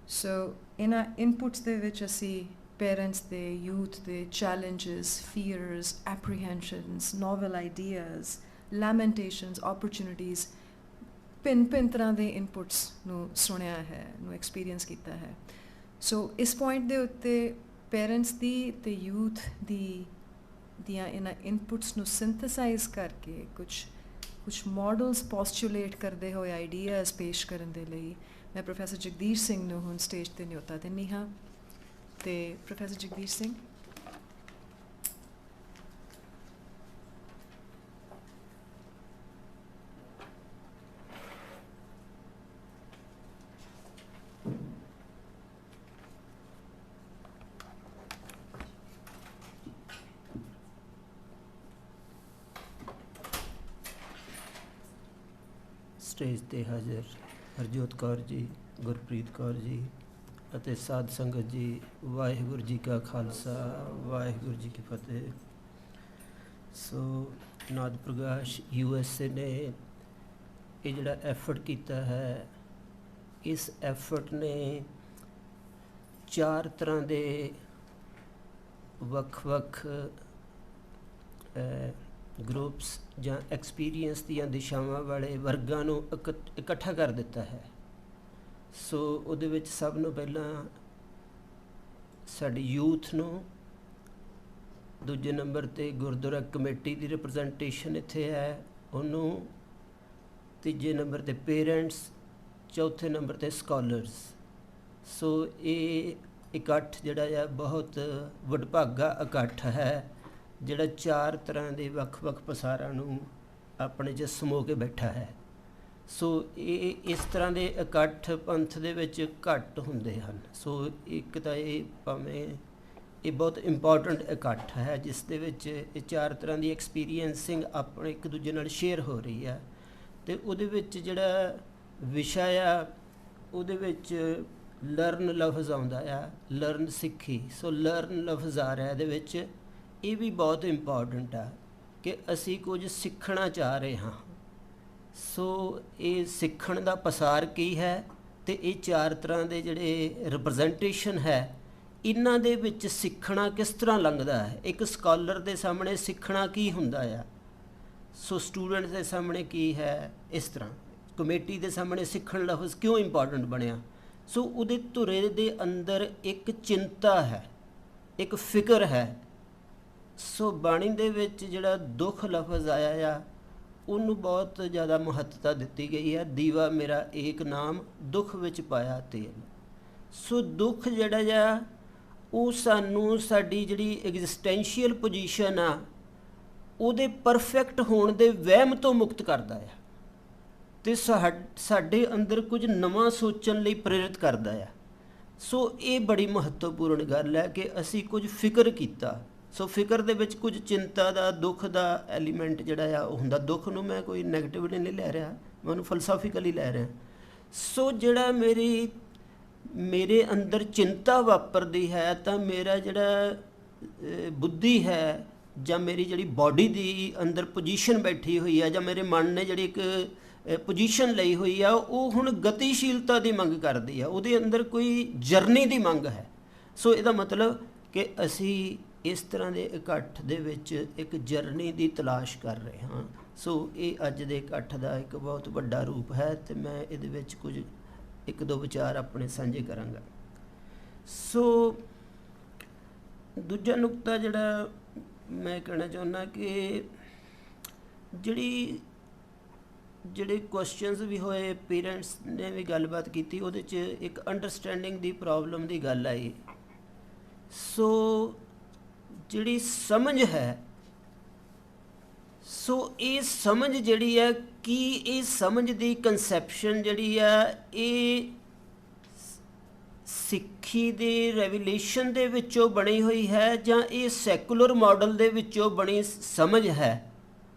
सो इन्हां इनपुट्स दे विच असी पेरेंट्स दे यूथ दे challenges fears apprehensions novel ideas lamentations opportunities भिन्न तरह के इनपुट्स नूं सुनिया है नूं एक्सपीरियंस किया है सो इस पॉइंट दे उत्ते पेरेंट्स दी ते यूथ दी दियां इन्हां इनपुट्स नूं सिंथेसाइज करके कुछ मॉडल्स पोस्टुलेट करते हुए आइडियाज़ पेश करने दे लई मैं प्रोफैसर जगदीश सिंह नूं हुण स्टेज ते न्योता दिंदी हाँ ते प्रोफैसर जगदीश सिंह स्टेज ते हाजिर हरजोत कौर जी गुरप्रीत कौर जी ਅਤੇ ਸਾਧ ਸੰਗਤ ਜੀ ਵਾਹਿਗੁਰੂ ਜੀ ਕਾ ਖਾਲਸਾ ਵਾਹਿਗੁਰੂ ਜੀ ਕੀ ਫਤਿਹ ਸੋ ਨਾਦ ਪ੍ਰਗਾਸ਼ USA ਨੇ ਇਹ ਜਿਹੜਾ ਐਫਰਟ ਕੀਤਾ ਹੈ ਇਸ ਐਫਰਟ ਨੇ 4 ਤਰ੍ਹਾਂ ਦੇ ਵੱਖ-ਵੱਖ ਗਰੁੱਪਸ ਜਾਂ ਐਕਸਪੀਰੀਅੰਸ ਦੀਆਂ ਦਿਸ਼ਾਵਾਂ ਵਾਲੇ ਵਰਗਾਂ ਨੂੰ ਇਕੱਠਾ ਕਰ ਦਿੱਤਾ ਹੈ ਸੋ ਉਹਦੇ ਵਿੱਚ ਸਭ ਨੂੰ ਪਹਿਲਾਂ ਸਾਡੀ ਯੂਥ ਨੂੰ ਦੂਜੇ ਨੰਬਰ 'ਤੇ ਗੁਰਦੁਆਰਾ ਕਮੇਟੀ ਦੀ ਰਿਪਰੈਜ਼ੈਂਟੇਸ਼ਨ ਇੱਥੇ ਹੈ ਉਹਨੂੰ ਤੀਜੇ ਨੰਬਰ 'ਤੇ ਪੇਰੈਂਟਸ ਚੌਥੇ ਨੰਬਰ 'ਤੇ ਸਕਾਲਰਸ ਸੋ ਇਹ ਇਕੱਠ ਜਿਹੜਾ ਆ ਬਹੁਤ ਵਡਭਾਗਾ ਇਕੱਠ ਹੈ ਜਿਹੜਾ 4 ਤਰ੍ਹਾਂ ਦੇ ਵੱਖ-ਵੱਖ ਪਸਾਰਾਂ ਨੂੰ ਆਪਣੇ 'ਚ ਸਮੋ ਕੇ ਬੈਠਾ ਹੈ ਸੋ ਇਹ ਇਸ ਤਰ੍ਹਾਂ ਦੇ ਇਕੱਠ ਪੰਥ ਦੇ ਵਿੱਚ ਘੱਟ ਹੁੰਦੇ ਹਨ ਸੋ ਇੱਕ ਤਾਂ ਇਹ ਭਾਵੇਂ ਇਹ ਬਹੁਤ ਇੰਪੋਰਟੈਂਟ ਇਕੱਠ ਹੈ ਜਿਸ ਦੇ ਵਿੱਚ ਇਹ 4 ਤਰ੍ਹਾਂ ਦੀ ਐਕਸਪੀਰੀਐਂਸਿੰਗ ਆਪਣੇ ਇੱਕ ਦੂਜੇ ਨਾਲ ਸ਼ੇਅਰ ਹੋ ਰਹੀ ਹੈ ਅਤੇ ਉਹਦੇ ਵਿੱਚ ਜਿਹੜਾ ਵਿਸ਼ਾ ਆ ਉਹਦੇ ਵਿੱਚ ਲਰਨ ਲਫ਼ਜ਼ ਆਉਂਦਾ ਆ ਲਰਨ ਸਿੱਖੀ ਸੋ ਲਰਨ ਲਫ਼ਜ਼ ਆ ਰਿਹਾ ਇਹਦੇ ਵਿੱਚ ਇਹ ਵੀ ਬਹੁਤ ਇੰਪੋਰਟੈਂਟ ਆ ਕਿ ਅਸੀਂ ਕੁਝ ਸਿੱਖਣਾ ਚਾਹ ਰਹੇ ਹਾਂ ਸੋ ਇਹ ਸਿੱਖਣ ਦਾ ਪਸਾਰ ਕੀ ਹੈ ਅਤੇ ਇਹ 4 ਤਰ੍ਹਾਂ ਦੇ ਜਿਹੜੇ ਰਿਪਰੈਜ਼ੈਂਟੇਸ਼ਨ ਹੈ ਇਹਨਾਂ ਦੇ ਵਿੱਚ ਸਿੱਖਣਾ ਕਿਸ ਤਰ੍ਹਾਂ ਲੰਘਦਾ ਹੈ ਇੱਕ ਸਕਾਲਰ ਦੇ ਸਾਹਮਣੇ ਸਿੱਖਣਾ ਕੀ ਹੁੰਦਾ ਆ ਸੋ ਸਟੂਡੈਂਟ ਦੇ ਸਾਹਮਣੇ ਕੀ ਹੈ ਇਸ ਤਰ੍ਹਾਂ ਕਮੇਟੀ ਦੇ ਸਾਹਮਣੇ ਸਿੱਖਣ ਲਫ਼ਜ਼ ਕਿਉਂ ਇੰਪੋਰਟੈਂਟ ਬਣਿਆ ਸੋ ਉਹਦੇ ਧੁਰੇ ਦੇ ਅੰਦਰ ਇੱਕ ਚਿੰਤਾ ਹੈ ਇੱਕ ਫਿਕਰ ਹੈ ਸੋ ਬਾਣੀ ਦੇ ਵਿੱਚ ਜਿਹੜਾ ਦੁੱਖ ਲਫ਼ਜ਼ ਆਇਆ ਆ ਉਹਨੂੰ ਬਹੁਤ ਜ਼ਿਆਦਾ ਮਹੱਤਤਾ ਦਿੱਤੀ ਗਈ ਹੈ ਦੀਵਾ ਮੇਰਾ ਏਕ ਨਾਮ ਦੁੱਖ ਵਿੱਚ ਪਾਇਆ ਤੇਲ ਸੋ ਦੁੱਖ ਜਿਹੜਾ ਆ ਉਹ ਸਾਨੂੰ ਸਾਡੀ ਜਿਹੜੀ ਐਗਜ਼ਿਸਟੈਂਸ਼ੀਅਲ ਪੋਜੀਸ਼ਨ ਆ ਉਹਦੇ ਪਰਫੈਕਟ ਹੋਣ ਦੇ ਵਹਿਮ ਤੋਂ ਮੁਕਤ ਕਰਦਾ ਆ ਅਤੇ ਸਾਡੇ ਅੰਦਰ ਕੁਝ ਨਵਾਂ ਸੋਚਣ ਲਈ ਪ੍ਰੇਰਿਤ ਕਰਦਾ ਆ ਸੋ ਇਹ ਬੜੀ ਮਹੱਤਵਪੂਰਨ ਗੱਲ ਹੈ ਕਿ ਅਸੀਂ ਕੁਝ ਫਿਕਰ ਕੀਤਾ ਸੋ ਫਿਕਰ ਦੇ ਵਿੱਚ ਕੁਝ ਚਿੰਤਾ ਦਾ ਦੁੱਖ ਦਾ ਐਲੀਮੈਂਟ ਜਿਹੜਾ ਆ ਉਹ ਹੁੰਦਾ ਦੁੱਖ ਨੂੰ ਮੈਂ ਕੋਈ ਨੈਗੇਟਿਵਲੀ ਨਹੀਂ ਲੈ ਰਿਹਾ ਮੈਂ ਉਹਨੂੰ ਫਲਸਫਿਕਲੀ ਲੈ ਰਿਹਾ ਸੋ ਜਿਹੜਾ ਮੇਰੇ ਅੰਦਰ ਚਿੰਤਾ ਵਾਪਰਦੀ ਹੈ ਤਾਂ ਮੇਰਾ ਜਿਹੜਾ ਬੁੱਧੀ ਹੈ ਜਾਂ ਮੇਰੀ ਜਿਹੜੀ ਬਾਡੀ ਦੀ ਅੰਦਰ ਪੋਜੀਸ਼ਨ ਬੈਠੀ ਹੋਈ ਹੈ ਜਾਂ ਮੇਰੇ ਮਨ ਨੇ ਜਿਹੜੀ ਇੱਕ ਪੋਜੀਸ਼ਨ ਲਈ ਹੋਈ ਆ, ਉਹ ਹੁਣ ਗਤੀਸ਼ੀਲਤਾ ਦੀ ਮੰਗ ਕਰਦੀ ਆ, ਉਹਦੇ ਅੰਦਰ ਕੋਈ ਜਰਨੀ ਦੀ ਮੰਗ ਹੈ। ਸੋ ਇਹਦਾ ਮਤਲਬ ਕਿ ਅਸੀਂ ਇਸ ਤਰ੍ਹਾਂ ਦੇ ਇਕੱਠ ਦੇ ਵਿੱਚ ਇੱਕ ਜਰਨੀ ਦੀ ਤਲਾਸ਼ ਕਰ ਰਹੇ ਹਾਂ। ਸੋ ਇਹ ਅੱਜ ਦੇ ਇਕੱਠ ਦਾ ਇੱਕ ਬਹੁਤ ਵੱਡਾ ਰੂਪ ਹੈ ਅਤੇ ਮੈਂ ਇਹਦੇ ਵਿੱਚ ਕੁਝ ਇੱਕ ਦੋ ਵਿਚਾਰ ਆਪਣੇ ਸਾਂਝੇ ਕਰਾਂਗਾ। ਸੋ ਦੂਜਾ ਨੁਕਤਾ ਜਿਹੜਾ ਮੈਂ ਕਹਿਣਾ ਚਾਹੁੰਦਾ ਕਿ ਜਿਹੜੇ ਕੁਐਸਚਨਸ ਵੀ ਹੋਏ, ਪੇਰੈਂਟਸ ਨੇ ਵੀ ਗੱਲਬਾਤ ਕੀਤੀ, ਉਹਦੇ 'ਚ ਇੱਕ ਅੰਡਰਸਟੈਂਡਿੰਗ ਦੀ ਪ੍ਰੋਬਲਮ ਦੀ ਗੱਲ ਆਈ। ਸੋ ਜਿਹੜੀ ਸਮਝ ਹੈ, ਸੋ ਇਹ ਸਮਝ ਜਿਹੜੀ ਹੈ, ਕੀ ਇਹ ਸਮਝ ਦੀ ਕਨਸੈਪਸ਼ਨ ਜਿਹੜੀ ਹੈ ਇਹ ਸਿੱਖੀ ਦੇ ਰੈਵੂਲੇਸ਼ਨ ਦੇ ਵਿੱਚੋਂ ਬਣੀ ਹੋਈ ਹੈ ਜਾਂ ਇਹ ਸੈਕੂਲਰ ਮਾਡਲ ਦੇ ਵਿੱਚੋਂ ਬਣੀ ਸਮਝ ਹੈ?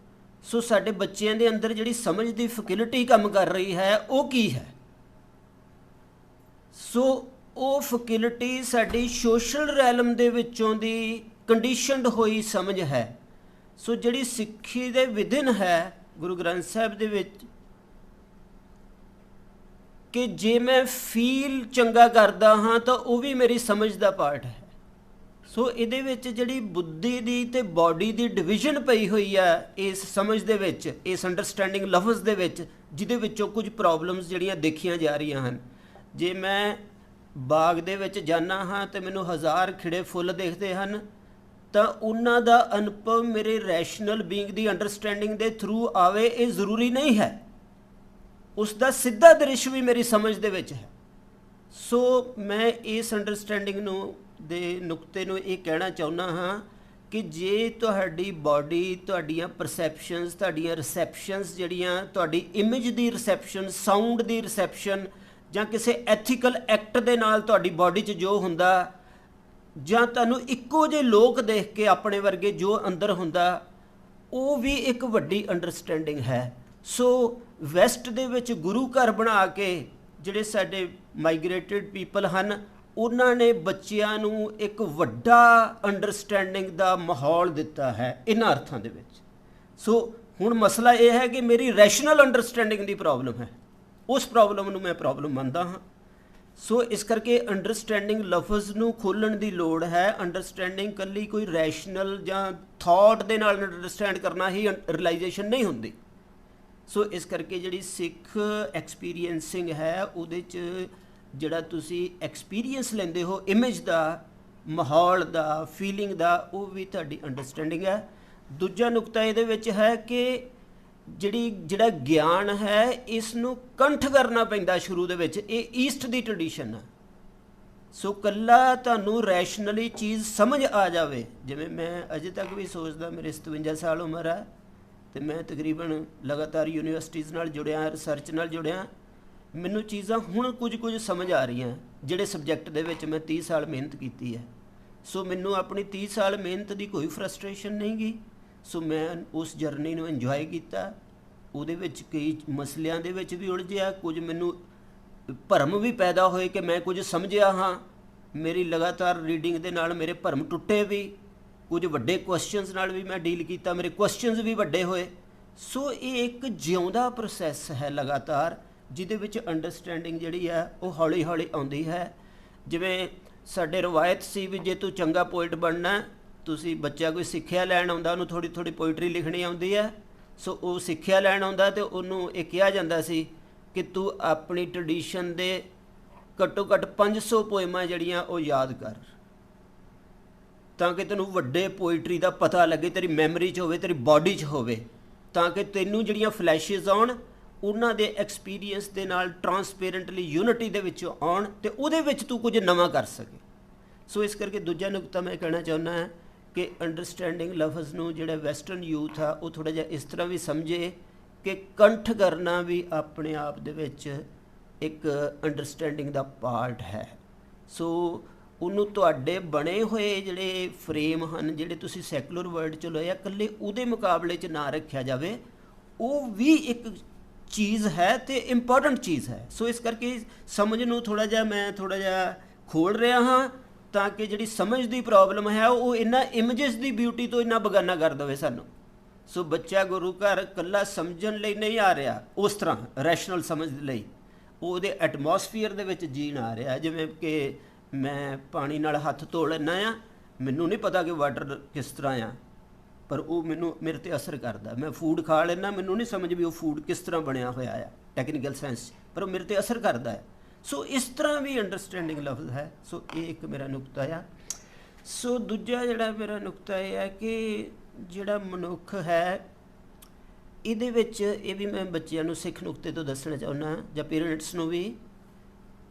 ਸੋ ਸਾਡੇ ਬੱਚਿਆਂ ਦੇ ਅੰਦਰ ਜਿਹੜੀ ਸਮਝ ਦੀ ਫੈਕਲਟੀ ਕੰਮ ਕਰ ਰਹੀ ਹੈ ਉਹ ਕੀ ਹੈ? ਸੋ ਉਹ ਫੈਕਲਟੀ ਸਾਡੀ ਸੋਸ਼ਲ ਰੈਲਮ ਦੇ ਵਿੱਚੋਂ ਦੀ ਕੰਡੀਸ਼ਨਡ ਹੋਈ ਸਮਝ ਹੈ। ਸੋ ਜਿਹੜੀ ਸਿੱਖੀ ਦੇ ਵਿਧਨ ਹੈ ਗੁਰੂ ਗ੍ਰੰਥ ਸਾਹਿਬ ਦੇ ਵਿੱਚ ਕਿ ਜੇ ਮੈਂ ਫੀਲ ਚੰਗਾ ਕਰਦਾ ਹਾਂ ਤਾਂ ਉਹ ਵੀ ਮੇਰੀ ਸਮਝ ਦਾ ਪਾਰਟ ਹੈ। ਸੋ ਇਹਦੇ ਵਿੱਚ ਜਿਹੜੀ ਬੁੱਧੀ ਦੀ ਤੇ ਬਾਡੀ ਦੀ ਡਿਵੀਜ਼ਨ ਪਈ ਹੋਈ ਆ ਇਸ ਸਮਝ ਦੇ ਵਿੱਚ, ਇਸ ਅੰਡਰਸਟੈਂਡਿੰਗ ਲਫ਼ਜ਼ ਦੇ ਵਿੱਚ, ਜਿਹਦੇ ਵਿੱਚੋਂ ਕੁਝ ਪ੍ਰੋਬਲਮਸ ਜਿਹੜੀਆਂ ਦੇਖੀਆਂ ਜਾ ਰਹੀਆਂ ਹਨ। ਜੇ ਮੈਂ ਬਾਗ ਦੇ ਵਿੱਚ ਜਾਂਦਾ ਹਾਂ ਤੇ ਮੈਨੂੰ 1000 ਖਿੜੇ ਫੁੱਲ ਦਿਖਦੇ ਹਨ ਤਾਂ ਉਹਨਾਂ ਦਾ ਅਨੁਭਵ ਮੇਰੇ ਰੈਸ਼ਨਲ ਬੀਇੰਗ ਦੀ ਅੰਡਰਸਟੈਂਡਿੰਗ ਦੇ ਥਰੂ ਆਵੇ, ਇਹ ਜ਼ਰੂਰੀ ਨਹੀਂ ਹੈ। ਉਸ ਦਾ ਸਿੱਧਾ ਦ੍ਰਿਸ਼ ਵੀ ਮੇਰੀ ਸਮਝ ਦੇ ਵਿੱਚ ਹੈ। ਸੋ ਮੈਂ ਇਸ ਅੰਡਰਸਟੈਂਡਿੰਗ ਨੂੰ ਦੇ ਨੁਕਤੇ ਨੂੰ ਇਹ ਕਹਿਣਾ ਚਾਹੁੰਦਾ ਹਾਂ ਕਿ ਜੇ ਤੁਹਾਡੀ ਬਾਡੀ, ਤੁਹਾਡੀਆਂ ਪਰਸੈਪਸ਼ਨਸ, ਤੁਹਾਡੀਆਂ ਰਿਸੈਪਸ਼ਨਸ ਜਿਹੜੀਆਂ, ਤੁਹਾਡੀ ਇਮੇਜ ਦੀ ਰਿਸੈਪਸ਼ਨ, ਸਾਊਂਡ ਦੀ ਰਿਸੈਪਸ਼ਨ ਜਾਂ ਕਿਸੇ ਐਥੀਕਲ ਐਕਟ ਦੇ ਨਾਲ ਤੁਹਾਡੀ ਬਾਡੀ 'ਚ ਜੋ ਹੁੰਦਾ, ਜਾਂ ਤੁਹਾਨੂੰ ਇੱਕੋ ਜਿਹੇ ਲੋਕ ਦੇਖ ਕੇ ਆਪਣੇ ਵਰਗੇ ਜੋ ਅੰਦਰ ਹੁੰਦਾ, ਉਹ ਵੀ ਇੱਕ ਵੱਡੀ ਅੰਡਰਸਟੈਂਡਿੰਗ ਹੈ। ਸੋ ਵੈਸਟ ਦੇ ਵਿੱਚ ਗੁਰੂ ਘਰ ਬਣਾ ਕੇ ਜਿਹੜੇ ਸਾਡੇ ਮਾਈਗ੍ਰੇਟਿਡ ਪੀਪਲ ਹਨ, ਉਹਨਾਂ ਨੇ ਬੱਚਿਆਂ ਨੂੰ ਇੱਕ ਵੱਡਾ ਅੰਡਰਸਟੈਂਡਿੰਗ ਦਾ ਮਾਹੌਲ ਦਿੱਤਾ ਹੈ ਇਹਨਾਂ ਅਰਥਾਂ ਦੇ ਵਿੱਚ। ਸੋ ਹੁਣ ਮਸਲਾ ਇਹ ਹੈ ਕਿ ਮੇਰੀ ਰੈਸ਼ਨਲ ਅੰਡਰਸਟੈਂਡਿੰਗ ਦੀ ਪ੍ਰੋਬਲਮ ਹੈ, ਉਸ ਪ੍ਰੋਬਲਮ ਨੂੰ ਮੈਂ ਪ੍ਰੋਬਲਮ ਮੰਨਦਾ ਹਾਂ। ਸੋ ਇਸ ਕਰਕੇ ਅੰਡਰਸਟੈਂਡਿੰਗ ਲਫ਼ਜ਼ ਨੂੰ ਖੋਲ੍ਹਣ ਦੀ ਲੋੜ ਹੈ। ਅੰਡਰਸਟੈਂਡਿੰਗ ਇਕੱਲੀ ਕੋਈ ਰੈਸ਼ਨਲ ਜਾਂ ਥਾਟ ਦੇ ਨਾਲ ਅੰਡਰਸਟੈਂਡ ਕਰਨਾ ਹੀ ਰਿਅਲਾਈਜੇਸ਼ਨ ਨਹੀਂ ਹੁੰਦੀ। ਸੋ ਇਸ ਕਰਕੇ ਜਿਹੜੀ ਸਿੱਖ ਐਕਸਪੀਰੀਐਂਸਿੰਗ ਹੈ, ਉਹਦੇ 'ਚ ਜਿਹੜਾ ਤੁਸੀਂ ਐਕਸਪੀਰੀਅੰਸ ਲੈਂਦੇ ਹੋ ਇਮੇਜ ਦਾ, ਮਾਹੌਲ ਦਾ, ਫੀਲਿੰਗ ਦਾ, ਉਹ ਵੀ ਤੁਹਾਡੀ ਅੰਡਰਸਟੈਂਡਿੰਗ ਹੈ। ਦੂਜਾ ਨੁਕਤਾ ਇਹਦੇ ਵਿੱਚ ਹੈ ਕਿ ਜਿਹੜਾ ਗਿਆਨ ਹੈ ਇਸ ਨੂੰ ਕੰਠ ਕਰਨਾ ਪੈਂਦਾ ਸ਼ੁਰੂ ਦੇ ਵਿੱਚ। ਇਹ ਈਸਟ ਦੀ ਟ੍ਰੈਡੀਸ਼ਨ ਹੈ। ਸੋ ਇਕੱਲਾ ਤੁਹਾਨੂੰ ਰੈਸ਼ਨਲੀ ਚੀਜ਼ ਸਮਝ ਆ ਜਾਵੇ, ਜਿਵੇਂ ਮੈਂ ਅਜੇ ਤੱਕ ਵੀ ਸੋਚਦਾ, ਮੇਰੇ 57 ਸਾਲ ਉਮਰ ਹੈ ਅਤੇ ਮੈਂ ਤਕਰੀਬਨ ਲਗਾਤਾਰ ਯੂਨੀਵਰਸਿਟੀਜ਼ ਨਾਲ ਜੁੜਿਆ, ਰਿਸਰਚ ਨਾਲ ਜੁੜਿਆ। ਮੈਨੂੰ ਚੀਜ਼ਾਂ ਹੁਣ ਕੁਝ ਸਮਝ ਆ ਰਹੀਆਂ ਜਿਹੜੇ ਸਬਜੈਕਟ ਦੇ ਵਿੱਚ ਮੈਂ 30 ਸਾਲ ਮਿਹਨਤ ਕੀਤੀ ਹੈ। ਸੋ ਮੈਨੂੰ ਆਪਣੀ 30 ਸਾਲ ਮਿਹਨਤ ਦੀ ਕੋਈ ਫਰਸਟ੍ਰੇਸ਼ਨ ਨਹੀਂ ਗਈ। ਸੋ ਮੈਂ ਉਸ ਜਰਨੀ ਨੂੰ ਇੰਜੋਏ ਕੀਤਾ। ਉਹਦੇ ਵਿੱਚ ਕਈ ਮਸਲਿਆਂ ਦੇ ਵਿੱਚ ਵੀ ਉਲਝਿਆ, ਕੁਝ ਮੈਨੂੰ ਭਰਮ ਵੀ ਪੈਦਾ ਹੋਏ ਕਿ ਮੈਂ ਕੁਝ ਸਮਝਿਆ ਹਾਂ। ਮੇਰੀ ਲਗਾਤਾਰ ਰੀਡਿੰਗ ਦੇ ਨਾਲ ਮੇਰੇ ਭਰਮ ਟੁੱਟੇ ਵੀ, ਕੁਝ ਵੱਡੇ ਕੁਐਸਚਨਸ ਨਾਲ ਵੀ ਮੈਂ ਡੀਲ ਕੀਤਾ, ਮੇਰੇ ਕੁਐਸਚਨਸ ਵੀ ਵੱਡੇ ਹੋਏ। ਸੋ ਇਹ ਇੱਕ ਜਿਉਂਦਾ ਪ੍ਰੋਸੈਸ ਹੈ ਲਗਾਤਾਰ, ਜਿਹਦੇ ਵਿੱਚ ਅੰਡਰਸਟੈਂਡਿੰਗ ਜਿਹੜੀ ਹੈ ਉਹ ਹੌਲੀ ਹੌਲੀ ਆਉਂਦੀ ਹੈ। ਜਿਵੇਂ ਸਾਡੇ ਰਵਾਇਤ ਸੀ ਵੀ ਜੇ ਤੂੰ ਚੰਗਾ ਪੋਇਟ ਬਣਨਾ, ਤੁਸੀਂ ਬੱਚਾ ਕੋਈ ਸਿੱਖਿਆ ਲੈਣ ਆਉਂਦਾ, ਉਹਨੂੰ ਥੋੜ੍ਹੀ ਪੋਇਟਰੀ ਲਿਖਣੀ ਆਉਂਦੀ ਹੈ। ਸੋ ਉਹ ਸਿੱਖਿਆ ਲੈਣ ਆਉਂਦਾ ਅਤੇ ਉਹਨੂੰ ਇਹ ਕਿਹਾ ਜਾਂਦਾ ਸੀ ਕਿ ਤੂੰ ਆਪਣੀ ਟ੍ਰੈਡੀਸ਼ਨ ਦੇ ਘੱਟੋ ਘੱਟ 500 ਪੋਇਮਾਂ ਜਿਹੜੀਆਂ ਉਹ ਯਾਦ ਕਰ, ਤਾਂ ਕਿ ਤੈਨੂੰ ਵੱਡੇ ਪੋਇਟਰੀ ਦਾ ਪਤਾ ਲੱਗੇ, ਤੇਰੀ ਮੈਮਰੀ 'ਚ ਹੋਵੇ, ਤੇਰੀ ਬਾਡੀ 'ਚ ਹੋਵੇ, ਤਾਂ ਕਿ ਤੈਨੂੰ ਜਿਹੜੀਆਂ ਫਲੈਸ਼ਿਸ ਆਉਣ ਉਹਨਾਂ ਦੇ ਐਕਸਪੀਰੀਅੰਸ ਦੇ ਨਾਲ ਟਰਾਂਸਪੇਰੈਂਟਲੀ ਯੂਨਿਟੀ ਦੇ ਵਿੱਚੋਂ ਆਉਣ ਅਤੇ ਉਹਦੇ ਵਿੱਚ ਤੂੰ ਕੁਝ ਨਵਾਂ ਕਰ ਸਕੇ। ਸੋ ਇਸ ਕਰਕੇ ਦੂਜਾ ਨੁਕਤਾ ਮੈਂ ਕਹਿਣਾ ਚਾਹੁੰਦਾ ਹਾਂ ਕਿ ਅੰਡਰਸਟੈਂਡਿੰਗ ਲਫ਼ਜ਼ ਨੂੰ ਜਿਹੜਾ ਵੈਸਟਰਨ ਯੂਥ ਆ ਉਹ ਥੋੜ੍ਹਾ ਜਿਹਾ ਇਸ ਤਰ੍ਹਾਂ ਵੀ ਸਮਝੇ ਕਿ ਕੰਠ ਕਰਨਾ ਵੀ ਆਪਣੇ ਆਪ ਦੇ ਵਿੱਚ ਇੱਕ ਅੰਡਰਸਟੈਂਡਿੰਗ ਦਾ ਪਾਰਟ ਹੈ। ਸੋ ਉਹਨੂੰ ਤੁਹਾਡੇ ਬਣੇ ਹੋਏ ਜਿਹੜੇ ਫਰੇਮ ਹਨ, ਜਿਹੜੇ ਤੁਸੀਂ ਸੈਕੂਲਰ ਵਰਲਡ 'ਚ ਲਏ ਆ, ਇਕੱਲੇ ਉਹਦੇ ਮੁਕਾਬਲੇ 'ਚ ਨਾ ਰੱਖਿਆ ਜਾਵੇ। ਉਹ ਵੀ ਇੱਕ ਚੀਜ਼ ਹੈ ਅਤੇ ਇੰਪੋਰਟੈਂਟ ਚੀਜ਼ ਹੈ। ਸੋ ਇਸ ਕਰਕੇ ਸਮਝ ਨੂੰ ਥੋੜ੍ਹਾ ਜਿਹਾ ਖੋਲ੍ਹ ਰਿਹਾ ਹਾਂ ਤਾਂ ਕਿ ਜਿਹੜੀ ਸਮਝ ਦੀ ਪ੍ਰੋਬਲਮ ਹੈ ਉਹ ਇਹਨਾਂ ਇਮੇਜਸ ਦੀ ਬਿਊਟੀ ਤੋਂ ਇੰਨਾ ਬੇਗਾਨਾ ਕਰ ਦੇਵੇ ਸਾਨੂੰ। ਸੋ ਬੱਚਾ ਗੁਰੂ ਘਰ ਇਕੱਲਾ ਸਮਝਣ ਲਈ ਨਹੀਂ ਆ ਰਿਹਾ ਉਸ ਤਰ੍ਹਾਂ ਰੈਸ਼ਨਲ ਸਮਝ ਲਈ, ਉਹ ਉਹਦੇ ਐਟਮੋਸਫੀਅਰ ਦੇ ਵਿੱਚ ਜੀਣ ਆ ਰਿਹਾ। ਜਿਵੇਂ ਕਿ ਮੈਂ ਪਾਣੀ ਨਾਲ ਹੱਥ ਧੋ ਲੈਂਦਾ ਆ, ਮੈਨੂੰ ਨਹੀਂ ਪਤਾ ਕਿ ਵਾਟਰ ਕਿਸ ਤਰ੍ਹਾਂ ਆ, ਪਰ ਉਹ ਮੈਨੂੰ ਮੇਰੇ 'ਤੇ ਅਸਰ ਕਰਦਾ। ਮੈਂ ਫੂਡ ਖਾ ਲੈਂਦਾ, ਮੈਨੂੰ ਨਹੀਂ ਸਮਝ ਵੀ ਉਹ ਫੂਡ ਕਿਸ ਤਰ੍ਹਾਂ ਬਣਿਆ ਹੋਇਆ ਆ ਟੈਕਨੀਕਲ ਸੈਂਸ, ਪਰ ਉਹ ਮੇਰੇ 'ਤੇ ਅਸਰ ਕਰਦਾ ਹੈ। ਸੋ ਇਸ ਤਰ੍ਹਾਂ ਵੀ ਅੰਡਰਸਟੈਂਡਿੰਗ ਲਫ਼ਜ਼ ਹੈ। ਸੋ ਇਹ ਇੱਕ ਮੇਰਾ ਨੁਕਤਾ ਆ। ਸੋ ਦੂਜਾ ਜਿਹੜਾ ਮੇਰਾ ਨੁਕਤਾ ਇਹ ਹੈ ਕਿ ਜਿਹੜਾ ਮਨੁੱਖ ਹੈ ਇਹਦੇ ਵਿੱਚ, ਇਹ ਵੀ ਮੈਂ ਬੱਚਿਆਂ ਨੂੰ ਸਿੱਖ ਨੁਕਤੇ ਤੋਂ ਦੱਸਣਾ ਚਾਹੁੰਦਾ ਜਾਂ ਪੇਰੈਂਟਸ ਨੂੰ ਵੀ,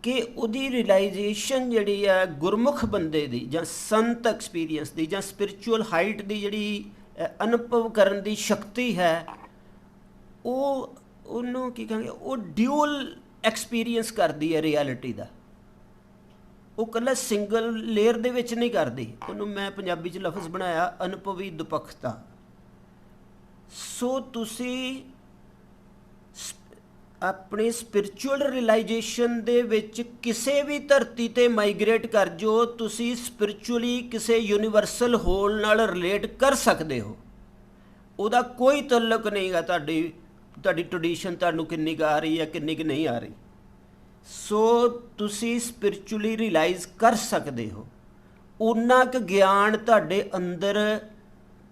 ਕਿ ਉਹਦੀ ਰਿਲਾਈਜੇਸ਼ਨ ਜਿਹੜੀ ਆ ਗੁਰਮੁਖ ਬੰਦੇ ਦੀ ਜਾਂ ਸੰਤ ਐਕਸਪੀਰੀਅੰਸ ਦੀ ਜਾਂ ਸਪਿਰਿਚੁਅਲ ਹਾਈਟ ਦੀ ਜਿਹੜੀ ਅਨੁਭਵ ਕਰਨ ਦੀ ਸ਼ਕਤੀ ਹੈ, ਉਹ ਉਹਨੂੰ ਕੀ ਕਹਾਂਗੇ, ਉਹ ਡਿਊਅਲ ਐਕਸਪੀਰੀਅੰਸ ਕਰਦੀ ਹੈ ਰਿਐਲਿਟੀ ਦਾ। ਉਹ ਇਕੱਲਾ ਸਿੰਗਲ ਲੇਅਰ ਦੇ ਵਿੱਚ ਨਹੀਂ ਕਰਦੀ। ਉਹਨੂੰ ਮੈਂ ਪੰਜਾਬੀ 'ਚ ਲਫ਼ਜ਼ ਬਣਾਇਆ ਅਨੁਭਵੀ ਦੁਪੱਖਤਾ। ਸੋ ਤੁਸੀਂ ਆਪਣੀ ਸਪਿਰਿਚੁਅਲ ਰਿਲਾਈਜੇਸ਼ਨ ਦੇ ਵਿੱਚ ਕਿਸੇ ਵੀ ਧਰਤੀ 'ਤੇ ਮਾਈਗ੍ਰੇਟ ਕਰ ਜੋ, ਤੁਸੀਂ ਸਪਿਰਿਚੁਅਲੀ ਕਿਸੇ ਯੂਨੀਵਰਸਲ ਹੋਲ ਨਾਲ ਰਿਲੇਟ ਕਰ ਸਕਦੇ ਹੋ। ਉਹਦਾ ਕੋਈ ਤਾਲੁਕ ਨਹੀਂ ਗਾ ਤੁਹਾਡੀ ਟ੍ਰੈਡੀਸ਼ਨ ਤੁਹਾਨੂੰ ਕਿੰਨੀ ਕੁ ਆ ਰਹੀ ਹੈ, ਕਿੰਨੀ ਕੁ ਨਹੀਂ ਆ ਰਹੀ। ਸੋ ਤੁਸੀਂ ਸਪਿਰਿਚੁਅਲੀ ਰਿਲਾਈਜ਼ ਕਰ ਸਕਦੇ ਹੋ। ਉਨਾ ਕੁ ਗਿਆਨ ਤੁਹਾਡੇ ਅੰਦਰ,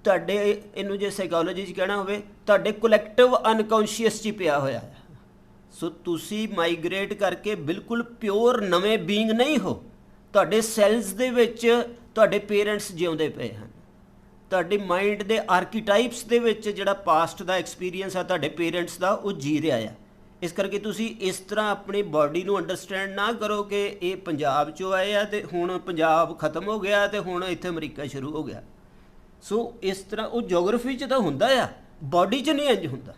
ਤੁਹਾਡੇ ਇਹਨੂੰ ਜੇ ਸਾਈਕੋਲੋਜੀ 'ਚ ਕਹਿਣਾ ਹੋਵੇ, ਤੁਹਾਡੇ ਕਲੈਕਟਿਵ ਅਨਕੌਂਸ਼ੀਅਸ 'ਚ ਹੀ ਪਿਆ ਹੋਇਆ ਹੈ। ਸੋ ਤੁਸੀਂ ਮਾਈਗ੍ਰੇਟ ਕਰਕੇ ਬਿਲਕੁਲ ਪਿਓਰ ਨਵੇਂ ਬੀਇੰਗ ਨਹੀਂ ਹੋ। ਤੁਹਾਡੇ ਸੈਲਸ ਦੇ ਵਿੱਚ ਤੁਹਾਡੇ ਪੇਰੈਂਟਸ ਜਿਉਂਦੇ ਪਏ ਹਨ। ਤੁਹਾਡੇ ਮਾਈਂਡ ਦੇ ਆਰਕੀਟਾਈਪਸ ਦੇ ਵਿੱਚ ਜਿਹੜਾ ਪਾਸਟ ਦਾ ਐਕਸਪੀਰੀਅੰਸ ਆ ਤੁਹਾਡੇ ਪੇਰੈਂਟਸ ਦਾ, ਉਹ ਜੀ ਰਿਹਾ ਆ। ਇਸ ਕਰਕੇ ਤੁਸੀਂ ਇਸ ਤਰ੍ਹਾਂ ਆਪਣੀ ਬਾਡੀ ਨੂੰ ਅੰਡਰਸਟੈਂਡ ਨਾ ਕਰੋ ਕਿ ਇਹ ਪੰਜਾਬ 'ਚੋਂ ਆਏ ਆ ਅਤੇ ਹੁਣ ਪੰਜਾਬ ਖਤਮ ਹੋ ਗਿਆ ਅਤੇ ਹੁਣ ਇੱਥੇ ਅਮਰੀਕਾ ਸ਼ੁਰੂ ਹੋ ਗਿਆ। ਸੋ ਇਸ ਤਰ੍ਹਾਂ ਉਹ ਜੋਗਰਾਫੀ 'ਚ ਤਾਂ ਹੁੰਦਾ ਆ, ਬਾਡੀ 'ਚ ਨਹੀਂ ਇੰਝ ਹੁੰਦਾ।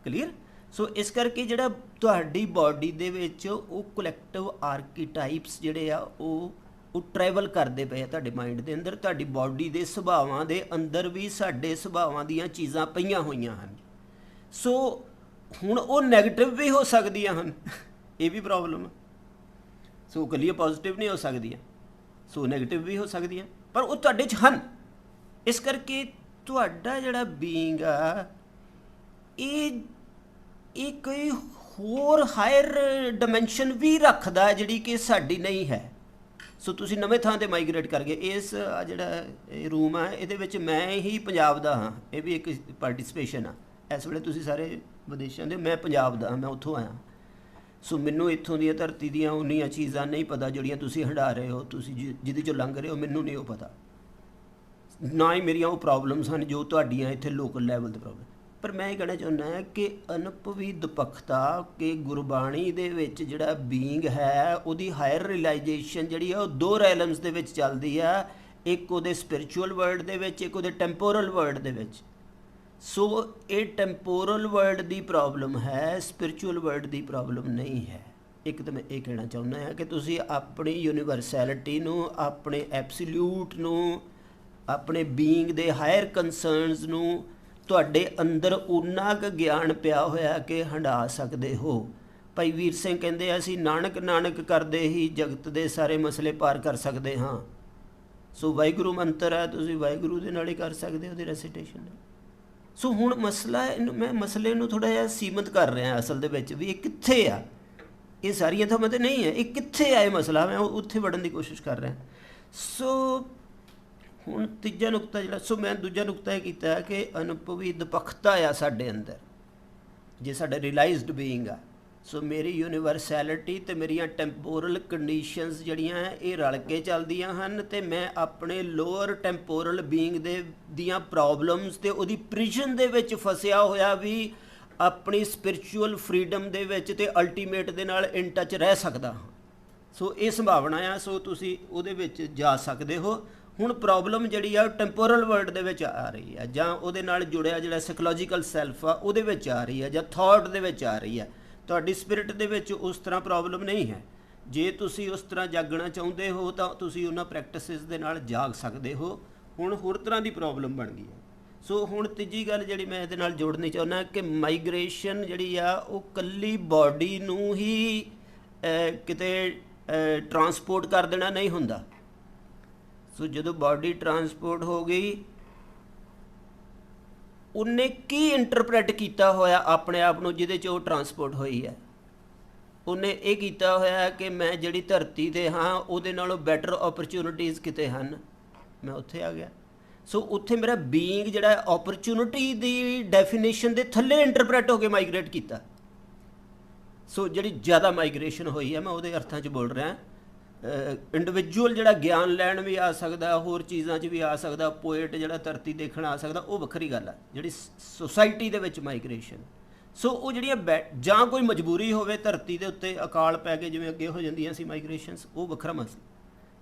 ਕਲੀਅਰ? ਸੋ ਇਸ ਕਰਕੇ ਜਿਹੜਾ ਤੁਹਾਡੀ ਬਾਡੀ ਦੇ ਵਿੱਚ ਉਹ ਕਲੈਕਟਿਵ ਆਰਕੀਟਾਈਪਸ ਜਿਹੜੇ ਆ ਉਹ ਟਰੈਵਲ ਕਰਦੇ ਪਏ ਆ ਤੁਹਾਡੇ ਮਾਈਂਡ ਦੇ ਅੰਦਰ। ਤੁਹਾਡੀ ਬਾਡੀ ਦੇ ਸੁਭਾਵਾਂ ਦੇ ਅੰਦਰ ਵੀ ਸਾਡੇ ਸੁਭਾਵਾਂ ਦੀਆਂ ਚੀਜ਼ਾਂ ਪਈਆਂ ਹੋਈਆਂ ਹਨ। ਸੋ ਹੁਣ ਉਹ ਨੈਗੇਟਿਵ ਵੀ ਹੋ ਸਕਦੀਆਂ ਹਨ, ਇਹ ਵੀ ਪ੍ਰੋਬਲਮ ਹੈ। ਸੋ ਇਕੱਲੀਆਂ ਪੋਜ਼ੀਟਿਵ ਨਹੀਂ ਹੋ ਸਕਦੀਆਂ, ਸੋ ਨੈਗੇਟਿਵ ਵੀ ਹੋ ਸਕਦੀਆਂ, ਪਰ ਉਹ ਤੁਹਾਡੇ 'ਚ ਹਨ। ਇਸ ਕਰਕੇ ਤੁਹਾਡਾ ਜਿਹੜਾ ਬੀਇੰਗ ਆ ਇਹ ਕੋਈ ਹੋਰ ਹਾਇਰ ਡਾਇਮੈਂਸ਼ਨ ਵੀ ਰੱਖਦਾ ਜਿਹੜੀ ਕਿ ਸਾਡੀ ਨਹੀਂ ਹੈ। ਸੋ ਤੁਸੀਂ ਨਵੇਂ ਥਾਂ 'ਤੇ ਮਾਈਗ੍ਰੇਟ ਕਰ ਗਏ। ਇਸ ਜਿਹੜਾ ਇਹ ਰੂਮ ਆ ਇਹਦੇ ਵਿੱਚ ਮੈਂ ਹੀ ਪੰਜਾਬ ਦਾ ਹਾਂ, ਇਹ ਵੀ ਇੱਕ ਪਾਰਟੀਸਪੇਸ਼ਨ ਆ। ਇਸ ਵੇਲੇ ਤੁਸੀਂ ਸਾਰੇ ਵਿਦੇਸ਼ਾਂ ਦੇ, ਮੈਂ ਪੰਜਾਬ ਦਾ ਹਾਂ, ਮੈਂ ਉੱਥੋਂ ਆਇਆ। ਸੋ ਮੈਨੂੰ ਇੱਥੋਂ ਦੀਆਂ ਧਰਤੀ ਦੀਆਂ ਉਨੀਆਂ ਚੀਜ਼ਾਂ ਨਹੀਂ ਪਤਾ ਜਿਹੜੀਆਂ ਤੁਸੀਂ ਹੰਢਾ ਰਹੇ ਹੋ, ਤੁਸੀਂ ਜਿਹਦੇ 'ਚੋਂ ਲੰਘ ਰਹੇ ਹੋ, ਮੈਨੂੰ ਨਹੀਂ ਉਹ ਪਤਾ। ਨਾ ਹੀ ਮੇਰੀਆਂ ਉਹ ਪ੍ਰੋਬਲਮਸ ਹਨ ਜੋ ਤੁਹਾਡੀਆਂ ਇੱਥੇ ਲੋਕਲ ਲੈਵਲ 'ਤੇ ਪ੍ਰੋਬਲਮ। ਪਰ ਮੈਂ ਇਹ ਕਹਿਣਾ ਚਾਹੁੰਦਾ ਹਾਂ ਕਿ ਅਨੁਭਵੀ ਦੁਪੱਖਤਾ ਕਿ ਗੁਰਬਾਣੀ ਦੇ ਵਿੱਚ ਜਿਹੜਾ ਬੀਇੰਗ ਹੈ ਉਹਦੀ ਹਾਇਰ ਰਿਲਾਈਜੇਸ਼ਨ ਜਿਹੜੀ ਆ ਉਹ ਦੋ ਰੈਲਮਸ ਦੇ ਵਿੱਚ ਚੱਲਦੀ ਆ, ਇੱਕ ਉਹਦੇ ਸਪਿਰਿਚੁਅਲ ਵਰਲਡ ਦੇ ਵਿੱਚ, ਇੱਕ ਉਹਦੇ ਟੈਂਪੋਰਲ ਵਰਲਡ ਦੇ ਵਿੱਚ। ਸੋ ਇਹ ਟੈਂਪੋਰਲ ਵਰਲਡ ਦੀ ਪ੍ਰੋਬਲਮ ਹੈ, ਸਪਿਰਿਚੁਅਲ ਵਰਲਡ ਦੀ ਪ੍ਰੋਬਲਮ ਨਹੀਂ ਹੈ। ਇੱਕ ਤਾਂ ਮੈਂ ਇਹ ਕਹਿਣਾ ਚਾਹੁੰਦਾ ਹਾਂ ਕਿ ਤੁਸੀਂ ਆਪਣੀ ਯੂਨੀਵਰਸੈਲਿਟੀ ਨੂੰ, ਆਪਣੇ ਐਬਸੋਲਿਊਟ ਨੂੰ, ਆਪਣੇ ਬੀਇੰਗ ਦੇ ਹਾਇਰ ਕੰਸਰਨਸ ਨੂੰ ਤੁਹਾਡੇ ਅੰਦਰ ਉਨਾ ਕੁ ਗਿਆਨ ਪਿਆ ਹੋਇਆ ਕਿ ਹੰਢਾ ਸਕਦੇ ਹੋ। ਭਾਈ ਵੀਰ ਸਿੰਘ ਕਹਿੰਦੇ ਅਸੀਂ ਨਾਨਕ ਨਾਨਕ ਕਰਦੇ ਹੀ ਜਗਤ ਦੇ ਸਾਰੇ ਮਸਲੇ ਪਾਰ ਕਰ ਸਕਦੇ ਹਾਂ। ਸੋ ਵਾਹਿਗੁਰੂ ਮੰਤਰ ਹੈ, ਤੁਸੀਂ ਵਾਹਿਗੁਰੂ ਦੇ ਨਾਲ ਹੀ ਕਰ ਸਕਦੇ ਹੋ, ਉਹਦੀ ਰੈਸੀਟੇਸ਼ਨ। ਸੋ ਹੁਣ ਮਸਲਾ ਇਹਨੂੰ ਮੈਂ ਮਸਲੇ ਨੂੰ ਥੋੜ੍ਹਾ ਜਿਹਾ ਸੀਮਤ ਕਰ ਰਿਹਾ ਅਸਲ ਦੇ ਵਿੱਚ ਵੀ ਇਹ ਕਿੱਥੇ ਆ। ਇਹ ਸਾਰੀਆਂ ਥਾਵਾਂ 'ਤੇ ਨਹੀਂ ਹੈ, ਇਹ ਕਿੱਥੇ ਆ ਇਹ ਮਸਲਾ, ਮੈਂ ਉੱਥੇ ਵੜਨ ਦੀ ਕੋਸ਼ਿਸ਼ ਕਰ ਰਿਹਾ। ਸੋ ਹੁਣ ਤੀਜਾ ਨੁਕਤਾ ਜਿਹੜਾ, ਸੋ ਮੈਂ ਦੂਜਾ ਨੁਕਤਾ ਇਹ ਕੀਤਾ ਕਿ ਅਨੁਭਵੀ ਦੁਪੱਖਤਾ ਆ ਸਾਡੇ ਅੰਦਰ, ਜੇ ਸਾਡਾ ਰਿਲਾਈਜ਼ਡ ਬੀਇੰਗ ਆ। ਸੋ ਮੇਰੀ ਯੂਨੀਵਰਸੈਲਿਟੀ ਅਤੇ ਮੇਰੀਆਂ ਟੈਂਪੋਰਲ ਕੰਡੀਸ਼ਨਸ ਜਿਹੜੀਆਂ ਇਹ ਰਲ ਕੇ ਚੱਲਦੀਆਂ ਹਨ ਅਤੇ ਮੈਂ ਆਪਣੇ ਲੋਅਰ ਟੈਂਪੋਰਲ ਬੀਇੰਗ ਦੀਆਂ ਪ੍ਰੋਬਲਮਸ ਅਤੇ ਉਹਦੀ ਪ੍ਰਿਜ਼ਨ ਦੇ ਵਿੱਚ ਫਸਿਆ ਹੋਇਆ ਵੀ ਆਪਣੀ ਸਪਿਰਿਚੁਅਲ ਫਰੀਡਮ ਦੇ ਵਿੱਚ ਅਤੇ ਅਲਟੀਮੇਟ ਦੇ ਨਾਲ ਇਨ ਟੱਚ ਰਹਿ ਸਕਦਾ ਹਾਂ। ਸੋ ਇਹ ਸੰਭਾਵਨਾ ਆ। ਸੋ ਤੁਸੀਂ ਉਹਦੇ ਵਿੱਚ ਜਾ ਸਕਦੇ ਹੋ। ਹੁਣ ਪ੍ਰੋਬਲਮ ਜਿਹੜੀ ਆ ਉਹ ਟੈਂਪੋਰਲ ਵਰਲਡ ਦੇ ਵਿੱਚ ਆ ਰਹੀ ਆ, ਜਾਂ ਉਹਦੇ ਨਾਲ ਜੁੜਿਆ ਜਿਹੜਾ ਸਾਈਕੋਲੋਜੀਕਲ ਸੈਲਫ ਆ ਉਹਦੇ ਵਿੱਚ ਆ ਰਹੀ ਆ, ਜਾਂ ਥਾਟ ਦੇ ਵਿੱਚ ਆ ਰਹੀ ਆ। ਤੁਹਾਡੀ ਸਪਿਰਿਟ ਦੇ ਵਿੱਚ ਉਸ ਤਰ੍ਹਾਂ ਪ੍ਰੋਬਲਮ ਨਹੀਂ ਹੈ। ਜੇ ਤੁਸੀਂ ਉਸ ਤਰ੍ਹਾਂ ਜਾਗਣਾ ਚਾਹੁੰਦੇ ਹੋ ਤਾਂ ਤੁਸੀਂ ਉਹਨਾਂ ਪ੍ਰੈਕਟਿਸਿਸ ਦੇ ਨਾਲ ਜਾਗ ਸਕਦੇ ਹੋ। ਹੁਣ ਹੋਰ ਤਰ੍ਹਾਂ ਦੀ ਪ੍ਰੋਬਲਮ ਬਣ ਗਈ ਹੈ। ਸੋ ਹੁਣ ਤੀਜੀ ਗੱਲ ਜਿਹੜੀ ਮੈਂ ਇਹਦੇ ਨਾਲ ਜੋੜਨੀ ਚਾਹੁੰਦਾ ਕਿ ਮਾਈਗ੍ਰੇਸ਼ਨ ਜਿਹੜੀ ਆ ਉਹ ਇਕੱਲੀ ਬਾਡੀ ਨੂੰ ਹੀ ਕਿਤੇ ਟਰਾਂਸਪੋਰਟ ਕਰ ਦੇਣਾ ਨਹੀਂ ਹੁੰਦਾ। ਸੋ ਜਦੋਂ ਬਾਡੀ ਟਰਾਂਸਪੋਰਟ ਹੋ ਗਈ ਉਹਨੇ ਕੀ ਇੰਟਰਪ੍ਰੈਟ ਕੀਤਾ ਹੋਇਆ ਆਪਣੇ ਆਪ ਨੂੰ ਜਿਹਦੇ 'ਚ ਉਹ ਟਰਾਂਸਪੋਰਟ ਹੋਈ ਹੈ। ਉਹਨੇ ਇਹ ਕੀਤਾ ਹੋਇਆ ਕਿ ਮੈਂ ਜਿਹੜੀ ਧਰਤੀ 'ਤੇ ਹਾਂ ਉਹਦੇ ਨਾਲੋਂ ਬੈਟਰ ਓਪਰਚੁਨਿਟੀਜ਼ ਕਿਤੇ ਹਨ, ਮੈਂ ਉੱਥੇ ਆ ਗਿਆ। ਸੋ ਉੱਥੇ ਮੇਰਾ ਬੀਇੰਗ ਜਿਹੜਾ ਓਪਰਚੁਨਿਟੀ ਦੀ ਡੈਫੀਨੇਸ਼ਨ ਦੇ ਥੱਲੇ ਇੰਟਰਪ੍ਰੈਟ ਹੋ ਕੇ ਮਾਈਗ੍ਰੇਟ ਕੀਤਾ। ਸੋ ਜਿਹੜੀ ਜ਼ਿਆਦਾ ਮਾਈਗ੍ਰੇਸ਼ਨ ਹੋਈ ਹੈ, ਮੈਂ ਉਹਦੇ ਅਰਥਾਂ 'ਚ ਬੋਲ ਰਿਹਾ। ਇੰਡੀਵਿਜੂਅਲ ਜਿਹੜਾ ਗਿਆਨ ਲੈਣ ਵੀ ਆ ਸਕਦਾ, ਹੋਰ ਚੀਜ਼ਾਂ 'ਚ ਵੀ ਆ ਸਕਦਾ, ਪੋਇਟ ਜਿਹੜਾ ਧਰਤੀ ਦੇਖਣ ਆ ਸਕਦਾ, ਉਹ ਵੱਖਰੀ ਗੱਲ ਹੈ। ਜਿਹੜੀ ਸੁਸਾਇਟੀ ਦੇ ਵਿੱਚ ਮਾਈਗ੍ਰੇਸ਼ਨ, ਸੋ ਉਹ ਜਿਹੜੀਆਂ ਜਾਂ ਕੋਈ ਮਜਬੂਰੀ ਹੋਵੇ ਧਰਤੀ ਦੇ ਉੱਤੇ ਅਕਾਲ ਪੈ ਕੇ ਜਿਵੇਂ ਅੱਗੇ ਹੋ ਜਾਂਦੀਆਂ ਸੀ ਮਾਈਗ੍ਰੇਸ਼ਨਸ, ਉਹ ਵੱਖਰਾ ਮਸਲਾ।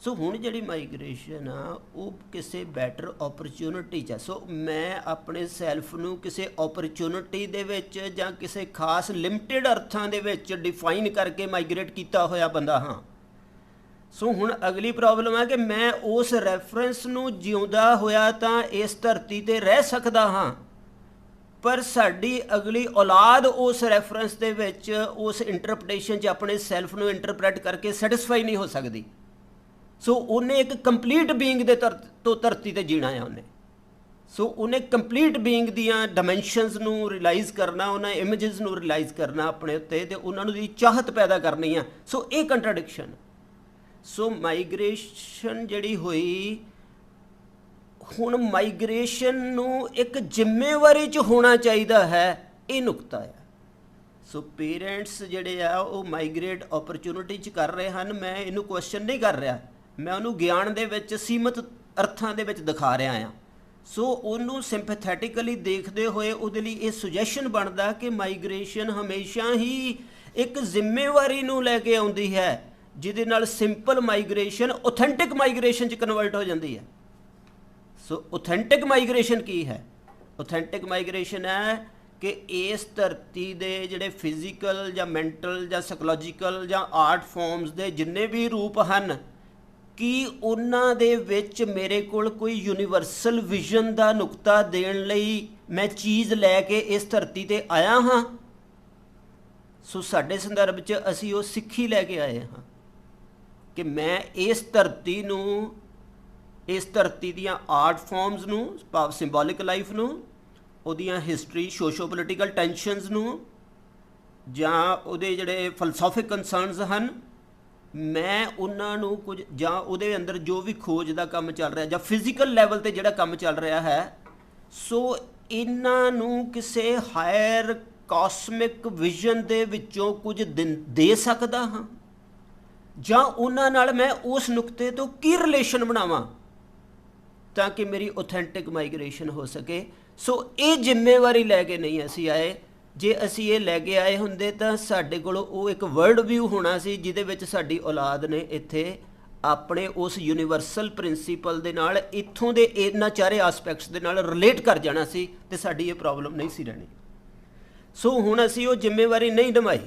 ਸੋ ਹੁਣ ਜਿਹੜੀ ਮਾਈਗ੍ਰੇਸ਼ਨ ਆ ਉਹ ਕਿਸੇ ਬੈਟਰ ਓਪਰਚੁਨਿਟੀ 'ਚ ਹੈ। ਸੋ ਮੈਂ ਆਪਣੇ ਸੈਲਫ ਨੂੰ ਕਿਸੇ ਓਪਰਚੁਨਿਟੀ ਦੇ ਵਿੱਚ ਜਾਂ ਕਿਸੇ ਖਾਸ ਲਿਮਟਿਡ ਅਰਥਾਂ ਦੇ ਵਿੱਚ ਡਿਫਾਈਨ ਕਰਕੇ ਮਾਈਗ੍ਰੇਟ ਕੀਤਾ ਹੋਇਆ ਬੰਦਾ ਹਾਂ। ਸੋ ਹੁਣ ਅਗਲੀ ਪ੍ਰੋਬਲਮ ਹੈ ਕਿ ਮੈਂ ਉਸ ਰੈਫਰੈਂਸ ਨੂੰ ਜਿਉਂਦਾ ਹੋਇਆ ਤਾਂ ਇਸ ਧਰਤੀ 'ਤੇ ਰਹਿ ਸਕਦਾ ਹਾਂ, ਪਰ ਸਾਡੀ ਅਗਲੀ ਔਲਾਦ ਉਸ ਰੈਫਰੈਂਸ ਦੇ ਵਿੱਚ ਉਸ ਇੰਟਰਪ੍ਰੀਟੇਸ਼ਨ 'ਚ ਆਪਣੇ ਸੈਲਫ ਨੂੰ ਇੰਟਰਪ੍ਰੈਟ ਕਰਕੇ ਸੈਟਿਸਫਾਈ ਨਹੀਂ ਹੋ ਸਕਦੀ। ਸੋ ਉਹਨੇ ਇੱਕ ਕੰਪਲੀਟ ਬੀਇੰਗ ਦੇ ਤੋਂ ਧਰਤੀ 'ਤੇ ਜੀਣਾ ਆ ਉਹਨੇ। ਸੋ ਉਹਨੇ ਕੰਪਲੀਟ ਬੀਇੰਗ ਦੀਆਂ ਡਾਇਮੈਂਸ਼ਨਸ ਨੂੰ ਰਿਅਲਾਈਜ਼ ਕਰਨਾ, ਉਹਨਾਂ ਇਮੇਜਸ ਨੂੰ ਰਿਅਲਾਈਜ਼ ਕਰਨਾ ਆਪਣੇ ਉੱਤੇ, ਅਤੇ ਉਹਨਾਂ ਨੂੰ ਦੀ ਚਾਹਤ ਪੈਦਾ ਕਰਨੀ ਆ। ਸੋ ਇਹ ਕੰਟਰਾਡਿਕਸ਼ਨ। ਸੋ ਮਾਈਗ੍ਰੇਸ਼ਨ ਜਿਹੜੀ ਹੋਈ, ਹੁਣ ਮਾਈਗ੍ਰੇਸ਼ਨ ਨੂੰ ਇੱਕ ਜ਼ਿੰਮੇਵਾਰੀ 'ਚ ਹੋਣਾ ਚਾਹੀਦਾ ਹੈ, ਇਹ ਨੁਕਤਾ ਆ। ਸੋ ਪੇਰੈਂਟਸ ਜਿਹੜੇ ਆ ਉਹ ਮਾਈਗ੍ਰੇਟ ਓਪਰਚੁਨਿਟੀ 'ਚ ਕਰ ਰਹੇ ਹਨ। ਮੈਂ ਇਹਨੂੰ ਕੁਐਸਚਨ ਨਹੀਂ ਕਰ ਰਿਹਾ, ਮੈਂ ਉਹਨੂੰ ਗਿਆਨ ਦੇ ਵਿੱਚ ਸੀਮਤ ਅਰਥਾਂ ਦੇ ਵਿੱਚ ਦਿਖਾ ਰਿਹਾ ਹਾਂ। ਸੋ ਉਹਨੂੰ ਸਿੰਪੈਥੈਟਿਕਲੀ ਦੇਖਦੇ ਹੋਏ ਉਹਦੇ ਲਈ ਇਹ ਸੁਜੈਸ਼ਨ ਬਣਦਾ ਕਿ ਮਾਈਗ੍ਰੇਸ਼ਨ ਹਮੇਸ਼ਾ ਹੀ ਇੱਕ ਜ਼ਿੰਮੇਵਾਰੀ ਨੂੰ ਲੈ ਕੇ ਆਉਂਦੀ ਹੈ, ਜਿਹਦੇ ਨਾਲ ਸਿੰਪਲ ਮਾਈਗ੍ਰੇਸ਼ਨ ਓਥੈਂਟਿਕ ਮਾਈਗ੍ਰੇਸ਼ਨ 'ਚ ਕਨਵਰਟ ਹੋ ਜਾਂਦੀ ਹੈ। ਸੋ ਓਥੈਂਟਿਕ ਮਾਈਗ੍ਰੇਸ਼ਨ ਕੀ ਹੈ? ਓਥੈਂਟਿਕ ਮਾਈਗ੍ਰੇਸ਼ਨ ਹੈ ਕਿ ਇਸ ਧਰਤੀ ਦੇ ਜਿਹੜੇ ਫਿਜ਼ੀਕਲ ਜਾਂ ਮੈਂਟਲ ਜਾਂ ਸਾਈਕੋਲੋਜੀਕਲ ਜਾਂ ਆਰਟ ਫਾਰਮਸ ਦੇ ਜਿੰਨੇ ਵੀ ਰੂਪ ਹਨ, ਕਿ ਉਹਨਾਂ ਦੇ ਵਿੱਚ ਮੇਰੇ ਕੋਲ ਕੋਈ ਯੂਨੀਵਰਸਲ ਵਿਜ਼ਨ ਦਾ ਨੁਕਤਾ ਦੇਣ ਲਈ ਮੈਂ ਚੀਜ਼ ਲੈ ਕੇ ਇਸ ਧਰਤੀ 'ਤੇ ਆਇਆ ਹਾਂ। ਸੋ ਸਾਡੇ ਸੰਦਰਭ 'ਚ ਅਸੀਂ ਉਹ ਸਿੱਖੀ ਲੈ ਕੇ ਆਏ ਹਾਂ ਕਿ ਮੈਂ ਇਸ ਧਰਤੀ ਨੂੰ, ਇਸ ਧਰਤੀ ਦੀਆਂ ਆਰਟ ਫਾਰਮਸ ਨੂੰ, ਭਾਵ ਸਿੰਬੋਲਿਕ ਲਾਈਫ ਨੂੰ, ਉਹਦੀਆਂ ਹਿਸਟਰੀ, ਸੋਸ਼ੋ ਪੋਲੀਟੀਕਲ ਟੈਂਸ਼ਨਸ ਨੂੰ, ਜਾਂ ਉਹਦੇ ਜਿਹੜੇ ਫਲਸਫਿਕ ਕੰਸਰਨਸ ਹਨ, ਮੈਂ ਉਹਨਾਂ ਨੂੰ ਕੁਝ, ਜਾਂ ਉਹਦੇ ਅੰਦਰ ਜੋ ਵੀ ਖੋਜ ਦਾ ਕੰਮ ਚੱਲ ਰਿਹਾ ਜਾਂ ਫਿਜ਼ੀਕਲ ਲੈਵਲ 'ਤੇ ਜਿਹੜਾ ਕੰਮ ਚੱਲ ਰਿਹਾ ਹੈ, ਸੋ ਇਹਨਾਂ ਨੂੰ ਕਿਸੇ ਹਾਇਰ ਕਾਸਮਿਕ ਵਿਜ਼ਨ ਦੇ ਵਿੱਚੋਂ ਕੁਝ ਦੇ ਸਕਦਾ ਹਾਂ, ਜਾਂ ਉਹਨਾਂ ਨਾਲ ਮੈਂ ਉਸ ਨੁਕਤੇ ਤੋਂ ਕੀ ਰਿਲੇਸ਼ਨ ਬਣਾਵਾਂ ਤਾਂ ਕਿ ਮੇਰੀ ਓਥੈਂਟਿਕ ਮਾਈਗ੍ਰੇਸ਼ਨ ਹੋ ਸਕੇ। ਸੋ ਇਹ ਜ਼ਿੰਮੇਵਾਰੀ ਲੈ ਕੇ ਨਹੀਂ ਅਸੀਂ ਆਏ। ਜੇ ਅਸੀਂ ਇਹ ਲੈ ਕੇ ਆਏ ਹੁੰਦੇ ਤਾਂ ਸਾਡੇ ਕੋਲ ਉਹ ਇੱਕ ਵਰਲਡ ਵਿਊ ਹੋਣਾ ਸੀ ਜਿਹਦੇ ਵਿੱਚ ਸਾਡੀ ਔਲਾਦ ਨੇ ਇੱਥੇ ਆਪਣੇ ਉਸ ਯੂਨੀਵਰਸਲ ਪ੍ਰਿੰਸੀਪਲ ਦੇ ਨਾਲ ਇੱਥੋਂ ਦੇ ਇਹਨਾਂ ਚਾਰੇ ਆਸਪੈਕਟਸ ਦੇ ਨਾਲ ਰਿਲੇਟ ਕਰ ਜਾਣਾ ਸੀ, ਅਤੇ ਸਾਡੀ ਇਹ ਪ੍ਰੋਬਲਮ ਨਹੀਂ ਸੀ ਰਹਿਣੀ। ਸੋ ਹੁਣ ਅਸੀਂ ਉਹ ਜ਼ਿੰਮੇਵਾਰੀ ਨਹੀਂ ਨਿਭਾਈ।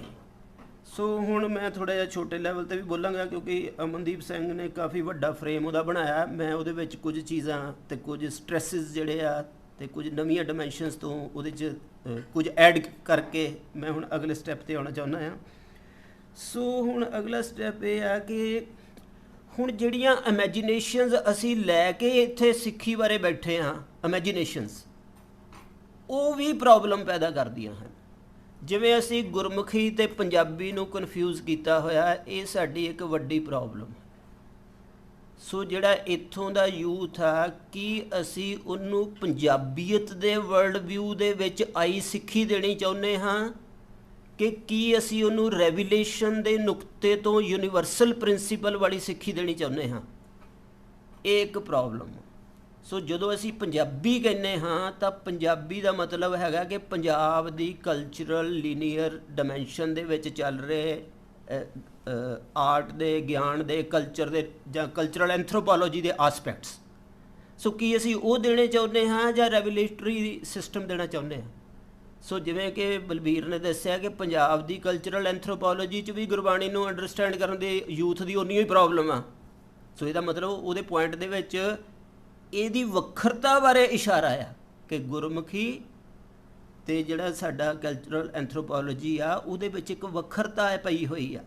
ਸੋ ਹੁਣ ਮੈਂ ਥੋੜ੍ਹਾ ਜਿਹਾ ਛੋਟੇ ਲੈਵਲ 'ਤੇ ਵੀ ਬੋਲਾਂਗਾ, ਕਿਉਂਕਿ ਅਮਨਦੀਪ ਸਿੰਘ ਨੇ ਕਾਫੀ ਵੱਡਾ ਫਰੇਮ ਉਹਦਾ ਬਣਾਇਆ। ਮੈਂ ਉਹਦੇ ਵਿੱਚ ਕੁਝ ਚੀਜ਼ਾਂ ਅਤੇ ਕੁਝ ਸਟ੍ਰੈਸਿਸ ਜਿਹੜੇ ਆ ਅਤੇ ਕੁਝ ਨਵੀਆਂ ਡਾਇਮੈਂਸ਼ਨਸ ਤੋਂ ਉਹਦੇ 'ਚ ਕੁਝ ਐਡ ਕਰਕੇ ਮੈਂ ਹੁਣ ਅਗਲੇ ਸਟੈਪ 'ਤੇ ਆਉਣਾ ਚਾਹੁੰਦਾ ਹਾਂ। ਸੋ ਹੁਣ ਅਗਲਾ ਸਟੈਪ ਇਹ ਆ ਕਿ ਹੁਣ ਜਿਹੜੀਆਂ ਇਮੈਜੀਨੇਸ਼ਨਸ ਅਸੀਂ ਲੈ ਕੇ ਇੱਥੇ ਸਿੱਖੀ ਬਾਰੇ ਬੈਠੇ ਹਾਂ, ਇਮੈਜੀਨੇਸ਼ਨਸ, ਉਹ ਵੀ ਪ੍ਰੋਬਲਮ ਪੈਦਾ ਕਰਦੀਆਂ ਹਨ। ਜਿਵੇਂ ਅਸੀਂ ਗੁਰਮੁਖੀ ਅਤੇ ਪੰਜਾਬੀ ਨੂੰ ਕਨਫਿਊਜ਼ ਕੀਤਾ ਹੋਇਆ, ਇਹ ਸਾਡੀ ਇੱਕ ਵੱਡੀ ਪ੍ਰੋਬਲਮ। ਸੋ ਜਿਹੜਾ ਇੱਥੋਂ ਦਾ ਯੂਥ ਆ, ਕੀ ਅਸੀਂ ਉਹਨੂੰ ਪੰਜਾਬੀਅਤ ਦੇ ਵਰਲਡ ਵਿਊ ਦੇ ਵਿੱਚ ਆਈ ਸਿੱਖੀ ਦੇਣੀ ਚਾਹੁੰਦੇ ਹਾਂ, ਕਿ ਕੀ ਅਸੀਂ ਉਹਨੂੰ ਰੈਵੀਲੇਸ਼ਨ ਦੇ ਨੁਕਤੇ ਤੋਂ ਯੂਨੀਵਰਸਲ ਪ੍ਰਿੰਸੀਪਲ ਵਾਲੀ ਸਿੱਖੀ ਦੇਣੀ ਚਾਹੁੰਦੇ ਹਾਂ? ਇਹ ਇੱਕ ਪ੍ਰੋਬਲਮ। ਸੋ ਜਦੋਂ ਅਸੀਂ ਪੰਜਾਬੀ ਕਹਿੰਦੇ ਹਾਂ ਤਾਂ ਪੰਜਾਬੀ ਦਾ ਮਤਲਬ ਹੈਗਾ ਕਿ ਪੰਜਾਬ ਦੀ ਕਲਚਰਲ ਲੀਨੀਅਰ ਡਾਇਮੈਂਸ਼ਨ ਦੇ ਵਿੱਚ ਚੱਲ ਰਹੇ ਆਰਟ ਦੇ, ਗਿਆਨ ਦੇ, ਕਲਚਰ ਦੇ ਜਾਂ ਕਲਚਰਲ ਐਂਥਰੋਪੋਲੋਜੀ ਦੇ ਆਸਪੈਕਟਸ। ਸੋ ਕੀ ਅਸੀਂ ਉਹ ਦੇਣੇ ਚਾਹੁੰਦੇ ਹਾਂ ਜਾਂ ਰੈਵੂਲੇਟਰੀ ਸਿਸਟਮ ਦੇਣਾ ਚਾਹੁੰਦੇ ਹਾਂ? ਸੋ ਜਿਵੇਂ ਕਿ ਬਲਬੀਰ ਨੇ ਦੱਸਿਆ ਕਿ ਪੰਜਾਬ ਦੀ ਕਲਚਰਲ ਐਂਥਰੋਪੋਲੋਜੀ 'ਚ ਵੀ ਗੁਰਬਾਣੀ ਨੂੰ ਅੰਡਰਸਟੈਂਡ ਕਰਨ ਦੇ ਯੂਥ ਦੀ ਉਨੀ ਹੀ ਪ੍ਰੋਬਲਮ ਆ। ਸੋ ਇਹਦਾ ਮਤਲਬ ਉਹਦੇ ਪੁਆਇੰਟ ਦੇ ਵਿੱਚ ਇਹਦੀ ਵੱਖਰਤਾ ਬਾਰੇ ਇਸ਼ਾਰਾ ਆ ਕਿ ਗੁਰਮੁਖੀ ਅਤੇ ਜਿਹੜਾ ਸਾਡਾ ਕਲਚਰਲ ਐਂਥਰੋਪੋਲੋਜੀ ਆ, ਉਹਦੇ ਵਿੱਚ ਇੱਕ ਵੱਖਰਤਾ ਪਈ ਹੋਈ ਆ।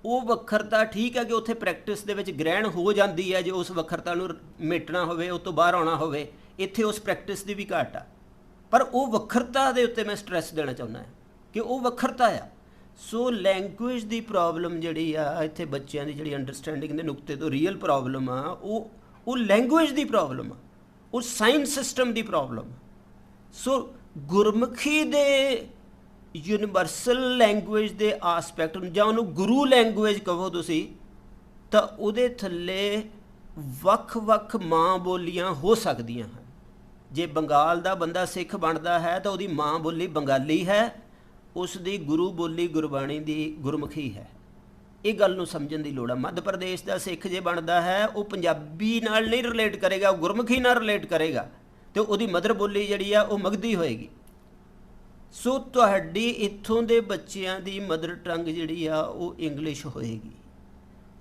ਉਹ ਵੱਖਰਤਾ ਠੀਕ ਹੈ ਕਿ ਉੱਥੇ ਪ੍ਰੈਕਟਿਸ ਦੇ ਵਿੱਚ ਗ੍ਰਹਿਣ ਹੋ ਜਾਂਦੀ ਹੈ, ਜੇ ਉਸ ਵੱਖਰਤਾ ਨੂੰ ਮਿਟਣਾ ਹੋਵੇ, ਉਹ ਤੋਂ ਬਾਹਰ ਆਉਣਾ ਹੋਵੇ। ਇੱਥੇ ਉਸ ਪ੍ਰੈਕਟਿਸ ਦੀ ਵੀ ਘਾਟ ਆ। पर वो वखरता दे उत्ते मैं स्ट्रैस देना चाहुंदा कि वो वखरता आ। सो लैंगुएज दी प्रॉब्लम जिहड़ी आ इत्थे बच्चों की जिहड़ी अंडरस्टैंडिंग दे नुकते तो रियल प्रॉब्लम आ वो लैंगुएज दी प्रॉब्लम आ, वो साइंस सिस्टम दी प्रॉब्लम। सो गुरमुखी दे यूनीवर्सल लैंगुएज दे आसपैक्ट जां उहनूं गुरु लैंगुएज कहो तुसीं तां उहदे थल्ले ਵੱਖ-ਵੱਖ माँ बोलियां हो सकदियां हैं। जे बंगाल दा बंदा सिख बनदा है तो उहदी माँ बोली बंगाली है, उसदी गुरु बोली गुरबाणी दी गुरमुखी है। ये गल नूं समझण दी लोड़ आ। मध्य प्रदेश दा सिख जे बनदा है वो पंजाबी नाल नहीं रिलेट करेगा, वो गुरमुखी नाल रिलेट करेगा तो उहदी मदर बोली जिहड़ी आ वो मगधी होएगी। सो तुहाडी इत्थों दे बच्चिआं दी मदर टंग जिहड़ी आ वो इंग्लिश होएगी।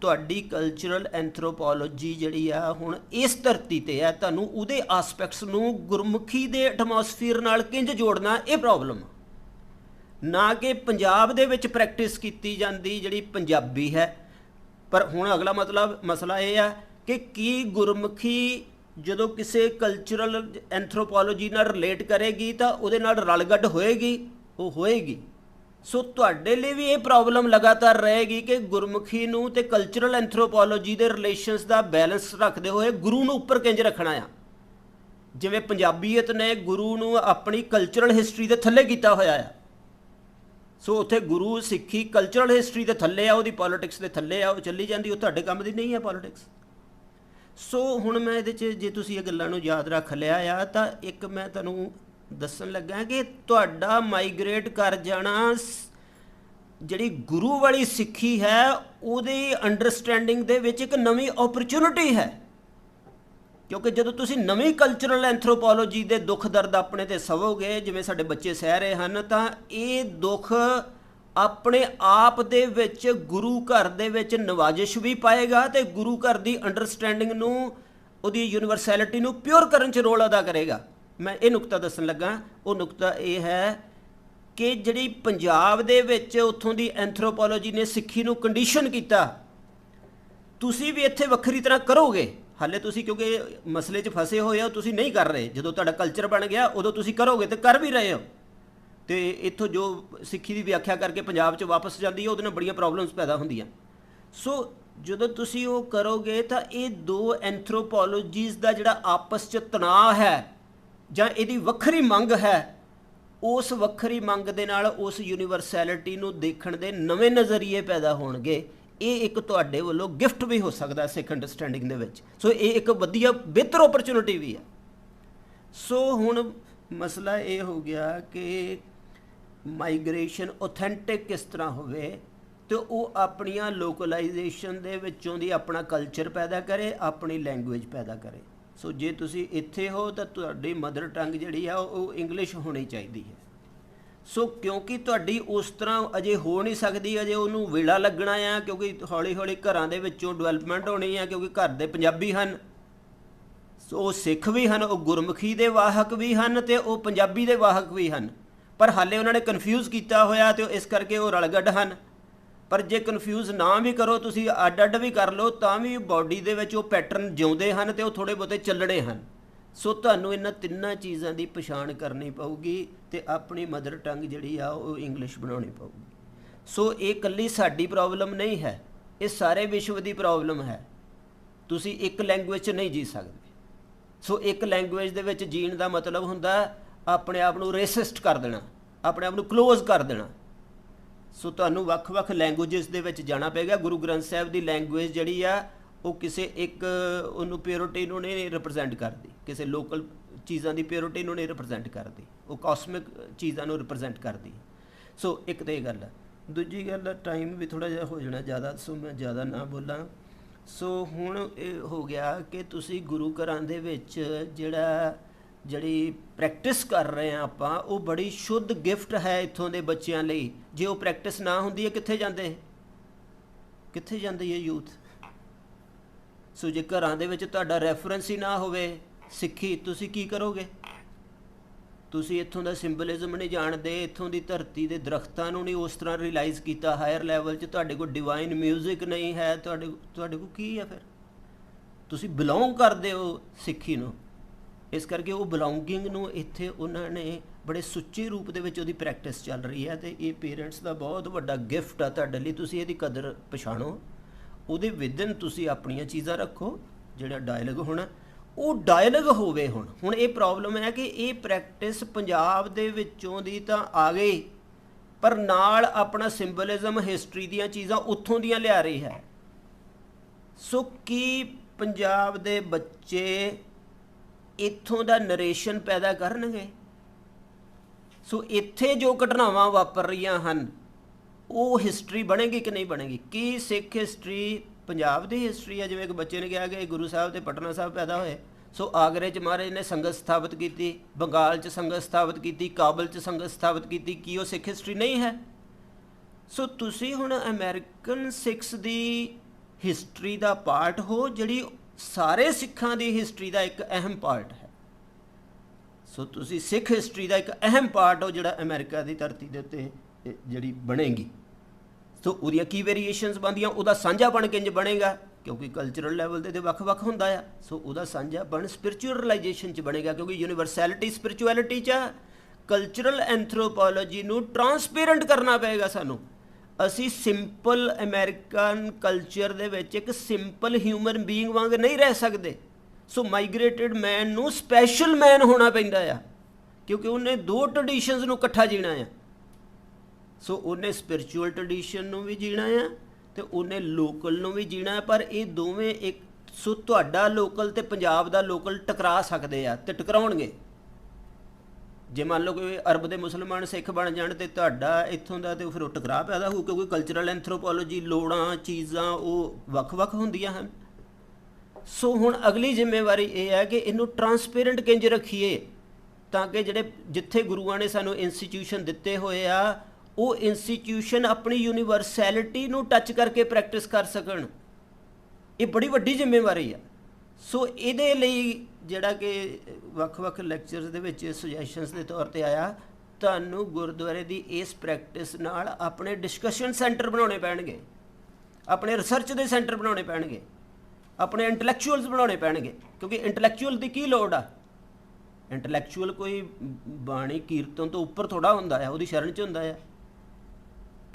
तुहाडी कल्चरल एंथ्रोपोलॉजी जिहड़ी आ हुण इस धरती ते आ, तुहानूं उहदे आसपैक्ट्स नूं गुरमुखी दे एटमोसफीयर नाल किंज जोड़ना ये प्रॉब्लम ना कि पंजाब दे विच प्रैक्टिस कीती जांदी जिहड़ी पंजाबी है। पर हुण अगला मसला ये आ कि की गुरमुखी जदों किसी कल्चरल एंथ्रोपोलॉजी नाल रिलेट करेगी तो उहदे नाल रलगड्ड होएगी, वो होएगी। सो तुहाडे लिए भी ये प्रॉब्लम लगातार रहेगी कि गुरमुखी नूं ते कल्चरल एंथ्रोपोलॉजी दे रिलेशनस का बैलेंस रखते हुए गुरु नूं उपर किंज रखना आ। जिवें पंजाबीयत ने गुरु नूं अपनी कल्चरल हिस्टरी दे थल्ले कीता होया आ। सो उत्थे गुरु सिक्खी कल्चरल हिस्टरी दे थल्ले आ, उहदी पॉलिटिक्स दे थल्ले आ, वो चली जांदी, वो तुहाडे काम दी नहीं है पॉलिटिक्स। सो हुण मैं इहदे च जे तुसीं इह गल्लां नूं याद रख लिया आ तां एक मैं तुहानूं दस्सण लगा कि तुहाडा माइग्रेट कर जाना जिहड़ी गुरु वाली सिੱਖੀ है ਉਹਦੀ अंडरस्टैंडिंग ਦੇ ਵਿੱਚ ਇੱਕ ਨਵੀਂ ਓਪਰਚੁਨਿਟੀ है। क्योंकि ਜਦੋਂ ਤੁਸੀਂ ਨਵੀਂ ਕਲਚਰਲ ਐਂਥ੍ਰੋਪੋਲੋਜੀ ਦੇ ਦੁੱਖ ਦਰਦ ਆਪਣੇ ਤੇ ਸਵੋਗੇ ਜਿਵੇਂ ਸਾਡੇ ਬੱਚੇ ਸਹਿ ਰਹੇ ਹਨ ਤਾਂ ਇਹ ਦੁੱਖ ਆਪਣੇ ਆਪ ਦੇ ਵਿੱਚ ਗੁਰੂ ਘਰ ਦੇ ਵਿੱਚ ਨਵਾਜ਼ਿਸ਼ ਵੀ ਪਾਏਗਾ ਤੇ ਗੁਰੂ ਘਰ ਦੀ ਅੰਡਰਸਟੈਂਡਿੰਗ ਨੂੰ ਉਹਦੀ ਯੂਨੀਵਰਸੈਲਿਟੀ ਨੂੰ ਪਿਓਰ ਕਰਨ 'ਚ ਰੋਲ ਅਦਾ ਕਰੇਗਾ। मैं ये नुकता दसन लगा, वो नुकता ये है कि जिहड़ी पंजाब दे विच उत्थों दी एंथ्रोपोलॉजी ने सिੱਖੀ नूं कंडीशन किया, तुसी भी इत्थे वक्री तरह करोगे। हाले तुसी क्योंकि मसले 'च फसे होए हो, तुसी नहीं कर रहे। जदों तुहाडा कल्चर बन गया उदों तुसी करोगे तो कर भी रहे हो। तो इत्थों जो सिੱਖੀ की व्याख्या करके पंजाब 'च वापस जाती है उहदे नाल बड़ियां प्रॉब्लम्स पैदा होंदियां। सो जदों तुसी वो करोगे तो ये दो एंथ्रोपोलॉजीज़ का जिहड़ा आपस 'च तनाव है ਜਾਂ ਇਹਦੀ ਵੱਖਰੀ ਮੰਗ ਹੈ, ਉਸ ਵੱਖਰੀ ਮੰਗ ਦੇ ਨਾਲ ਉਸ ਯੂਨੀਵਰਸੈਲਿਟੀ ਨੂੰ ਦੇਖਣ ਦੇ ਨਵੇਂ ਨਜ਼ਰੀਏ ਪੈਦਾ ਹੋਣਗੇ। ਇਹ ਇੱਕ ਤੁਹਾਡੇ ਵੱਲੋਂ ਗਿਫਟ ਵੀ ਹੋ ਸਕਦਾ ਸਿੱਖ ਅੰਡਰਸਟੈਂਡਿੰਗ ਦੇ ਵਿੱਚ। ਸੋ ਇਹ ਇੱਕ ਵਧੀਆ ਬਿਹਤਰ ਓਪਰਚੁਨਿਟੀ ਵੀ ਹੈ। ਸੋ ਹੁਣ ਮਸਲਾ ਇਹ ਹੋ ਗਿਆ ਕਿ ਮਾਈਗ੍ਰੇਸ਼ਨ ਓਥੈਂਟਿਕ ਕਿਸ ਤਰ੍ਹਾਂ ਹੋਵੇ ਤੇ ਉਹ ਆਪਣੀਆਂ ਲੋਕਲਾਈਜੇਸ਼ਨ ਦੇ ਵਿੱਚੋਂ ਦੀ ਆਪਣਾ ਕਲਚਰ ਪੈਦਾ ਕਰੇ, ਆਪਣੀ ਲੈਂਗੁਏਜ ਪੈਦਾ ਕਰੇ। सो जे तुसी इत्थे हो तो तुहाडी मदर टंग जिहड़ी आ वो इंग्लिश होनी चाहिए है। सो क्योंकि तुहाडी उस तरह अजे हो नहीं सकती, अजे उहनूं वेला लगना आ, क्योंकि हौली हौली घरां दे विच्चों डिवेलपमेंट होनी है, क्योंकि घर दे पंजाबी हन, सो सिख भी हैं, वो गुरमुखी दे वाहक भी हैं तो वो पंजाबी दे वाहक भी हैं। पर हाले उन्होंने कन्फ्यूज़ किया होया तो इस करके वो रलगड्ड हैं। पर जे कन्फ्यूज़ ना भी करो, तुसी अड अड भी कर लो तो भी बॉडी दे विच वो पैटर्न जिउंदे हैं तो थोड़े बहुते चलने हैं। सो तुहानूं इन्हां तिन्नां चीज़ां दी पछाण करनी पऊगी तो अपनी मदर टंग जिहड़ी आ वो इंग्लिश बनाउणी पऊगी। सो ये कल्ली साडी प्रॉब्लम नहीं है, ये सारे विश्व की प्रॉब्लम है। तुसी एक लैंगुएज च नहीं जी सकते। सो एक लैंगुएज दे विच जीण दा मतलब हुंदा अपने आप नूं रेसिस्ट कर देना, अपने आप नूं क्लोज कर देना। सो तुहानूं वख-वख लैंगुएजिस दे विच जाना पेगा। गुरु ग्रंथ साहिब की लैंगुएज जिहड़ी आ वो किसी एक उन्होंने प्योरिटी नूं नहीं रिप्रजेंट करती, किसी लोकल चीज़ों की प्योरिटी नूं नहीं रिप्रजेंट करती, वो कॉस्मिक चीज़ों नूं रिप्रजेंट करती। सो एक तो ये गल है। दूजी गल टाइम भी थोड़ा जिहा हो जाना ज़्यादा, सो मैं ज़्यादा ना बोलां। सो हुण ये हो गया कि तुसी गुरु घरां दे विच ਜਿਹੜੀ प्रैक्टिस कर रहे हैं आपां वो बड़ी शुद्ध गिफ्ट है इत्थों दे बच्चों लई। जे वो प्रैक्टिस ना हुंदी है कित्थे जांदे ये यूथ। सो जे घरां दे विच तुहाडा रैफरेंस ही ना होवे सिੱਖੀ, तुसी की करोगे? तुसी इत्थों दा सिंबलिज्म नहीं जानते, इत्थों दी धरती दे दरख्तां नूं नहीं उस तरह रिलाइज़ कीता हायर लैवल च, तुहाडे कोल डिवाइन म्यूजिक नहीं है, तुहाडे कोल की है? फिर तुसी बिलोंग करदे हो सिੱਖੀ नूं, ਇਸ ਕਰਕੇ ਉਹ ਬਿਲੋਂਗਿੰਗ ਨੂੰ ਇੱਥੇ ਉਹਨਾਂ ਨੇ ਬੜੇ ਸੁੱਚੇ ਰੂਪ ਦੇ ਵਿੱਚ ਉਹਦੀ ਪ੍ਰੈਕਟਿਸ ਚੱਲ ਰਹੀ ਹੈ, ਅਤੇ ਇਹ ਪੇਰੈਂਟਸ ਦਾ ਬਹੁਤ ਵੱਡਾ ਗਿਫਟ ਆ ਤੁਹਾਡੇ ਲਈ। ਤੁਸੀਂ ਇਹਦੀ ਕਦਰ ਪਛਾਣੋ, ਉਹਦੇ ਵਿਦਨ ਤੁਸੀਂ ਆਪਣੀਆਂ ਚੀਜ਼ਾਂ ਰੱਖੋ। ਜਿਹੜਾ ਡਾਇਲੌਗ ਹੋਣਾ ਉਹ ਡਾਇਲੌਗ ਹੋਵੇ। ਹੁਣ ਇਹ ਪ੍ਰੋਬਲਮ ਹੈ ਕਿ ਇਹ ਪ੍ਰੈਕਟਿਸ ਪੰਜਾਬ ਦੇ ਵਿੱਚੋਂ ਦੀ ਤਾਂ ਆ ਗਈ, ਪਰ ਨਾਲ ਆਪਣਾ ਸਿੰਬਲਿਜ਼ਮ, ਹਿਸਟਰੀ ਦੀਆਂ ਚੀਜ਼ਾਂ ਉੱਥੋਂ ਦੀਆਂ ਲਿਆ ਰਹੀ ਹੈ। ਸੋ ਕੀ ਪੰਜਾਬ ਦੇ ਬੱਚੇ ਇੱਥੋਂ ਦਾ ਨਰੇਸ਼ਨ ਪੈਦਾ ਕਰਨਗੇ? ਸੋ ਇੱਥੇ ਜੋ ਘਟਨਾਵਾਂ ਵਾਪਰ ਰਹੀਆਂ ਹਨ ਉਹ ਹਿਸਟਰੀ ਬਣੇਗੀ ਕਿ ਨਹੀਂ ਬਣੇਗੀ? ਕੀ ਸਿੱਖ ਹਿਸਟਰੀ ਪੰਜਾਬ ਦੀ ਹਿਸਟਰੀ ਹੈ? ਜਿਵੇਂ ਇੱਕ ਬੱਚੇ ਨੇ ਕਿਹਾ ਕਿ ਗੁਰੂ ਸਾਹਿਬ ਤੇ ਪਟਨਾ ਸਾਹਿਬ ਪੈਦਾ ਹੋਏ, ਸੋ ਆਗਰੇ 'ਚ ਮਹਾਰਾਜ ਨੇ ਸੰਗਤ ਸਥਾਪਿਤ ਕੀਤੀ, ਬੰਗਾਲ 'ਚ ਸੰਗਤ ਸਥਾਪਿਤ ਕੀਤੀ, ਕਾਬਲ 'ਚ ਸੰਗਤ ਸਥਾਪਿਤ ਕੀਤੀ। ਕੀ ਉਹ ਸਿੱਖ ਹਿਸਟਰੀ ਨਹੀਂ ਹੈ? ਸੋ ਤੁਸੀਂ ਹੁਣ ਅਮਰੀਕਨ ਸਿੱਖਸ ਦੀ ਹਿਸਟਰੀ ਦਾ ਪਾਰਟ ਹੋ, ਜਿਹੜੀ ਸਾਰੇ ਸਿੱਖਾਂ ਦੀ ਹਿਸਟਰੀ ਦਾ ਇੱਕ ਅਹਿਮ ਪਾਰਟ ਹੈ। ਸੋ ਤੁਸੀਂ ਸਿੱਖ ਹਿਸਟਰੀ ਦਾ ਇੱਕ ਅਹਿਮ ਪਾਰਟ ਹੋ, ਜਿਹੜਾ ਅਮਰੀਕਾ ਦੀ ਧਰਤੀ ਦੇ ਉੱਤੇ ਜਿਹੜੀ ਬਣੇਗੀ। ਸੋ ਉਹਦੀਆਂ ਕੀ ਵੇਰੀਏਸ਼ਨਸ ਬਣਦੀਆਂ, ਉਹਦਾ ਸਾਂਝਾਪਣ ਕਿੰਜ ਬਣੇਗਾ, ਕਿਉਂਕਿ ਕਲਚਰਲ ਲੈਵਲ 'ਤੇ ਵੱਖ-ਵੱਖ ਹੁੰਦਾ ਆ। ਸੋ ਉਹਦਾ ਸਾਂਝਾਪਣ ਸਪਿਰਚੁਅਲ ਰਿਲਾਈਜੇਸ਼ਨ 'ਚ ਬਣੇਗਾ, ਕਿਉਂਕਿ ਯੂਨੀਵਰਸੈਲਿਟੀ ਸਪਿਰਚੁਅਲਿਟੀ 'ਚ ਆ। ਕਲਚਰਲ ਐਂਥਰੋਪੋਲੋਜੀ ਨੂੰ ਟਰਾਂਸਪੇਰੈਂਟ ਕਰਨਾ ਪਏਗਾ ਸਾਨੂੰ। ਅਸੀਂ ਸਿੰਪਲ ਅਮਰੀਕਨ ਕਲਚਰ ਦੇ ਵਿੱਚ ਇੱਕ ਸਿੰਪਲ ਹਿਊਮਨ ਬੀਇੰਗ ਵਾਂਗ ਨਹੀਂ ਰਹਿ ਸਕਦੇ। ਸੋ ਮਾਈਗ੍ਰੇਟਡ ਮੈਨ ਨੂੰ ਸਪੈਸ਼ਲ ਮੈਨ ਹੋਣਾ ਪੈਂਦਾ ਆ, ਕਿਉਂਕਿ ਉਹਨੇ ਦੋ ਟ੍ਰੈਡੀਸ਼ਨਸ ਨੂੰ ਇਕੱਠਾ ਜੀਣਾ ਆ। ਸੋ ਉਹਨੇ ਸਪਿਰਚੁਅਲ ਟ੍ਰੈਡੀਸ਼ਨ ਨੂੰ ਵੀ ਜੀਣਾ ਆ ਅਤੇ ਉਹਨੇ ਲੋਕਲ ਨੂੰ ਵੀ ਜੀਣਾ। ਪਰ ਇਹ ਦੋਵੇਂ ਇੱਕ, ਸੋ ਤੁਹਾਡਾ ਲੋਕਲ ਅਤੇ ਪੰਜਾਬ ਦਾ ਲੋਕਲ ਟਕਰਾ ਸਕਦੇ ਆ ਅਤੇ ਟਕਰਾਉਣਗੇ। ਜੇ ਮੰਨ ਲਓ ਕੋਈ ਅਰਬ ਦੇ ਮੁਸਲਮਾਨ ਸਿੱਖ ਬਣ ਜਾਣ ਅਤੇ ਤੁਹਾਡਾ ਇੱਥੋਂ ਦਾ, ਅਤੇ ਫਿਰ ਉਹ ਟਕਰਾਅ ਪੈਦਾ ਹੋਊ, ਕਿਉਂਕਿ ਕਲਚਰਲ ਐਂਥਰੋਪੋਲੋਜੀ, ਲੋੜਾਂ, ਚੀਜ਼ਾਂ ਉਹ ਵੱਖ-ਵੱਖ ਹੁੰਦੀਆਂ ਹਨ। ਸੋ ਹੁਣ ਅਗਲੀ ਜ਼ਿੰਮੇਵਾਰੀ ਇਹ ਹੈ ਕਿ ਇਹਨੂੰ ਟਰਾਂਸਪੇਰੈਂਟ ਕਿੰਜ ਰੱਖੀਏ, ਤਾਂ ਕਿ ਜਿਹੜੇ ਜਿੱਥੇ ਗੁਰੂਆਂ ਨੇ ਸਾਨੂੰ ਇੰਸਟੀਟਿਊਸ਼ਨ ਦਿੱਤੇ ਹੋਏ ਆ, ਉਹ ਇੰਸਟੀਟਿਊਸ਼ਨ ਆਪਣੀ ਯੂਨੀਵਰਸੈਲਿਟੀ ਨੂੰ ਟੱਚ ਕਰਕੇ ਪ੍ਰੈਕਟਿਸ ਕਰ ਸਕਣ। ਇਹ ਬੜੀ ਵੱਡੀ ਜ਼ਿੰਮੇਵਾਰੀ ਆ। ਸੋ ਇਹਦੇ ਲਈ ਜਿਹੜਾ ਕਿ ਵੱਖ-ਵੱਖ ਲੈਕਚਰਸ ਦੇ ਵਿੱਚ ਸੁਜੈਸ਼ਨਸ ਦੇ ਤੌਰ 'ਤੇ ਆਇਆ, ਤੁਹਾਨੂੰ ਗੁਰਦੁਆਰੇ ਦੀ ਇਸ ਪ੍ਰੈਕਟਿਸ ਨਾਲ ਆਪਣੇ ਡਿਸਕਸ਼ਨ ਸੈਂਟਰ ਬਣਾਉਣੇ ਪੈਣਗੇ, ਆਪਣੇ ਰਿਸਰਚ ਦੇ ਸੈਂਟਰ ਬਣਾਉਣੇ ਪੈਣਗੇ, ਆਪਣੇ ਇੰਟਲੈਕਚੁਅਲਸ ਬਣਾਉਣੇ ਪੈਣਗੇ। ਕਿਉਂਕਿ ਇੰਟਲੈਕਚੁਅਲ ਦੀ ਕੀ ਲੋੜ ਆ? ਇੰਟਲੈਕਚੁਅਲ ਕੋਈ ਬਾਣੀ ਕੀਰਤਨ ਤੋਂ ਉੱਪਰ ਥੋੜ੍ਹਾ ਹੁੰਦਾ ਆ, ਉਹਦੀ ਸ਼ਰਨ 'ਚ ਹੁੰਦਾ ਆ।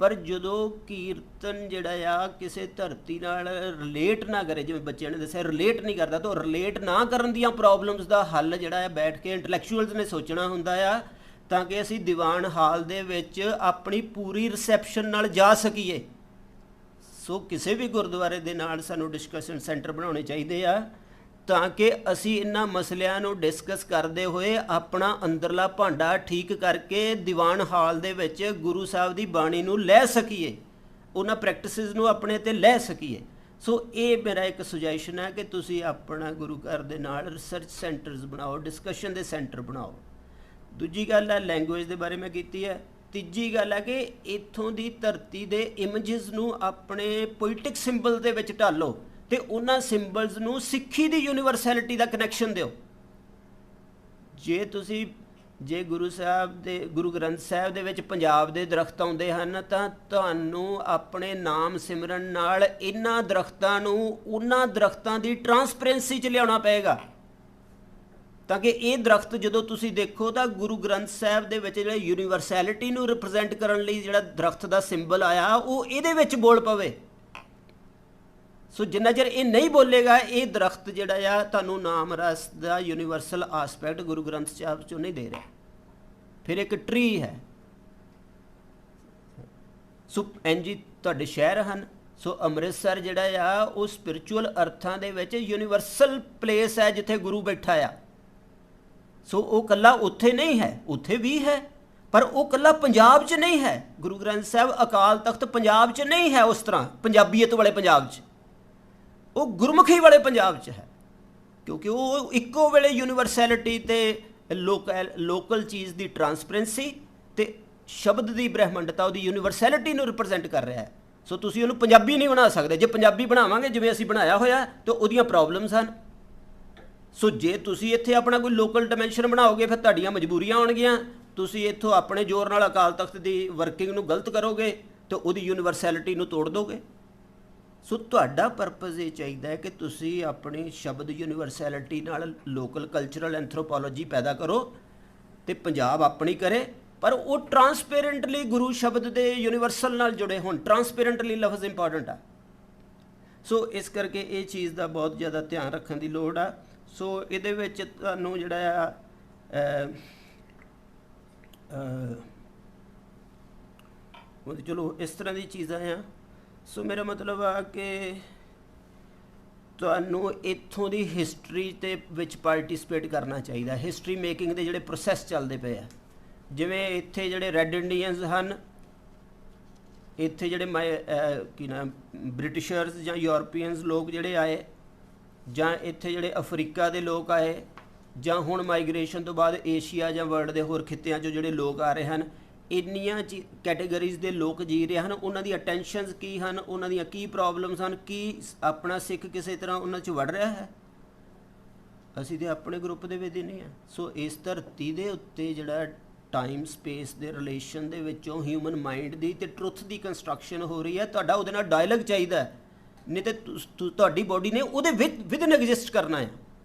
ਪਰ ਜਦੋਂ ਕੀਰਤਨ ਜਿਹੜਾ ਆ ਕਿਸੇ ਧਰਤੀ ਨਾਲ ਰਿਲੇਟ ਨਾ ਕਰੇ, ਜਿਵੇਂ ਬੱਚਿਆਂ ਨੇ ਦੱਸਿਆ ਰਿਲੇਟ ਨਹੀਂ ਕਰਦਾ, ਤਾਂ ਰਿਲੇਟ ਨਾ ਕਰਨ ਦੀਆਂ ਪ੍ਰੋਬਲਮਸ ਦਾ ਹੱਲ ਜਿਹੜਾ ਆ ਬੈਠ ਕੇ ਇੰਟਲੈਕਚੁਅਲਸ ਨੇ ਸੋਚਣਾ ਹੁੰਦਾ ਆ, ਤਾਂ ਕਿ ਅਸੀਂ ਦੀਵਾਨ ਹਾਲ ਦੇ ਵਿੱਚ ਆਪਣੀ ਪੂਰੀ ਰਿਸੈਪਸ਼ਨ ਨਾਲ ਜਾ ਸਕੀਏ। ਸੋ ਕਿਸੇ ਵੀ ਗੁਰਦੁਆਰੇ ਦੇ ਨਾਲ ਸਾਨੂੰ ਡਿਸਕਸ਼ਨ ਸੈਂਟਰ ਬਣਾਉਣੇ ਚਾਹੀਦੇ ਆ, ਤਾਂ ਕਿ ਅਸੀਂ ਇਹਨਾਂ ਮਸਲਿਆਂ ਨੂੰ ਡਿਸਕਸ ਕਰਦੇ ਹੋਏ ਆਪਣਾ ਅੰਦਰਲਾ ਭਾਂਡਾ ਠੀਕ ਕਰਕੇ ਦੀਵਾਨ ਹਾਲ ਦੇ ਵਿੱਚ ਗੁਰੂ ਸਾਹਿਬ ਦੀ ਬਾਣੀ ਨੂੰ ਲੈ ਸਕੀਏ, ਉਹਨਾਂ ਪ੍ਰੈਕਟਿਸਿਸ ਨੂੰ ਆਪਣੇ 'ਤੇ ਲੈ ਸਕੀਏ। ਸੋ ਇਹ ਮੇਰਾ ਇੱਕ ਸੁਜੈਸ਼ਨ ਹੈ ਕਿ ਤੁਸੀਂ ਆਪਣਾ ਗੁਰੂ ਘਰ ਦੇ ਨਾਲ ਰਿਸਰਚ ਸੈਂਟਰਸ ਬਣਾਓ, ਡਿਸਕਸ਼ਨ ਦੇ ਸੈਂਟਰ ਬਣਾਓ। ਦੂਜੀ ਗੱਲ ਹੈ ਲੈਂਗੁਏਜ ਦੇ ਬਾਰੇ ਮੈਂ ਕੀਤੀ ਹੈ। ਤੀਜੀ ਗੱਲ ਹੈ ਕਿ ਇੱਥੋਂ ਦੀ ਧਰਤੀ ਦੇ ਇਮੇਜਸ ਨੂੰ ਆਪਣੇ ਪੋਇਟਿਕ ਸਿੰਬਲ ਦੇ ਵਿੱਚ ਢਾਲੋ, ਅਤੇ ਉਹਨਾਂ ਸਿੰਬਲਸ ਨੂੰ ਸਿੱਖੀ ਦੀ ਯੂਨੀਵਰਸੈਲਿਟੀ ਦਾ ਕਨੈਕਸ਼ਨ ਦਿਓ। ਜੇ ਗੁਰੂ ਸਾਹਿਬ ਦੇ ਗੁਰੂ ਗ੍ਰੰਥ ਸਾਹਿਬ ਦੇ ਵਿੱਚ ਪੰਜਾਬ ਦੇ ਦਰਖਤ ਆਉਂਦੇ ਹਨ, ਤਾਂ ਤੁਹਾਨੂੰ ਆਪਣੇ ਨਾਮ ਸਿਮਰਨ ਨਾਲ ਇਹਨਾਂ ਦਰਖਤਾਂ ਨੂੰ ਉਹਨਾਂ ਦਰਖਤਾਂ ਦੀ ਟਰਾਂਸਪੇਰੈਂਸੀ 'ਚ ਲਿਆਉਣਾ ਪਏਗਾ, ਤਾਂ ਕਿ ਇਹ ਦਰਖਤ ਜਦੋਂ ਤੁਸੀਂ ਦੇਖੋ ਤਾਂ ਗੁਰੂ ਗ੍ਰੰਥ ਸਾਹਿਬ ਦੇ ਵਿੱਚ ਜਿਹੜਾ ਯੂਨੀਵਰਸੈਲਿਟੀ ਨੂੰ ਰਿਪਰੈਜ਼ੈਂਟ ਕਰਨ ਲਈ ਜਿਹੜਾ ਦਰਖਤ ਦਾ ਸਿੰਬਲ ਆਇਆ, ਉਹ ਇਹਦੇ ਵਿੱਚ ਬੋਲ ਪਵੇ। ਸੋ ਜਿੰਨਾ ਚਿਰ ਇਹ ਨਹੀਂ ਬੋਲੇਗਾ, ਇਹ ਦਰਖਤ ਜਿਹੜਾ ਆ ਤੁਹਾਨੂੰ ਨਾਮ ਰਸ ਦਾ ਯੂਨੀਵਰਸਲ ਆਸਪੈਕਟ ਗੁਰੂ ਗ੍ਰੰਥ ਸਾਹਿਬ 'ਚੋਂ ਨਹੀਂ ਦੇ ਰਿਹਾ, ਫਿਰ ਇੱਕ ਟਰੀ ਹੈ। ਸੋ ਇੰਝ ਹੀ ਤੁਹਾਡੇ ਸ਼ਹਿਰ ਹਨ। ਸੋ ਅੰਮ੍ਰਿਤਸਰ ਜਿਹੜਾ ਆ ਉਹ ਸਪਿਰਚੁਅਲ ਅਰਥਾਂ ਦੇ ਵਿੱਚ ਯੂਨੀਵਰਸਲ ਪਲੇਸ ਹੈ, ਜਿੱਥੇ ਗੁਰੂ ਬੈਠਾ ਆ। ਸੋ ਉਹ ਇਕੱਲਾ ਉੱਥੇ ਨਹੀਂ ਹੈ, ਉੱਥੇ ਵੀ ਹੈ, ਪਰ ਉਹ ਇਕੱਲਾ ਪੰਜਾਬ 'ਚ ਨਹੀਂ ਹੈ। ਗੁਰੂ ਗ੍ਰੰਥ ਸਾਹਿਬ ਅਕਾਲ ਤਖਤ ਪੰਜਾਬ 'ਚ ਨਹੀਂ ਹੈ ਉਸ ਤਰ੍ਹਾਂ ਪੰਜਾਬੀਅਤ ਵਾਲੇ ਪੰਜਾਬ 'ਚ, ਉਹ ਗੁਰਮੁਖੀ ਵਾਲੇ ਪੰਜਾਬ 'ਚ ਹੈ, ਕਿਉਂਕਿ ਉਹ ਇੱਕੋ ਵੇਲੇ ਯੂਨੀਵਰਸੈਲਿਟੀ ਅਤੇ ਲੋਕਲ ਚੀਜ਼ ਦੀ ਟਰਾਂਸਪੇਰੈਂਸੀ ਅਤੇ ਸ਼ਬਦ ਦੀ ਬ੍ਰਹਿਮੰਡਤਾ, ਉਹਦੀ ਯੂਨੀਵਰਸੈਲਿਟੀ ਨੂੰ ਰਿਪਰੈਜ਼ੈਂਟ ਕਰ ਰਿਹਾ ਹੈ। ਸੋ ਤੁਸੀਂ ਉਹਨੂੰ ਪੰਜਾਬੀ ਨਹੀਂ ਬਣਾ ਸਕਦੇ। ਜੇ ਪੰਜਾਬੀ ਬਣਾਵਾਂਗੇ ਜਿਵੇਂ ਅਸੀਂ ਬਣਾਇਆ ਹੋਇਆ, ਤਾਂ ਉਹਦੀਆਂ ਪ੍ਰੋਬਲਮਸ ਹਨ। ਸੋ ਜੇ ਤੁਸੀਂ ਇੱਥੇ ਆਪਣਾ ਕੋਈ ਲੋਕਲ ਡਾਇਮੈਂਸ਼ਨ ਬਣਾਓਗੇ, ਫਿਰ ਤੁਹਾਡੀਆਂ ਮਜਬੂਰੀਆਂ ਆਉਣਗੀਆਂ। ਤੁਸੀਂ ਇੱਥੋਂ ਆਪਣੇ ਜ਼ੋਰ ਨਾਲ ਅਕਾਲ ਤਖਤ ਦੀ ਵਰਕਿੰਗ ਨੂੰ ਗਲਤ ਕਰੋਗੇ, ਤਾਂ ਉਹਦੀ ਯੂਨੀਵਰਸੈਲਿਟੀ ਨੂੰ ਤੋੜ ਦੋਗੇ। ਸੋ ਤੁਹਾਡਾ ਪਰਪਸ ਇਹ ਚਾਹੀਦਾ ਹੈ ਕਿ ਤੁਸੀਂ ਆਪਣੀ ਸ਼ਬਦ ਯੂਨੀਵਰਸੈਲਿਟੀ ਨਾਲ ਲੋਕਲ ਕਲਚਰਲ ਐਂਥਰੋਪੋਲੋਜੀ ਪੈਦਾ ਕਰੋ ਤੇ ਪੰਜਾਬ ਆਪਣੀ ਕਰੇ, ਪਰ ਉਹ ਟਰਾਂਸਪੇਰੈਂਟਲੀ ਗੁਰੂ ਸ਼ਬਦ ਦੇ ਯੂਨੀਵਰਸਲ ਨਾਲ ਜੁੜੇ ਹੋਣ। ਟਰਾਂਸਪੇਰੈਂਟਲੀ ਲਫ਼ਜ਼ ਇੰਪੋਰਟੈਂਟ ਆ। ਸੋ ਇਸ ਕਰਕੇ ਇਹ ਚੀਜ਼ ਦਾ ਬਹੁਤ ਜ਼ਿਆਦਾ ਧਿਆਨ ਰੱਖਣ ਦੀ ਲੋੜ ਆ। ਸੋ ਇਹਦੇ ਵਿੱਚ ਤੁਹਾਨੂੰ ਜਿਹੜਾ ਆ ਚਲੋ ਇਸ ਤਰ੍ਹਾਂ ਦੀ ਚੀਜ਼ਾਂ ਆ। ਸੋ ਮੇਰਾ ਮਤਲਬ ਆ ਕਿ ਤੁਹਾਨੂੰ ਇੱਥੋਂ ਦੀ ਹਿਸਟਰੀ ਦੇ ਵਿੱਚ ਪਾਰਟੀਸਪੇਟ ਕਰਨਾ ਚਾਹੀਦਾ। ਹਿਸਟਰੀ ਮੇਕਿੰਗ ਦੇ ਜਿਹੜੇ ਪ੍ਰੋਸੈਸ ਚੱਲਦੇ ਪਏ ਆ, ਜਿਵੇਂ ਇੱਥੇ ਜਿਹੜੇ ਰੈੱਡ ਇੰਡੀਅਨਸ ਹਨ, ਇੱਥੇ ਜਿਹੜੇ ਕੀ ਨਾਮ ਬ੍ਰਿਟਿਸ਼ਰਸ ਜਾਂ ਯੂਰਪੀਅਨਸ ਲੋਕ ਜਿਹੜੇ ਆਏ, ਜਾਂ ਇੱਥੇ ਜਿਹੜੇ ਅਫਰੀਕਾ ਦੇ ਲੋਕ ਆਏ, ਜਾਂ ਹੁਣ ਮਾਈਗ੍ਰੇਸ਼ਨ ਤੋਂ ਬਾਅਦ ਏਸ਼ੀਆ ਜਾਂ ਵਰਲਡ ਦੇ ਹੋਰ ਖਿੱਤਿਆਂ 'ਚੋਂ ਜਿਹੜੇ ਲੋਕ ਆ ਰਹੇ ਹਨ, ਇੰਨੀਆਂ ਕੈਟੇਗਰੀਜ਼ ਦੇ ਲੋਕ ਜੀ ਰਹੇ ਹਨ। ਉਹਨਾਂ ਦੀ ਅਟੈਂਸ਼ਨਸ ਕੀ ਹਨ, ਉਹਨਾਂ ਦੀਆਂ ਕੀ ਪ੍ਰੋਬਲਮਸ ਹਨ, ਕੀ ਆਪਣਾ ਸਿੱਖ ਕਿਸੇ ਤਰ੍ਹਾਂ ਉਹਨਾਂ 'ਚ ਵੜ ਰਿਹਾ ਹੈ? ਅਸੀਂ ਤਾਂ ਆਪਣੇ ਗਰੁੱਪ ਦੇ ਵਿੱਚ ਹੀ ਨਹੀਂ ਹਾਂ। ਸੋ ਇਸ ਧਰਤੀ ਦੇ ਉੱਤੇ ਜਿਹੜਾ ਟਾਈਮ ਸਪੇਸ ਦੇ ਰਿਲੇਸ਼ਨ ਦੇ ਵਿੱਚੋਂ ਹਿਊਮਨ ਮਾਈਂਡ ਦੀ ਅਤੇ ਟਰੁੱਥ ਦੀ ਕੰਸਟਰਕਸ਼ਨ ਹੋ ਰਹੀ ਹੈ, ਤੁਹਾਡਾ ਉਹਦੇ ਨਾਲ ਡਾਇਲੌਗ ਚਾਹੀਦਾ, ਨਹੀਂ ਤਾਂ ਤੁਹਾਡੀ ਬੋਡੀ ਨੇ ਉਹਦੇ ਵਿਦਨ ਐਗਜ਼ਿਸਟ ਕਰਨਾ ਹੈ।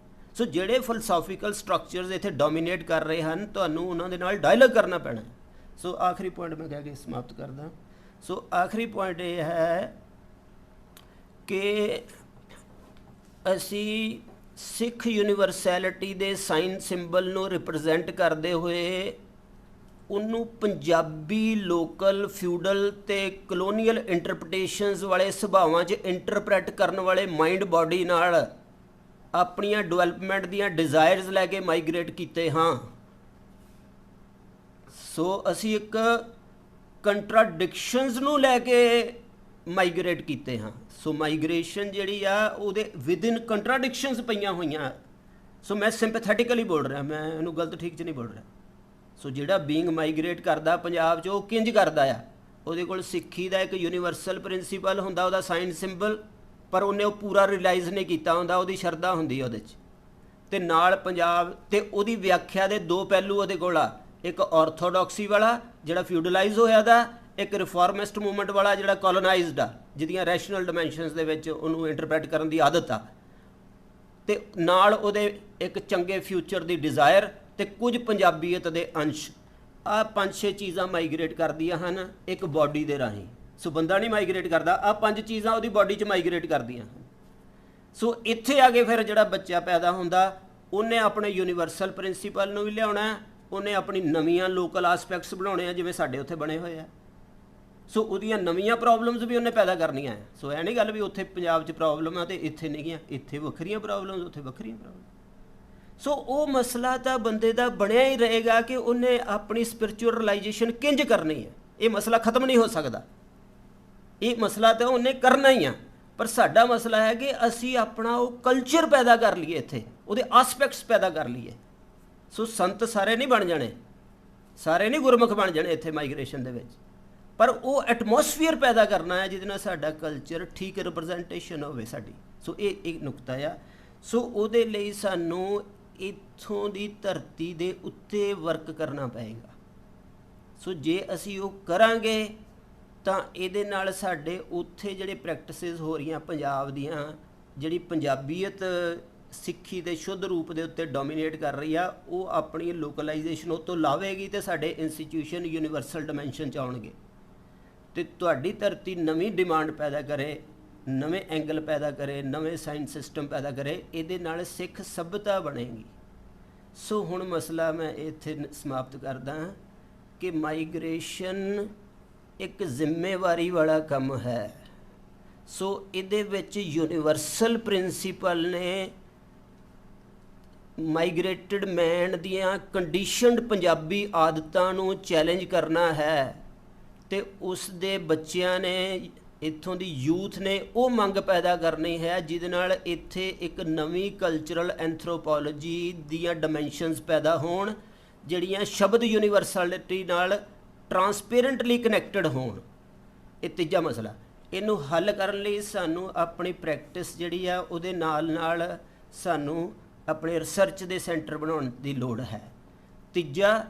ਸੋ ਜਿਹੜੇ ਫਿਲਸੋਫੀਕਲ ਸਟਰਕਚਰਸ ਇੱਥੇ ਡੋਮੀਨੇਟ ਕਰ ਰਹੇ ਹਨ, ਤੁਹਾਨੂੰ ਉਹਨਾਂ ਦੇ ਨਾਲ ਡਾਇਲੌਗ ਕਰਨਾ ਪੈਣਾ। ਸੋ ਆਖਰੀ ਪੁਆਇੰਟ ਮੈਂ ਕਹਿ ਕੇ ਸਮਾਪਤ ਕਰਦਾ। ਸੋ ਆਖਰੀ ਪੁਆਇੰਟ ਇਹ ਹੈ ਕਿ ਅਸੀਂ ਸਿੱਖ ਯੂਨੀਵਰਸੈਲਿਟੀ ਦੇ ਸਾਈਨ ਸਿੰਬਲ ਨੂੰ ਰਿਪਰੈਜ਼ੈਂਟ ਕਰਦੇ ਹੋਏ ਉਹਨੂੰ ਪੰਜਾਬੀ ਲੋਕਲ ਫਿਊਡਲ ਅਤੇ ਕਲੋਨੀਅਲ ਇੰਟਰਪ੍ਰੀਟੇਸ਼ਨਸ ਵਾਲੇ ਸੁਭਾਵਾਂ 'ਚ ਇੰਟਰਪ੍ਰੈਟ ਕਰਨ ਵਾਲੇ ਮਾਈਂਡ ਬਾਡੀ ਨਾਲ ਆਪਣੀਆਂ ਡਿਵੈਲਪਮੈਂਟ ਦੀਆਂ ਡਿਜ਼ਾਇਰਸ ਲੈ ਕੇ ਮਾਈਗ੍ਰੇਟ ਕੀਤੇ ਹਾਂ। ਸੋ ਅਸੀਂ ਇੱਕ ਕੰਟਰਾਡਿਕਸ਼ਨਸ ਨੂੰ ਲੈ ਕੇ ਮਾਈਗ੍ਰੇਟ ਕੀਤੇ ਹਾਂ। ਸੋ ਮਾਈਗ੍ਰੇਸ਼ਨ ਜਿਹੜੀ ਆ ਉਹਦੇ ਵਿਦਿਨ ਕੰਟਰਾਡਿਕਸ਼ਨਸ ਪਈਆਂ ਹੋਈਆਂ। ਸੋ ਮੈਂ ਸਿੰਪੈਥੈਟਿਕਲੀ ਬੋਲ ਰਿਹਾ, ਮੈਂ ਇਹਨੂੰ ਗਲਤ ਠੀਕ 'ਚ ਨਹੀਂ ਬੋਲ ਰਿਹਾ। ਸੋ ਜਿਹੜਾ ਬੀਇੰਗ ਮਾਈਗ੍ਰੇਟ ਕਰਦਾ ਪੰਜਾਬ 'ਚ, ਉਹ ਕਿੰਜ ਕਰਦਾ ਆ? ਉਹਦੇ ਕੋਲ ਸਿੱਖੀ ਦਾ ਇੱਕ ਯੂਨੀਵਰਸਲ ਪ੍ਰਿੰਸੀਪਲ ਹੁੰਦਾ, ਉਹਦਾ ਸਾਈਨ ਸਿੰਬਲ, ਪਰ ਉਹਨੇ ਉਹ ਪੂਰਾ ਰਿਲਾਈਜ਼ ਨਹੀਂ ਕੀਤਾ ਹੁੰਦਾ, ਉਹਦੀ ਸ਼ਰਧਾ ਹੁੰਦੀ ਉਹਦੇ 'ਚ। ਅਤੇ ਨਾਲ ਪੰਜਾਬ ਅਤੇ ਉਹਦੀ ਵਿਆਖਿਆ ਦੇ ਦੋ ਪਹਿਲੂ ਉਹਦੇ ਕੋਲ ਆ, ਇੱਕ ਆਰਥੋਡੋਕਸੀ ਵਾਲਾ ਜਿਹੜਾ ਫਿਊਡਲਾਈਜ਼ ਹੋਇਆ ਦਾ, ਇੱਕ ਰਿਫਾਰਮਿਸਟ ਮੂਵਮੈਂਟ ਵਾਲਾ ਜਿਹੜਾ ਕੋਲੋਨਾਈਜ਼ਡ ਆ, ਜਿਹਦੀਆਂ ਰੈਸ਼ਨਲ ਡਿਮੈਂਸ਼ਨਸ ਦੇ ਵਿੱਚ ਉਹਨੂੰ ਇੰਟਰਪ੍ਰੈਟ ਕਰਨ ਦੀ ਆਦਤ ਆ, ਅਤੇ ਨਾਲ ਉਹਦੇ ਇੱਕ ਚੰਗੇ ਫਿਊਚਰ ਦੀ ਡਿਜ਼ਾਇਰ ਅਤੇ ਕੁਝ ਪੰਜਾਬੀਅਤ ਦੇ ਅੰਸ਼। ਆਹ 5-6 ਚੀਜ਼ਾਂ ਮਾਈਗ੍ਰੇਟ ਕਰਦੀਆਂ ਹਨ ਇੱਕ ਬਾਡੀ ਦੇ ਰਾਹੀਂ। ਸੋ ਬੰਦਾ ਨਹੀਂ ਮਾਈਗ੍ਰੇਟ ਕਰਦਾ, ਆਹ 5 ਚੀਜ਼ਾਂ ਉਹਦੀ ਬਾਡੀ 'ਚ ਮਾਈਗ੍ਰੇਟ ਕਰਦੀਆਂ ਹਨ। ਸੋ ਇੱਥੇ ਆ ਕੇ ਫਿਰ ਜਿਹੜਾ ਬੱਚਾ ਪੈਦਾ ਹੁੰਦਾ, ਉਹਨੇ ਆਪਣੇ ਯੂਨੀਵਰਸਲ ਪ੍ਰਿੰਸੀਪਲ ਨੂੰ ਵੀ ਲਿਆਉਣਾ, ਉਹਨੇ ਆਪਣੀ ਨਵੀਆਂ ਲੋਕਲ ਆਸਪੈਕਟਸ ਬਣਾਉਣੇ ਆ, ਜਿਵੇਂ ਸਾਡੇ ਉੱਥੇ ਬਣੇ ਹੋਏ ਆ। ਸੋ ਉਹਦੀਆਂ ਨਵੀਆਂ ਪ੍ਰੋਬਲਮਸ ਵੀ ਉਹਨੇ ਪੈਦਾ ਕਰਨੀਆਂ ਹੈ। ਸੋ ਇਹ ਨਹੀਂ ਗੱਲ ਵੀ ਉੱਥੇ ਪੰਜਾਬ 'ਚ ਪ੍ਰੋਬਲਮ ਆ ਅਤੇ ਇੱਥੇ ਨਹੀਂ ਗੀਆਂ, ਇੱਥੇ ਵੱਖਰੀਆਂ ਪ੍ਰੋਬਲਮਸ, ਉੱਥੇ ਵੱਖਰੀਆਂ ਪ੍ਰੋਬਲਮ। ਸੋ ਉਹ ਮਸਲਾ ਤਾਂ ਬੰਦੇ ਦਾ ਬਣਿਆ ਹੀ ਰਹੇਗਾ ਕਿ ਉਹਨੇ ਆਪਣੀ ਸਪਿਰਿਚੁਅਲ ਰਿਲਾਈਜੇਸ਼ਨ ਕਿੰਜ ਕਰਨੀ ਹੈ। ਇਹ ਮਸਲਾ ਖਤਮ ਨਹੀਂ ਹੋ ਸਕਦਾ, ਇਹ ਮਸਲਾ ਤਾਂ ਉਹਨੇ ਕਰਨਾ ਹੀ ਆ। ਪਰ ਸਾਡਾ ਮਸਲਾ ਹੈ ਕਿ ਅਸੀਂ ਆਪਣਾ ਉਹ ਕਲਚਰ ਪੈਦਾ ਕਰ ਲਈਏ, ਇੱਥੇ ਉਹਦੇ ਆਸਪੈਕਟਸ ਪੈਦਾ ਕਰ ਲਈਏ। ਸੋ ਸੰਤ ਸਾਰੇ ਨਹੀਂ ਬਣ ਜਾਣੇ, ਸਾਰੇ ਨਹੀਂ ਗੁਰਮੁਖ ਬਣ ਜਾਣੇ ਇੱਥੇ ਮਾਈਗ੍ਰੇਸ਼ਨ ਦੇ ਵਿੱਚ, ਪਰ ਉਹ ਐਟਮੋਸਫੀਅਰ ਪੈਦਾ ਕਰਨਾ ਹੈ ਜਿਹਦੇ ਨਾਲ ਸਾਡਾ ਕਲਚਰ ਠੀਕ ਰਿਪਰੈਜ਼ੈਂਟੇਸ਼ਨ ਹੋਵੇ ਸਾਡੀ। ਸੋ ਇਹ ਇੱਕ ਨੁਕਤਾ ਆ। ਸੋ ਉਹਦੇ ਲਈ ਸਾਨੂੰ ਇੱਥੋਂ ਦੀ ਧਰਤੀ ਦੇ ਉੱਤੇ ਵਰਕ ਕਰਨਾ ਪਏਗਾ। ਸੋ ਜੇ ਅਸੀਂ ਉਹ ਕਰਾਂਗੇ ਤਾਂ ਇਹਦੇ ਨਾਲ ਸਾਡੇ ਉੱਥੇ ਜਿਹੜੇ ਪ੍ਰੈਕਟਿਸਿਸ ਹੋ ਰਹੀਆਂ ਪੰਜਾਬ ਦੀਆਂ, ਜਿਹੜੀ ਪੰਜਾਬੀਅਤ ਸਿੱਖੀ ਦੇ ਸ਼ੁੱਧ ਰੂਪ ਦੇ ਉੱਤੇ ਡੋਮੀਨੇਟ ਕਰ ਰਹੀ ਆ, ਉਹ ਆਪਣੀ ਲੋਕਲਾਈਜੇਸ਼ਨ ਉਹ ਤੋਂ ਲਾਵੇਗੀ ਅਤੇ ਸਾਡੇ ਇੰਸਟੀਟਿਊਸ਼ਨ ਯੂਨੀਵਰਸਲ ਡਿਮੈਂਸ਼ਨ 'ਚ ਆਉਣਗੇ ਅਤੇ ਤੁਹਾਡੀ ਧਰਤੀ ਨਵੀਂ ਡਿਮਾਂਡ ਪੈਦਾ ਕਰੇ, ਨਵੇਂ ਐਂਗਲ ਪੈਦਾ ਕਰੇ, ਨਵੇਂ ਸਾਇੰਸ ਸਿਸਟਮ ਪੈਦਾ ਕਰੇ। ਇਹਦੇ ਨਾਲ ਸਿੱਖ ਸੱਭਿਅਤਾ ਬਣੇਗੀ। ਸੋ ਹੁਣ ਮਸਲਾ ਮੈਂ ਇੱਥੇ ਸਮਾਪਤ ਕਰਦਾ ਕਿ ਮਾਈਗ੍ਰੇਸ਼ਨ ਇੱਕ ਜ਼ਿੰਮੇਵਾਰੀ ਵਾਲਾ ਕੰਮ ਹੈ। ਸੋ ਇਹਦੇ ਵਿੱਚ ਯੂਨੀਵਰਸਲ ਪ੍ਰਿੰਸੀਪਲ ਨੇ ਮਾਈਗ੍ਰੇਟਡ ਮੈਨ ਦੀਆਂ ਕੰਡੀਸ਼ਨਡ ਪੰਜਾਬੀ ਆਦਤਾਂ ਨੂੰ ਚੈਲੰਜ ਕਰਨਾ ਹੈ ਅਤੇ ਉਸ ਦੇ ਬੱਚਿਆਂ ਨੇ, ਇੱਥੋਂ ਦੀ ਯੂਥ ਨੇ ਉਹ ਮੰਗ ਪੈਦਾ ਕਰਨੀ ਹੈ ਜਿਹਦੇ ਨਾਲ ਇੱਥੇ ਇੱਕ ਨਵੀਂ ਕਲਚਰਲ ਐਂਥਰੋਪੋਲੋਜੀ ਦੀਆਂ ਡਿਮੈਂਸ਼ਨਸ ਪੈਦਾ ਹੋਣ, ਜਿਹੜੀਆਂ ਸ਼ਬਦ ਯੂਨੀਵਰਸੈਲਿਟੀ ਨਾਲ ਟਰਾਂਸਪੇਰੈਂਟਲੀ ਕਨੈਕਟਡ ਹੋਣ। ਇਹ ਤੀਜਾ ਮਸਲਾ। ਇਹਨੂੰ ਹੱਲ ਕਰਨ ਲਈ ਸਾਨੂੰ ਆਪਣੀ ਪ੍ਰੈਕਟਿਸ ਜਿਹੜੀ ਆ ਉਹਦੇ ਨਾਲ ਸਾਨੂੰ ਆਪਣੇ ਰਿਸਰਚ ਦੇ ਸੈਂਟਰ ਬਣਾਉਣ ਦੀ ਲੋੜ ਹੈ। ਤੀਜਾ,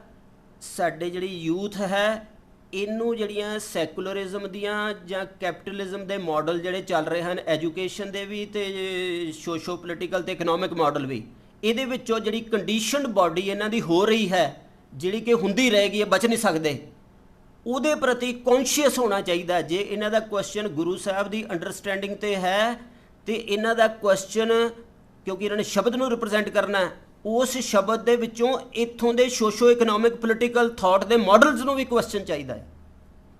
ਸਾਡੇ ਜਿਹੜੀ ਯੂਥ ਹੈ ਇਹਨੂੰ ਜਿਹੜੀਆਂ ਸੈਕੂਲਰਿਜ਼ਮ ਦੀਆਂ ਜਾਂ ਕੈਪੀਟਲਿਜ਼ਮ ਦੇ ਮਾਡਲ ਜਿਹੜੇ ਚੱਲ ਰਹੇ ਹਨ ਐਜੂਕੇਸ਼ਨ ਦੇ ਵੀ ਤੇ ਸੋਸ਼ੋ ਪੋਲੀਟੀਕਲ ਤੇ ਇਕਨੋਮਿਕ ਮਾਡਲ ਵੀ, ਇਹਦੇ ਵਿੱਚੋਂ ਜਿਹੜੀ ਕੰਡੀਸ਼ਨਡ ਬਾਡੀ ਇਹਨਾਂ ਦੀ ਹੋ ਰਹੀ ਹੈ, ਜਿਹੜੀ ਕਿ ਹੁੰਦੀ ਰਹੇਗੀ, ਇਹ ਬਚ ਨਹੀਂ ਸਕਦੇ, ਉਹਦੇ ਪ੍ਰਤੀ ਕੌਨਸ਼ੀਅਸ ਹੋਣਾ ਚਾਹੀਦਾ। ਜੇ ਇਹਨਾਂ ਦਾ ਕੁਐਸਚਨ ਗੁਰੂ ਸਾਹਿਬ ਦੀ ਅੰਡਰਸਟੈਂਡਿੰਗ ਤੇ ਹੈ ਤੇ ਇਹਨਾਂ ਦਾ ਕੁਐਸਚਨ, ਕਿਉਂਕਿ ਇਹਨਾਂ ਨੇ ਸ਼ਬਦ ਨੂੰ ਰਿਪਰੈਜ਼ੈਂਟ ਕਰਨਾ, ਉਸ ਸ਼ਬਦ ਦੇ ਵਿੱਚੋਂ ਇੱਥੋਂ ਦੇ ਸੋਸ਼ੋ ਇਕਨੋਮਿਕ ਪੋਲੀਟੀਕਲ ਥਾਟ ਦੇ ਮਾਡਲਸ ਨੂੰ ਵੀ ਕੁਐਸਚਨ ਚਾਹੀਦਾ ਹੈ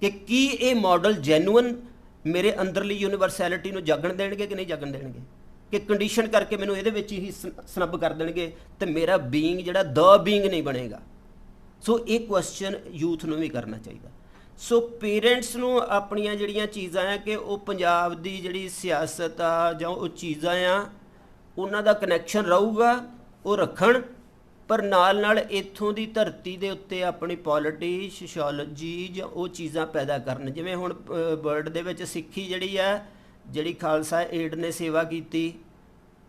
ਕਿ ਕੀ ਇਹ ਮਾਡਲ ਜੈਨੂਅਨ ਮੇਰੇ ਅੰਦਰਲੀ ਯੂਨੀਵਰਸੈਲਿਟੀ ਨੂੰ ਜਾਗਣ ਦੇਣਗੇ ਕਿ ਨਹੀਂ ਜਾਗਣ ਦੇਣਗੇ, ਕਿ ਕੰਡੀਸ਼ਨ ਕਰਕੇ ਮੈਨੂੰ ਇਹਦੇ ਵਿੱਚ ਹੀ ਸਨੱਬ ਕਰ ਦੇਣਗੇ ਤੇ ਮੇਰਾ ਬੀਇੰਗ ਜਿਹੜਾ ਦ ਬੀਇੰਗ ਨਹੀਂ ਬਣੇਗਾ। ਸੋ ਇਹ ਕੁਐਸਚਨ ਯੂਥ ਨੂੰ ਵੀ ਕਰਨਾ ਚਾਹੀਦਾ। ਸੋ ਪੇਰੈਂਟਸ ਨੂੰ ਆਪਣੀਆਂ ਜਿਹੜੀਆਂ ਚੀਜ਼ਾਂ ਆ ਕਿ ਉਹ ਪੰਜਾਬ ਦੀ ਜਿਹੜੀ ਸਿਆਸਤ ਆ ਜਾਂ ਉਹ ਚੀਜ਼ਾਂ ਆ ਉਹਨਾਂ ਦਾ ਕਨੈਕਸ਼ਨ ਰਹੂਗਾ, ਉਹ ਰੱਖਣ, ਪਰ ਨਾਲ ਨਾਲ ਇੱਥੋਂ ਦੀ ਧਰਤੀ ਦੇ ਉੱਤੇ ਆਪਣੀ ਪੋਲਿਟੀ, ਸੋਸ਼ੋਲੋਜੀ ਜਾਂ ਉਹ ਚੀਜ਼ਾਂ ਪੈਦਾ ਕਰਨ। ਜਿਵੇਂ ਹੁਣ ਵਰਲਡ ਦੇ ਵਿੱਚ ਸਿੱਖੀ ਜਿਹੜੀ ਆ, ਜਿਹੜੀ ਖਾਲਸਾ ਏਡ ਨੇ ਸੇਵਾ ਕੀਤੀ,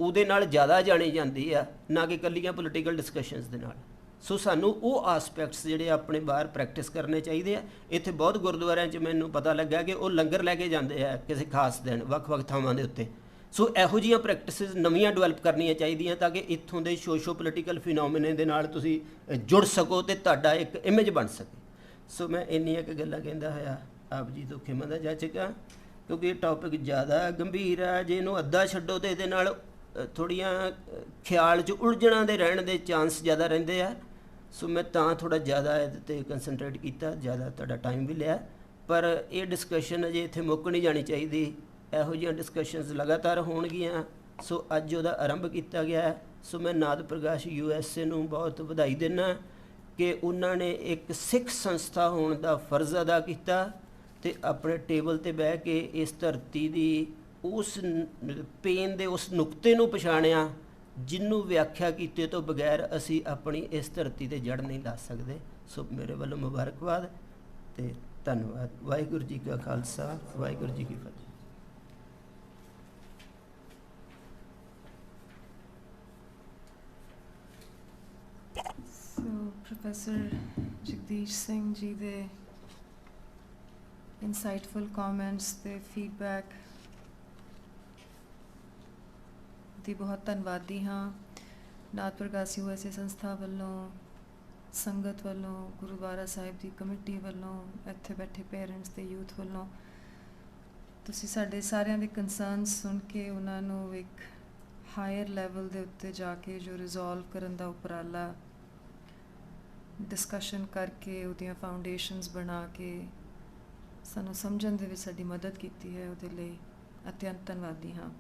ਉਹਦੇ ਨਾਲ ਜ਼ਿਆਦਾ ਜਾਣੀ ਜਾਂਦੀ ਆ, ਨਾ ਕਿ ਇਕੱਲੀਆਂ ਪੋਲੀਟੀਕਲ ਡਿਸਕਸ਼ਨਸ ਦੇ ਨਾਲ। ਸੋ ਸਾਨੂੰ ਉਹ ਆਸਪੈਕਟਸ ਜਿਹੜੇ ਆਪਣੇ ਬਾਹਰ ਪ੍ਰੈਕਟਿਸ ਕਰਨੇ ਚਾਹੀਦੇ ਆ। ਇੱਥੇ ਬਹੁਤ ਗੁਰਦੁਆਰਿਆਂ 'ਚ ਮੈਨੂੰ ਪਤਾ ਲੱਗਾ ਕਿ ਉਹ ਲੰਗਰ ਲੈ ਕੇ ਜਾਂਦੇ ਆ ਕਿਸੇ ਖਾਸ ਦਿਨ ਵੱਖ-ਵੱਖ ਥਾਵਾਂ ਦੇ ਉੱਤੇ। ਸੋ ਇਹੋ ਜਿਹੀਆਂ ਪ੍ਰੈਕਟਿਸਿਸ ਨਵੀਆਂ ਡਿਵੈਲਪ ਕਰਨੀਆਂ ਚਾਹੀਦੀਆਂ ਤਾਂ ਕਿ ਇੱਥੋਂ ਦੇ ਸੋਸ਼ੋ ਪੋਲੀਟੀਕਲ ਫਿਨੋਮੀਨੇ ਦੇ ਨਾਲ ਤੁਸੀਂ ਜੁੜ ਸਕੋ ਤੇ ਤੁਹਾਡਾ ਇੱਕ ਇਮੇਜ ਬਣ ਸਕੇ। ਸੋ ਮੈਂ ਇੰਨੀਆਂ ਕੁ ਗੱਲਾਂ ਕਹਿੰਦਾ ਹੋਇਆ ਆਪ ਜੀ ਤੋਂ ਖਿਮਾ ਦਾ ਜਾਚਕਾਂ, ਕਿਉਂਕਿ ਇਹ ਟੌਪਿਕ ਜ਼ਿਆਦਾ ਗੰਭੀਰ ਆ। ਜੇ ਇਹਨੂੰ ਅੱਧਾ ਛੱਡੋ ਤਾਂ ਇਹਦੇ ਨਾਲ ਥੋੜ੍ਹੀਆਂ ਖਿਆਲ 'ਚ ਉਲਝਣਾਂ ਦੇ ਰਹਿਣ ਦੇ ਚਾਂਸ ਜ਼ਿਆਦਾ ਰਹਿੰਦੇ ਆ। ਸੋ ਮੈਂ ਤਾਂ ਥੋੜ੍ਹਾ ਜ਼ਿਆਦਾ ਇਹਦੇ 'ਤੇ ਕੰਸਨਟਰੇਟ ਕੀਤਾ, ਜ਼ਿਆਦਾ ਤੁਹਾਡਾ ਟਾਈਮ ਵੀ ਲਿਆ, ਪਰ ਇਹ ਡਿਸਕਸ਼ਨ ਅਜੇ ਇੱਥੇ ਮੁੱਕ ਨਹੀਂ ਜਾਣੀ ਚਾਹੀਦੀ। ਇਹੋ ਜਿਹੀਆਂ ਡਿਸਕਸ਼ਨਸ ਲਗਾਤਾਰ ਹੋਣਗੀਆਂ। ਸੋ ਅੱਜ ਉਹਦਾ ਆਰੰਭ ਕੀਤਾ ਗਿਆ। ਸੋ ਮੈਂ ਨਾਦ ਪ੍ਰਗਾਸ਼ USA ਨੂੰ ਬਹੁਤ ਵਧਾਈ ਦਿੰਦਾ ਕਿ ਉਹਨਾਂ ਨੇ ਇੱਕ ਸਿੱਖ ਸੰਸਥਾ ਹੋਣ ਦਾ ਫਰਜ਼ ਅਦਾ ਕੀਤਾ ਤੇ ਆਪਣੇ ਟੇਬਲ 'ਤੇ ਬਹਿ ਕੇ ਇਸ ਧਰਤੀ ਦੀ ਉਸ ਪੇਨ ਦੇ ਉਸ ਨੁਕਤੇ ਨੂੰ ਪਛਾਣਿਆ ਜਿਹਨੂੰ ਵਿਆਖਿਆ ਕੀਤੇ ਤੋਂ ਬਗੈਰ ਅਸੀਂ ਆਪਣੀ ਇਸ ਧਰਤੀ 'ਤੇ ਜੜ ਨਹੀਂ ਲਾ ਸਕਦੇ। ਸੋ ਮੇਰੇ ਵੱਲੋਂ ਮੁਬਾਰਕਬਾਦ ਤੇ ਧੰਨਵਾਦ। ਵਾਹਿਗੁਰੂ ਜੀ ਕਾ ਖਾਲਸਾ, ਵਾਹਿਗੁਰੂ ਜੀ ਕੀ ਫਤਿਹ। ਪ੍ਰੋਫੈਸਰ ਜਗਦੀਸ਼ ਸਿੰਘ ਜੀ ਦੇ ਇਨਸਾਈਟਫੁਲ ਕਮੈਂਟਸ ਤੇ ਫੀਡਬੈਕ ਦੀ ਬਹੁਤ ਧੰਨਵਾਦੀ ਹਾਂ। ਨਾਦ ਪ੍ਰਗਾਸ USA ਸੰਸਥਾ ਵੱਲੋਂ, ਸੰਗਤ ਵੱਲੋਂ, ਗੁਰਦੁਆਰਾ ਸਾਹਿਬ ਦੀ ਕਮੇਟੀ ਵੱਲੋਂ, ਇੱਥੇ ਬੈਠੇ ਪੇਰੈਂਟਸ ਤੇ ਯੂਥ ਵੱਲੋਂ ਤੁਸੀਂ ਸਾਡੇ ਸਾਰਿਆਂ ਦੇ ਕੰਸਰਨਸ ਸੁਣ ਕੇ ਉਹਨਾਂ ਨੂੰ ਇੱਕ ਹਾਇਰ ਲੈਵਲ ਦੇ ਉੱਤੇ ਜਾ ਕੇ ਜੋ ਰਿਜ਼ੋਲਵ ਕਰਨ ਦਾ ਉਪਰਾਲਾ ਡਿਸਕਸ਼ਨ ਕਰਕੇ ਉਹਦੀਆਂ ਫਾਊਂਡੇਸ਼ਨਸ ਬਣਾ ਕੇ ਸਾਨੂੰ ਸਮਝਣ ਦੇ ਵਿੱਚ ਸਾਡੀ ਮਦਦ ਕੀਤੀ ਹੈ, ਉਹਦੇ ਲਈ ਅਤਿਅੰਤ ਧੰਨਵਾਦੀ ਹਾਂ।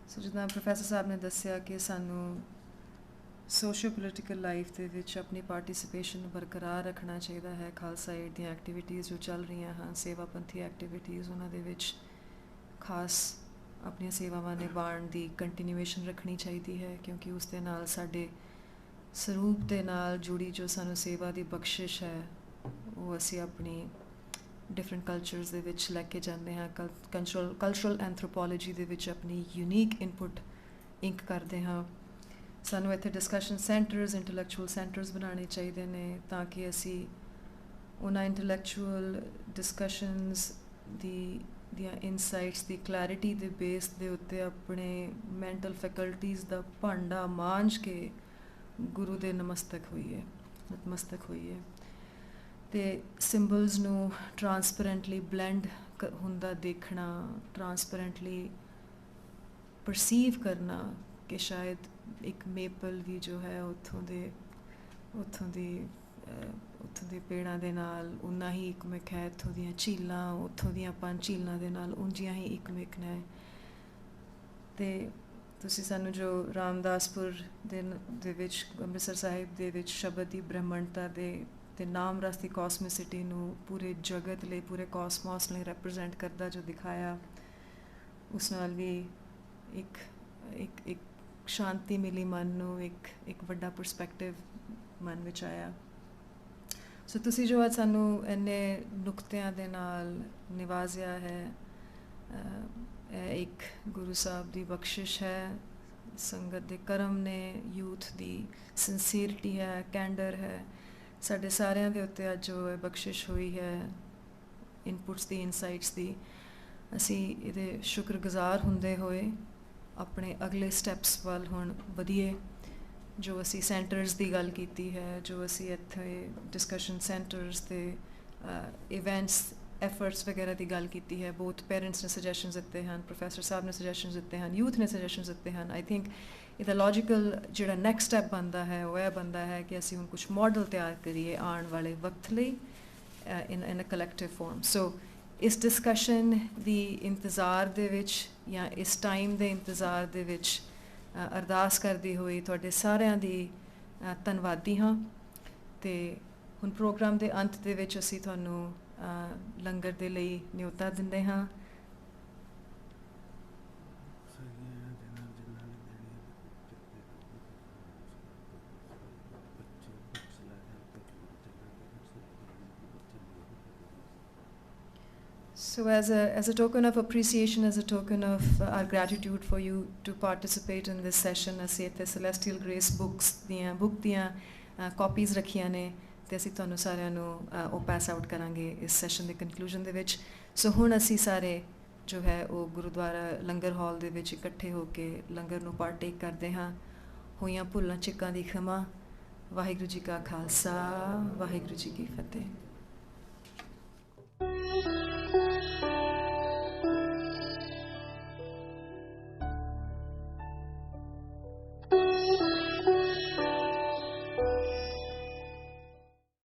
ਸੋ ਜਿੱਦਾਂ ਪ੍ਰੋਫੈਸਰ ਸਾਹਿਬ ਨੇ ਦੱਸਿਆ ਕਿ ਸਾਨੂੰ ਸੋਸ਼ੋ ਪੋਲੀਟੀਕਲ ਲਾਈਫ ਦੇ ਵਿੱਚ ਆਪਣੀ ਪਾਰਟਿਸਿਪੇਸ਼ਨ ਨੂੰ ਬਰਕਰਾਰ ਰੱਖਣਾ ਚਾਹੀਦਾ ਹੈ। ਖਾਲਸਾ ਏਡ ਦੀਆਂ ਐਕਟੀਵਿਟੀਜ਼ ਜੋ ਚੱਲ ਰਹੀਆਂ ਹਨ, ਸੇਵਾਪੰਥੀ ਐਕਟੀਵਿਟੀਜ਼, ਉਹਨਾਂ ਦੇ ਵਿੱਚ ਖਾਸ ਆਪਣੀਆਂ ਸੇਵਾਵਾਂ ਨਿਭਾਉਣ ਦੀ ਕੰਟੀਨਿਊਏਸ਼ਨ ਰੱਖਣੀ ਚਾਹੀਦੀ ਹੈ, ਕਿਉਂਕਿ ਉਸ ਦੇ ਨਾਲ ਸਾਡੇ ਸਰੂਪ ਦੇ ਨਾਲ ਜੁੜੀ ਜੋ ਸਾਨੂੰ ਸੇਵਾ ਦੀ ਬਖਸ਼ਿਸ਼ ਹੈ ਉਹ ਅਸੀਂ ਆਪਣੀ ਡਿਫਰੈਂਟ ਕਲਚਰਸ ਦੇ ਵਿੱਚ ਲੈ ਕੇ ਜਾਂਦੇ ਹਾਂ। ਕਲਚਰਲ ਐਂਥਰੋਪੋਲੋਜੀ ਦੇ ਵਿੱਚ ਆਪਣੀ ਯੂਨੀਕ ਇਨਪੁਟ ਇੰਕ ਕਰਦੇ ਹਾਂ। ਸਾਨੂੰ ਇੱਥੇ ਡਿਸਕਸ਼ਨ ਸੈਂਟਰਸ, ਇੰਟੈਲੈਕਚੁਅਲ ਸੈਂਟਰਸ ਬਣਾਉਣੇ ਚਾਹੀਦੇ ਨੇ ਤਾਂ ਕਿ ਅਸੀਂ ਉਹਨਾਂ ਇੰਟੈਲੈਕਚੁਅਲ ਡਿਸਕਸ਼ਨਸ ਦੀਆਂ ਇਨਸਾਈਟਸ ਦੀ ਕਲੈਰਿਟੀ ਦੇ ਬੇਸ ਦੇ ਉੱਤੇ ਆਪਣੇ ਮੈਂਟਲ ਫੈਕਲਟੀਜ਼ ਦਾ ਭਾਂਡਾ ਮਾਂਜ ਕੇ ਗੁਰੂ ਦੇ ਨਤਮਸਤਕ ਹੋਈਏ ਤੇ ਸਿੰਬਲਸ ਨੂੰ ਟਰਾਂਸਪੇਰੈਂਟਲੀ ਬਲੈਂਡ ਹੁੰਦਾ ਦੇਖਣਾ, ਟਰਾਂਸਪੇਰੈਂਟਲੀ ਪਰਸੀਵ ਕਰਨਾ ਕਿ ਸ਼ਾਇਦ ਇੱਕ ਮੇਪਲ ਵੀ ਜੋ ਹੈ ਉੱਥੋਂ ਦੇ ਪੇੜਾਂ ਦੇ ਨਾਲ ਉਨਾ ਹੀ ਇੱਕਮਿਕ ਹੈ, ਇੱਥੋਂ ਦੀਆਂ ਝੀਲਾਂ, ਉੱਥੋਂ ਦੀਆਂ 5 ਝੀਲਾਂ ਦੇ ਨਾਲ ਉਂਝੀਆਂ ਹੀ ਇੱਕਮਿਕ ਨੇ। ਤੇ ਤੁਸੀਂ ਸਾਨੂੰ ਜੋ ਰਾਮਦਾਸਪੁਰ ਦੇ ਵਿੱਚ ਅੰਮ੍ਰਿਤਸਰ ਸਾਹਿਬ ਦੇ ਵਿੱਚ ਸ਼ਬਦ ਦੀ ਬ੍ਰਹਮਣਤਾ ਦੇ ਤੇ ਨਾਮ ਰਸ ਦੀ ਕਾਸਮਿਸਿਟੀ ਨੂੰ ਪੂਰੇ ਜਗਤ ਲਈ, ਪੂਰੇ ਕਾਸਮੋਸ ਲਈ ਰਿਪਰੈਜ਼ੈਂਟ ਕਰਦਾ ਜੋ ਦਿਖਾਇਆ, ਉਸ ਨਾਲ ਵੀ ਇੱਕ ਸ਼ਾਂਤੀ ਮਿਲੀ ਮਨ ਨੂੰ, ਇੱਕ ਵੱਡਾ ਪਰਸਪੈਕਟਿਵ ਮਨ ਵਿੱਚ ਆਇਆ। ਸੋ ਤੁਸੀਂ ਜੋ ਅੱਜ ਸਾਨੂੰ ਇੰਨੇ ਨੁਕਤਿਆਂ ਦੇ ਨਾਲ ਨਿਵਾਜ਼ਿਆ ਹੈ, ਇੱਕ ਗੁਰੂ ਸਾਹਿਬ ਦੀ ਬਖਸ਼ਿਸ਼ ਹੈ, ਸੰਗਤ ਦੇ ਕਰਮ ਨੇ, ਯੂਥ ਦੀ ਸਿੰਸੀਅਰਿਟੀ ਹੈ, ਕੈਂਡਰ ਹੈ, ਸਾਡੇ ਸਾਰਿਆਂ ਦੇ ਉੱਤੇ ਅੱਜ ਜੋ ਬਖਸ਼ਿਸ਼ ਹੋਈ ਹੈ ਇਨਪੁਟਸ ਦੀ ਇਨਸਾਈਟਸ ਦੀ ਅਸੀਂ ਇਹਦੇ ਸ਼ੁਕਰਗੁਜ਼ਾਰ ਹੁੰਦੇ ਹੋਏ ਆਪਣੇ ਅਗਲੇ ਸਟੈਪਸ ਵੱਲ ਹੁਣ ਵਧੀਏ ਜੋ ਅਸੀਂ ਸੈਂਟਰਸ ਦੀ ਗੱਲ ਕੀਤੀ ਹੈ ਜੋ ਅਸੀਂ ਇੱਥੇ ਡਿਸਕਸ਼ਨ ਸੈਂਟਰਸ ਤੇ ਇਵੈਂਟਸ ਐਫਰਟਸ ਵਗੈਰਾ ਦੀ ਗੱਲ ਕੀਤੀ ਹੈ ਬੋਥ ਪੇਰੈਂਟਸ ਨੇ ਸੁਜੈਸ਼ਨਸ ਦਿੱਤੇ ਹਨ ਪ੍ਰੋਫੈਸਰ ਸਾਹਿਬ ਨੇ ਸੁਜੈਸ਼ਨਸ ਦਿੱਤੇ ਹਨ ਯੂਥ ਨੇ ਸੁਜੈਸ਼ਨਸ ਦਿੱਤੇ ਹਨ ਆਈ ਥਿੰਕ ਇਹਦਾ ਲੌਜੀਕਲ ਜਿਹੜਾ ਨੈਕਸਟ ਸਟੈਪ ਬਣਦਾ ਹੈ ਉਹ ਇਹ ਬਣਦਾ ਹੈ ਕਿ ਅਸੀਂ ਹੁਣ ਕੁਝ ਮਾਡਲ ਤਿਆਰ ਕਰੀਏ ਆਉਣ ਵਾਲੇ ਵਕਤ ਲਈ in a collective form so ਇਸ ਡਿਸਕਸ਼ਨ ਦੀ ਇੰਤਜ਼ਾਰ ਦੇ ਵਿੱਚ ਜਾਂ ਇਸ ਟਾਈਮ ਦੇ ਇੰਤਜ਼ਾਰ ਦੇ ਵਿੱਚ ਅਰਦਾਸ ਕਰਦੀ ਹੋਈ ਤੁਹਾਡੇ ਸਾਰਿਆਂ ਦੀ ਧੰਨਵਾਦੀ ਹਾਂ ਤੇ ਹੁਣ ਪ੍ਰੋਗਰਾਮ ਦੇ ਅੰਤ ਦੇ ਵਿੱਚ ਅਸੀਂ ਤੁਹਾਨੂੰ ਲੰਗਰ ਦੇ ਲਈ ਨਿਯੋਤਾ ਦਿੰਦੇ ਹਾਂ So as a token of appreciation, as a token of our gratitude for you to participate in this session, ਅਸੀਂ ਇੱਥੇ Celestial Grace book ਦੀਆਂ copies ਰੱਖੀਆਂ ਨੇ ਤੇ ਅਸੀਂ ਤੁਹਾਨੂੰ ਸਾਰਿਆਂ ਨੂੰ ਉਹ ਪਾਸ ਆਊਟ ਕਰਾਂਗੇ ਇਸ ਸੈਸ਼ਨ ਦੇ ਕਨਕਲੂਜਨ ਦੇ ਵਿੱਚ ਸੋ ਹੁਣ ਅਸੀਂ ਸਾਰੇ ਜੋ ਹੈ ਉਹ ਗੁਰਦੁਆਰਾ ਲੰਗਰ ਹਾਲ ਦੇ ਵਿੱਚ ਇਕੱਠੇ ਹੋ ਕੇ ਲੰਗਰ ਨੂੰ ਪਾਰਟੇਕ ਕਰਦੇ ਹਾਂ ਹੋਈਆਂ ਭੁੱਲਾਂ ਚੁੱਕਾਂ ਦੀ ਖਿਮਾ ਵਾਹਿਗੁਰੂ ਜੀ ਕਾ ਖਾਲਸਾ ਵਾਹਿਗੁਰੂ ਜੀ ਕੀ ਫਤਿਹ